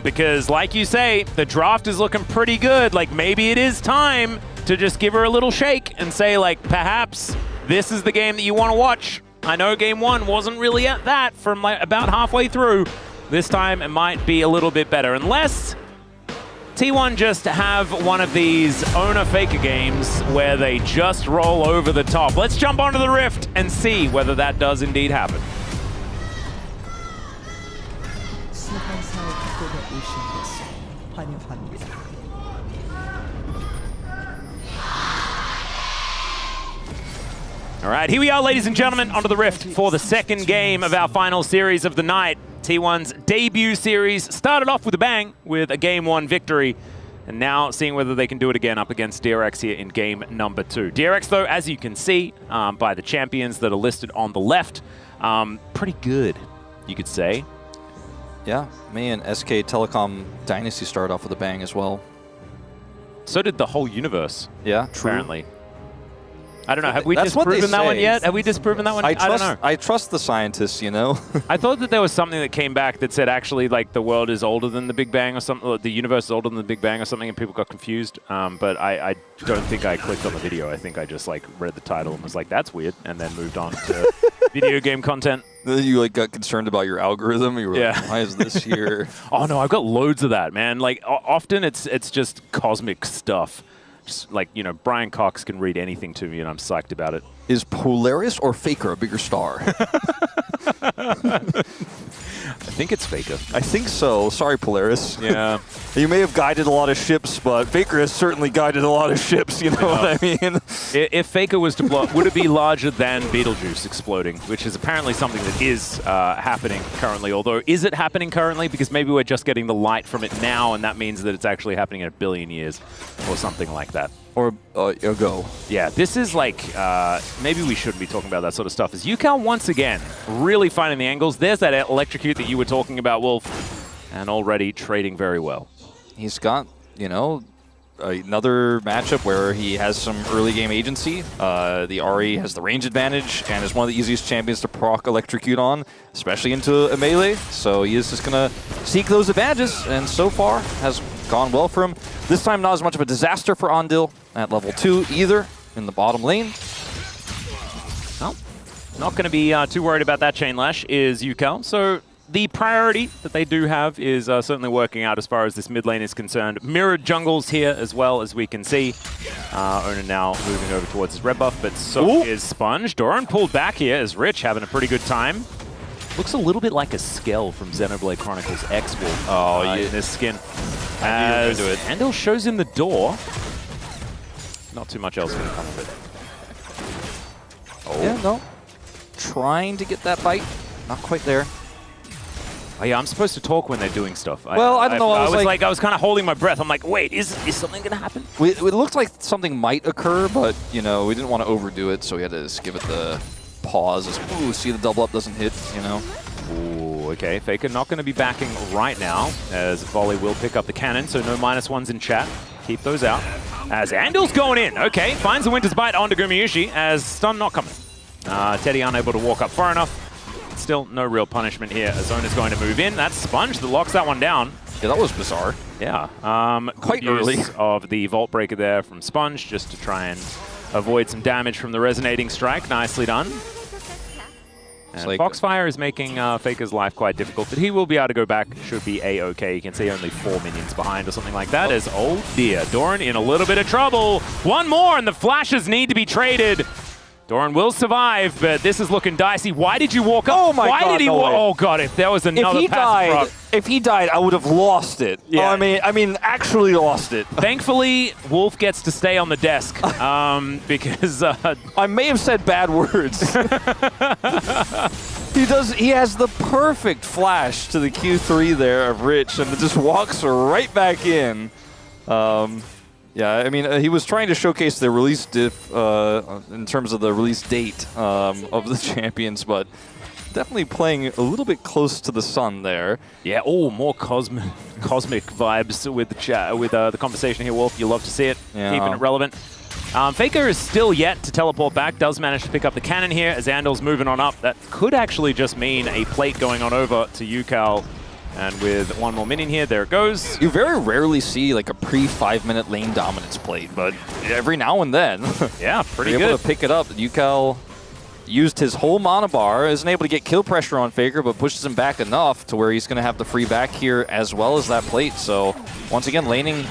because like you say, the draft is looking pretty good. Like, maybe it is time to just give her a little shake and say, like, perhaps this is the game that you want to watch. I know game 1 wasn't really at that from like about halfway through. This time it might be a little bit better, unless T1 just have one of these Owner Faker games where they just roll over the top. Let's jump onto the Rift and see whether that does indeed happen. All right, here we are, ladies and gentlemen, onto the Rift for the second game of our final series of the night. T1's debut series started off with a bang with a game 1 victory, and now seeing whether they can do it again up against DRX here in game number 2. DRX, though, as you can see by the champions that are listed on the left, pretty good, you could say. Yeah, me and SK Telecom Dynasty started off with a bang as well. So did the whole universe. Yeah, apparently. I don't know. Have we disproven that one yet? Have we disproven that one? I don't know. I trust the scientists, you know? I thought that there was something that came back that said actually like the world is older than the Big Bang or something, or the universe is older than the Big Bang or something, and people got confused. But I don't think I clicked on the video. I think I just like read the title and was like, that's weird, and then moved on to video game content. Then you like got concerned about your algorithm. You were like, why is this here? Oh no, I've got loads of that, man. Like often it's just cosmic stuff. Like, you know, Brian Cox can read anything to me and I'm psyched about it. Is Polaris or Faker a bigger star? I think it's Faker. I think so. Sorry, Polaris. Yeah. You may have guided a lot of ships, but Faker has certainly guided a lot of ships, you know what I mean? If Faker was to blow up, would it be larger than Beetlejuice exploding, which is apparently something that is happening currently. Although, is it happening currently? Because maybe we're just getting the light from it now, and that means that it's actually happening in 1 billion years or something like that. or go. Yeah, this is like, maybe we shouldn't be talking about that sort of stuff. As UCal, once again, really finding the angles. There's that electrocute that you were talking about, Wolf, and already trading very well. He's got, you know, another matchup where he has some early game agency. The Ahri has the range advantage and is one of the easiest champions to proc electrocute on, especially into a melee. So he is just going to seek those advantages, and so far has gone well for him. This time not as much of a disaster for Ondil at level 2 either in the bottom lane. Well, not going to be too worried about that chain lash is UCal. So the priority that they do have is certainly working out as far as this mid lane is concerned. Mirrored jungles here as well, as we can see. Ona now moving over towards his red buff, but so is Sponge. Doran pulled back here as Rich having a pretty good time. Looks a little bit like a Skell from Xenoblade Chronicles X-Wolf in this skin. As Andil shows him the door. Not too much else going to come of it. Yeah, no. Trying to get that bite. Not quite there. Oh yeah, I'm supposed to talk when they're doing stuff. Well, I don't know. I was kind of holding my breath. I'm like, wait, is something going to happen? It looked like something might occur, but, you know, we didn't want to overdo it, so we had to just give it the pause. Ooh, see the double up doesn't hit, you know. Ooh, okay. Faker not going to be backing right now, as Volley will pick up the cannon, so no -1s in chat. Keep those out. As Andil's going in. Okay, finds the Winter's Bite onto Gumayushi, as stun not coming. Teddy unable to walk up far enough. Still no real punishment here, as Zona's going to move in. That's Sponge that locks that one down. Yeah, that was bizarre. Yeah. Quite early. Of the Vault Breaker there from Sponge, just to try and avoid some damage from the Resonating Strike. Nicely done. And like Foxfire is making Faker's life quite difficult, but he will be able to go back. Should be A-okay. You can see only 4 minions behind or something like that. As, oh dear, Doran in a little bit of trouble. One more, and the flashes need to be traded. Doran will survive, but this is looking dicey. Why did you walk up? Oh my God, Why did he walk? Oh God, if there was another passive proc. If he died, I would have lost it. Yeah. Oh, I mean, actually lost it. Thankfully, Wolf gets to stay on the desk because I may have said bad words. He has the perfect flash to the Q3 there of Rich, and it just walks right back in. Yeah, I mean, he was trying to showcase the release diff in terms of the release date of the champions, but definitely playing a little bit close to the sun there. Yeah, more cosmic vibes with the chat, with the conversation here, Wolf. You love to see it, keeping it relevant. Faker is still yet to teleport back, does manage to pick up the cannon here as Andil's moving on up. That could actually just mean a plate going on over to UCal. And with one more minion here, there it goes. You very rarely see like a pre-5-minute lane dominance plate, but every now and then, yeah, pretty good. Able to pick it up. UCal used his whole mana bar, isn't able to get kill pressure on Faker, but pushes him back enough to where he's going to have the free back here as well as that plate. So once again, laning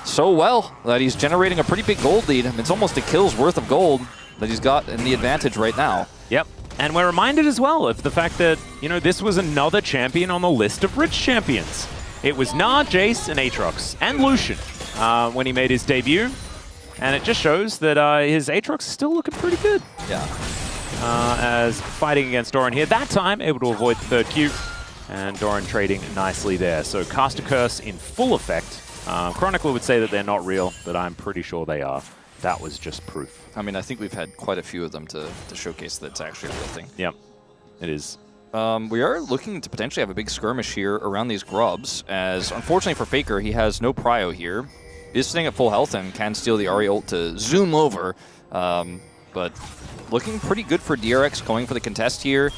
so well that he's generating a pretty big gold lead. It's almost a kill's worth of gold that he's got in the advantage right now. Yep. And we're reminded as well of the fact that, you know, this was another champion on the list of rich champions. It was Gnar, Jace, and Aatrox, and Lucian when he made his debut. And it just shows that his Aatrox is still looking pretty good. Yeah. As fighting against Doran here, that time able to avoid the third Q. And Doran trading nicely there. So Cast a Curse in full effect. Chronicler would say that they're not real, but I'm pretty sure they are. That was just proof. I mean, I think we've had quite a few of them to showcase that it's actually a real thing. Yep, it is. We are looking to potentially have a big skirmish here around these grubs, as unfortunately for Faker, he has no prio here. He is sitting at full health and can steal the Ahri ult to zoom over, but looking pretty good for DRX going for the contest here.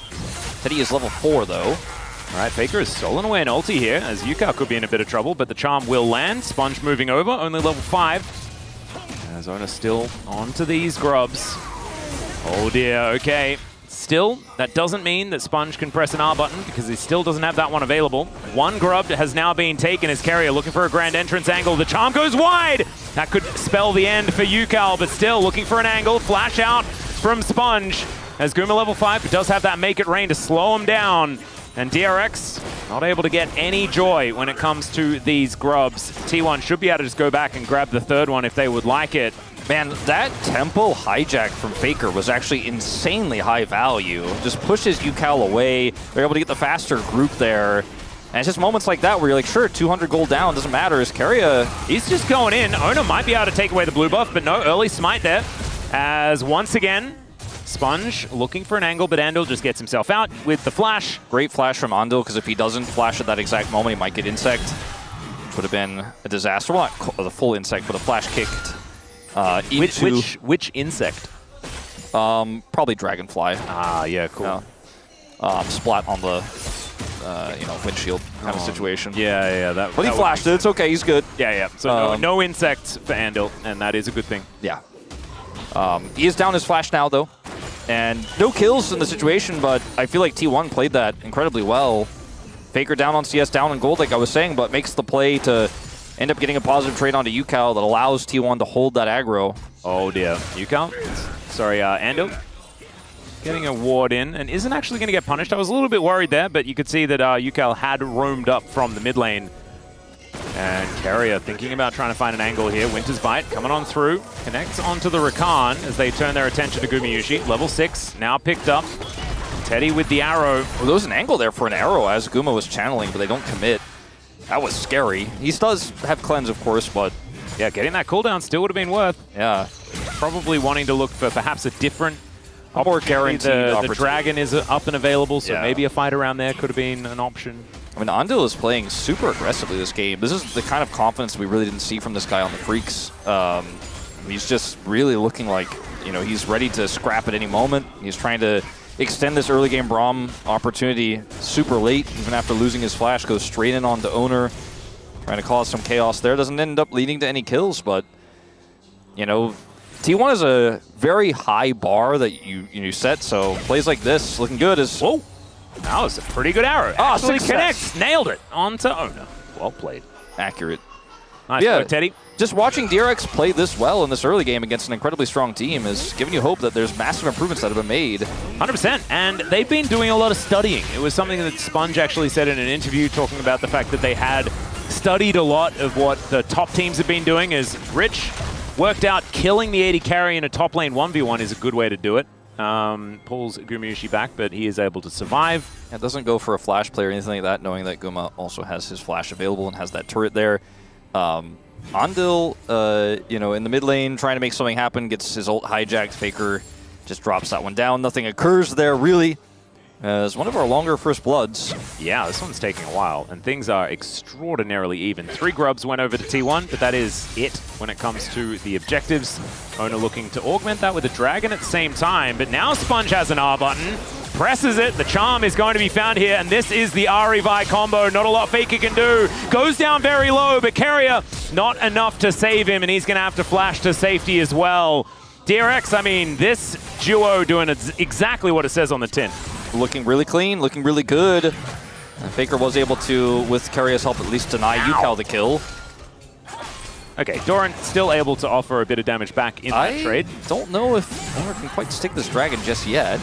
Teddy is level 4 though. All right, Faker has stolen away an ulti here, as UCal could be in a bit of trouble, but the charm will land. Sponge moving over, only level 5. Zona still onto these grubs. Oh dear, okay. Still, that doesn't mean that Sponge can press an R button because he still doesn't have that one available. One grub has now been taken as carrier, looking for a grand entrance angle. The charm goes wide! That could spell the end for UCal, but still looking for an angle. Flash out from Sponge as Guma level 5, but does have that Make It Rain to slow him down. And DRX not able to get any joy when it comes to these grubs. T1 should be able to just go back and grab the third one if they would like it. Man, that tempo hijack from Faker was actually insanely high value. Just pushes UCal away. They're able to get the faster group there. And it's just moments like that where you're like, sure, 200 gold down, doesn't matter. As Keria, he's just going in. Ona might be able to take away the blue buff, but no, early smite there. As once again, Sponge looking for an angle, but Andal just gets himself out with the flash. Great flash from Andal, because if he doesn't flash at that exact moment, he might get insect, which would have been a disaster. Well, not the full insect, but a flash kicked into... Which insect? Probably dragonfly. Ah, yeah, cool. Splat on the windshield kind of situation. Yeah. But he flashed it. It's okay. He's good. Yeah. So no insects for Andal, and that is a good thing. Yeah. He is down his flash now, though. And no kills in the situation, but I feel like T1 played that incredibly well. Faker down on CS, down on gold, like I was saying, but makes the play to end up getting a positive trade onto UCal that allows T1 to hold that aggro. Oh, dear. UCal? Sorry, Andal. Getting a ward in and isn't actually going to get punished. I was a little bit worried there, but you could see that UCal had roamed up from the mid lane. And Keria thinking about trying to find an angle here. Winter's Bite coming on through. Connects onto the Rakan as they turn their attention to Gumayusi. Level 6 now picked up. Teddy with the arrow. Well, there was an angle there for an arrow as Guma was channeling, but they don't commit. That was scary. He does have cleanse, of course, but... yeah, getting that cooldown still would have been worth. Yeah. Probably wanting to look for perhaps a different... more guaranteed the dragon is up and available, so maybe a fight around there could have been an option. I mean, Andal is playing super aggressively this game. This is the kind of confidence we really didn't see from this guy on the Freaks. He's just really looking like, he's ready to scrap at any moment. He's trying to extend this early game Braum opportunity super late, even after losing his flash, goes straight in onto Owner, trying to cause some chaos there. Doesn't end up leading to any kills, but, T1 is a very high bar that you set, so plays like this looking good is... Whoa! That was a pretty good arrow. Actually connects. Nailed it onto Ona. Well played. Accurate. Nice work, Teddy. Just watching DRX play this well in this early game against an incredibly strong team is giving you hope that there's massive improvements that have been made. 100%. And they've been doing a lot of studying. It was something that Sponge actually said in an interview talking about the fact that they had studied a lot of what the top teams have been doing. As Rich worked out killing the AD carry in a top lane 1v1 is a good way to do it. Pulls Gumayusi back, but he is able to survive. It doesn't go for a flash play or anything like that, knowing that Guma also has his flash available and has that turret there. Andal, in the mid lane, trying to make something happen, gets his ult hijacked. Faker just drops that one down. Nothing occurs there, really. As one of our longer first bloods. Yeah, this one's taking a while, and things are extraordinarily even. 3 grubs went over to T1, but that is it when it comes to the objectives. Ona looking to augment that with a dragon at the same time, but now Sponge has an R button, presses it, the charm is going to be found here, and this is the Ari-Vi combo. Not a lot Faker can do. Goes down very low, but Keria, not enough to save him, and he's going to have to flash to safety as well. DRX, I mean, this duo doing exactly what it says on the tin. Looking really clean, looking really good. And Faker was able to, with Keria's help, at least deny UCal the kill. Okay, Doran still able to offer a bit of damage back in that trade. Don't know if Owner can quite stick this dragon just yet.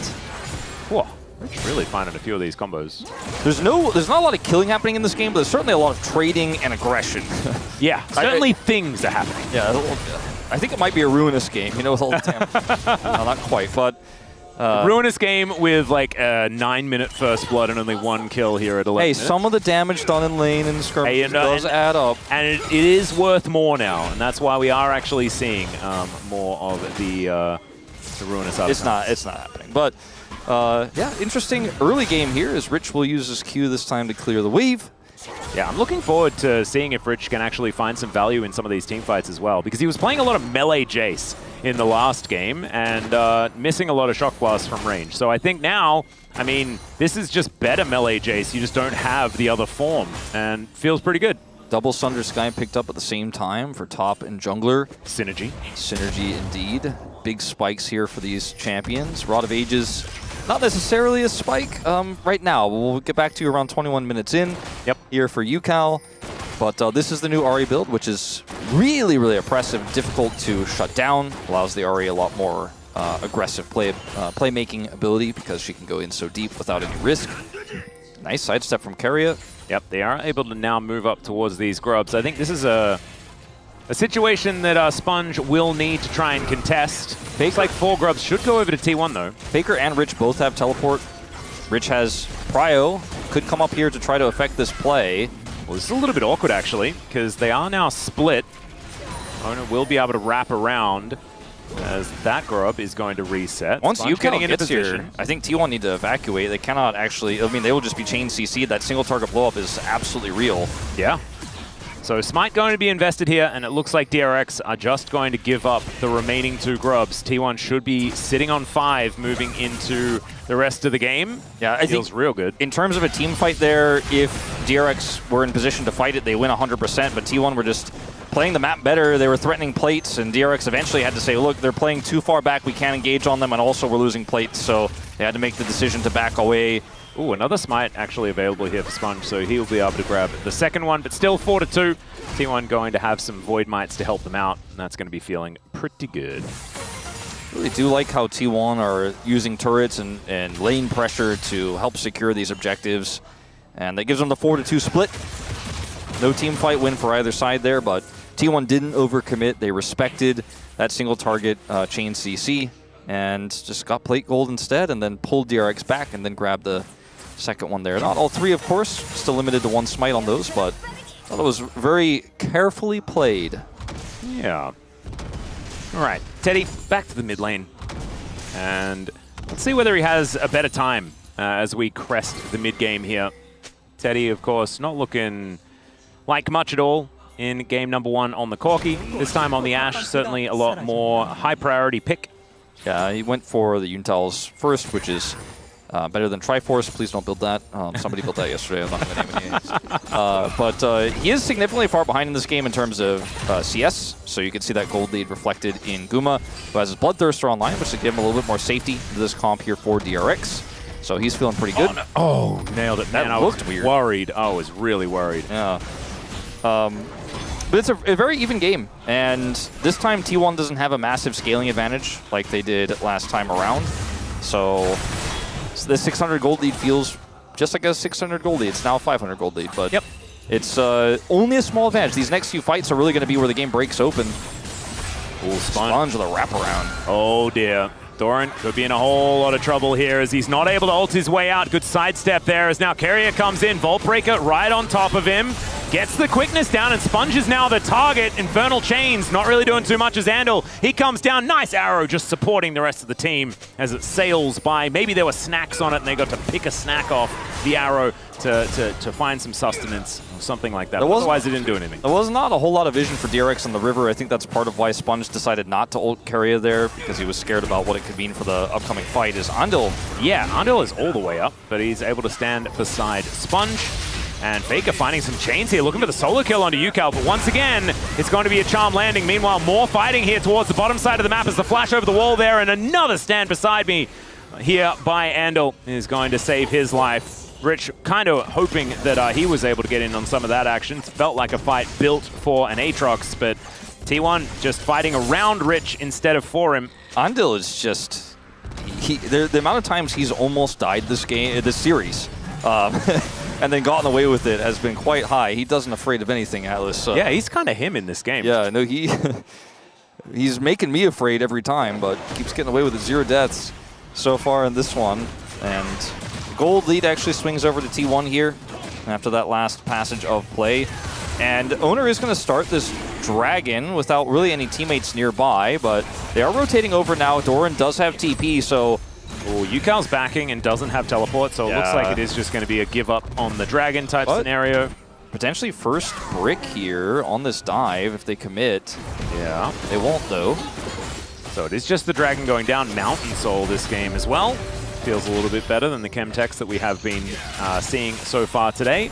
Whoa, Rich really finding a few of these combos. There's not a lot of killing happening in this game, but there's certainly a lot of trading and aggression. Yeah, certainly things are happening. Yeah, I think it might be a ruinous game, with all the damage. No, not quite, but... ruinous game with like a 9-minute first blood and only 1 kill here at 11 Hey, minutes. some of the damage done in lane and skirmishes does add up. And it is worth more now, and that's why we are actually seeing more of the ruinous outcomes. It's not happening, but yeah, interesting early game here as Rich will use his Q this time to clear the wave. Yeah, I'm looking forward to seeing if Rich can actually find some value in some of these team fights as well, because he was playing a lot of melee Jace in the last game and missing a lot of shock blasts from range. So I think now, I mean, this is just better melee Jace. You just don't have the other form, and feels pretty good. Double Sunder Sky picked up at the same time for top and jungler. Synergy. Synergy indeed. Big spikes here for these champions. Rod of Ages, not necessarily a spike right now. We'll get back to you around 21 minutes in here for UCal. But this is the new Ahri build, which is really, really oppressive, difficult to shut down. Allows the Ahri a lot more aggressive playmaking ability because she can go in so deep without any risk. Nice sidestep from Keria. Yep, they are able to now move up towards these grubs. I think this is a situation that Sponge will need to try and contest. Fakes like 4 grubs should go over to T1 though. Faker and Rich both have teleport. Rich has Prio, could come up here to try to affect this play. Well, this is a little bit awkward, actually, because they are now split. Owner will be able to wrap around as that grub is going to reset. Once Sponge UCal getting into gets here, position. I think T1 need to evacuate. They cannot actually, I mean, they will just be chain CC'd. That single target blow up is absolutely real. Yeah. So Smite going to be invested here, and it looks like DRX are just going to give up the remaining 2 grubs. T1 should be sitting on 5 moving into the rest of the game. Yeah, I Feels think real good. In terms of a team fight there, if DRX were in position to fight it, they win 100%, but T1 were just playing the map better. They were threatening plates, and DRX eventually had to say, look, they're playing too far back, we can't engage on them, and also we're losing plates, so they had to make the decision to back away. Ooh, another Smite actually available here for Sponge, so he'll be able to grab the second one, but still 4-2. T1 going to have some Void Mites to help them out, and that's going to be feeling pretty good. Really do like how T1 are using turrets and lane pressure to help secure these objectives, and that gives them the 4-2 split. No team fight win for either side there, but T1 didn't overcommit. They respected that single target chain CC and just got plate gold instead, and then pulled DRX back and then grabbed the second one there. Not all 3, of course, still limited to 1 smite on those, but I thought it was very carefully played. Yeah. All right, Teddy, back to the mid lane. And let's see whether he has a better time as we crest the mid game here. Teddy, of course, not looking like much at all in game number 1 on the Corki. This time on the Ashe, certainly a lot more high priority pick. Yeah, he went for the Untals first, which is better than Triforce. Please don't build that. Somebody built that yesterday. I'm not going to name any names. But he is significantly far behind in this game in terms of CS. So you can see that gold lead reflected in Guma, who has his Bloodthirster online, which should give him a little bit more safety to this comp here for DRX. So he's feeling pretty good. Oh, nailed it. That Man, looked I was weird. Worried. I was really worried. Yeah. But it's a very even game, and this time T1 doesn't have a massive scaling advantage like they did last time around. So the 600 gold lead feels just like a 600 gold lead. It's now a 500 gold lead, but it's only a small advantage. These next few fights are really going to be where the game breaks open. Ooh, Sponge with a wraparound. Oh dear. Doran could be in a whole lot of trouble here as he's not able to ult his way out. Good sidestep there as now Carrier comes in. Vault Breaker right on top of him. Gets the quickness down, and Sponge is now the target. Infernal Chains not really doing too much as Andal. He comes down. Nice arrow just supporting the rest of the team as it sails by. Maybe there were snacks on it and they got to pick a snack off the arrow to find some sustenance or something like that. Otherwise, it didn't do anything. There was not a whole lot of vision for DRX on the river. I think that's part of why Sponge decided not to ult Carrier there, because he was scared about what it could mean for the upcoming fight. Is Andal? Yeah, Andal is all the way up, but he's able to stand beside Sponge. And Faker finding some chains here, looking for the solo kill onto UCal, but once again, it's going to be a charm landing. Meanwhile, more fighting here towards the bottom side of the map as the flash over the wall there, and another stand beside me here by Andal is going to save his life. Rich kind of hoping that he was able to get in on some of that action. It felt like a fight built for an Aatrox, but T1 just fighting around Rich instead of for him. Andal is just... the amount of times he's almost died this series. And then gotten away with it has been quite high. He doesn't afraid of anything, Atlas. Yeah, he's kind of him in this game. Yeah, no, he's making me afraid every time, but keeps getting away with it. 0 deaths so far in this one. And gold lead actually swings over to T1 here after that last passage of play. And Owner is going to start this Dragon without really any teammates nearby, but they are rotating over now. Doran does have TP, so... Oh, UCal's backing and doesn't have teleport, so it looks like it is just going to be a give up on the dragon type scenario. Potentially first brick here on this dive if they commit. Yeah. They won't though. So it is just the dragon going down. Mountain Soul this game as well. Feels a little bit better than the Chemtex that we have been seeing so far today.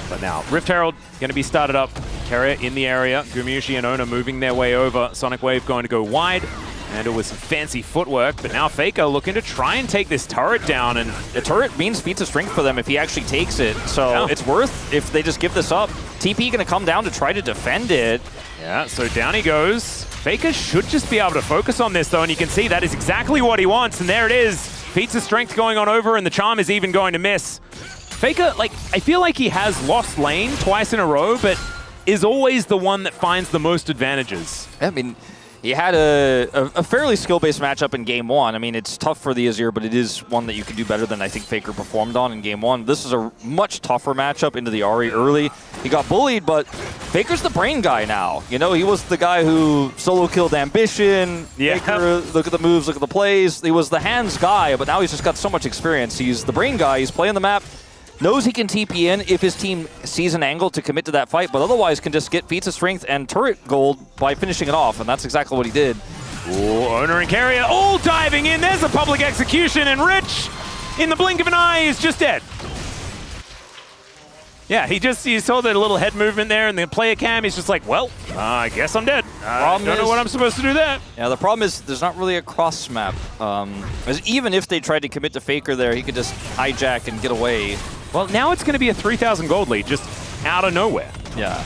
But now, Rift Herald going to be started up. Carrier in the area. Gumayusi and Ona moving their way over. Sonic Wave going to go wide. And it was some fancy footwork, but now Faker looking to try and take this turret down, and the turret means feats of strength for them if he actually takes it. So it's worth if they just give this up. TP going to come down to try to defend it. Yeah, so down he goes. Faker should just be able to focus on this though, and you can see that is exactly what he wants, and there it is. Feats of strength going on over, and the charm is even going to miss. Faker, like, I feel like he has lost lane twice in a row, but is always the one that finds the most advantages. I mean, He had a fairly skill-based matchup in Game 1. I mean, it's tough for the Azir, but it is one that you can do better than I think Faker performed on in Game 1. This is a much tougher matchup into the Ahri early. He got bullied, but Faker's the brain guy now. You know, he was the guy who solo killed Ambition. Yeah. Faker, look at the moves, look at the plays. He was the hands guy, but now he's just got so much experience. He's the brain guy. He's playing the map. Knows he can TP in if his team sees an angle to commit to that fight, but otherwise can just get feats of strength and turret gold by finishing it off, and that's exactly what he did. Ooh, Owner and Carrier all diving in. There's a public execution, and Rich, in the blink of an eye, is just dead. Yeah, you saw the little head movement there in the player cam. He's just like, well, I guess I'm dead. I don't know what I'm supposed to do there. Yeah, the problem is there's not really a cross map. As even if they tried to commit to Faker there, he could just hijack and get away. Well, now it's going to be a 3,000 gold lead, just out of nowhere. Yeah.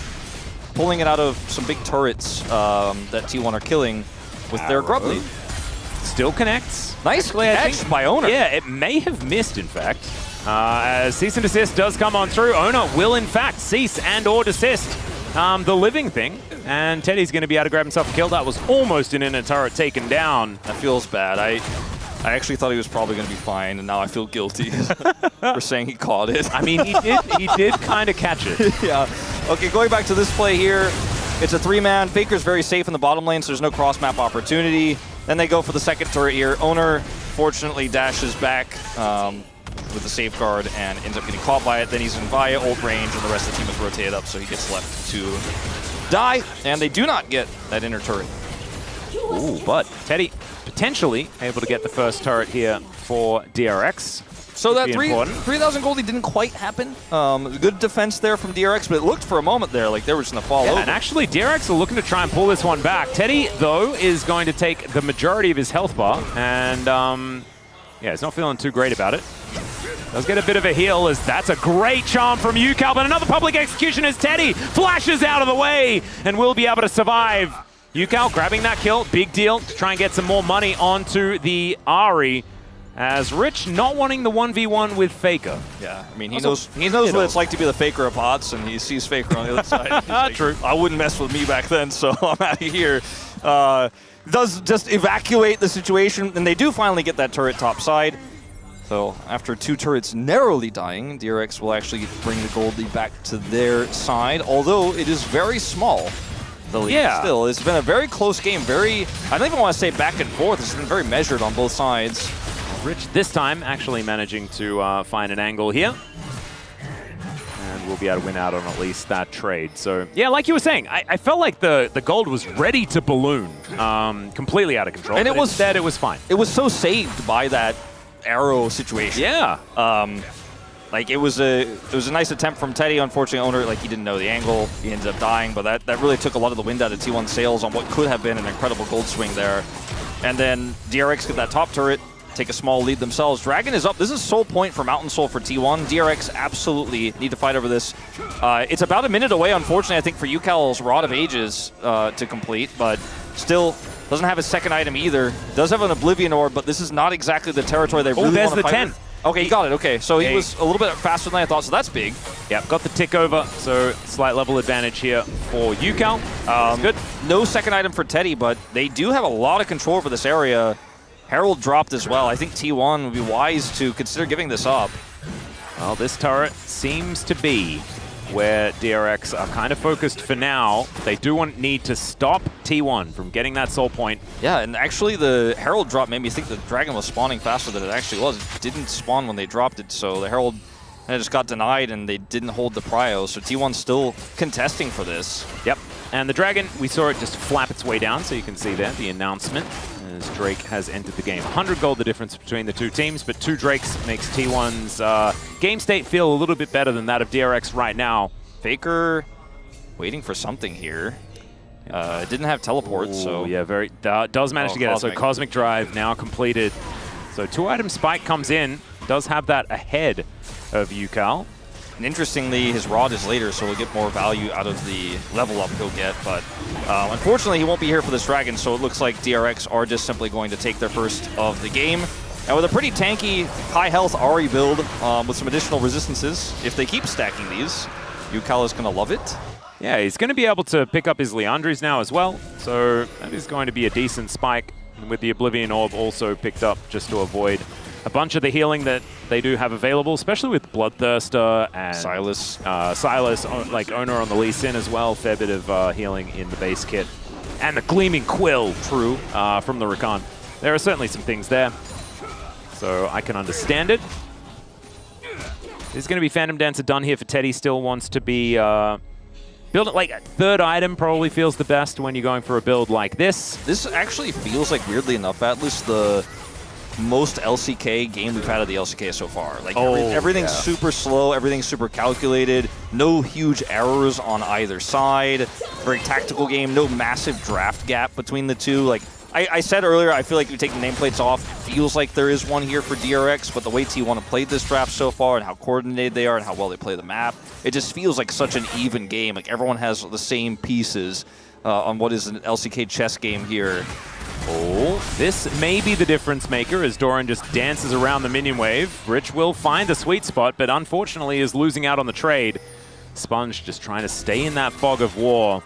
Pulling it out of some big turrets that T1 are killing with their grub lead. Still connects. Nice catch by Owner. Yeah, it may have missed, in fact. As cease and desist does come on through, Owner will, in fact, cease and or desist the living thing. And Teddy's going to be able to grab himself a kill. That was almost an inner turret taken down. That feels bad. I actually thought he was probably going to be fine, and now I feel guilty for saying he caught it. I mean, he did kind of catch it. Yeah. Okay, going back to this play here, it's a 3-man. Faker's very safe in the bottom lane, so there's no cross-map opportunity. Then they go for the second turret here. Owner, fortunately, dashes back with the safeguard and ends up getting caught by it. Then he's in via ult range, and the rest of the team is rotated up, so he gets left to die. And they do not get that inner turret. Ooh, but Teddy potentially able to get the first turret here for DRX. So that 3,000 goldie didn't quite happen. Good defense there from DRX, but it looked for a moment there like they were just going to fall over. And actually, DRX are looking to try and pull this one back. Teddy, though, is going to take the majority of his health bar, and yeah, he's not feeling too great about it. Does get a bit of a heal, as that's a great charm from UCal, but another public execution as Teddy flashes out of the way and will be able to survive. UCal grabbing that kill, big deal, to try and get some more money onto the Ahri, as Rich not wanting the 1v1 with Faker. Yeah, I mean, he knows what it's like to be the Faker of bots, and he sees Faker on the other side. Like, true. I wouldn't mess with me back then, so I'm out of here. Does just evacuate the situation, and they do finally get that turret top side. So after 2 turrets narrowly dying, DRX will actually bring the gold lead back to their side, although it is very small. The lead. Yeah. Still, it's been a very close game. I don't even want to say back and forth. It's been very measured on both sides. Rich this time actually managing to find an angle here. And we'll be able to win out on at least that trade. So, yeah, like you were saying, I felt like the gold was ready to balloon, completely out of control. And instead, it was fine. It was so saved by that arrow situation. Yeah. Like, it was a nice attempt from Teddy. Unfortunately, Owner, like, he didn't know the angle. He ended up dying, but that really took a lot of the wind out of T1's sails on what could have been an incredible gold swing there. And then DRX get that top turret, take a small lead themselves. Dragon is up. This is sole point for Mountain Soul for T1. DRX absolutely need to fight over this. It's about a minute away, unfortunately, I think, for UCal's Rod of Ages to complete, but still doesn't have a second item either. Does have an Oblivion Orb, but this is not exactly the territory they really want to fight. There's the 10. Okay, he got it. Okay, so he was a little bit faster than I thought, so that's big. Yep, got the tick over, so slight level advantage here for UCal. Good. No second item for Teddy, but they do have a lot of control over this area. Herald dropped as well. I think T1 would be wise to consider giving this up. Well, this turret seems to be where DRX are kind of focused for now. They do need to stop T1 from getting that soul point. Yeah, and actually the Herald drop made me think the Dragon was spawning faster than it actually was. It didn't spawn when they dropped it, so the Herald just got denied and they didn't hold the prio, so T1's still contesting for this. Yep, and the Dragon, we saw it just flap its way down, so you can see there the announcement as Drake has entered the game. 100 gold the difference between the two teams, but 2 Drakes makes T1's game state feel a little bit better than that of DRX right now. Faker waiting for something here. Didn't have teleport, so... Yeah, does manage to get it. So Cosmic Drive now completed. So 2-item spike comes in, does have that ahead of UCal. And interestingly, his Rod is later, so he'll get more value out of the level up he'll get. But unfortunately, he won't be here for this Dragon, so it looks like DRX are just simply going to take their first of the game. And with a pretty tanky, high-health Ahri build with some additional resistances, if they keep stacking these, UCal is going to love it. Yeah, he's going to be able to pick up his Leandries now as well. So that is going to be a decent spike. And with the Oblivion Orb also picked up just to avoid a bunch of the healing that they do have available, especially with Bloodthirster and Silas. Silas, like owner on the Lee Sin as well. Fair bit of healing in the base kit. And the Gleaming Quill, true, from the Rakan. There are certainly some things there. So I can understand it. There's going to be Phantom Dancer done here for Teddy. Still wants to be build it like a third item. Probably feels the best when you're going for a build like this. This actually feels like, weirdly enough, Atlas, the most LCK game we've had of the LCK so far. Like everything's super slow, everything's super calculated, no huge errors on either side. Very tactical game, no massive draft gap between the two. Like I said earlier, I feel like you take the nameplates off, feels like there is one here for DRX, but the way T1 have played this draft so far and how coordinated they are and how well they play the map, it just feels like such an even game. Like everyone has the same pieces on what is an LCK chess game here. Oh, this may be the difference maker as Doran just dances around the minion wave. Rich will find the sweet spot, but unfortunately is losing out on the trade. Sponge just trying to stay in that fog of war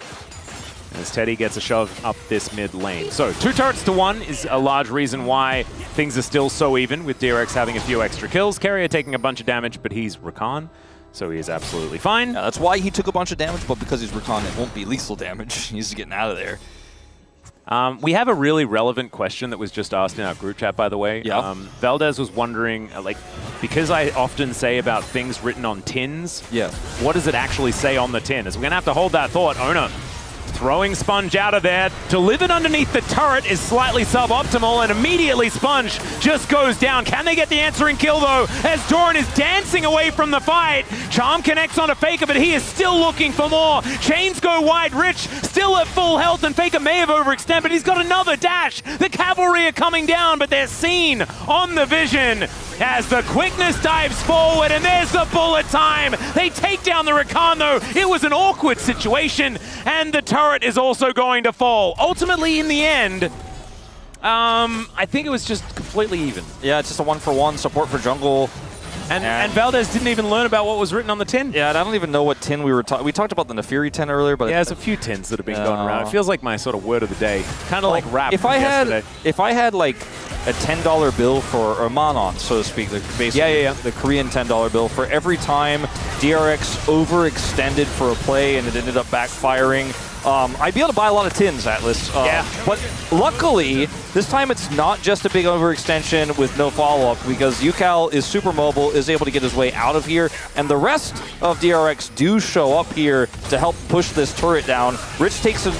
as Teddy gets a shove up this mid lane. So 2 turrets to 1 is a large reason why things are still so even, with DRX having a few extra kills. Carrier taking a bunch of damage, but he's Rakan, so he is absolutely fine. Yeah, that's why he took a bunch of damage, but because he's Rakan, it won't be lethal damage. He's getting out of there. We have a really relevant question that was just asked in our group chat, by the way. Yeah. Valdez was wondering, like, because I often say about things written on tins, what does it actually say on the tin? As we're going to have to hold that thought. Owner throwing Sponge out of there. Delivered underneath the turret is slightly suboptimal, and immediately Sponge just goes down. Can they get the answering kill, though, as Doran is dancing away from the fight? Charm connects on a Faker, but he is still looking for more. Chains go wide. Rich still at full health, and Faker may have overextended, but he's got another dash. The cavalry are coming down, but they're seen on the vision as the quickness dives forward, and there's the bullet time. They take down the Rakan, though. It was an awkward situation, and the turret is also going to fall. Ultimately, in the end, I think it was just completely even. Yeah, it's just a 1-for-1 support for jungle. And Valdez didn't even learn about what was written on the tin. Yeah, and I don't even know what tin we were talking. We talked about the Nefiri tin earlier, but yeah, there's a few tins that have been going around. It feels like my sort of word of the day, kind of like rap. If I had like a $10 bill for, or Manon, so to speak, basically the Korean $10 bill for every time DRX overextended for a play and it ended up backfiring, I'd be able to buy a lot of tins, Atlas. But luckily, this time it's not just a big overextension with no follow-up, because UCal is super mobile, is able to get his way out of here, and the rest of DRX do show up here to help push this turret down. Rich takes a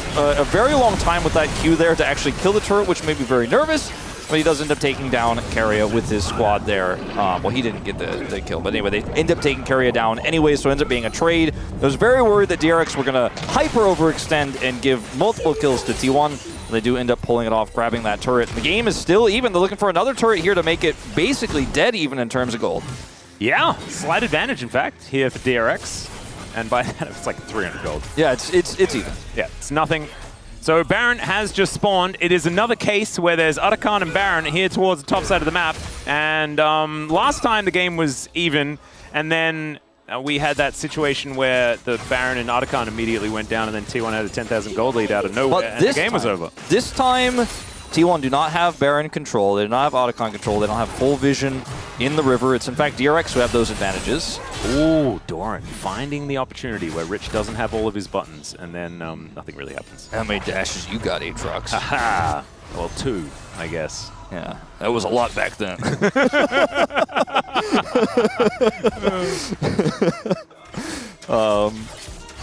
very long time with that Q there to actually kill the turret, which made me very nervous, but he does end up taking down Carrier with his squad there. Well, he didn't get the kill, but anyway, they end up taking Carrier down anyway, so it ends up being a trade. I was very worried that DRX were going to hyper overextend and give multiple kills to T1. They do end up pulling it off, grabbing that turret. The game is still even. They're looking for another turret here to make it basically dead even in terms of gold. Yeah, slight advantage, in fact, here for DRX. And by that, it's like 300 gold. Yeah, it's even. Yeah, it's nothing. So Baron has just spawned. It is another case where there's Arakan and Baron here towards the top side of the map. And last time the game was even, and then we had that situation where the Baron and Arakan immediately went down, and then T1 had a 10,000 gold lead out of nowhere, and the game was over. This time, T1 do not have Baron control. They do not have Arakan control. They don't have full vision in the river. It's, in fact, DRX who have those advantages. Ooh, Doran finding the opportunity where Rich doesn't have all of his buttons, and then nothing really happens. How many dashes you got, Aatrox? Haha. Well, 2, I guess. Yeah, that was a lot back then.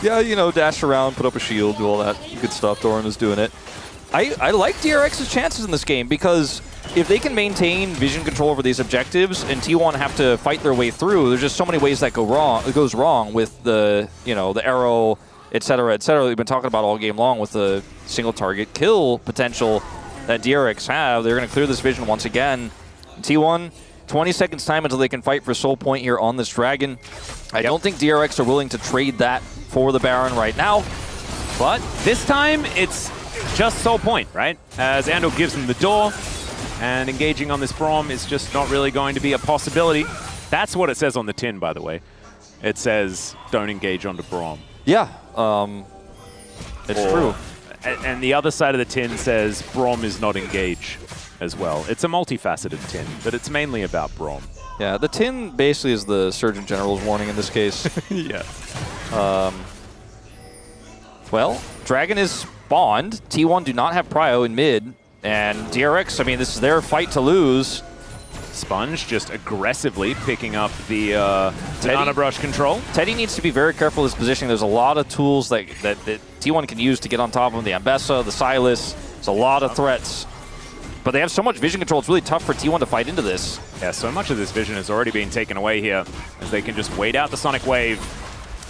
Yeah, you know, dash around, put up a shield, do all that good stuff. Doran is doing it. I like DRX's chances in this game, because if they can maintain vision control over these objectives and T1 have to fight their way through, there's just so many ways that go wrong. It goes wrong with the, you know, the arrow, etc., etc. We've been talking about all game long with the single target kill potential that DRX have. They're going to clear this vision once again. T1, 20 seconds time until they can fight for soul point here on this dragon. I don't think DRX are willing to trade that for the Baron right now. But this time, it's just soul point, right? As Andal gives them the door, and engaging on this Braum is just not really going to be a possibility. That's what it says on the tin, by the way. It says, don't engage onto Braum. Yeah, it's true. And the other side of the tin says Braum is not engage as well. It's a multifaceted tin, but it's mainly about Braum. Yeah, the tin basically is the Surgeon General's warning in this case. Yeah. Well, Dragon is spawned. T1 do not have Prio in mid. And DRX, I mean, this is their fight to lose. Sponge just aggressively picking up the Banana Brush control. Teddy needs to be very careful with his positioning. There's a lot of tools that T1 can use to get on top of him. The Ambessa, the Silas. There's a lot of threats. But they have so much vision control, it's really tough for T1 to fight into this. Yeah, so much of this vision has already been taken away here, as they can just wait out the Sonic Wave.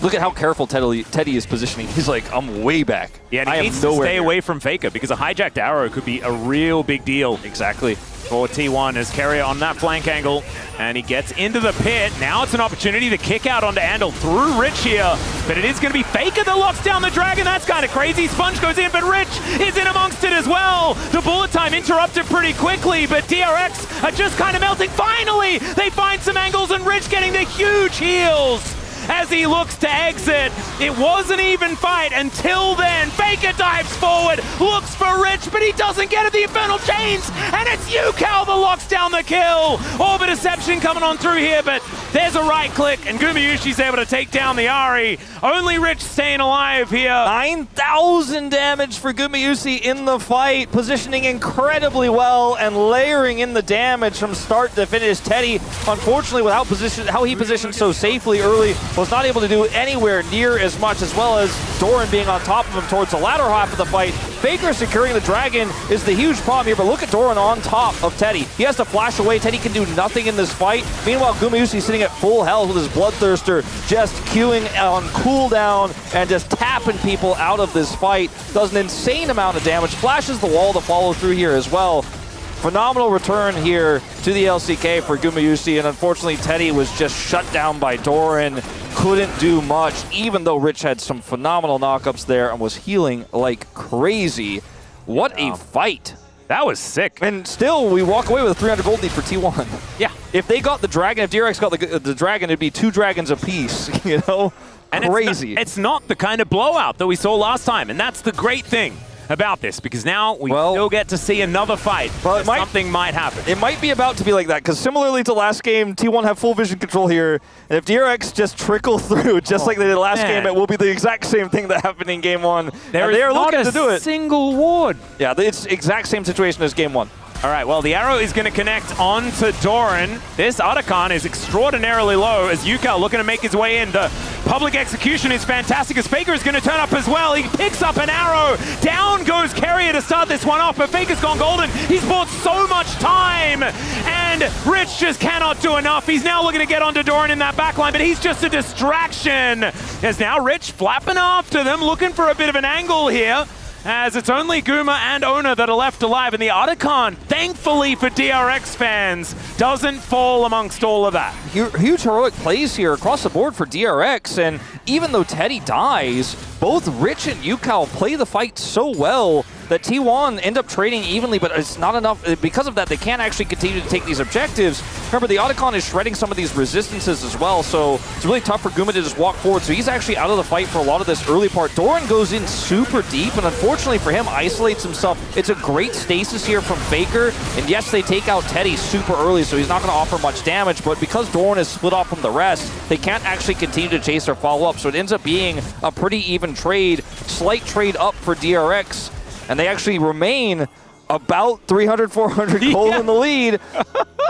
Look at how careful Teddy is positioning. He's like, I'm way back. Yeah, and he needs to stay away from Faker, because a hijacked arrow could be a real big deal. Exactly. For T1 as Carrier on that flank angle, and he gets into the pit. Now it's an opportunity to kick out onto Andal through Rich here, but it is going to be Faker that locks down the Dragon. That's kind of crazy. Sponge goes in, but Rich is in amongst it as well. The bullet time interrupted pretty quickly, but DRX are just kind of melting. Finally, they find some angles, and Rich getting the huge heals as he looks to exit. It was an even fight until then. Faker dives forward, looks for Rich, but he doesn't get it. The Infernal Chains, and it's UCal that locks down the kill. Orbit Deception coming on through here, but there's a right click, and Gumayusi's able to take down the Ahri. Only Rich staying alive here. 9,000 damage for Gumayusi in the fight, positioning incredibly well and layering in the damage from start to finish. Teddy, unfortunately, without how he positioned so safely early, was not able to do anywhere near as much, as well as Doran being on top of him towards the latter half of the fight. Faker securing the Dragon is the huge problem here, but look at Doran on top of Teddy. He has to flash away. Teddy can do nothing in this fight. Meanwhile, Gumayusi sitting at full health with his Bloodthirster, just queuing on cooldown and just tapping people out of this fight. Does an insane amount of damage. Flashes the wall to follow through here as well. Phenomenal return here to the LCK for Gumayusi, and unfortunately Teddy was just shut down by Doran. Couldn't do much, even though Rich had some phenomenal knockups there and was healing like crazy. What a fight. That was sick. And still, we walk away with a 300 gold lead for T1. Yeah. If they got the Dragon, if DRX got the Dragon, it'd be 2 dragons apiece, you know? And crazy. It's not the kind of blowout that we saw last time, and that's the great thing about this, because now we still get to see another fight. But something might happen. It might be about to be like that, because similarly to last game, T1 have full vision control here, and if DRX just trickle through, just like they did last game, it will be the exact same thing that happened in game 1. There is not a single ward. Yeah, it's exact same situation as game 1. All right, well, the arrow is going to connect onto Doran. This Otacon is extraordinarily low as UCal looking to make his way in. The public execution is fantastic as Faker is going to turn up as well. He picks up an arrow. Down goes Carrier to start this one off, but Faker's gone golden. He's bought so much time, and Rich just cannot do enough. He's now looking to get onto Doran in that backline, but he's just a distraction. As now Rich flapping after them, looking for a bit of an angle here, as it's only Guma and Ona that are left alive, and the Otacon, thankfully for DRX fans, doesn't fall amongst all of that. Huge heroic plays here across the board for DRX, and even though Teddy dies, both Rich and UCal play the fight so well that T1 end up trading evenly, but it's not enough. Because of that, they can't actually continue to take these objectives. Remember, the Otacon is shredding some of these resistances as well, so it's really tough for Guma to just walk forward. So he's actually out of the fight for a lot of this early part. Doran goes in super deep, and unfortunately for him, isolates himself. It's a great stasis here from Faker, and yes, they take out Teddy super early, so he's not going to offer much damage, but because Doran is split off from the rest, they can't actually continue to chase or follow up, so it ends up being a pretty even trade. Slight trade up for DRX, and they actually remain about 300, 400 gold in the lead.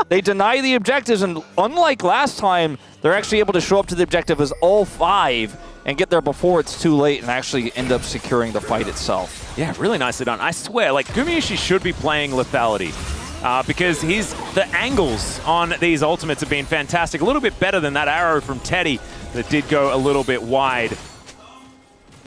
They deny the objectives, and unlike last time, they're actually able to show up to the objective as all 5 and get there before it's too late and actually end up securing the fight itself. Yeah, really nicely done. I swear, like, Gumayusi should be playing lethality. Because the angles on these ultimates have been fantastic. A little bit better than that arrow from Teddy that did go a little bit wide.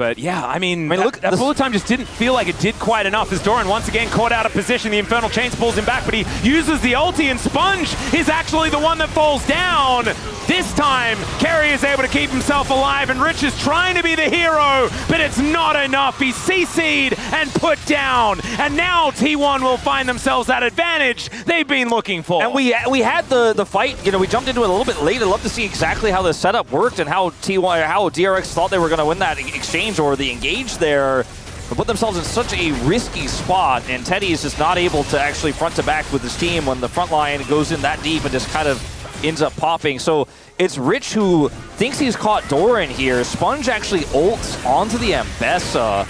But yeah, I mean look, that bullet time just didn't feel like it did quite enough as Doran once again caught out of position. The Infernal Chains pulls him back, but he uses the ulti, and Sponge is actually the one that falls down. This time, Kerry is able to keep himself alive, and Rich is trying to be the hero, but it's not enough. He's CC'd and put down, and now T1 will find themselves that advantage they've been looking for. And we had the fight, you know, we jumped into it a little bit late. I'd love to see exactly how the setup worked and how DRX thought they were going to win that exchange or the engage there. But put themselves in such a risky spot, and Teddy is just not able to actually front to back with his team when the front line goes in that deep and just kind of ends up popping. So it's Rich who thinks he's caught Doran here. Sponge actually ults onto the Ambessa,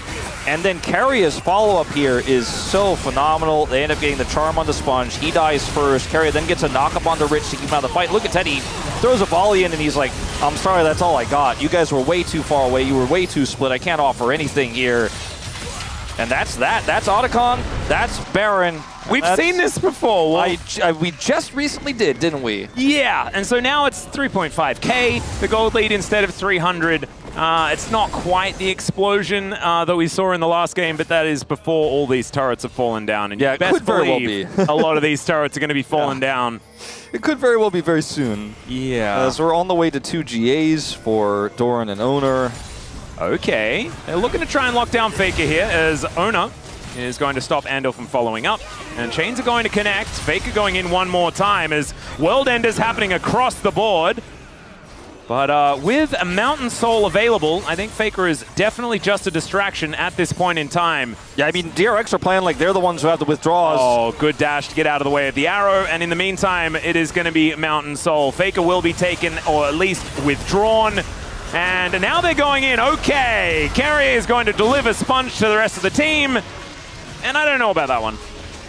and then Carrier's follow-up here is so phenomenal. They end up getting the charm on the Sponge. He dies first. Carrier then gets a knock-up onto Rich to keep him out of the fight. Look at Teddy. Throws a volley in, and he's like, I'm sorry, that's all I got. You guys were way too far away. You were way too split. I can't offer anything here. And that's that. That's Otacon. That's Baron. We've seen this before. We just recently did, didn't we? Yeah, and so now it's 3.5k, the gold lead instead of 300. It's not quite the explosion that we saw in the last game, but that is before all these turrets have fallen down. And yeah, you best could very well believe be. a lot of these turrets are going to be falling down. It could very well be very soon. Yeah. As we're on the way to 2 GAs for Doran and Owner. Okay, they're looking to try and lock down Faker here as Owner is going to stop Andal from following up. And Chains are going to connect. Faker going in one more time as World Enders happening across the board. But with a Mountain Soul available, I think Faker is definitely just a distraction at this point in time. Yeah, I mean, DRX are playing like they're the ones who have the withdrawals. Oh, good dash to get out of the way of the arrow. And in the meantime, it is going to be Mountain Soul. Faker will be taken, or at least withdrawn. And now they're going in. Okay, Carrier is going to deliver Sponge to the rest of the team. And I don't know about that one.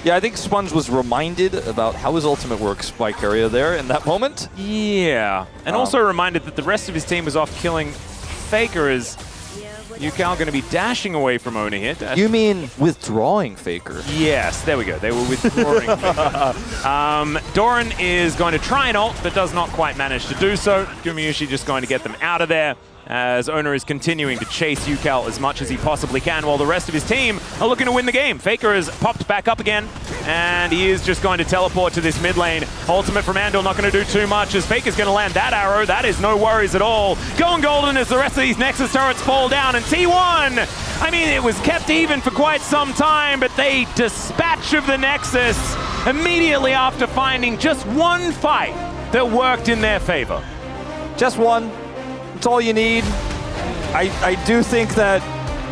Yeah, I think Sponge was reminded about how his ultimate works by Carrier there in that moment. Yeah, and also reminded that the rest of his team was off killing Faker as UCal going to be dashing away from Owner here. You mean withdrawing Faker? Yes, there we go. They were withdrawing Faker. Doran is going to try and ult, but does not quite manage to do so. Gumayushi just going to get them out of there, as Owner is continuing to chase UCal as much as he possibly can, while the rest of his team are looking to win the game. Faker has popped back up again, and he is just going to teleport to this mid lane. Ultimate from Andal not going to do too much, as Faker's going to land that arrow. That is no worries at all. Going golden as the rest of these Nexus turrets fall down, and T1, I mean, it was kept even for quite some time, but they dispatch of the Nexus immediately after finding just one fight that worked in their favor. Just one. That's all you need. I do think that,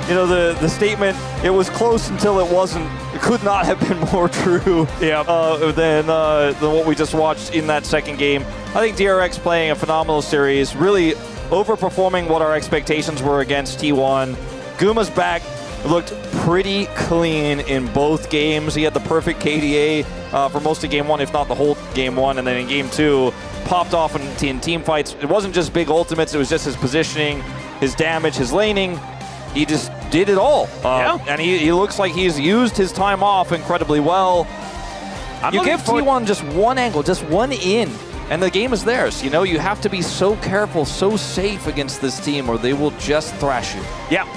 you know, the statement, it was close until it wasn't, it could not have been more true than what we just watched in that second game. I think DRX playing a phenomenal series, really overperforming what our expectations were against T1. Guma's back, looked pretty clean in both games. He had the perfect KDA for most of game one, if not the whole game one, and then in game two, popped off in team fights. It wasn't just big ultimates, it was just his positioning, his damage, his laning. He just did it all. And he looks like he's used his time off incredibly well. You give T1 just one angle, just one in, and the game is theirs. You know, you have to be so careful, so safe against this team, or they will just thrash you. Yeah.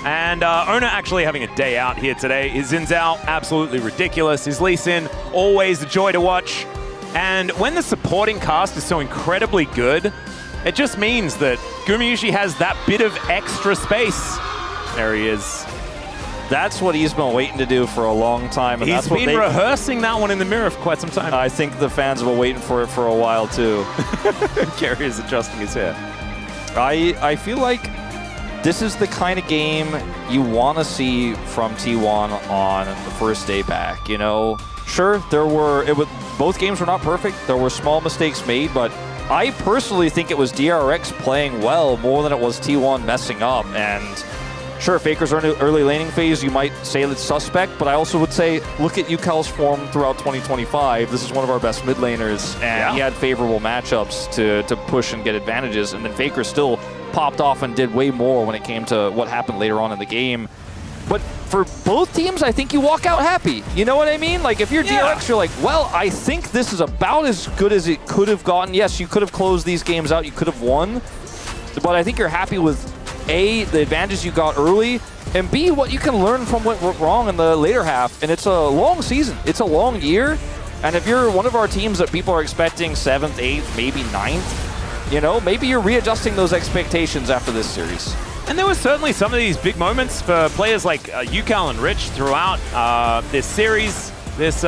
And Owner actually having a day out here today. His Zin's out, absolutely ridiculous. His Lee Sin, always a joy to watch. And when the supporting cast is so incredibly good, it just means that Gumayushi has that bit of extra space. There he is. That's what he's been waiting to do for a long time. And He's been rehearsing that one in the mirror for quite some time. I think the fans have been waiting for it for a while, too. Gary is adjusting his hair. I feel like this is the kind of game you want to see from T1 on the first day back, you know? Sure, both games were not perfect. There were small mistakes made, but I personally think it was DRX playing well more than it was T1 messing up. And sure, Faker's early laning phase, you might say it's suspect, but I also would say, look at UCal's form throughout 2025. This is one of our best mid laners, and he had favorable matchups to push and get advantages, and then Faker still popped off and did way more when it came to what happened later on in the game. But for both teams, I think you walk out happy. You know what I mean? Like, if you're DRX, you're like, well, I think this is about as good as it could have gotten. Yes, you could have closed these games out. You could have won. But I think you're happy with A, the advantages you got early, and B, what you can learn from what went wrong in the later half. And it's a long season. It's a long year. And if you're one of our teams that people are expecting 7th, 8th, maybe 9th, you know, maybe you're readjusting those expectations after this series. And there was certainly some of these big moments for players like UCal and Rich throughout this series. This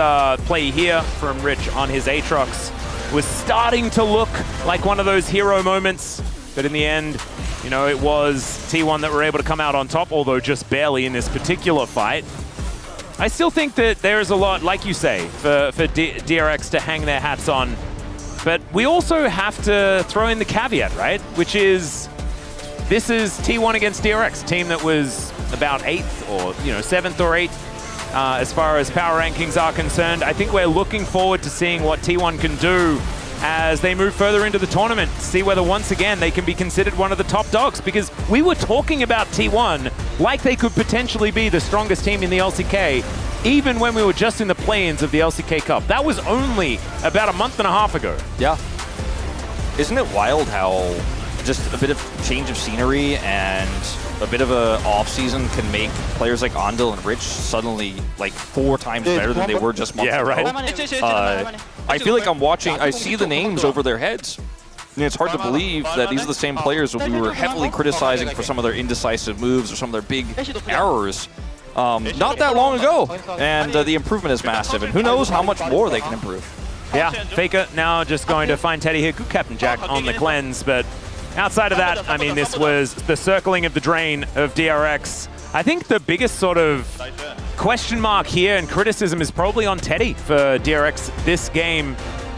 play here from Rich on his Aatrox was starting to look like one of those hero moments. But in the end, you know, it was T1 that were able to come out on top, although just barely in this particular fight. I still think that there is a lot, like you say, for DRX to hang their hats on. But we also have to throw in the caveat, right? Which is, this is T1 against DRX, a team that was about 8th or, you know, 7th or 8th as far as power rankings are concerned. I think we're looking forward to seeing what T1 can do as they move further into the tournament, see whether once again they can be considered one of the top dogs, because we were talking about T1 like they could potentially be the strongest team in the LCK, even when we were just in the play-ins of the LCK Cup. That was only about a month and a half ago. Yeah. Isn't it wild how just a bit of change of scenery and a bit of a off-season can make players like Andal and Rich suddenly like 4 times better than they were just months ago? Right. I feel like I'm watching, I see the names over their heads. And it's hard to believe that these are the same players that we were heavily criticizing for some of their indecisive moves or some of their big errors not that long ago. And the improvement is massive. And who knows how much more they can improve. Yeah, Faker now just going to find Teddy here. Good Captain Jack on the cleanse, but outside of that, I mean, this was the circling of the drain of DRX. I think the biggest sort of question mark here and criticism is probably on Teddy for DRX this game.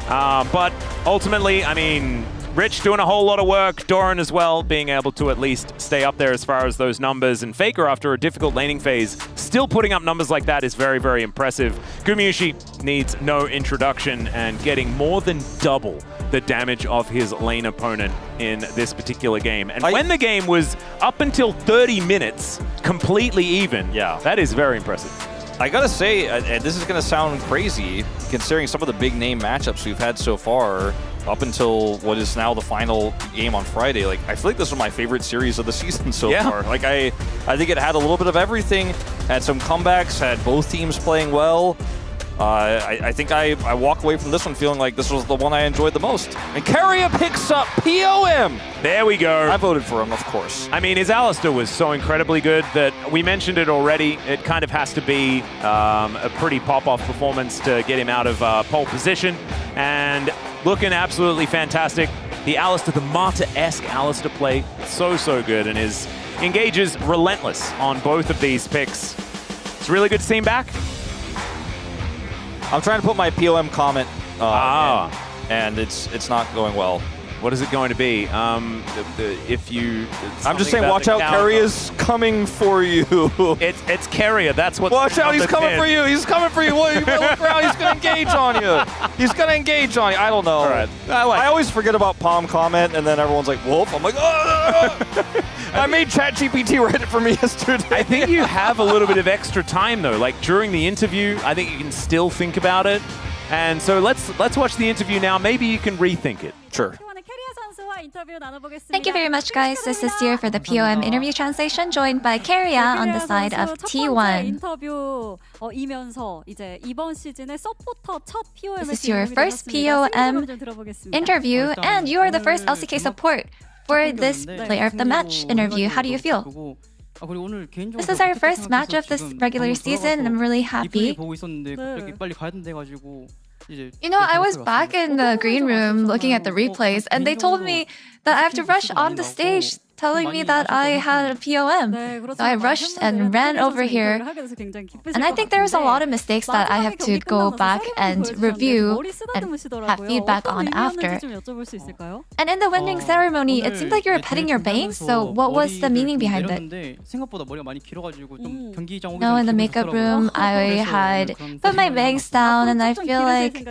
But ultimately, I mean, Rich doing a whole lot of work, Doran as well, being able to at least stay up there as far as those numbers. And Faker, after a difficult laning phase, still putting up numbers like that is very, very impressive. Gumayusi needs no introduction and getting more than double the damage of his lane opponent in this particular game. And when the game was up until 30 minutes, completely even, yeah, that is very impressive. I gotta say, and this is gonna sound crazy, considering some of the big name matchups we've had so far, up until what is now the final game on Friday. Like, I feel like this was my favorite series of the season so far. Like, I think it had a little bit of everything, had some comebacks, had both teams playing well. I think I walk away from this one feeling like this was the one I enjoyed the most. And Carrier picks up POM. There we go. I voted for him, of course. I mean, his Alistar was so incredibly good that we mentioned it already. It kind of has to be a pretty pop-off performance to get him out of pole position. And looking absolutely fantastic. The Alistar, the Marta-esque Alistar play, so good. And his engage is relentless on both of these picks. It's really good to see him back. I'm trying to put my POM comment in, and it's not going well. What is it going to be? If you... I'm just saying, watch out, Carrier's coming for you. It's Carrier, that's what... Watch out, he's coming for you, he's coming for you. You better look around, he's going to engage on you. He's going to engage on you. I don't know. All right. I always forget about Palm comment, and then everyone's like, Wolf. I'm like, oh! I made ChatGPT write it for me yesterday. I think you have a little bit of extra time, though. Like, during the interview, I think you can still think about it. And so let's watch the interview now. Maybe you can rethink it. Sure. Thank you very much, guys. This is Dear for the POM interview translation, joined by Carrier on the side of T1. This is your first POM interview, and you are the first LCK support for this Player of the Match interview. How do you feel? This is our first match of this regular season, and I'm really happy. You know, I was back in the green room looking at the replays, and they told me that I have to rush on the stage, telling me that I had a POM. So I rushed and ran over here. And I think there's a lot of mistakes that I have to go back and review and have feedback on after. And in the winning ceremony, it seemed like you were petting your bangs. So what was the meaning behind it? No, in the makeup room, I had put my bangs down, and I feel like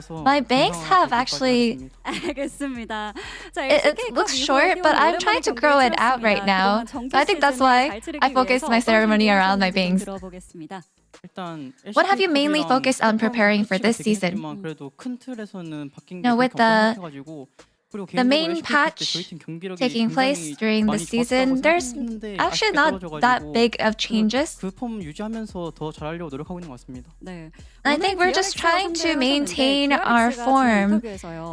my bangs have actually... It looks short, but I'm trying to grow it out right now. So I think that's why I focused my ceremony around my bangs. What have you mainly focused on preparing for this season? No, with the the main patch taking place during the season, there's actually not that big of changes. 폼 유지하면서 더 잘하려고 노력하고 있는 것 같습니다. I think we're just trying to maintain our form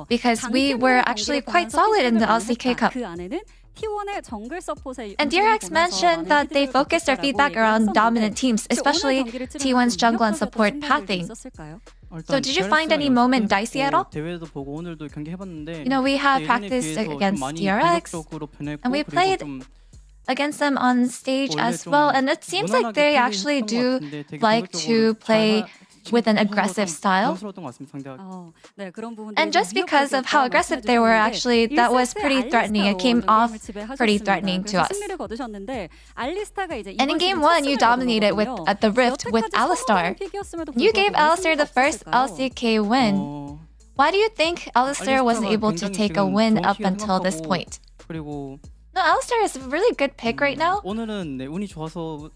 because we were actually quite solid in the LCK Cup. And DRX mentioned that they focused their feedback around dominant teams, especially T1's jungle and support pathing. So did you find any moment dicey at all? 대회도 보고 오늘도 경기 해봤는데. You know, we had practiced against DRX, and we played against them on stage as well. And it seems like they actually do like to play with an aggressive style. And just because of how aggressive they were, actually, that was pretty threatening. It came off pretty threatening to us. And in game 1, you dominated at the Rift with Alistar. You gave Alistar the first LCK win. Why do you think Alistar wasn't able to take a win up until this point? No, Alistar is a really good pick right now. 오늘은 운이 좋아서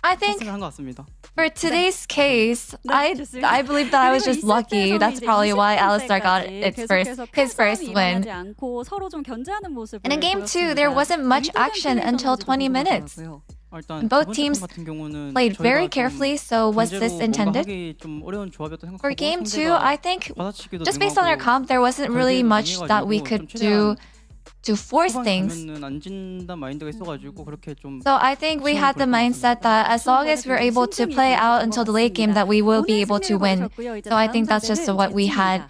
I think for today's case, I believe that I was just lucky. That's probably why Alistar got his first win. And in game 2, there wasn't much action until 20 minutes. Both teams played very carefully, so was this intended? For game 2, I think just based on our comp, there wasn't really much that we could do to force things. So I think we had the mindset that as long as we're able to play out until the late game, that we will be able to win. So I think that's just what we had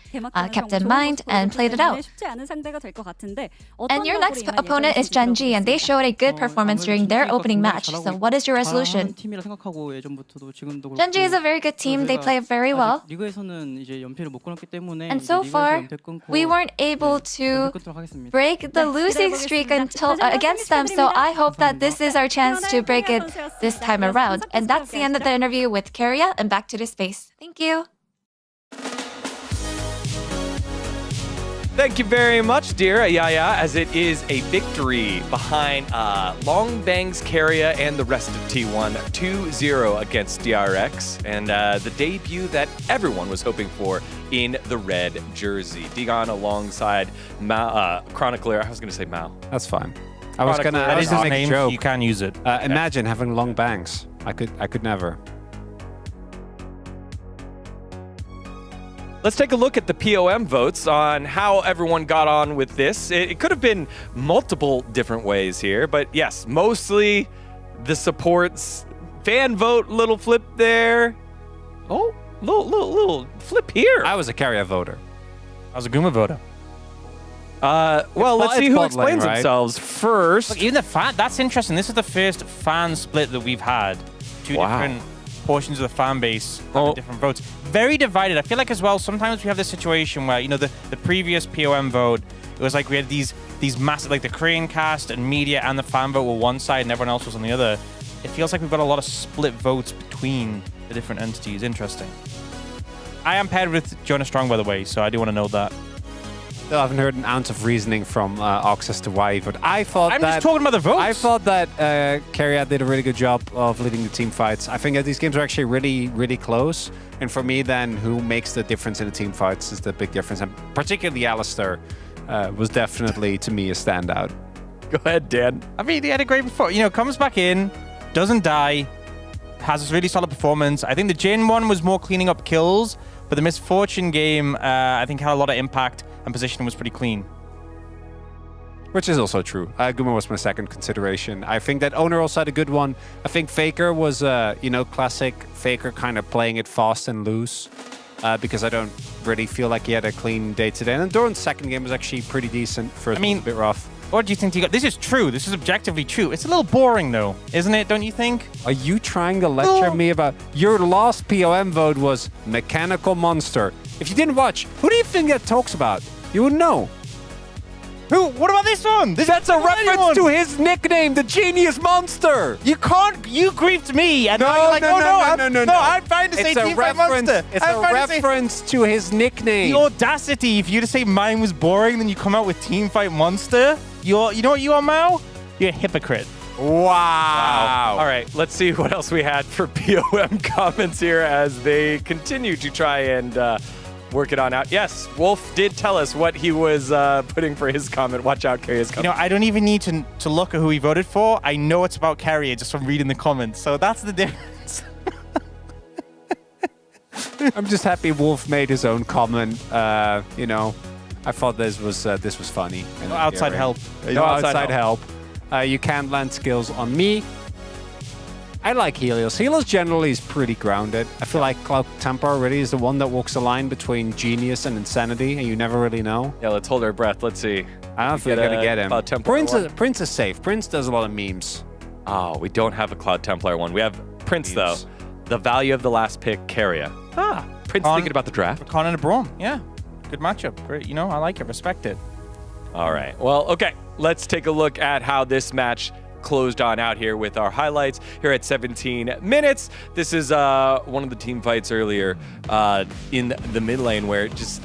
kept in mind and played it out. And your next opponent is Genji, and they showed a good performance during their opening match. So what is your resolution? Genji is a very good team. They play very well. And so far, we weren't able to break the losing streak against them, so I hope that this is our chance to break it this time around. And that's the end of the interview with Keria, and back to the space. Thank you. Thank you very much, dear Yaya, as it is a victory behind Longbang's Keria and the rest of T1, 2-0 against DRX, and the debut that everyone was hoping for in the red jersey. Digon alongside Chronicler. I was going to say Mao. That's fine. I was going to make a joke. You can use it. Imagine having long bangs. I could never. Let's take a look at the POM votes on how everyone got on with this. It could have been multiple different ways here, but yes, mostly the supports. Fan vote, little flip there. Oh, little flip here. I was a Keria voter. I was a Guma voter. Well, let's see who explains themselves first. Look, even the fan, that's interesting. This is the first fan split that we've had. Two different portions of the fan base have different votes. Very divided. I feel like as well, sometimes we have this situation where, you know, the previous POM vote, it was like we had these massive, like the Korean cast and media and the fan vote were one side and everyone else was on the other. It feels like we've got a lot of split votes between the different entities. Interesting. I am paired with Jonah Strong, by the way, so I do want to know that. Still haven't heard an ounce of reasoning from Ox as to why, but I'm just talking about the votes. I thought that Keria did a really good job of leading the team fights. I think that these games are actually really, really close. And for me, then, who makes the difference in the team fights is the big difference. And particularly Alistar was definitely, to me, a standout. Go ahead, Dan. I mean, he had a great performance. You know, comes back in, doesn't die, has a really solid performance. I think the Jin one was more cleaning up kills, but the Misfortune game, I think, had a lot of impact and position was pretty clean. Which is also true. Guma was my second consideration. I think that Owner also had a good one. I think Faker was, classic Faker kind of playing it fast and loose because I don't really feel like he had a clean day today. And Doran's second game was actually pretty decent. First was a bit rough. What do you think he got? This is true. This is objectively true. It's a little boring, though, isn't it? Don't you think? Are you trying to lecture me about... Your last POM vote was Mechanical Monster. If you didn't watch, who do you think that talks about? You would know. Who? What about this one? That's a reference to his nickname, the Genius Monster. You can't. You griefed me, and now you're like, no. I'm trying to say Team Fight Monster. It's a reference to his nickname. The audacity! If you to say mine was boring, then you come out with Team Fight Monster. You know what you are, Mao? You're a hypocrite. Wow. All right, let's see what else we had for POM comments here as they continue to try and work it on out. Yes, Wolf did tell us what he was putting for his comment. Watch out, Carrie is coming. I don't even need to look at who he voted for. I know it's about Carrier just from reading the comments. So that's the difference. I'm just happy Wolf made his own comment. I thought this was funny. No outside help. No outside help. You can't land skills on me. I like Helios. Helios generally is pretty grounded. I feel like Cloud Temper already is the one that walks the line between genius and insanity, and you never really know. Yeah, let's hold our breath. Let's see. I don't think we're going to get him. Cloud Templar Prince is safe. Prince does a lot of memes. Oh, we don't have a Cloud Templar one. We have Prince, though. The value of the last pick, Carrier. Prince thinking about the draft. Con and a Braum. Yeah. Good matchup. Great. I like it. Respect it. All right. Well, okay. Let's take a look at how this match closed on out here with our highlights here at 17 minutes. This is one of the team fights earlier in the mid lane where just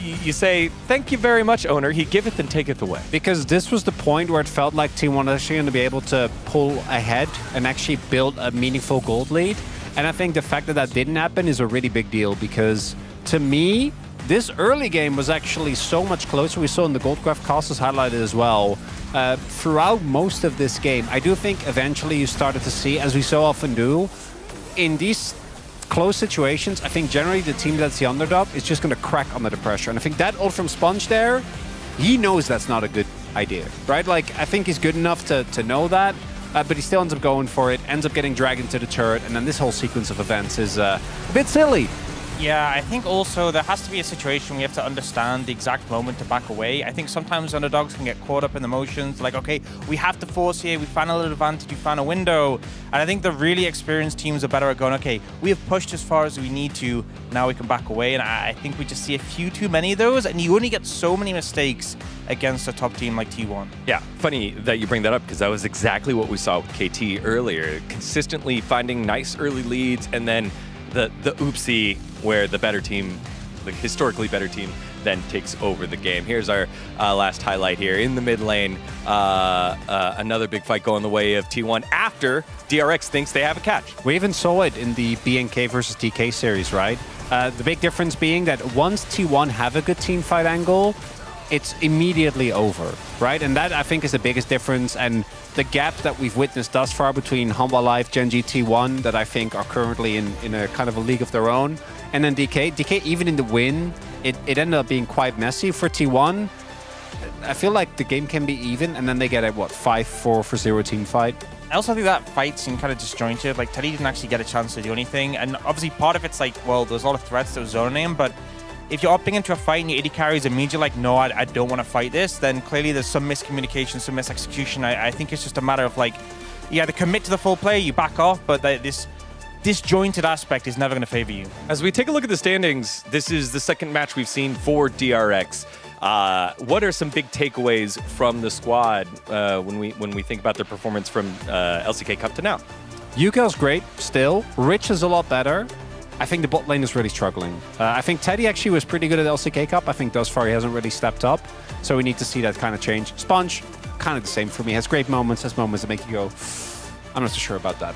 you say, thank you very much, owner. He giveth and taketh away. Because this was the point where it felt like Team 1 was actually going to be able to pull ahead and actually build a meaningful gold lead. And I think the fact that that didn't happen is a really big deal because to me, this early game was actually so much closer. We saw in the Goldcraft castles highlighted as well. Throughout most of this game, I do think eventually you started to see, as we so often do, in these close situations, I think generally the team that's the underdog is just going to crack under the pressure. And I think that ult from Sponge there, he knows that's not a good idea, right? Like, I think he's good enough to know that, but he still ends up going for it, ends up getting dragged into the turret, and then this whole sequence of events is a bit silly. Yeah, I think also there has to be a situation where you have to understand the exact moment to back away. I think sometimes underdogs can get caught up in the motions, like, okay, we have to force here, we found a little advantage, we found a window. And I think the really experienced teams are better at going, okay, we have pushed as far as we need to, now we can back away. And I think we just see a few too many of those, and you only get so many mistakes against a top team like T1. Yeah, funny that you bring that up because that was exactly what we saw with KT earlier. Consistently finding nice early leads and then the oopsie where the better team, the historically better team, then takes over the game. Here's our last highlight here in the mid lane. Another big fight going the way of T1 after DRX thinks they have a catch. We even saw it in the BNK versus DK series, right? The big difference being that once T1 have a good team fight angle, it's immediately over, right? And that, I think, is the biggest difference. And the gap that we've witnessed thus far between Humble Life, Gen.G, T1, that I think are currently in a kind of a league of their own. And then DK. DK, even in the win, it ended up being quite messy for T1. I feel like the game can be even, and then they get a, 5-4 for 0 team fight. I also think that fight seemed kind of disjointed. Like, Teddy didn't actually get a chance to do anything. And obviously part of it's like, well, there's a lot of threats that were zoning him, but if you're opting into a fight and your AD carry is immediately like, no, I don't want to fight this, then clearly there's some miscommunication, some misexecution. I think it's just a matter of like, you either commit to the full play, you back off, but this disjointed aspect is never going to favor you. As we take a look at the standings, this is the second match we've seen for DRX. What are some big takeaways from the squad when we think about their performance from LCK Cup to now? Yukel's great still. Rich is a lot better. I think the bot lane is really struggling. I think Teddy actually was pretty good at LCK Cup. I think thus far he hasn't really stepped up. So we need to see that kind of change. Sponge, kind of the same for me. Has great moments, has moments that make you go, I'm not so sure about that.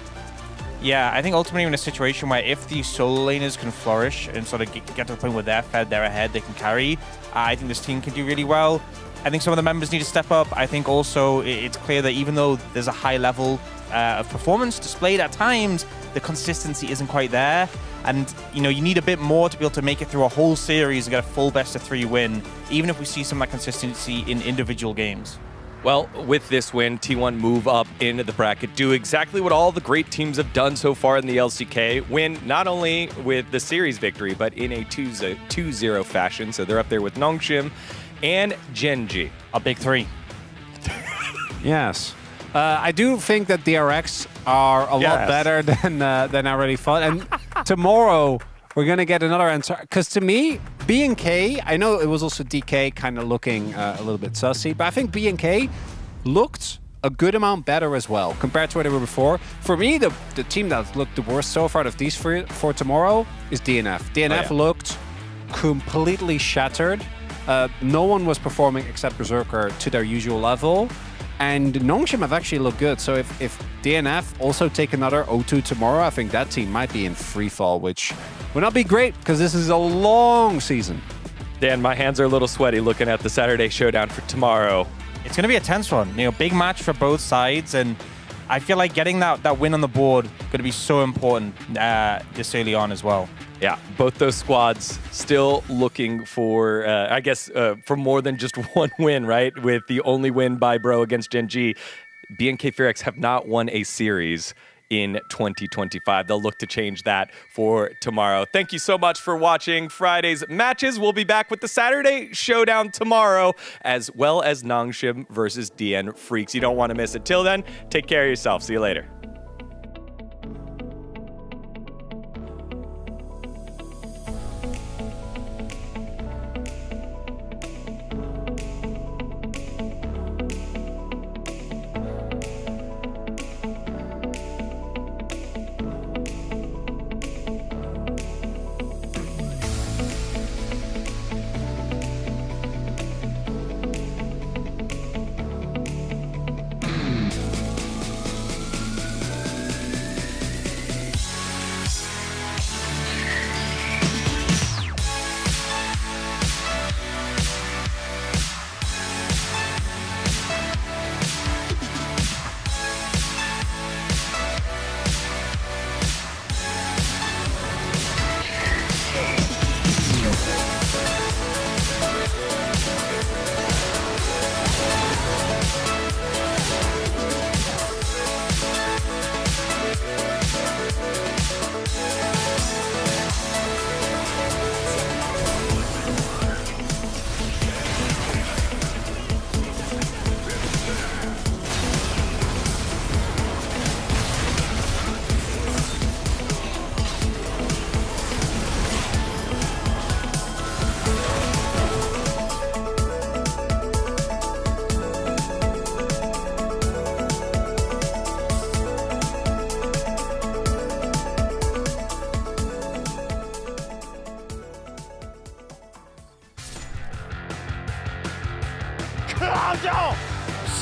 Yeah, I think ultimately in a situation where if the solo laners can flourish and sort of get to the point where they're fed, they're ahead, they can carry, I think this team can do really well. I think some of the members need to step up. I think also it's clear that even though there's a high level of performance displayed at times, the consistency isn't quite there. And, you need a bit more to be able to make it through a whole series and get a full best-of-3 win, even if we see some of that consistency in individual games. Well, with this win, T1 move up into the bracket, do exactly what all the great teams have done so far in the LCK, win not only with the series victory, but in a 2-0 fashion. So they're up there with Nongshim and Gen.G. A big three. Yes. I do think that DRX are a lot better than I already thought. And tomorrow, we're going to get another answer. Because to me, BNK, I know it was also DK kind of looking a little bit sussy, but I think BNK looked a good amount better as well compared to what they were before. For me, the team that looked the worst so far of these three for tomorrow is DNF. DNF looked completely shattered. No one was performing except Berserker to their usual level. And Nongshim have actually looked good. So if DNF also take another 0-2 tomorrow, I think that team might be in free fall, which would not be great because this is a long season. Dan, my hands are a little sweaty looking at the Saturday showdown for tomorrow. It's going to be a tense one. You know, big match for both sides, and I feel like getting that win on the board going to be so important this early on as well. Yeah, both those squads still looking for, I guess, for more than just one win, right? With the only win by Bro against Gen G. BNK Fearx have not won a series in 2025. They'll look to change that for tomorrow. Thank you so much for watching Friday's matches. We'll be back with the Saturday showdown tomorrow, as well as Nongshim versus DN Freaks. You don't want to miss it. Till then, take care of yourself. See you later.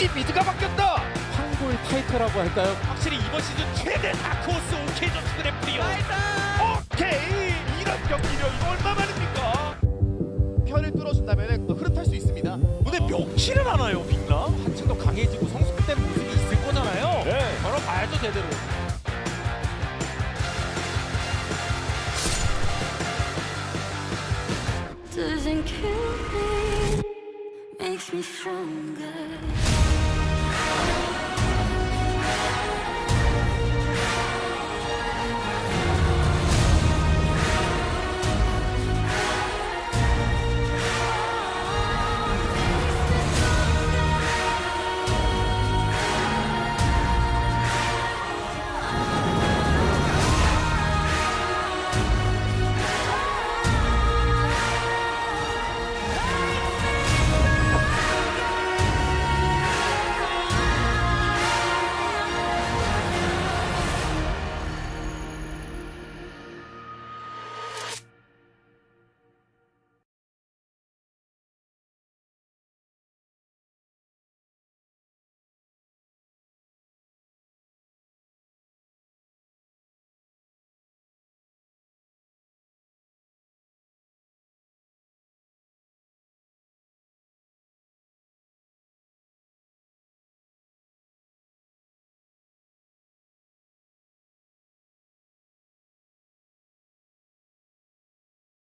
역시 미드가 바뀌었다. 황골 타이틀이라고 할까요? 확실히 이번 시즌 최대 다크호스 OK 저축 래프리오. 오케이 이런 경기력 이거 얼마만입니까? 편을 뚫어준다면 흐릿할 수 있습니다. 근데 몇 킬을 하나요 빅나? 한층 더 강해지고 성숙된 모습이 있을 거잖아요. 네. 걸어봐야죠 제대로. Doesn't kill me, makes me stronger.